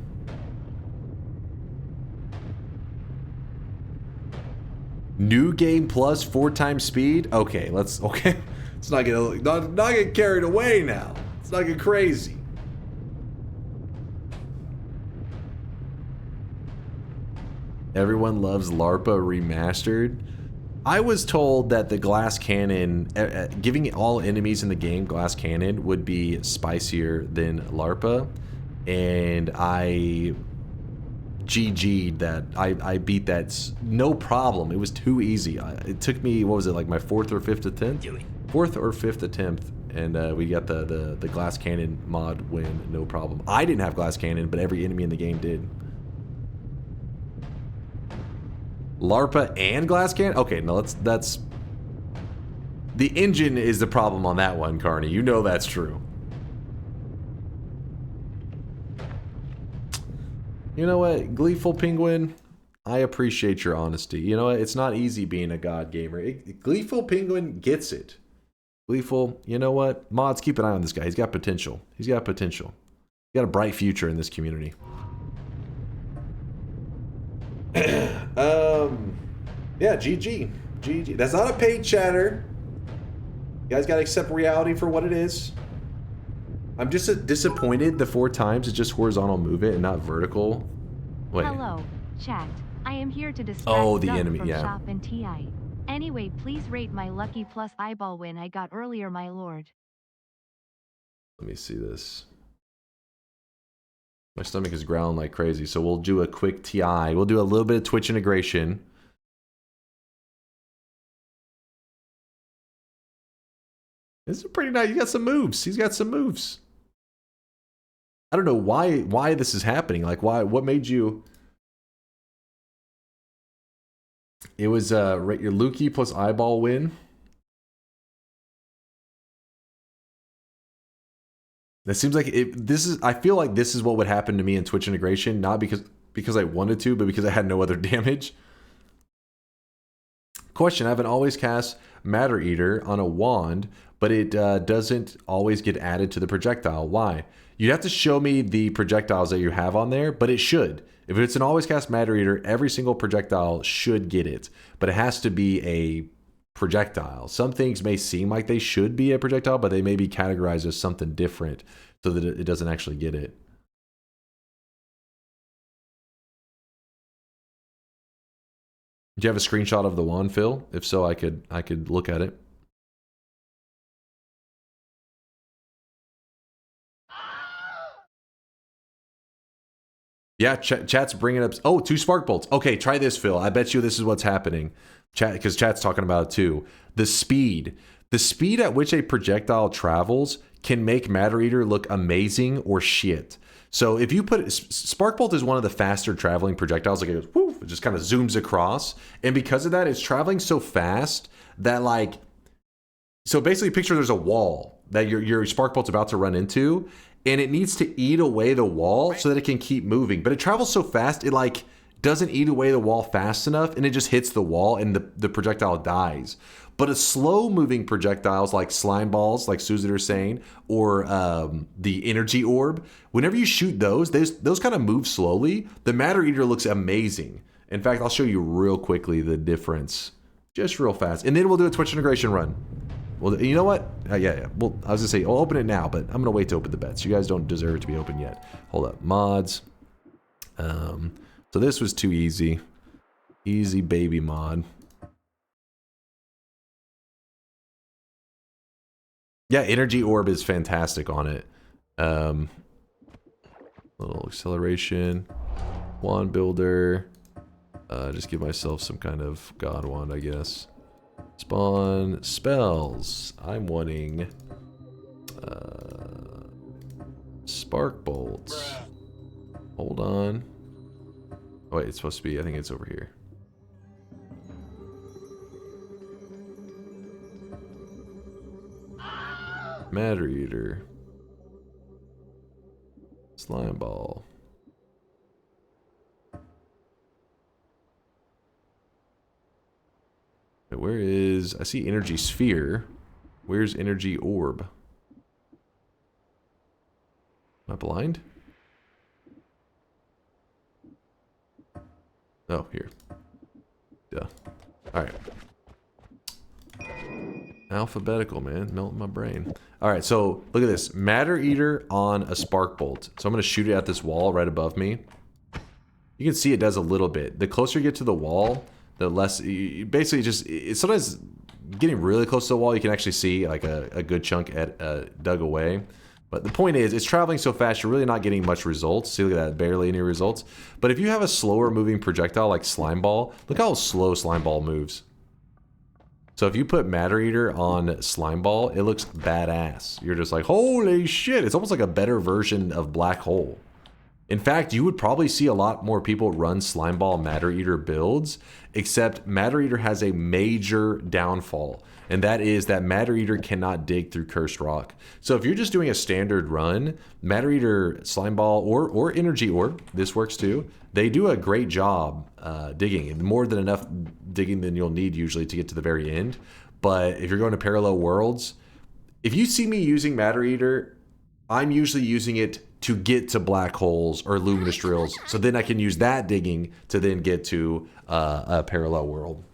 New game plus 4 times speed? Okay, let's not get carried away now. Let's not get crazy. Everyone loves LARPA remastered. I was told that the glass cannon, giving all enemies in the game glass cannon would be spicier than LARPA, and I GG'd that. I beat that no problem. It was too easy. It took me, what was it, like my 4th or 5th attempt? 4th or 5th attempt, and we got the glass cannon mod win, no problem. I didn't have glass cannon, but every enemy in the game did. LARPA and glass cannon? Okay, no, that's... The engine is the problem on that one, Carney. You know that's true. You know what, Gleeful Penguin? I appreciate your honesty. You know what? It's not easy being a god gamer. Gleeful Penguin gets it. Gleeful, you know what? Mods, keep an eye on this guy. He's got potential. He's got potential. He's got a bright future in this community. Yeah, GG. GG. That's not a paid chatter. You guys gotta accept reality for what it is. I'm just disappointed the 4 times it's just horizontal movement and not vertical. Wait. Hello, chat. I am here to distract the enemy, from yeah. Shop and TI. Anyway, please rate my lucky plus eyeball win I got earlier, my lord. Let me see this. My stomach is growling like crazy, so we'll do a quick TI. We'll do a little bit of Twitch integration. This is pretty nice. You got some moves. He's got some moves. I don't know why this is happening. Like, what made you... It was your Lukey plus eyeball win. That seems like I feel like this is what would happen to me in Twitch integration, not because I wanted to, but because I had no other damage. Question: I have an always cast Matter Eater on a wand, but it doesn't always get added to the projectile. Why? You'd have to show me the projectiles that you have on there, but it should. If it's an always cast Matter Eater, every single projectile should get it, but it has to be a projectile. Some things may seem like they should be a projectile, but they may be categorized as something different so that it doesn't actually get it. Do you have a screenshot of the wand, Phil? If so, I could look at it. Yeah, chat's bringing up... Oh, 2 spark bolts. Okay, try this, Phil. I bet you this is what's happening. Chat, because chat's talking about it too. The speed at which a projectile travels can make Matter Eater look amazing or shit. So if you put... Spark bolt is one of the faster traveling projectiles. Like it goes, woof, it just kind of zooms across. And because of that, it's traveling so fast that like... So basically picture there's a wall that your spark bolt's about to run into, and it needs to eat away the wall so that it can keep moving. But it travels so fast, it like doesn't eat away the wall fast enough, and it just hits the wall and the projectile dies. But a slow moving projectiles like slime balls, like Susan is saying, or the energy orb, whenever you shoot those kind of move slowly. The Matter Eater looks amazing. In fact, I'll show you real quickly the difference, just real fast. And then we'll do a Twitch integration run. Well, you know what? Yeah. Well, I was gonna say I'll open it now, but I'm gonna wait to open the bets. You guys don't deserve it to be open yet. Hold up, mods. So this was too easy. Easy baby mod. Yeah, energy orb is fantastic on it. Little acceleration. Wand builder. Just give myself some kind of god wand, I guess. Spawn spells. I'm wanting spark bolts. Hold on. Oh, wait, it's supposed to be, I think it's over here. Matter Eater. Slime ball. where is... I see energy sphere. Where's energy orb? Am I blind? Oh, here. Duh. Alright. Alphabetical, man. Melting my brain. Alright, so look at this. Matter Eater on a spark bolt. So I'm going to shoot it at this wall right above me. You can see it does a little bit. The closer you get to the wall, the less... Basically, just... It's sometimes getting really close to the wall, you can actually see like a good chunk dug away. But the point is, it's traveling so fast, you're really not getting much results. See, look at that, barely any results. But if you have a slower moving projectile like Slime Ball, look how slow Slime Ball moves. So if you put Matter Eater on Slime Ball, it looks badass. You're just like, holy shit, it's almost like a better version of Black Hole. In fact, you would probably see a lot more people run Slime Ball Matter Eater builds, except Matter Eater has a major downfall. And that is that Matter Eater cannot dig through Cursed Rock. So if you're just doing a standard run, Matter Eater, Slime Ball, or Energy Orb, this works too, they do a great job digging. And more than enough digging than you'll need usually to get to the very end. But if you're going to Parallel Worlds, if you see me using Matter Eater, I'm usually using it to get to black holes or luminous drills. So then I can use that digging to then get to a Parallel World.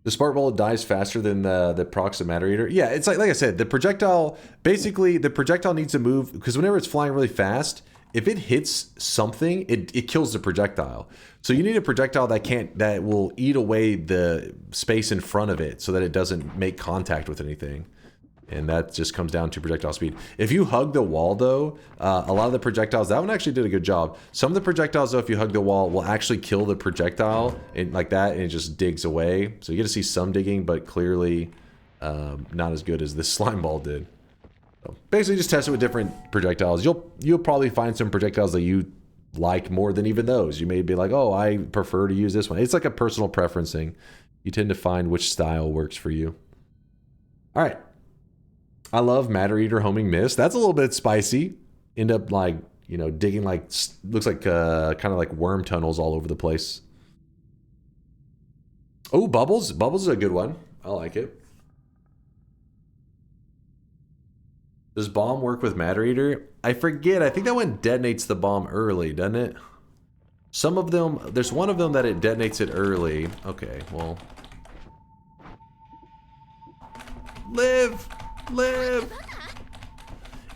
The spark bullet dies faster than the procs of Matter Eater. Yeah, it's like I said, the projectile, basically the projectile needs to move, because whenever it's flying really fast, if it hits something, it kills the projectile. So you need a projectile that will eat away the space in front of it so that it doesn't make contact with anything. And that just comes down to projectile speed. If you hug the wall, though, a lot of the projectiles, that one actually did a good job. Some of the projectiles, though, if you hug the wall, will actually kill the projectile and like that, and it just digs away. So you get to see some digging, but clearly not as good as this Slime Ball did. So basically, just test it with different projectiles. You'll probably find some projectiles that you like more than even those. You may be like, oh, I prefer to use this one. It's like a personal preference thing. You tend to find which style works for you. All right. I love Matter Eater homing mist. That's a little bit spicy. End up like, you know, digging like, looks like kind of like worm tunnels all over the place. Oh, Bubbles. Bubbles is a good one. I like it. Does bomb work with Matter Eater? I forget. I think that one detonates the bomb early, doesn't it? Some of them, there's one of them that it detonates it early. Okay, well. Live!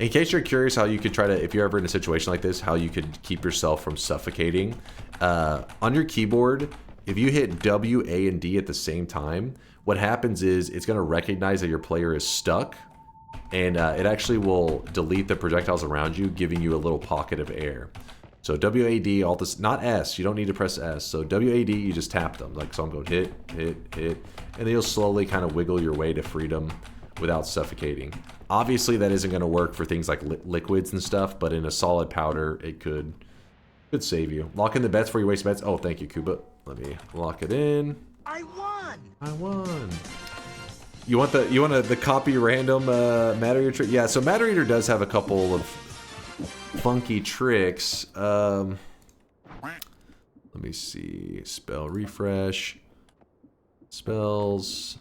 In case you're curious how you could try to, if you're ever in a situation like this, how you could keep yourself from suffocating. On your keyboard, if you hit W, A, and D at the same time, what happens is it's going to recognize that your player is stuck, and it actually will delete the projectiles around you, giving you a little pocket of air. So W-A-D, all this, not S, you don't need to press S. So W-A-D, you just tap them. Like, so I'm going hit, hit, hit, and then you'll slowly kind of wiggle your way to freedom without suffocating. Obviously, that isn't going to work for things like liquids and stuff, but in a solid powder, it could save you. Lock in the bets before you waste bets. Oh, thank you, Kuba. Let me lock it in. I won. You want the copy random Matter Eater trick? Yeah, so Matter Eater does have a couple of funky tricks. Let me see. Spell refresh. Spells.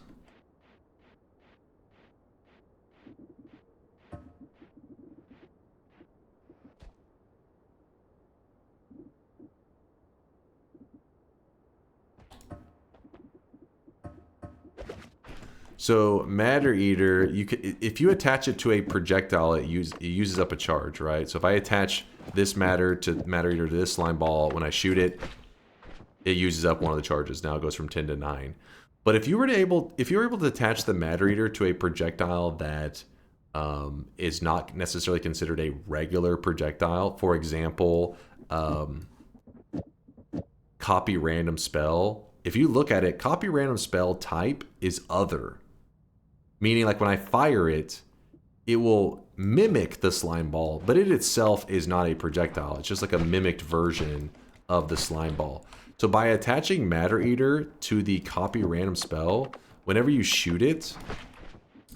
So Matter Eater, you could, if you attach it to a projectile, it uses up a charge, right? So if I attach this Matter Eater to this Slime Ball, when I shoot it, it uses up one of the charges. Now it goes from 10 to 9. But if you were able to attach the Matter Eater to a projectile that is not necessarily considered a regular projectile, for example, copy random spell. If you look at it, copy random spell type is other. Meaning, like, when I fire it, it will mimic the Slime Ball, but it itself is not a projectile. It's just like a mimicked version of the Slime Ball. So by attaching Matter Eater to the copy random spell, whenever you shoot it,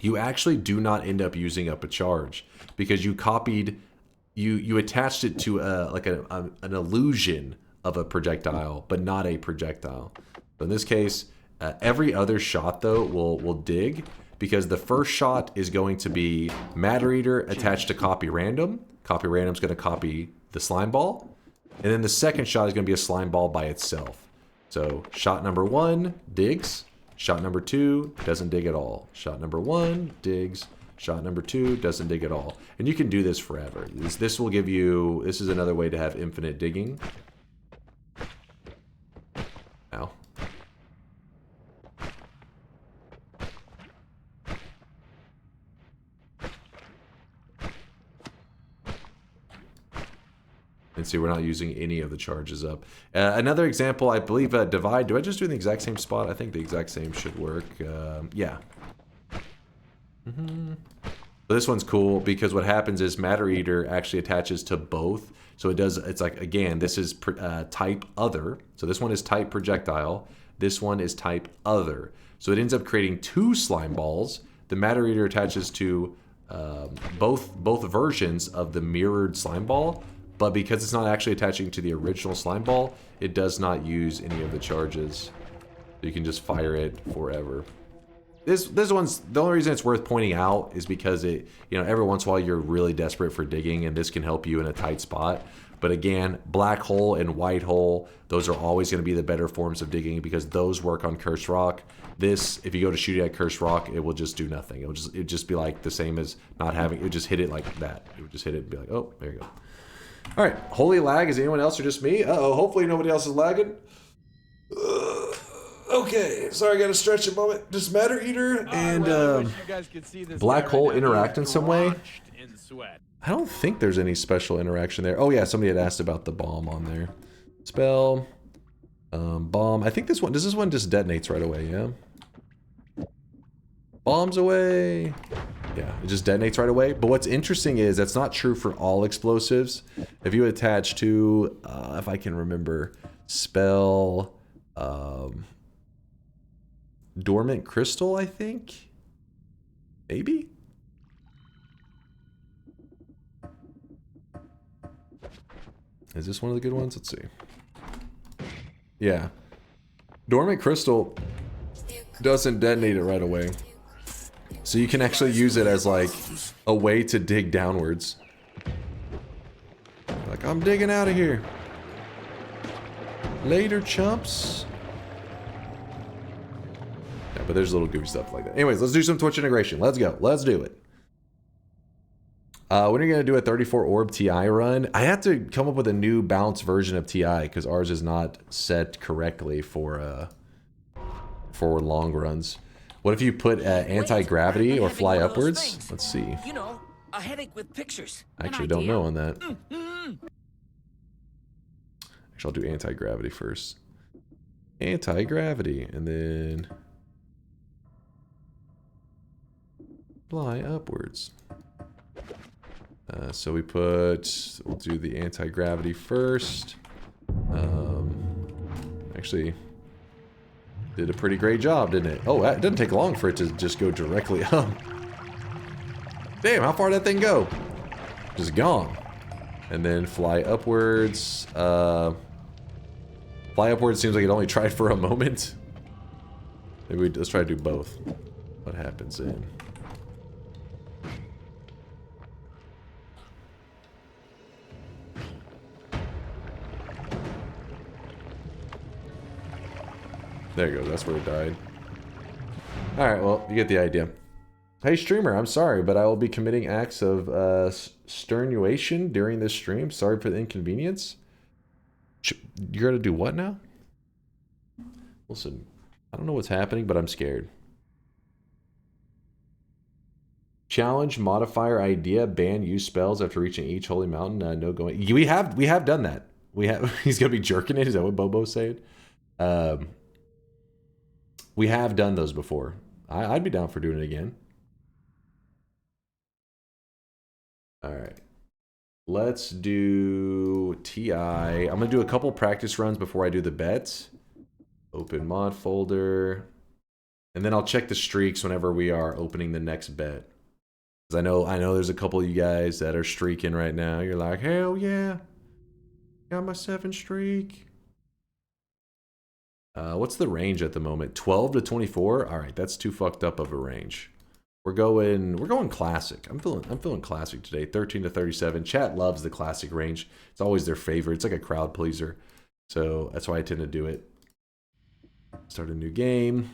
you actually do not end up using up a charge, because you copied, you attached it to an illusion of a projectile, but not a projectile. So in this case, Every other shot though will dig, because the first shot is going to be matter eater attached to copy random. Copy random is going to copy the slime ball, and then the second shot is going to be a slime ball by itself. So shot number 1 digs, shot number 2 doesn't dig at all. Shot number 1 digs, shot number 2 doesn't dig at all. And you can do this forever. This will give you, this is another way to have infinite digging. Ow. And see, we're not using any of the charges up. Another example, I believe, divide. Do I just do the exact same spot? I think the exact same should work. Yeah. So this one's cool because what happens is matter eater actually attaches to both. So it does, it's like, again, this is type other. So this one is type projectile. This one is type other. So it ends up creating 2 slime balls. The matter eater attaches to both versions of the mirrored slime ball. But because it's not actually attaching to the original slime ball, it does not use any of the charges. You can just fire it forever. This one's, the only reason it's worth pointing out is because it, you know, every once in a while you're really desperate for digging and this can help you in a tight spot. But again, black hole and white hole, those are always going to be the better forms of digging because those work on cursed rock. This, if you go to shoot it at cursed rock, it will just do nothing. It'd just be like the same as not having, it would just hit it like that. It would just hit it and be like, oh, there you go. All right, holy lag. Is anyone else or just me? Uh-oh, hopefully nobody else is lagging. Okay, sorry, I got to stretch a moment. Does matter eater and black hole interact in some way? I don't think there's any special interaction there. Oh yeah, somebody had asked about the bomb on there. Spell, bomb. I think this one, does this one just detonates right away, yeah? Bombs away. Yeah, it just detonates right away. But what's interesting is that's not true for all explosives. If you attach to, if I can remember, spell, dormant crystal, I think? Maybe? Is this one of the good ones? Let's see. Yeah. Dormant crystal doesn't detonate it right away. So you can actually use it as like a way to dig downwards. Like, I'm digging out of here. Later, chumps. Yeah, but there's little goofy stuff like that. Anyways, let's do some Twitch integration. Let's go. Let's do it. When are you going to do a 34 orb TI run? I have to come up with a new balanced version of TI because ours is not set correctly for long runs. What if you put anti-gravity or fly upwards? Let's see. You know, a headache with pictures. I actually don't know on that. Actually, I'll do anti-gravity first. Anti-gravity, and then fly upwards. So we'll do the anti-gravity first. Actually, did a pretty great job, didn't it? Oh, it doesn't take long for it to just go directly up. Damn, how far did that thing go? Just gone. And then fly upwards. Fly upwards seems like it only tried for a moment. Maybe let's try to do both. What happens then? There you go, that's where it died. Alright, well, you get the idea. Hey streamer, I'm sorry, but I will be committing acts of sternuation during this stream. Sorry for the inconvenience. You're gonna do what now? Listen, I don't know what's happening, but I'm scared. Challenge modifier idea, ban use spells after reaching each holy mountain. No going. We have done that. He's gonna be jerking it. Is that what Bobo's saying? We have done those before. I'd be down for doing it again. All right. Let's do TI. I'm going to do a couple practice runs before I do the bets. Open mod folder. And then I'll check the streaks whenever we are opening the next bet. Because I know there's a couple of you guys that are streaking right now. You're like, hell yeah. Got my 7 streak. What's the range at the moment? 12 to 24? All right, that's too fucked up of a range. We're going classic. I'm feeling classic today. 13 to 37. Chat loves the classic range. It's always their favorite. It's like a crowd pleaser. So that's why I tend to do it. Start a new game.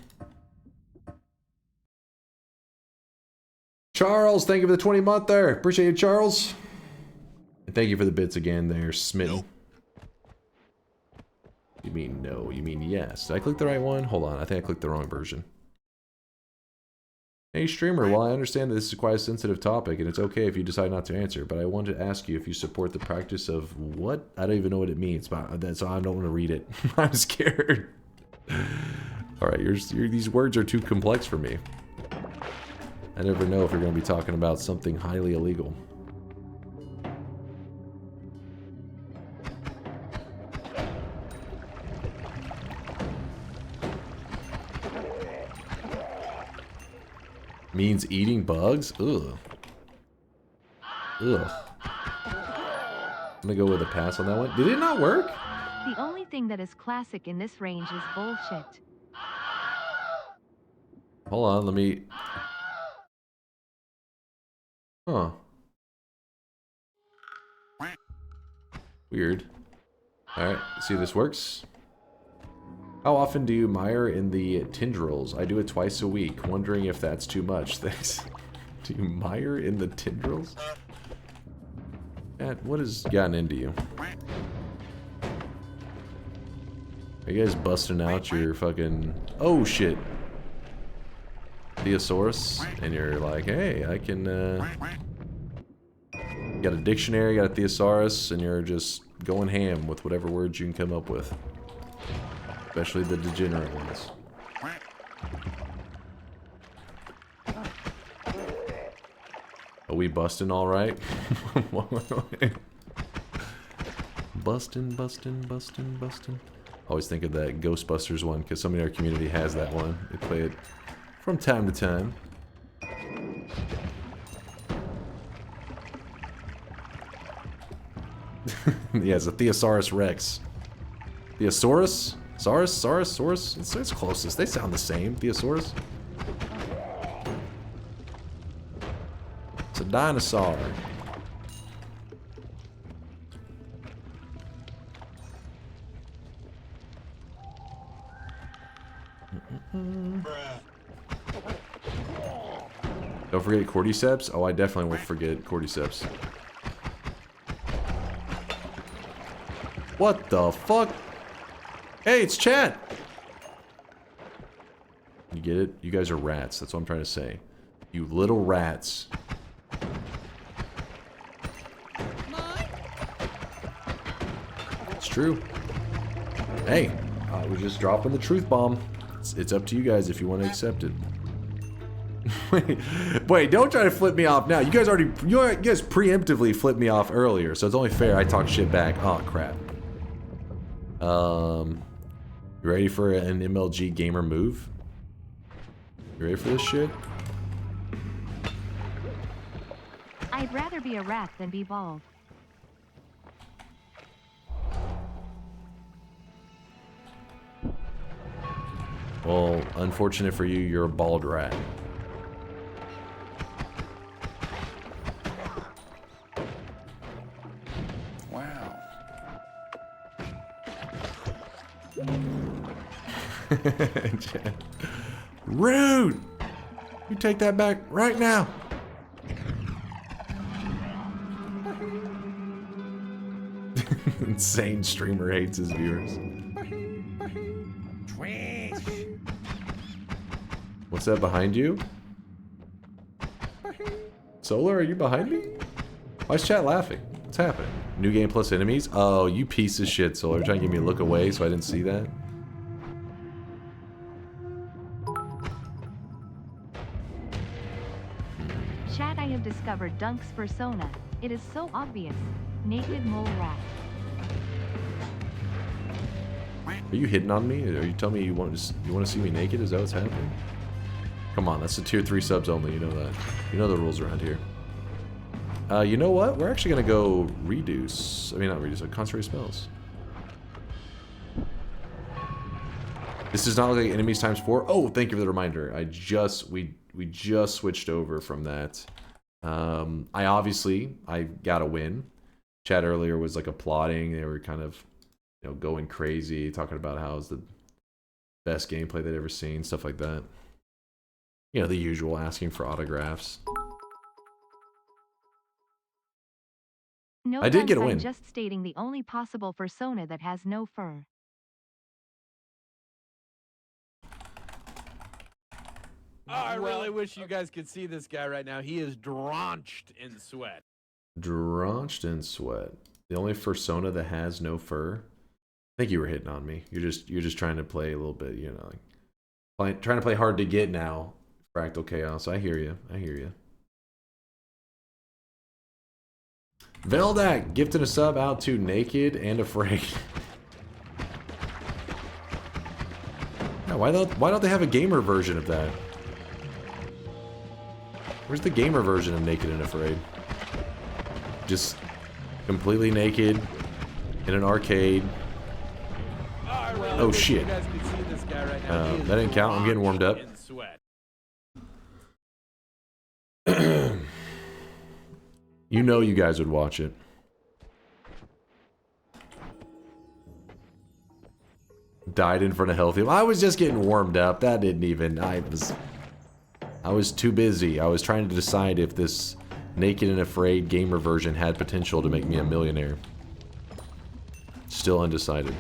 Charles, thank you for the 20-month there. Appreciate you, Charles. And thank you for the bits again there, Smitten. Nope. You mean no, you mean yes. Did I click the right one? Hold on, I think I clicked the wrong version. Hey streamer, while I understand that this is quite a sensitive topic and it's okay if you decide not to answer, but I wanted to ask you if you support the practice of what? I don't even know what it means, but so I don't want to read it. I'm scared. Alright, these words are too complex for me. I never know if you're going to be talking about something highly illegal. Means eating bugs? Ugh. Ugh. I'm gonna go with a pass on that one. Did it not work? The only thing that is classic in this range is bullshit. Hold on, let me... Huh. Weird. Alright, see if this works. How often do you mire in the tendrils? I do it twice a week, wondering if that's too much. Thanks. Do you mire in the tendrils? What has gotten into you? Are you guys busting out your fucking... Oh shit. Thesaurus, and you're like, hey, I can, you got a dictionary, got a thesaurus, and you're just going ham with whatever words you can come up with. Especially the degenerate ones. Are we busting all right? Bustin'. Always think of that Ghostbusters one, because somebody in our community has that one. They play it from time to time. Yeah, it's a Thesaurus Rex. Thesaurus? Saurus? It's closest. They sound the same. Thesaurus. It's a dinosaur. Don't forget cordyceps. Oh, I definitely won't forget cordyceps. What the fuck? Hey, it's chat! You get it? You guys are rats. That's what I'm trying to say. You little rats. It's true. Hey, we're just dropping the truth bomb. It's up to you guys if you want to accept it. Wait, don't try to flip me off now. You guys preemptively flipped me off earlier, so it's only fair I talk shit back. Oh, crap. You ready for an MLG gamer move? You ready for this shit? I'd rather be a rat than be bald. Well, unfortunate for you, you're a bald rat. Wow. Rude! You take that back right now. Insane streamer hates his viewers. What's that behind you? Solar, are you behind me? Why is chat laughing? What's happening? New game plus enemies? Oh, you piece of shit, Solar. You're trying to get me to look away so I didn't see that? Chat, I have discovered Dunk's persona. It is so obvious. Naked mole rat. Are you hitting on me? Are you telling me you want to see me naked? Is that what's happening? Come on, that's the tier 3 subs only. You know that. You know the rules around here. You know what? We're actually gonna go reduce. I mean, not reduce. Concentrate spells. This does not look like enemies times 4. Oh, thank you for the reminder. We just switched over from that. I got a win. Chat earlier was like applauding. They were kind of, you know, going crazy, talking about how it's the best gameplay they'd ever seen, stuff like that. You know, the usual, asking for autographs. No, I did get a I'm win. just stating the only possible persona that has no fur. Oh, I really wish you guys could see this guy right now. He is drenched in sweat. Drenched in sweat. The only persona that has no fur. I think you were hitting on me. You're just trying to play a little bit, you know, like trying to play hard to get now. Fractal Chaos. I hear you. I hear you. Veldak gifting a sub out to Naked and Afraid. Yeah, why don't they have a gamer version of that? Where's the gamer version of Naked and Afraid? Just completely naked in an arcade. Oh shit. That didn't count. I'm getting warmed up. You know you guys would watch it. Died in front of Healthy. I was just getting warmed up. That didn't even... I was too busy. I was trying to decide if this Naked and Afraid gamer version had potential to make me a millionaire. Still undecided.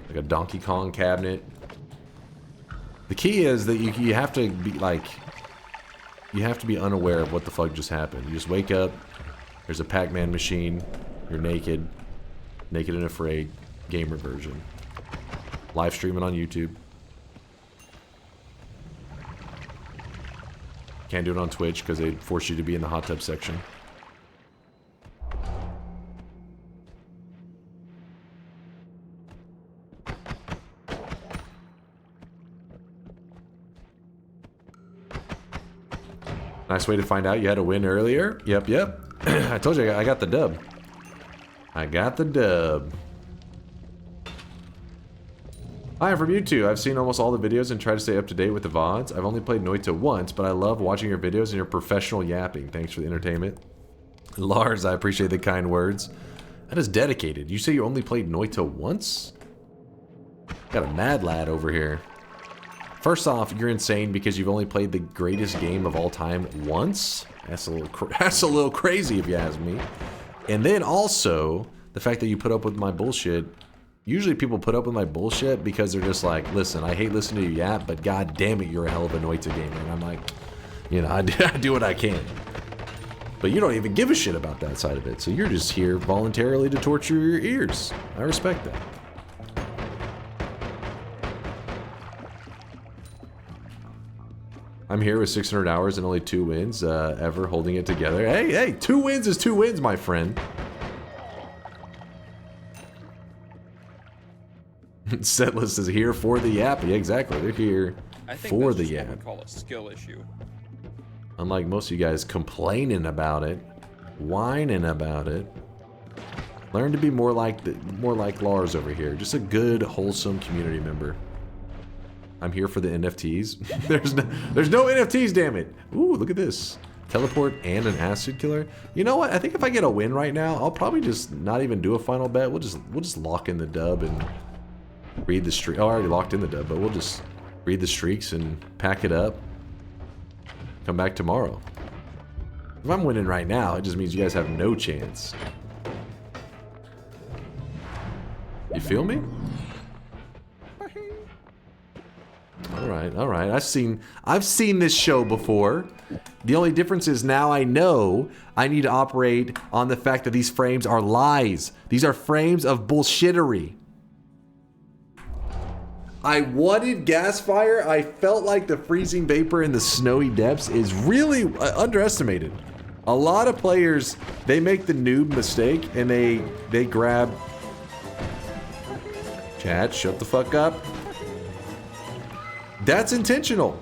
Like a Donkey Kong cabinet. The key is that you have to be like... You have to be unaware of what the fuck just happened. You just wake up, there's a Pac-Man machine, you're naked. Naked and Afraid, gamer version. Live streaming on YouTube. Can't do it on Twitch because they force you to be in the hot tub section. Nice way to find out you had a win earlier. Yep. I told you I got the dub. I got the dub. Hi, I'm from YouTube. I've seen almost all the videos and try to stay up to date with the VODs. I've only played Noita once, but I love watching your videos and your professional yapping. Thanks for the entertainment. Lars, I appreciate the kind words. That is dedicated. You say you only played Noita once? Got a mad lad over here. First off, you're insane because you've only played the greatest game of all time once. That's a little crazy if you ask me. And then also, the fact that you put up with my bullshit. Usually people put up with my bullshit because they're just like, listen, I hate listening to you yap, but god damn it, you're a hell of a Noita gamer. And I'm like, you know, I do what I can. But you don't even give a shit about that side of it. So you're just here voluntarily to torture your ears. I respect that. I'm here with 600 hours and only 2 wins ever holding it together. Hey, 2 wins is 2 wins, my friend. Setlist is here for the yap. Yeah, exactly. They're here for the yap. I think that's what we call a skill issue. Unlike most of you guys complaining about it, whining about it. Learn to be more like Lars over here. Just a good, wholesome community member. I'm here for the NFTs. there's no NFTs, damn it. Ooh, look at this. Teleport and an acid killer. You know what? I think if I get a win right now, I'll probably just not even do a final bet. We'll just lock in the dub and read the streak. Oh, I already locked in the dub, but we'll just read the streaks and pack it up. Come back tomorrow. If I'm winning right now, it just means you guys have no chance. You feel me? All right. I've seen this show before. The only difference is now I know I need to operate on the fact that these frames are lies. These are frames of bullshittery. I wanted gas fire. I felt like the freezing vapor in the snowy depths is really underestimated. A lot of players, they make the noob mistake and they grab... Chat, shut the fuck up. That's intentional.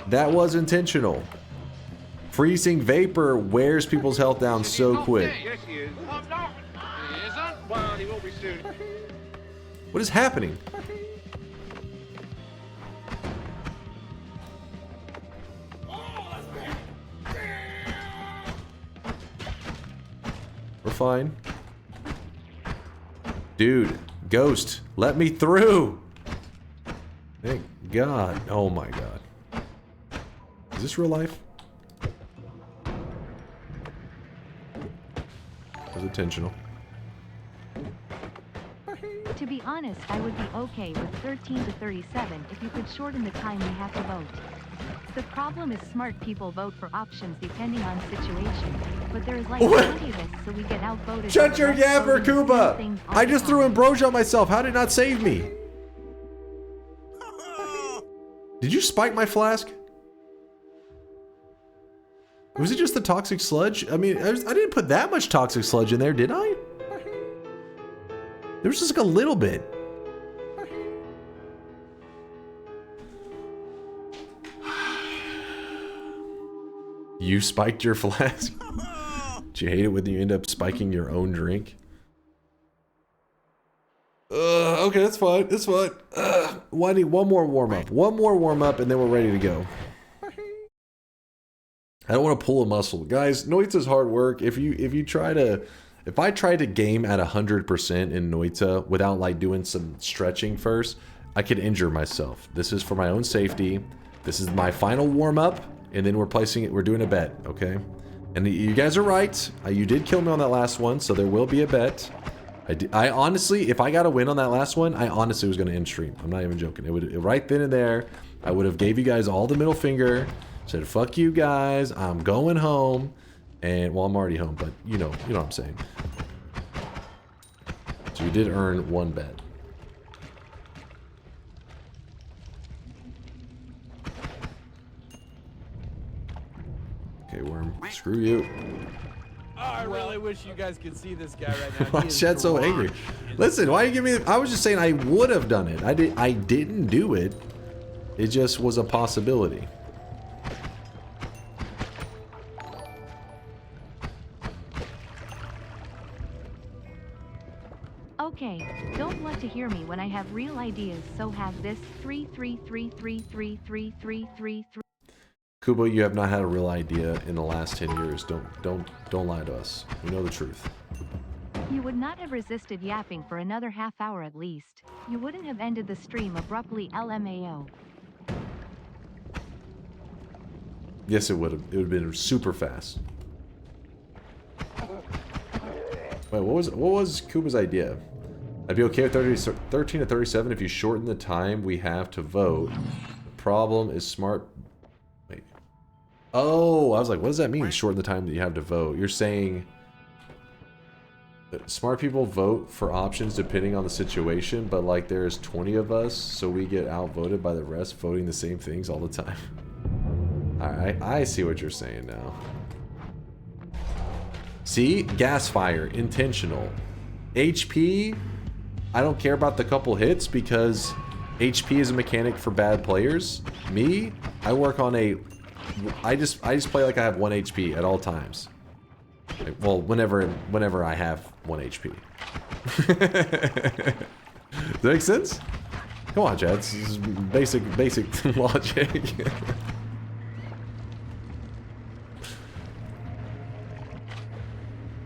That was intentional. Freezing vapor wears people's health down so quick. Yes, he is. No, he isn't. Well, he will be soon. What is happening? We're fine. Dude, Ghost, let me through! Thank God. Oh my God. Is this real life? It was intentional. To be honest, I would be okay with 13 to 37 if you could shorten the time we have to vote. The problem is smart people vote for options depending on situation, but there is like 20 of us, so we get outvoted. Shut your yapper, Kuba! I just threw ambrosia on myself. How did it not save me? Did you spike my flask? Was it just the toxic sludge? I mean, I didn't put that much toxic sludge in there, did I? There was just like a little bit. You spiked your flask? Do you hate it when you end up spiking your own drink? Okay, that's fine. That's fine. I need one more warm up. One more warm up, and then we're ready to go. I don't want to pull a muscle, guys. Noita's hard work. If I try to game at 100% in Noita without like doing some stretching first, I could injure myself. This is for my own safety. This is my final warm up, and then we're placing it. We're doing a bet, okay? And you guys are right. You did kill me on that last one, so there will be a bet. I honestly, if I got a win on that last one, I honestly was going to end stream. I'm not even joking. It would right then and there. I would have gave you guys all the middle finger, said fuck you guys. I'm going home, and well, I'm already home, but you know what I'm saying. So you did earn one bet. Okay, Worm. Screw you. Oh, I really wish you guys could see this guy right now. Why is Chad so angry? Listen, why you give me? I was just saying I would have done it. I didn't do it. It just was a possibility. Okay, don't want to hear me when I have real ideas, so have this 333333333. Kubo, you have not had a real idea in the last 10 years. Don't lie to us. We know the truth. You would not have resisted yapping for another half hour at least. You wouldn't have ended the stream abruptly, LMAO. Yes, it would have. It would have been super fast. Wait, what was Kuba's idea? I'd be okay with 13 to 37 if you shorten the time we have to vote. The problem is smart. Wait. Oh, I was like, what does that mean? Shorten the time that you have to vote. You're saying that smart people vote for options depending on the situation, but like there's 20 of us, so we get outvoted by the rest voting the same things all the time. Alright, I see what you're saying now. See? Gas fire. Intentional. HP, I don't care about the couple hits because HP is a mechanic for bad players. Me, I work on a... I just play like I have 1 HP at all times. Like, well, whenever I have 1 HP. Does that make sense? Come on, Chad. This is basic logic.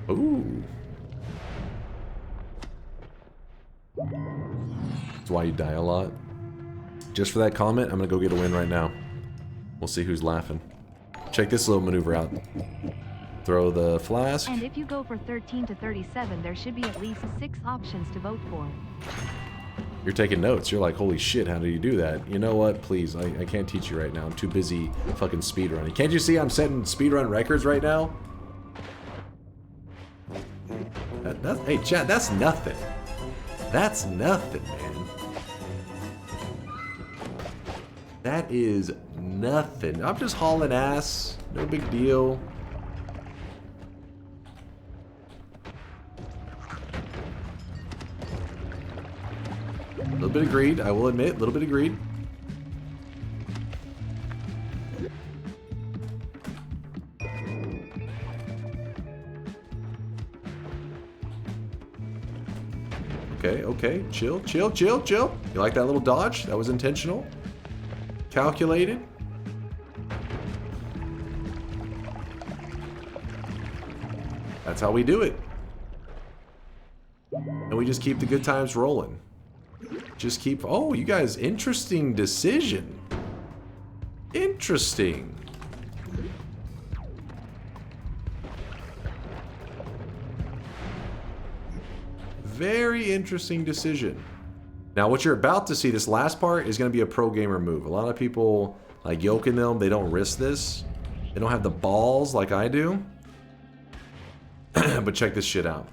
Ooh. That's why you die a lot. Just for that comment, I'm gonna go get a win right now. We'll see who's laughing. Check this little maneuver out. Throw the flask. And if you go for 13 to 37, there should be at least 6 options to vote for. You're taking notes. You're like, holy shit, how do you do that? You know what? Please, I can't teach you right now. I'm too busy fucking speedrunning. Can't you see I'm setting speedrun records right now? Hey, chat, that's nothing. That's nothing, man. That is nothing. I'm just hauling ass. No big deal. A little bit of greed, I will admit. A little bit of greed. okay. Chill, chill, chill, chill. You like that little dodge? That was intentional. Calculated. That's how we do it. And we just keep the good times rolling. Just keep... Oh, you guys, interesting decision. Interesting. Very interesting decision. Now, what you're about to see, this last part, is going to be a pro gamer move. A lot of people, like yoking them, they don't risk this. They don't have the balls like I do. But check this shit out.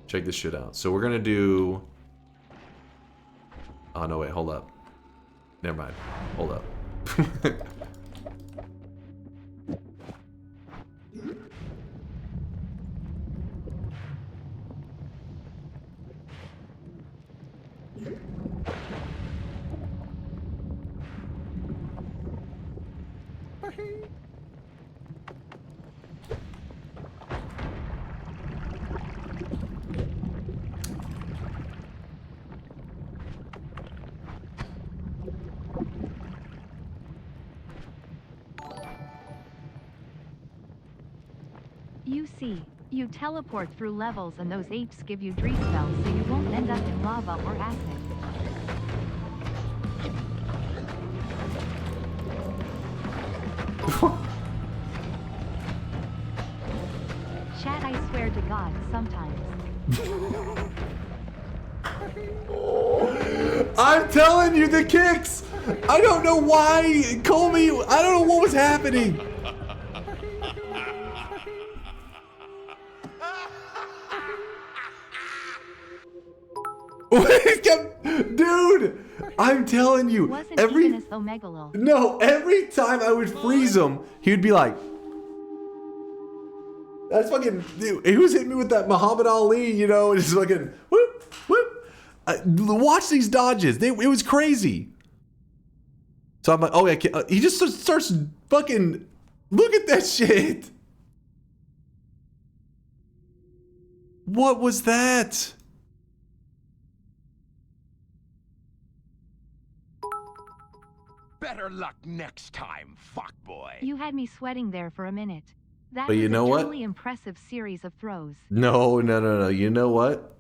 Check this shit out. So we're going to do... Oh, no, wait, hold up. Never mind. Hold up. You see, you teleport through levels and those apes give you Dree spells so you won't end up in lava or acid. Chat, I swear to God, sometimes. I'm telling you, the kicks! I don't know why, Colby, I don't know what was happening. Dude, I'm telling you, every time I would freeze him, he'd be like, that's fucking, dude, he was hitting me with that Muhammad Ali, you know, and just fucking, whoop, whoop. Watch these dodges, it was crazy. So I'm like, oh yeah, he just starts fucking, look at that shit. What was that? Better luck next time, fuckboy. You had me sweating there for a minute. That But was you know a what? truly impressive series of throws. No. You know what?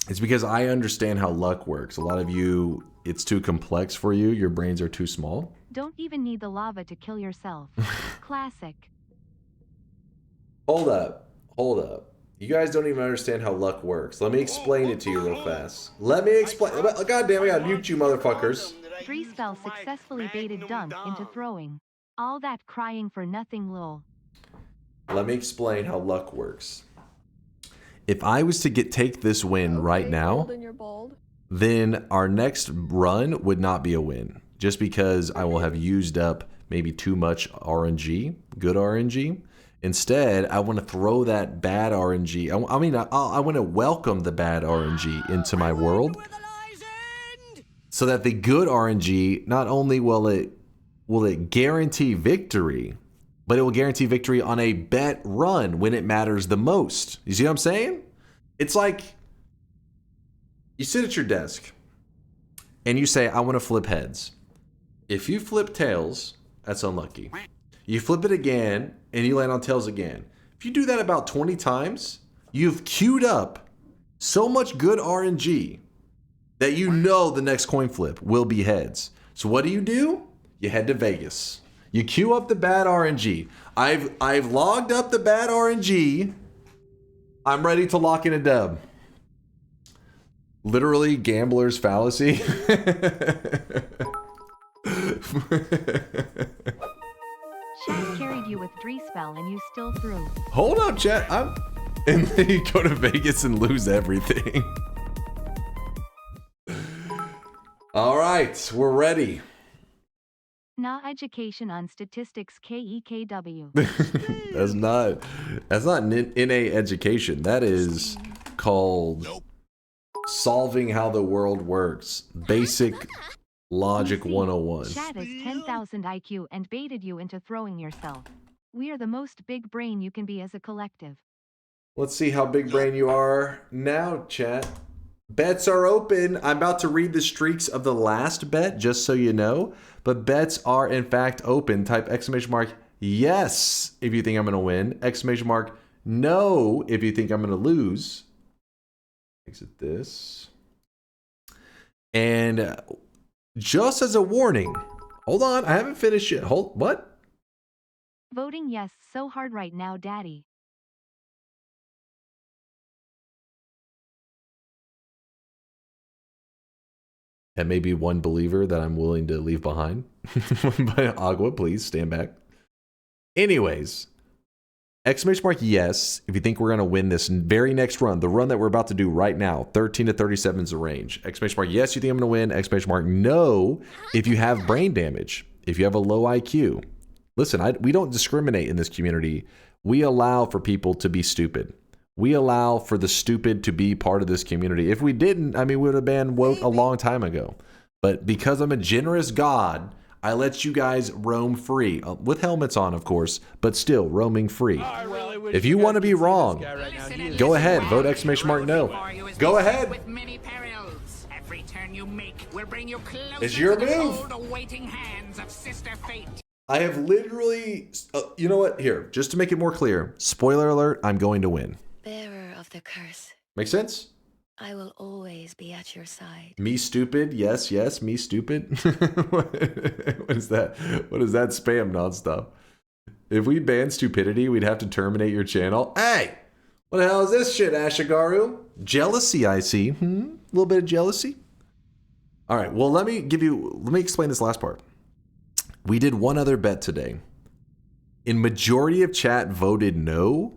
It's because I understand how luck works. A lot of you, it's too complex for you. Your brains are too small. Don't even need the lava to kill yourself. Classic. Hold up. You guys don't even understand how luck works. Let me explain it to you real fast. Let me explain. God damn, I gotta mute you motherfuckers. Dree spell successfully baited Dunk into throwing. All that crying for nothing, lol. Let me explain how luck works. If I was to take this win right now, then our next run would not be a win. Just because I will have used up maybe too much RNG, good RNG. Instead, I want to throw that bad RNG. I want to welcome the bad RNG into my world. So that the good RNG, not only will it guarantee victory, but it will guarantee victory on a bet run when it matters the most. You see what I'm saying? It's like you sit at your desk and you say, I want to flip heads. If you flip tails, that's unlucky. You flip it again and you land on tails again. If you do that about 20 times, you've queued up so much good RNG that you know the next coin flip will be heads. So what do? You head to Vegas. You queue up the bad RNG. I've logged up the bad RNG. I'm ready to lock in a dub. Literally gambler's fallacy. Chat carried you with Dree spell and you still threw. Hold up, chat. And then you go to Vegas and lose everything. All right, we're ready. Nah, education on statistics KEKW. That's not NA education. That is called solving how the world works. Basic logic 101. Chat is 10,000 IQ and baited you into throwing yourself. We are the most big brain you can be as a collective. Let's see how big brain you are now, chat. Bets are open. I'm about to read the streaks of the last bet, just so you know. But bets are in fact open. Type exclamation mark yes if you think I'm going to win. Exclamation mark no if you think I'm going to lose. Exit this. And just as a warning, hold on, I haven't finished yet. Hold, what? Voting yes so hard right now, daddy. And maybe one believer that I'm willing to leave behind. But Agua, please stand back. Anyways, exclamation mark yes if you think we're going to win this very next run, the run that we're about to do right now. 13 to 37 is the range. Exclamation mark yes, you think I'm going to win. Exclamation mark no if you have brain damage, if you have a low IQ. Listen, we don't discriminate in this community. We allow for people to be stupid. We allow for the stupid to be part of this community. If we didn't, I mean, we would have been woke a long time ago. But because I'm a generous God, I let you guys roam free. With helmets on, of course, but still roaming free. If you want to be wrong, go ahead. Vote exclamation mark no. Go ahead. Every turn you make will bring you closer It's your to the move. cold awaiting hands of Sister Fate. I have literally, you know what? Here, just to make it more clear, spoiler alert, I'm going to win. Bearer of the curse, Make sense? I will always be at your side. Me stupid? Yes, yes, me stupid. What is that? What is that spam nonstop? If we ban stupidity, we'd have to terminate your channel. Hey! What the hell is this shit, Ashigaru? Jealousy, I see. A little bit of jealousy. All right, well, let me explain this last part. We did one other bet today. In majority of chat voted no,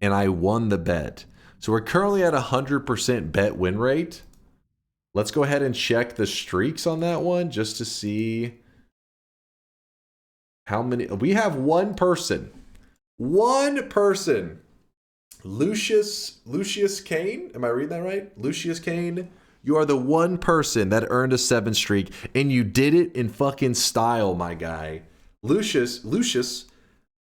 and I won the bet. So we're currently at 100% bet win rate. Let's go ahead and check the streaks on that one just to see how many. We have one person. One person. Lucius Kane. Am I reading that right? Lucius Kane. You are the one person that earned a 7 streak, and you did it in fucking style, my guy. Lucius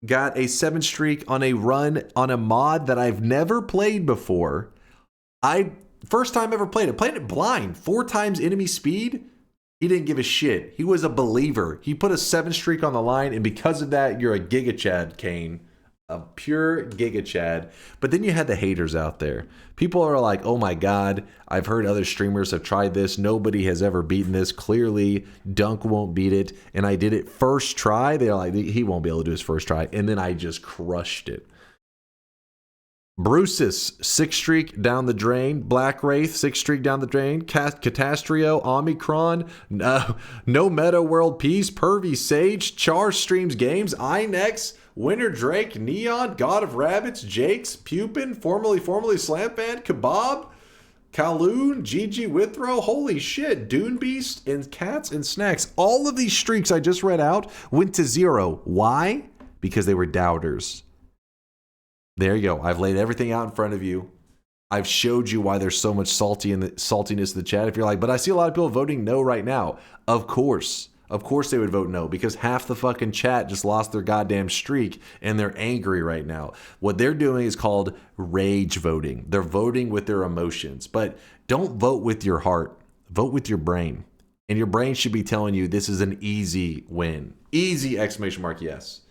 got a 7 streak on a run on a mod that I've never played before. First time ever played it. Played it blind. 4 times enemy speed. He didn't give a shit. He was a believer. He put a 7 streak on the line, and because of that, you're a Giga Chad, Kane. A pure Giga Chad. But then you had the haters out there. People are like, oh my God, I've heard other streamers have tried this. Nobody has ever beaten this. Clearly, Dunk won't beat it. And I did it first try. They're like, he won't be able to do his first try. And then I just crushed it. Bruce's 6 streak down the drain. Black Wraith 6 streak down the drain. Catastrio, Omicron, no Meta World Peace, Pervy Sage, Char Streams Games, Inex, Winter Drake, Neon, God of Rabbits, Jakes, Pupin, formerly Slamfan, Kebab, Kowloon, GG Withrow, holy shit, Dune Beast, and Cats and Snacks. All of these streaks I just read out went to 0. Why? Because they were doubters. There you go. I've laid everything out in front of you. I've showed you why there's so much saltiness in the chat. If you're like, but I see a lot of people voting no right now. Of course they would vote no, because half the fucking chat just lost their goddamn streak and they're angry right now. What they're doing is called rage voting. They're voting with their emotions, but don't vote with your heart. Vote with your brain. And your brain should be telling you this is an easy win. Easy exclamation mark yes.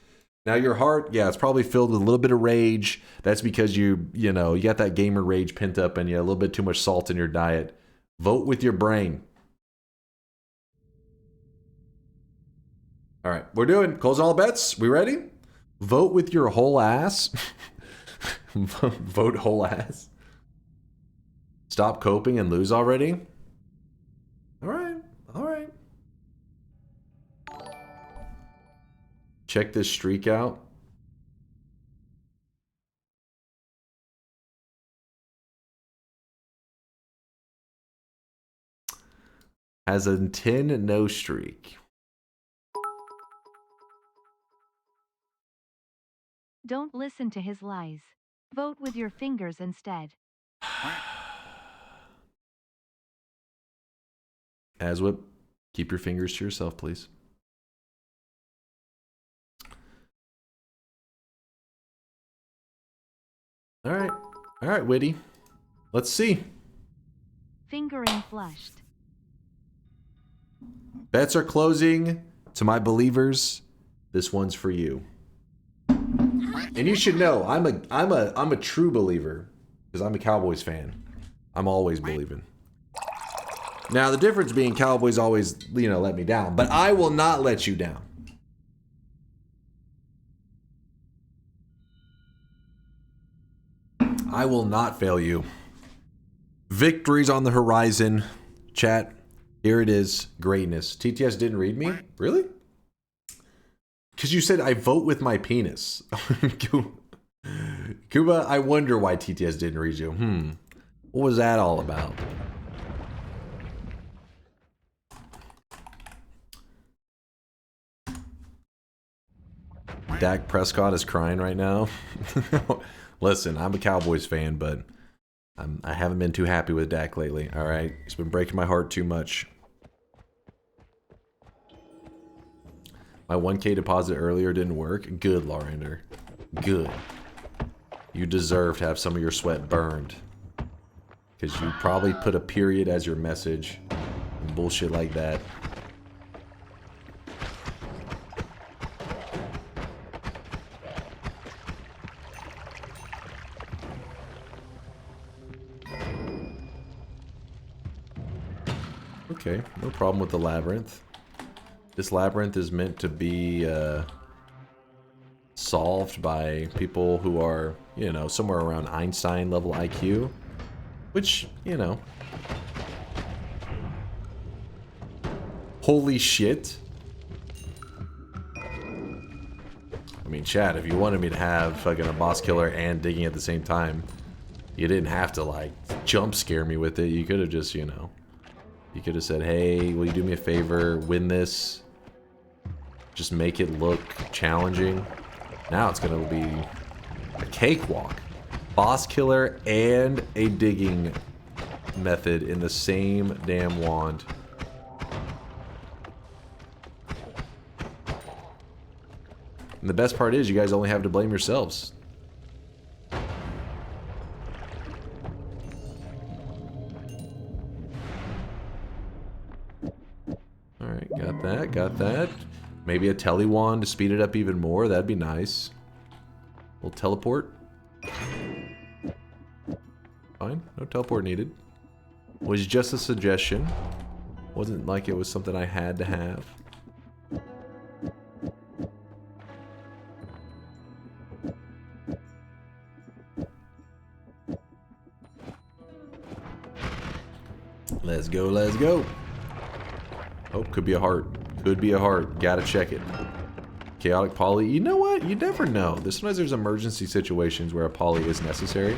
Now your heart, yeah, it's probably filled with a little bit of rage. That's because you got that gamer rage pent up and you have a little bit too much salt in your diet. Vote with your brain. All right, we're doing closing all bets. We ready? Vote with your whole ass. Vote whole ass. Stop coping and lose already. All right. Check this streak out. Has a 10 no streak. Don't listen to his lies. Vote with your fingers instead. Aswip, keep your fingers to yourself, please. All right, Witty. Let's see. Fingering flushed. Bets are closing. To my believers, this one's for you. And you should know, I'm a true believer because I'm a Cowboys fan. I'm always believing. Now the difference being Cowboys always, let me down, but I will not let you down. I will not fail you. Victories on the horizon. Chat, here it is. Greatness. TTS didn't read me? Really? Because you said I vote with my penis. Kuba, I wonder why TTS didn't read you. What was that all about? Dak Prescott is crying right now. Listen, I'm a Cowboys fan, but I haven't been too happy with Dak lately. All right, he's been breaking my heart too much. My 1K deposit earlier didn't work. Good, Larander. Good. You deserve to have some of your sweat burned. Because you probably put a period as your message. And bullshit like that. Okay, no problem with the labyrinth. This labyrinth is meant to be solved by people who are, somewhere around Einstein level IQ. Which, holy shit. I mean, chat, if you wanted me to have fucking a boss killer and digging at the same time, you didn't have to, like, jump scare me with it. You could have just, you could have said, hey, will you do me a favor, win this? Just make it look challenging. Now it's going to be a cakewalk. Boss killer and a digging method in the same damn wand. And the best part is you guys only have to blame yourselves. Alright, got that. Maybe a tele wand to speed it up even more. That'd be nice. A little teleport. Fine, no teleport needed. Was just a suggestion. Wasn't like it was something I had to have. Let's go, let's go. Oh, could be a heart. Could be a heart. Gotta check it. Chaotic poly. You know what? You never know. Sometimes there's emergency situations where a poly is necessary.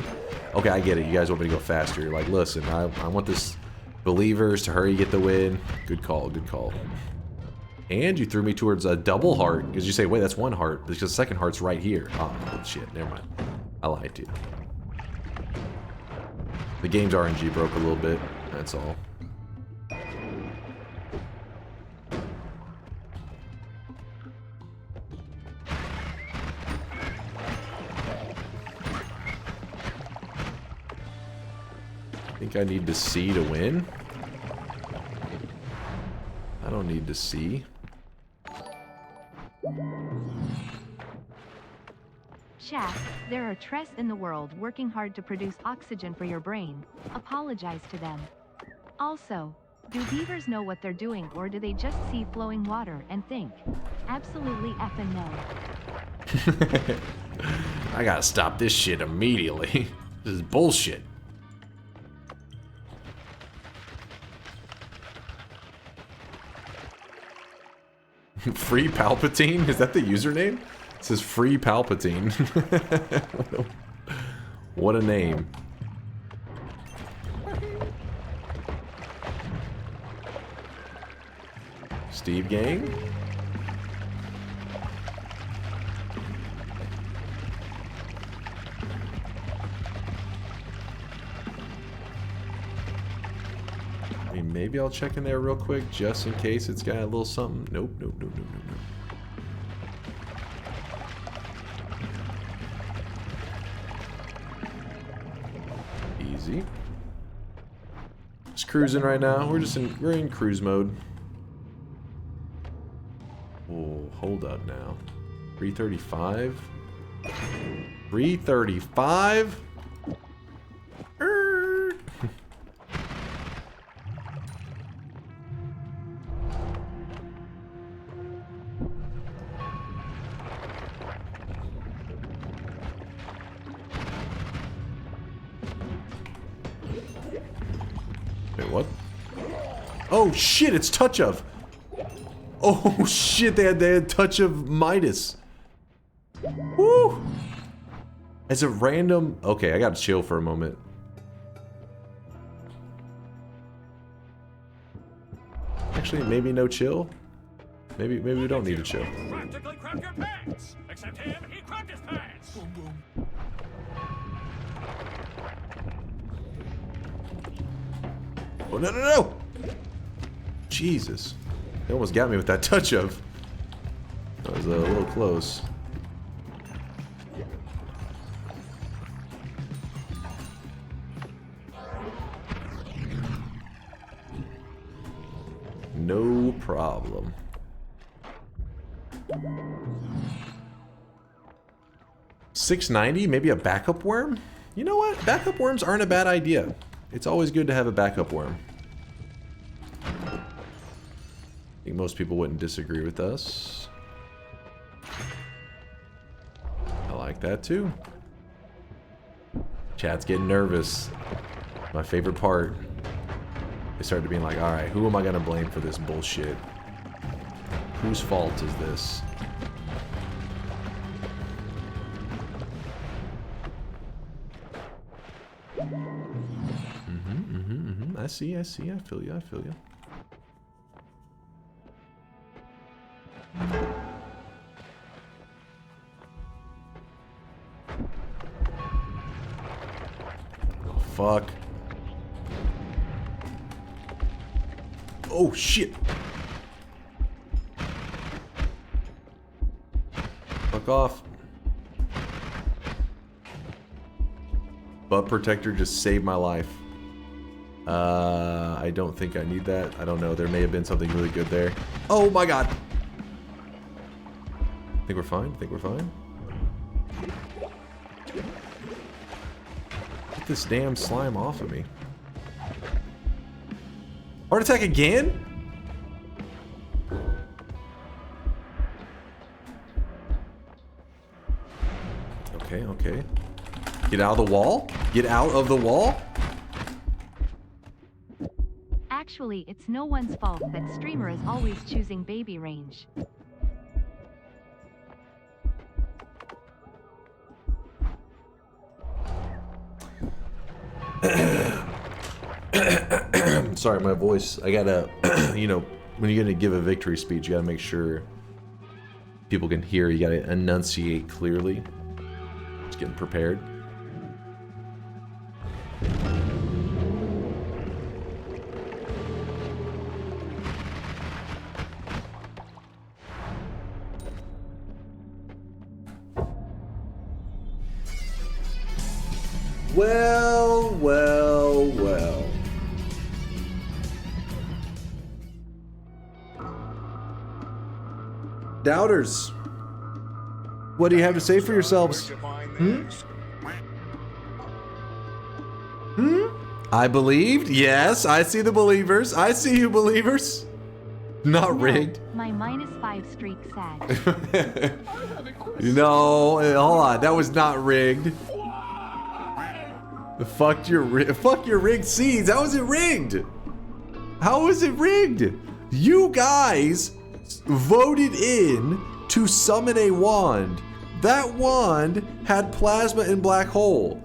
Okay, I get it. You guys want me to go faster. You're like, listen, I want this believers to hurry get the win. Good call, good call. And you threw me towards a double heart. Because you say, wait, that's one heart. Because the second heart's right here. Oh, shit. Never mind. I lied to you. The game's RNG broke a little bit. That's all. I think I need to see to win. I don't need to see. Chat, there are Tress in the world working hard to produce oxygen for your brain. Apologize to them. Also, do beavers know what they're doing, or do they just see flowing water and think? Absolutely effing no. I gotta stop this shit immediately. This is bullshit. Free Palpatine? Is that the username? It says Free Palpatine. What a name. Steve Gang? I mean, maybe I'll check in there real quick just in case it's got a little something. Nope, nope, nope, nope, nope, nope. Easy. Just cruising right now. We're in cruise mode. Oh, hold up now. 335. 335. Wait, what? Oh shit, it's touch of. Oh shit, they had touch of Midas. Woo! As a random... Okay, I gotta chill for a moment. Actually, maybe no chill? Maybe we don't need to chill. Practically crapped your pants! Except him, he crapped his pants! Boom, boom. Oh, no, no, no! Jesus. They almost got me with that touch of. That was a little close. No problem. $6.90? Maybe a backup worm? You know what? Backup worms aren't a bad idea. It's always good to have a backup worm. I think most people wouldn't disagree with us. I like that too. Chat's getting nervous. My favorite part. They started being like, alright, who am I gonna blame for this bullshit? Whose fault is this? I see, I feel you, I feel you. Oh, fuck. Oh, shit. Fuck off. Butt protector just saved my life. I don't think I need that. I don't know. There may have been something really good there. Oh my god. Think we're fine? Think we're fine? Get this damn slime off of me. Heart attack again? Okay, okay. Get out of the wall? Get out of the wall? Actually, it's no one's fault that streamer is always choosing baby range. Sorry, my voice. I gotta, you know, when you're gonna give a victory speech, you gotta make sure people can hear. You gotta enunciate clearly. Just getting prepared. Well, well, well. Doubters, what do you have to say for yourselves? I believed? Yes, I see the believers. I see you believers. Not rigged. My -5 streak sad. No, hold on. That was not rigged. Fuck your rigged seeds. How is it rigged? How is it rigged? You guys voted in to summon a wand. That wand had plasma and black hole.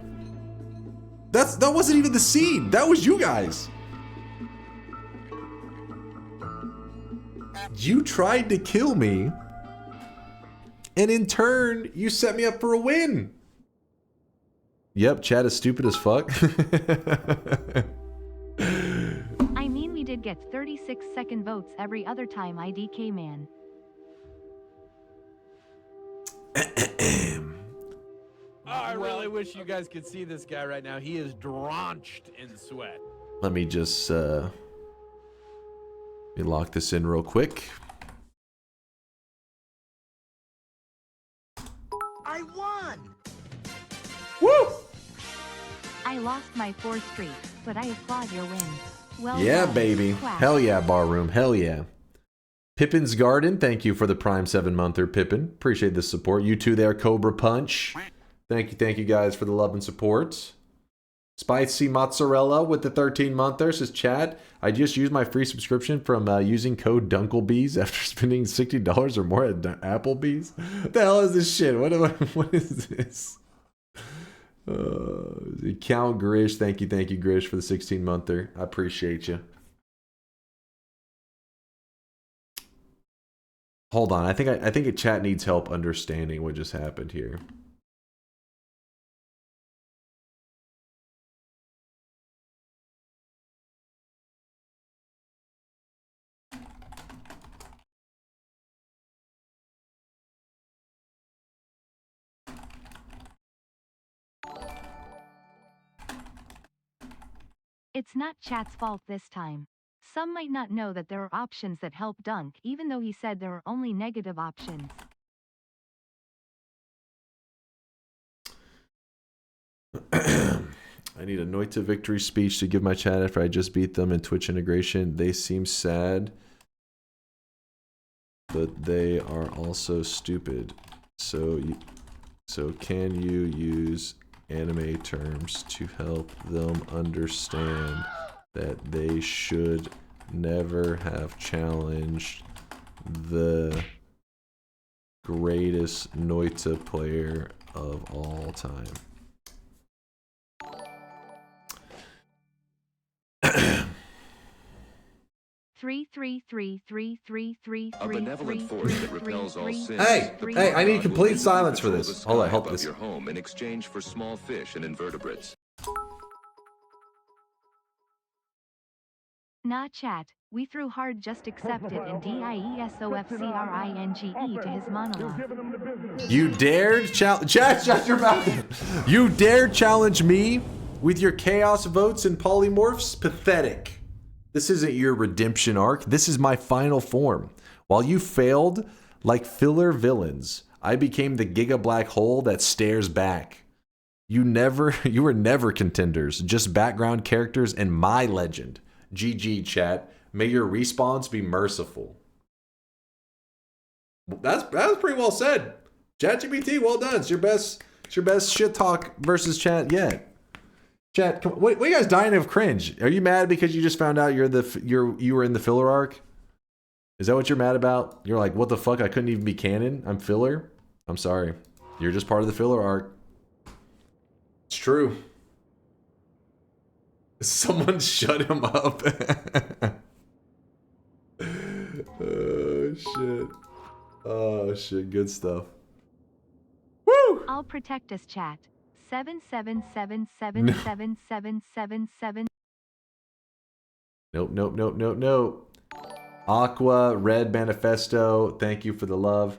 That wasn't even the seed. That was you guys. You tried to kill me, and in turn, you set me up for a win. Yep, chat is stupid as fuck. I mean, we did get 36-second votes every other time IDK, man. I really wish you guys could see this guy right now. He is drenched in sweat. Let me just let me lock this in real quick. I won! Woo! I lost my 4th streak, but I applaud your win. Well Yeah, done. baby. Clap. Hell yeah, Barroom. Hell yeah. Pippin's Garden, thank you for the Prime 7-monther, Pippin. Appreciate the support. You too there, Cobra Punch. Thank you guys for the love and support. Spicy Mozzarella with the 13-monther says, Chad, I just used my free subscription from using code DunkleBees after spending $60 or more at Applebee's. What the hell is this shit? What is this? Count Grish, thank you, Grish, for the 16-monther. I appreciate you. Hold on, I think chat needs help understanding what just happened here. It's not chat's fault this time. Some might not know that there are options that help Dunk, even though he said there are only negative options. I need a Noita victory speech to give my chat after I just beat them in Twitch integration. They seem sad, but they are also stupid. So can you use anime terms to help them understand that they should never have challenged the greatest Noita player of all time? A benevolent force that repels all sin. Hey, I need complete silence for this. Hold on, help this. Your home in exchange for small fish and invertebrates. Nah, chat. We threw hard, just accept it, and DIESOFCRINGE to his monologue. You dared challenge, chat, shut your mouth. You dared challenge me with your chaos votes and polymorphs? Pathetic. This isn't your redemption arc. This is my final form. While you failed like filler villains, I became the Giga Black Hole that stares back. You were never contenders, just background characters in my legend. GG, chat. May your respawns be merciful. That was pretty well said. ChatGPT, well done. It's your best shit talk versus chat yet. Chat, what are you guys dying of cringe? Are you mad because you just found out you were in the filler arc? Is that what you're mad about? You're like, what the fuck? I couldn't even be canon. I'm filler. I'm sorry. You're just part of the filler arc. It's true. Someone shut him up. Oh shit. Oh shit. Good stuff. Woo! I'll protect us, chat. 777777777. Nope. Aqua, Red Manifesto, thank you for the love.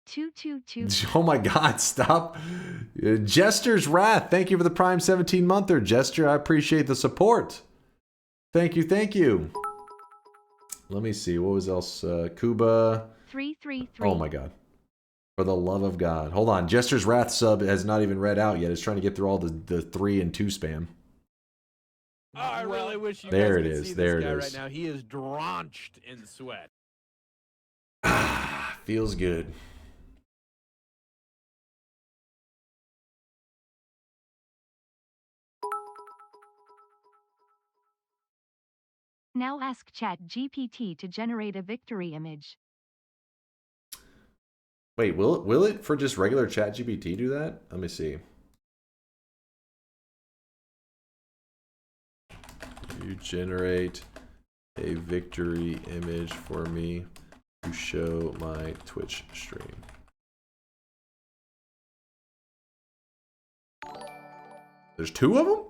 222. Oh my god, stop. Jester's Wrath, thank you for the Prime 17-monther. Jester, I appreciate the support. Thank you. Let me see, what was else? Kuba. 333. Oh my god. For the love of God. Hold on. Jester's Wrath sub has not even read out yet. It's trying to get through all the 3 and 2 spam. Oh, I really wish you There guys it could is. see There this it guy is. right now. He is drenched in sweat. Feels good. Now ask ChatGPT to generate a victory image. Wait, will it for just regular ChatGPT do that? Let me see. You generate a victory image for me to show my Twitch stream. There's 2 of them?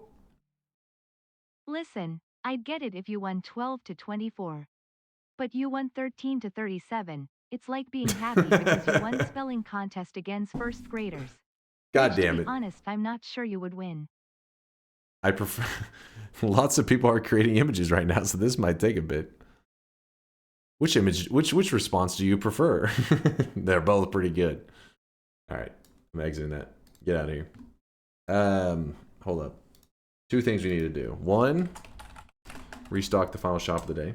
Listen, I'd get it if you won 12-24. But you won 13-37. It's like being happy because you won spelling contest against first graders. God Which, damn to it. be honest, I'm not sure you would win. I prefer. Lots of people are creating images right now, so this might take a bit. Which image? Which response do you prefer? They're both pretty good. All right, I'm exiting that. Get out of here. Hold up. 2 things we need to do. 1, restock the final shop of the day.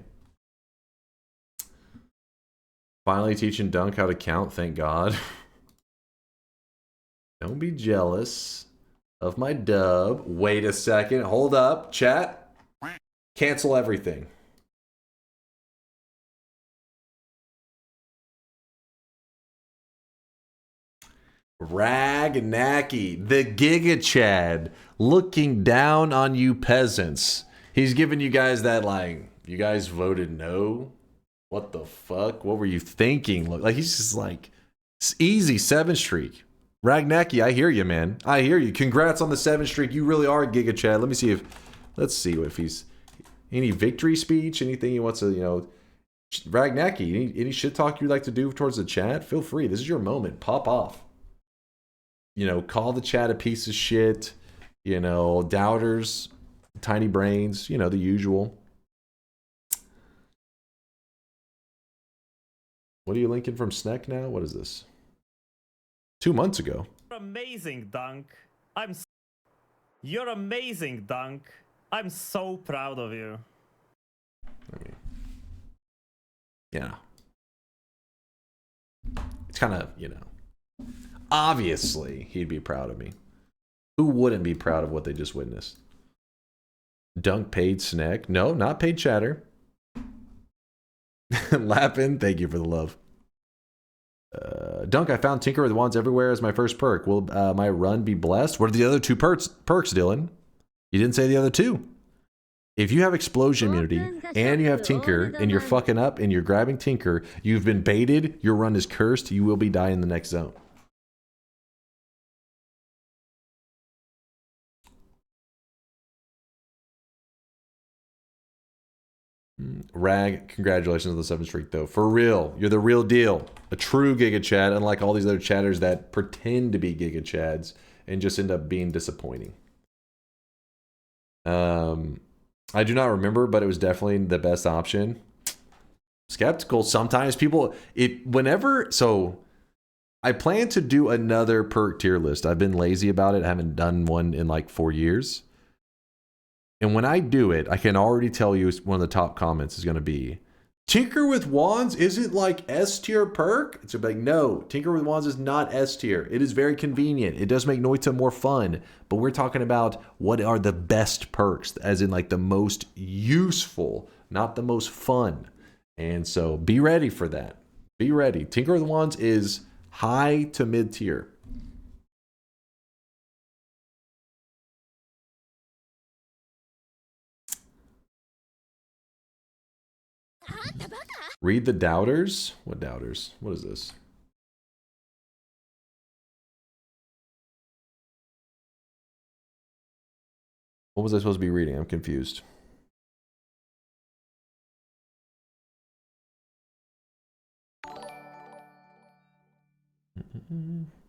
Finally teaching Dunk how to count, thank God. Don't be jealous of my dub. Wait a second. Hold up. Chat. Cancel everything. Ragnaki, the Giga Chad, looking down on you peasants. He's giving you guys that line. You guys voted no? What the fuck? What were you thinking? Like, he's just like, it's easy 7 streak. Ragnaki, I hear you, man. I hear you. Congrats on the 7 streak. You really are Giga Chad. Let's see if he's any victory speech, anything he wants to, you know. Ragnaki, any shit talk you'd like to do towards the chat? Feel free. This is your moment. Pop off. You know, call the chat a piece of shit. You know, doubters, tiny brains, you know, the usual. What are you linking from Sneck now? What is this? 2 months ago. Amazing, Dunk. You're amazing, Dunk. I'm so proud of you. I mean, yeah. It's kind of, you know, obviously he'd be proud of me. Who wouldn't be proud of what they just witnessed? Dunk paid Snack. No, not paid chatter. Lappin, thank you for the love. Dunk, I found Tinker with Wands everywhere as my first perk. Will my run be blessed? What are the other 2 perks, Dylan? You didn't say the other 2. If you have explosion immunity and you have Tinker and you're fucking up and you're grabbing Tinker, you've been baited, your run is cursed, you will be dying in the next zone. Rag, congratulations on the 7 streak though. For real, you're the real deal. A true Giga Chad, unlike all these other chatters that pretend to be Giga Chads and just end up being disappointing. I do not remember, but it was definitely the best option. Skeptical. Sometimes people, so I plan to do another perk tier list. I've been lazy about it. I haven't done one in like 4 years. And when I do it, I can already tell you one of the top comments is going to be, Tinker with Wands isn't like S tier perk? It's like, no, Tinker with Wands is not S tier. It is very convenient. It does make Noita more fun, but we're talking about what are the best perks, as in like the most useful, not the most fun. And so be ready for that. Be ready. Tinker with Wands is high to mid tier. Read the doubters? What doubters? What is this? What was I supposed to be reading? I'm confused.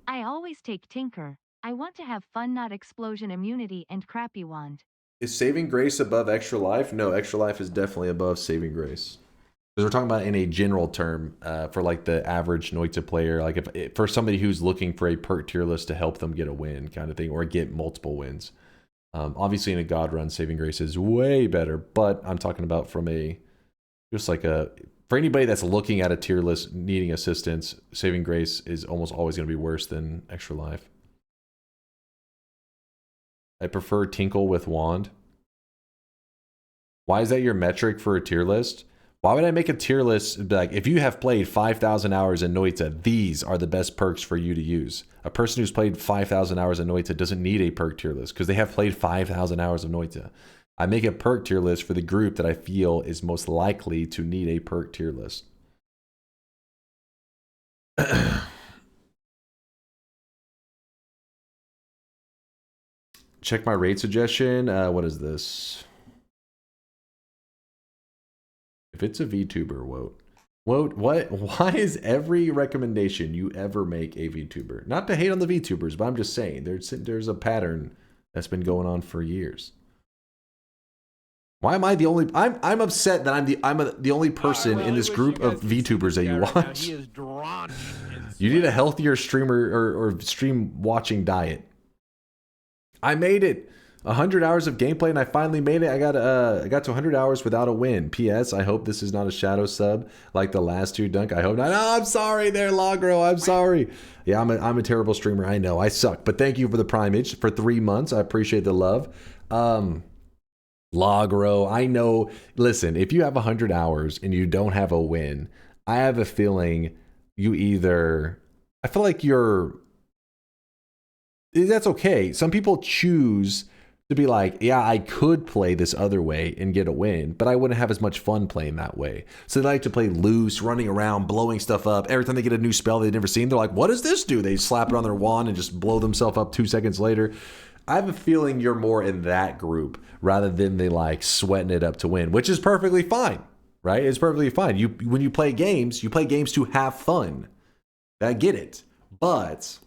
I always take Tinker. I want to have fun, not explosion immunity and crappy wand. Is Saving Grace above Extra Life? No, Extra Life is definitely above Saving Grace. Because we're talking about in a general term for like the average Noita player, like if for somebody who's looking for a perk tier list to help them get a win kind of thing, or get multiple wins. Obviously in a God run, Saving Grace is way better, but I'm talking about from for anybody that's looking at a tier list needing assistance, Saving Grace is almost always going to be worse than Extra Life. I prefer Tinkle with Wand. Why is that your metric for a tier list? Why would I make a tier list like, if you have played 5,000 hours in Noita, these are the best perks for you to use? A person who's played 5,000 hours in Noita doesn't need a perk tier list because they have played 5,000 hours of Noita. I make a perk tier list for the group that I feel is most likely to need a perk tier list. Check my raid suggestion. What is this? If it's a VTuber, Woat, why is every recommendation you ever make a VTuber? Not to hate on the VTubers, but I'm just saying there's a pattern that's been going on for years. Why am I the only? I'm upset that I'm the only person in this group of VTubers that you watch. He is drenched in You need a healthier streamer or stream watching diet. I made it. 100 hours of gameplay and I finally made it. I got to 100 hours without a win. P.S. I hope this is not a shadow sub like the last two dunk. I hope not. Oh, I'm sorry there, Logro. I'm sorry. Yeah, I'm a terrible streamer. I know. I suck. But thank you for the primage for 3 months. I appreciate the love. Logro, I know. Listen, if you have 100 hours and you don't have a win, I have a feeling you either... I feel like you're... That's okay. Some people choose to be like, yeah, I could play this other way and get a win, but I wouldn't have as much fun playing that way. So they like to play loose, running around, blowing stuff up. Every time they get a new spell they've never seen, they're like, what does this do? They slap it on their wand and just blow themselves up 2 seconds later. I have a feeling you're more in that group rather than they like sweating it up to win, which is perfectly fine, right? It's perfectly fine. When you play games to have fun. I get it. But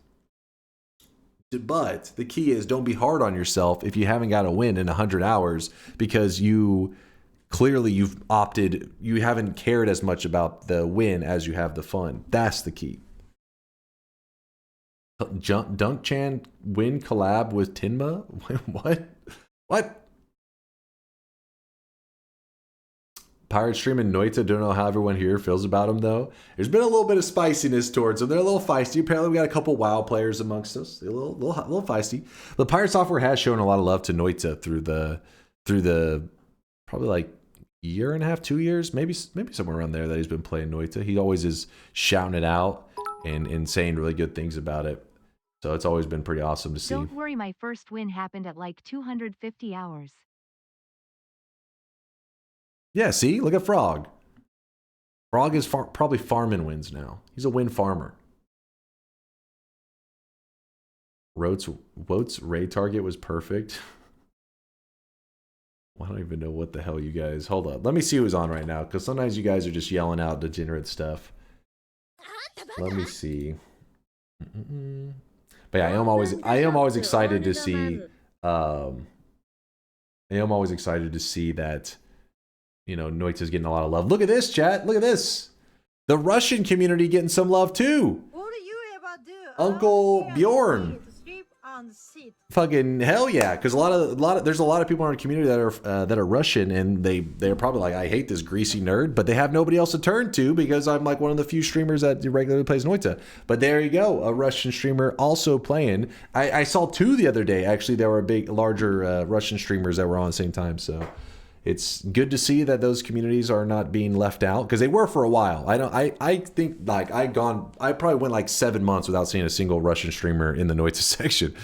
the key is don't be hard on yourself if you haven't got a win in 100 hours because you haven't cared as much about the win as you have the fun. That's the key. Dunk Chan win collab with Tinma? What? Pirate streaming Noita, don't know how everyone here feels about him though. There's been a little bit of spiciness towards him. They're a little feisty. Apparently we got a couple WoW players amongst us. They're a little feisty. The Pirate Software has shown a lot of love to Noita through the probably like year and a half, 2 years, maybe somewhere around there that he's been playing Noita. He always is shouting it out and saying really good things about it. So it's always been pretty awesome to see. Don't worry, my first win happened at like 250 hours. Yeah, see? Look at Frog. Frog is probably farming wins now. He's a win farmer. Wote's raid target was perfect. I don't even know what the hell you guys... Hold up. Let me see who's on right now, because sometimes you guys are just yelling out degenerate stuff. Let me see. But yeah, I am always excited to see... I am always excited to see that... You know, Noita's getting a lot of love. Look at this, chat. Look at this. The Russian community getting some love too. What are you about to do? Uncle Bjorn. Fucking hell yeah! Because there's a lot of people in our community that are Russian, and they're probably like, I hate this greasy nerd, but they have nobody else to turn to because I'm like one of the few streamers that regularly plays Noita. But there you go, a Russian streamer also playing. I saw two the other day. Actually, there were larger Russian streamers that were on at the same time. So. It's good to see that those communities are not being left out because they were for a while. I think like I probably went like 7 months without seeing a single Russian streamer in the Noita section.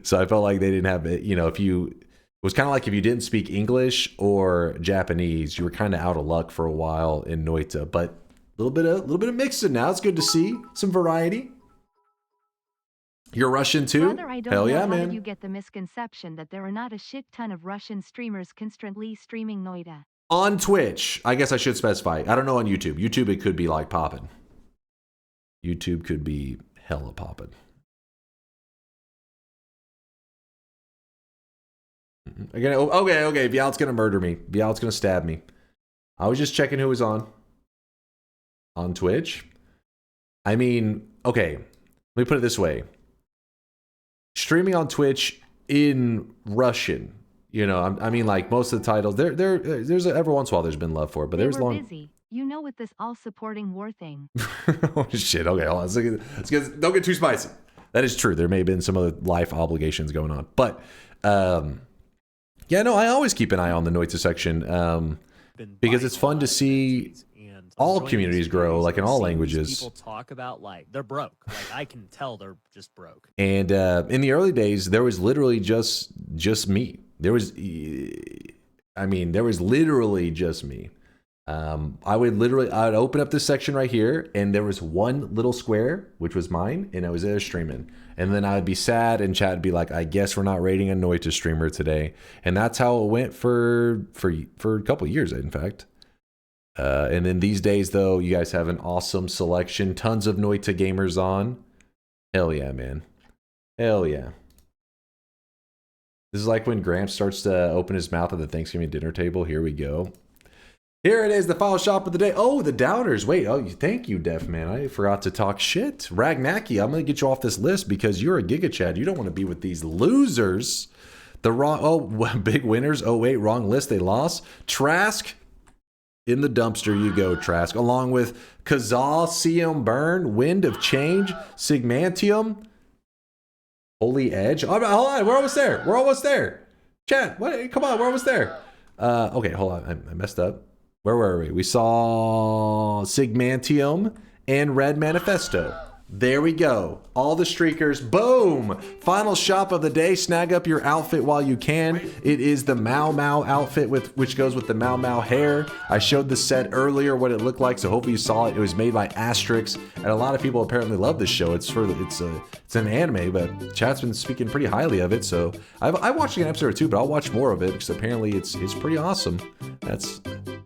So I felt like they didn't have it. You know, it was kind of like if you didn't speak English or Japanese, you were kind of out of luck for a while in Noita. But a little bit of mixing now. It's good to see some variety. You're Russian too? Brother, I don't Hell know yeah, how man. did you get the misconception that there are not a shit ton of Russian streamers constantly streaming Noita? On Twitch, I guess I should specify. I don't know on YouTube. YouTube, it could be like popping. YouTube could be hella popping. Again, okay. Vial's gonna murder me. Vial's gonna stab me. I was just checking who was on Twitch. I mean, okay. Let me put it this way. Streaming on Twitch in Russian, you know, I mean, like most of the titles, there's every once in a while there's been love for it, but They there's were long. busy, you know, with this all supporting war thing. Oh shit! Okay, hold on. Don't get too spicy. That is true. There may have been some other life obligations going on, but yeah, no, I always keep an eye on the Noita section because it's fun to see all communities grow, like in all languages. People talk about like they're broke. Like I can tell they're just broke. And in the early days, there was literally just me. There was literally just me. I'd open up this section right here, and there was one little square, which was mine, and I was there streaming. And then I'd be sad, and chat would be like, I guess we're not rating a Noita streamer today. And that's how it went for a couple of years, in fact. And then these days, though, you guys have an awesome selection. Tons of Noita gamers on. Hell yeah, man. Hell yeah. This is like when Gramps starts to open his mouth at the Thanksgiving dinner table. Here we go. Here it is, the final shop of the day. Oh, the doubters. Wait, oh, thank you, Def Man. I forgot to talk shit. Ragnaki, I'm going to get you off this list because you're a Giga Chad. You don't want to be with these losers. The wrong, oh, big winners. Oh, wait, wrong list. They lost. Trask, in the dumpster you go, Trask. Along with Kazal, CM Burn, Wind of Change, Sigmantium, Holy Edge. Oh, hold on, we're almost there. We're almost there. Chad, what? Come on, we're almost there. Okay, hold on. I messed up. Where were we? We saw Sigmantium and Red Manifesto. There we go. All the streakers. Boom! Final shop of the day. Snag up your outfit while you can. It is the Mau Mau outfit which goes with the Mau Mau hair. I showed the set earlier what it looked like, so hopefully you saw it. It was made by Asterix, and a lot of people apparently love this show. It's an anime, but chat's been speaking pretty highly of it. So I watched an episode or two, but I'll watch more of it because apparently it's pretty awesome. That's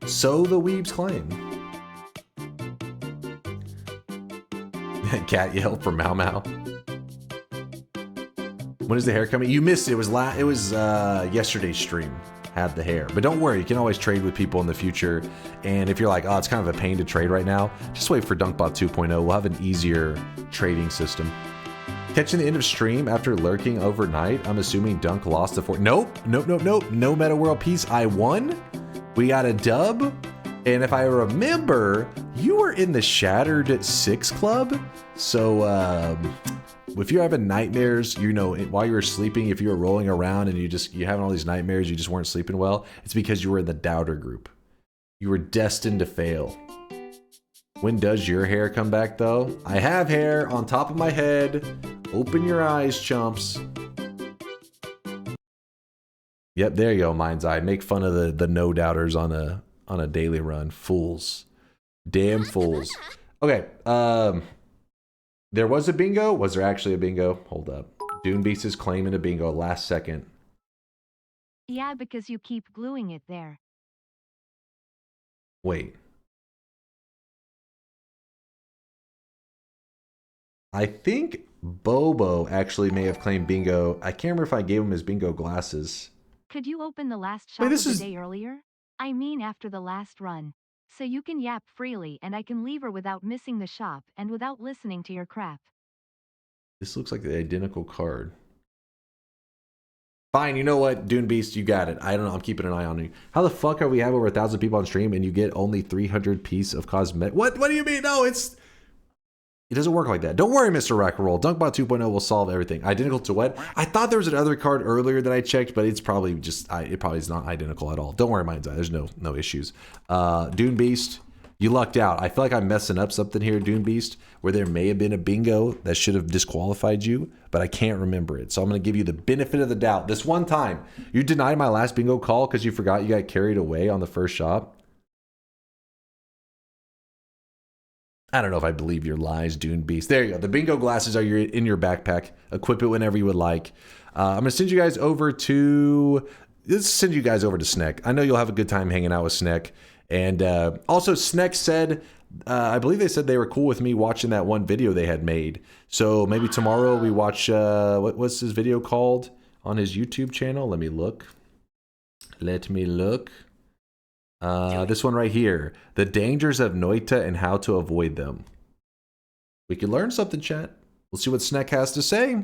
so the weebs claim. Cat yell for Mau Mau. When is the hair coming? You missed it. It was yesterday's stream had the hair. But don't worry, you can always trade with people in the future. And if you're like, oh, it's kind of a pain to trade right now, just wait for DunkBot 2.0. We'll have an easier trading system. Catching the end of stream after lurking overnight. I'm assuming Dunk lost the fort. Nope. No Meta World Peace. I won. We got a dub. And if I remember, you were in the Shattered 6 Club. So if you're having nightmares, you know, while you were sleeping, if you were rolling around and you're having all these nightmares, you just weren't sleeping well, it's because you were in the doubter group. You were destined to fail. When does your hair come back, though? I have hair on top of my head. Open your eyes, chumps. Yep, there you go, Mind's Eye. Make fun of the no doubters on a daily run. Fools. Damn fools. Okay, there was a bingo? Was there actually a bingo? Hold up. Dune Beast is claiming a bingo last second. Yeah, because you keep gluing it there. Wait. I think Bobo actually may have claimed bingo. I can't remember if I gave him his bingo glasses. Could you open the last shop of the day earlier? I mean after the last run. So you can yap freely and I can leave her without missing the shop and without listening to your crap. This looks like the identical card. Fine, you know what, Dune Beast, you got it. I don't know, I'm keeping an eye on you. How the fuck are we have over 1,000 people on stream and you get only 300 piece of cosmetic? What do you mean? No, it doesn't work like that. Don't worry, Mr. Rackroll. DunkBot 2.0 will solve everything. Identical to what? I thought there was another card earlier that I checked, but it's probably just, it probably is not identical at all. Don't worry, Mind's Eye. There's no issues. Dune Beast, you lucked out. I feel like I'm messing up something here, Dune Beast, where there may have been a bingo that should have disqualified you, but I can't remember it. So I'm going to give you the benefit of the doubt. This one time, you denied my last bingo call because you forgot you got carried away on the first shop. I don't know if I believe your lies, Dune Beast. There you go. The bingo glasses are in your backpack. Equip it whenever you would like. I'm going to send you guys over to... Let's send you guys over to Sneck. I know you'll have a good time hanging out with Sneck. And also, Sneck said... I believe they said they were cool with me watching that one video they had made. So maybe tomorrow we watch... what's his video called on his YouTube channel? Let me look. This one right here. The dangers of Noita and how to avoid them. We could learn something, chat. We'll see what Sneck has to say.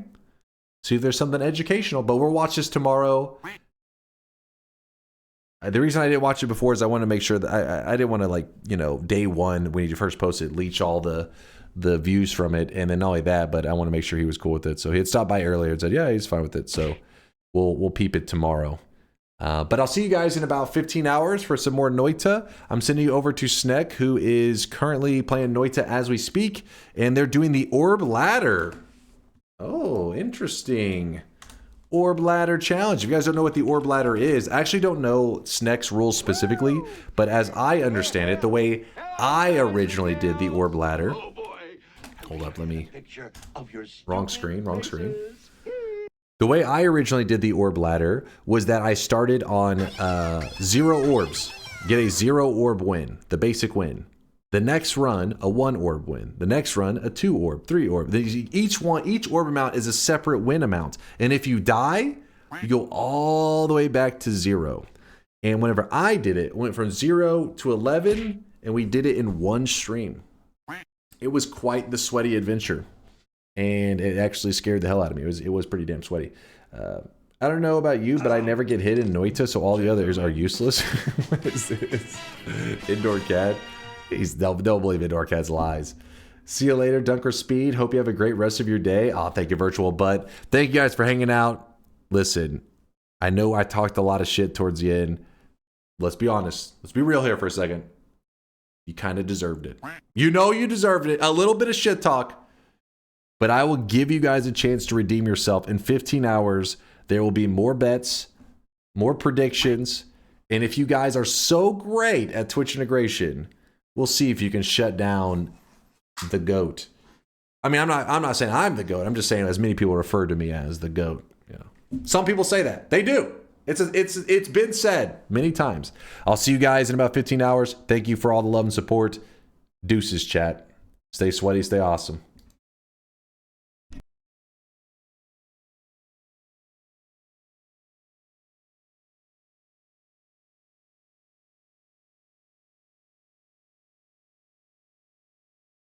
See if there's something educational. But we'll watch this tomorrow. The reason I didn't watch it before is I wanted to make sure that I didn't want to, like, you know, day one when you first posted, leech all the views from it. And then not only that, but I want to make sure he was cool with it. So he had stopped by earlier and said, yeah, he's fine with it. So we'll peep it tomorrow. But I'll see you guys in about 15 hours for some more Noita. I'm sending you over to Sneck, who is currently playing Noita as we speak, and they're doing the Orb Ladder. Oh, interesting. Orb Ladder Challenge. If you guys don't know what the Orb Ladder is, I actually don't know Sneck's rules specifically, but as I understand it, the way I originally did the Orb Ladder... Hold up, let me... Wrong screen. The way I originally did the Orb Ladder was that I started on 0 orbs. Get a 0 orb win, the basic win. The next run, a 1 orb win. The next run, a 2 orb, 3 orb. Each orb amount is a separate win amount. And if you die, You go all the way back to 0. And whenever I did it, it went from 0 to 11, and we did it in one stream. It was quite the sweaty adventure, and it actually scared the hell out of me. It was pretty damn sweaty. I don't know about you, but I never get hit in Noita, so all the others are useless. What is this? Indoor cat. They'll believe Indoor Cat's lies. See you later, Dunker Speed. Hope you have a great rest of your day. Oh, thank you, Virtual Butt. Thank you guys for hanging out. Listen, I know I talked a lot of shit towards the end. Let's be honest. Let's be real here for a second. You kind of deserved it. You know you deserved it. A little bit of shit talk. But I will give you guys a chance to redeem yourself. In 15 hours, there will be more bets, more predictions. And if you guys are so great at Twitch integration, we'll see if you can shut down the GOAT. I mean, I'm not saying I'm the GOAT. I'm just saying as many people refer to me as the GOAT. You know, some people say that. They do. It's been said many times. I'll see you guys in about 15 hours. Thank you for all the love and support. Deuces, chat. Stay sweaty, stay awesome.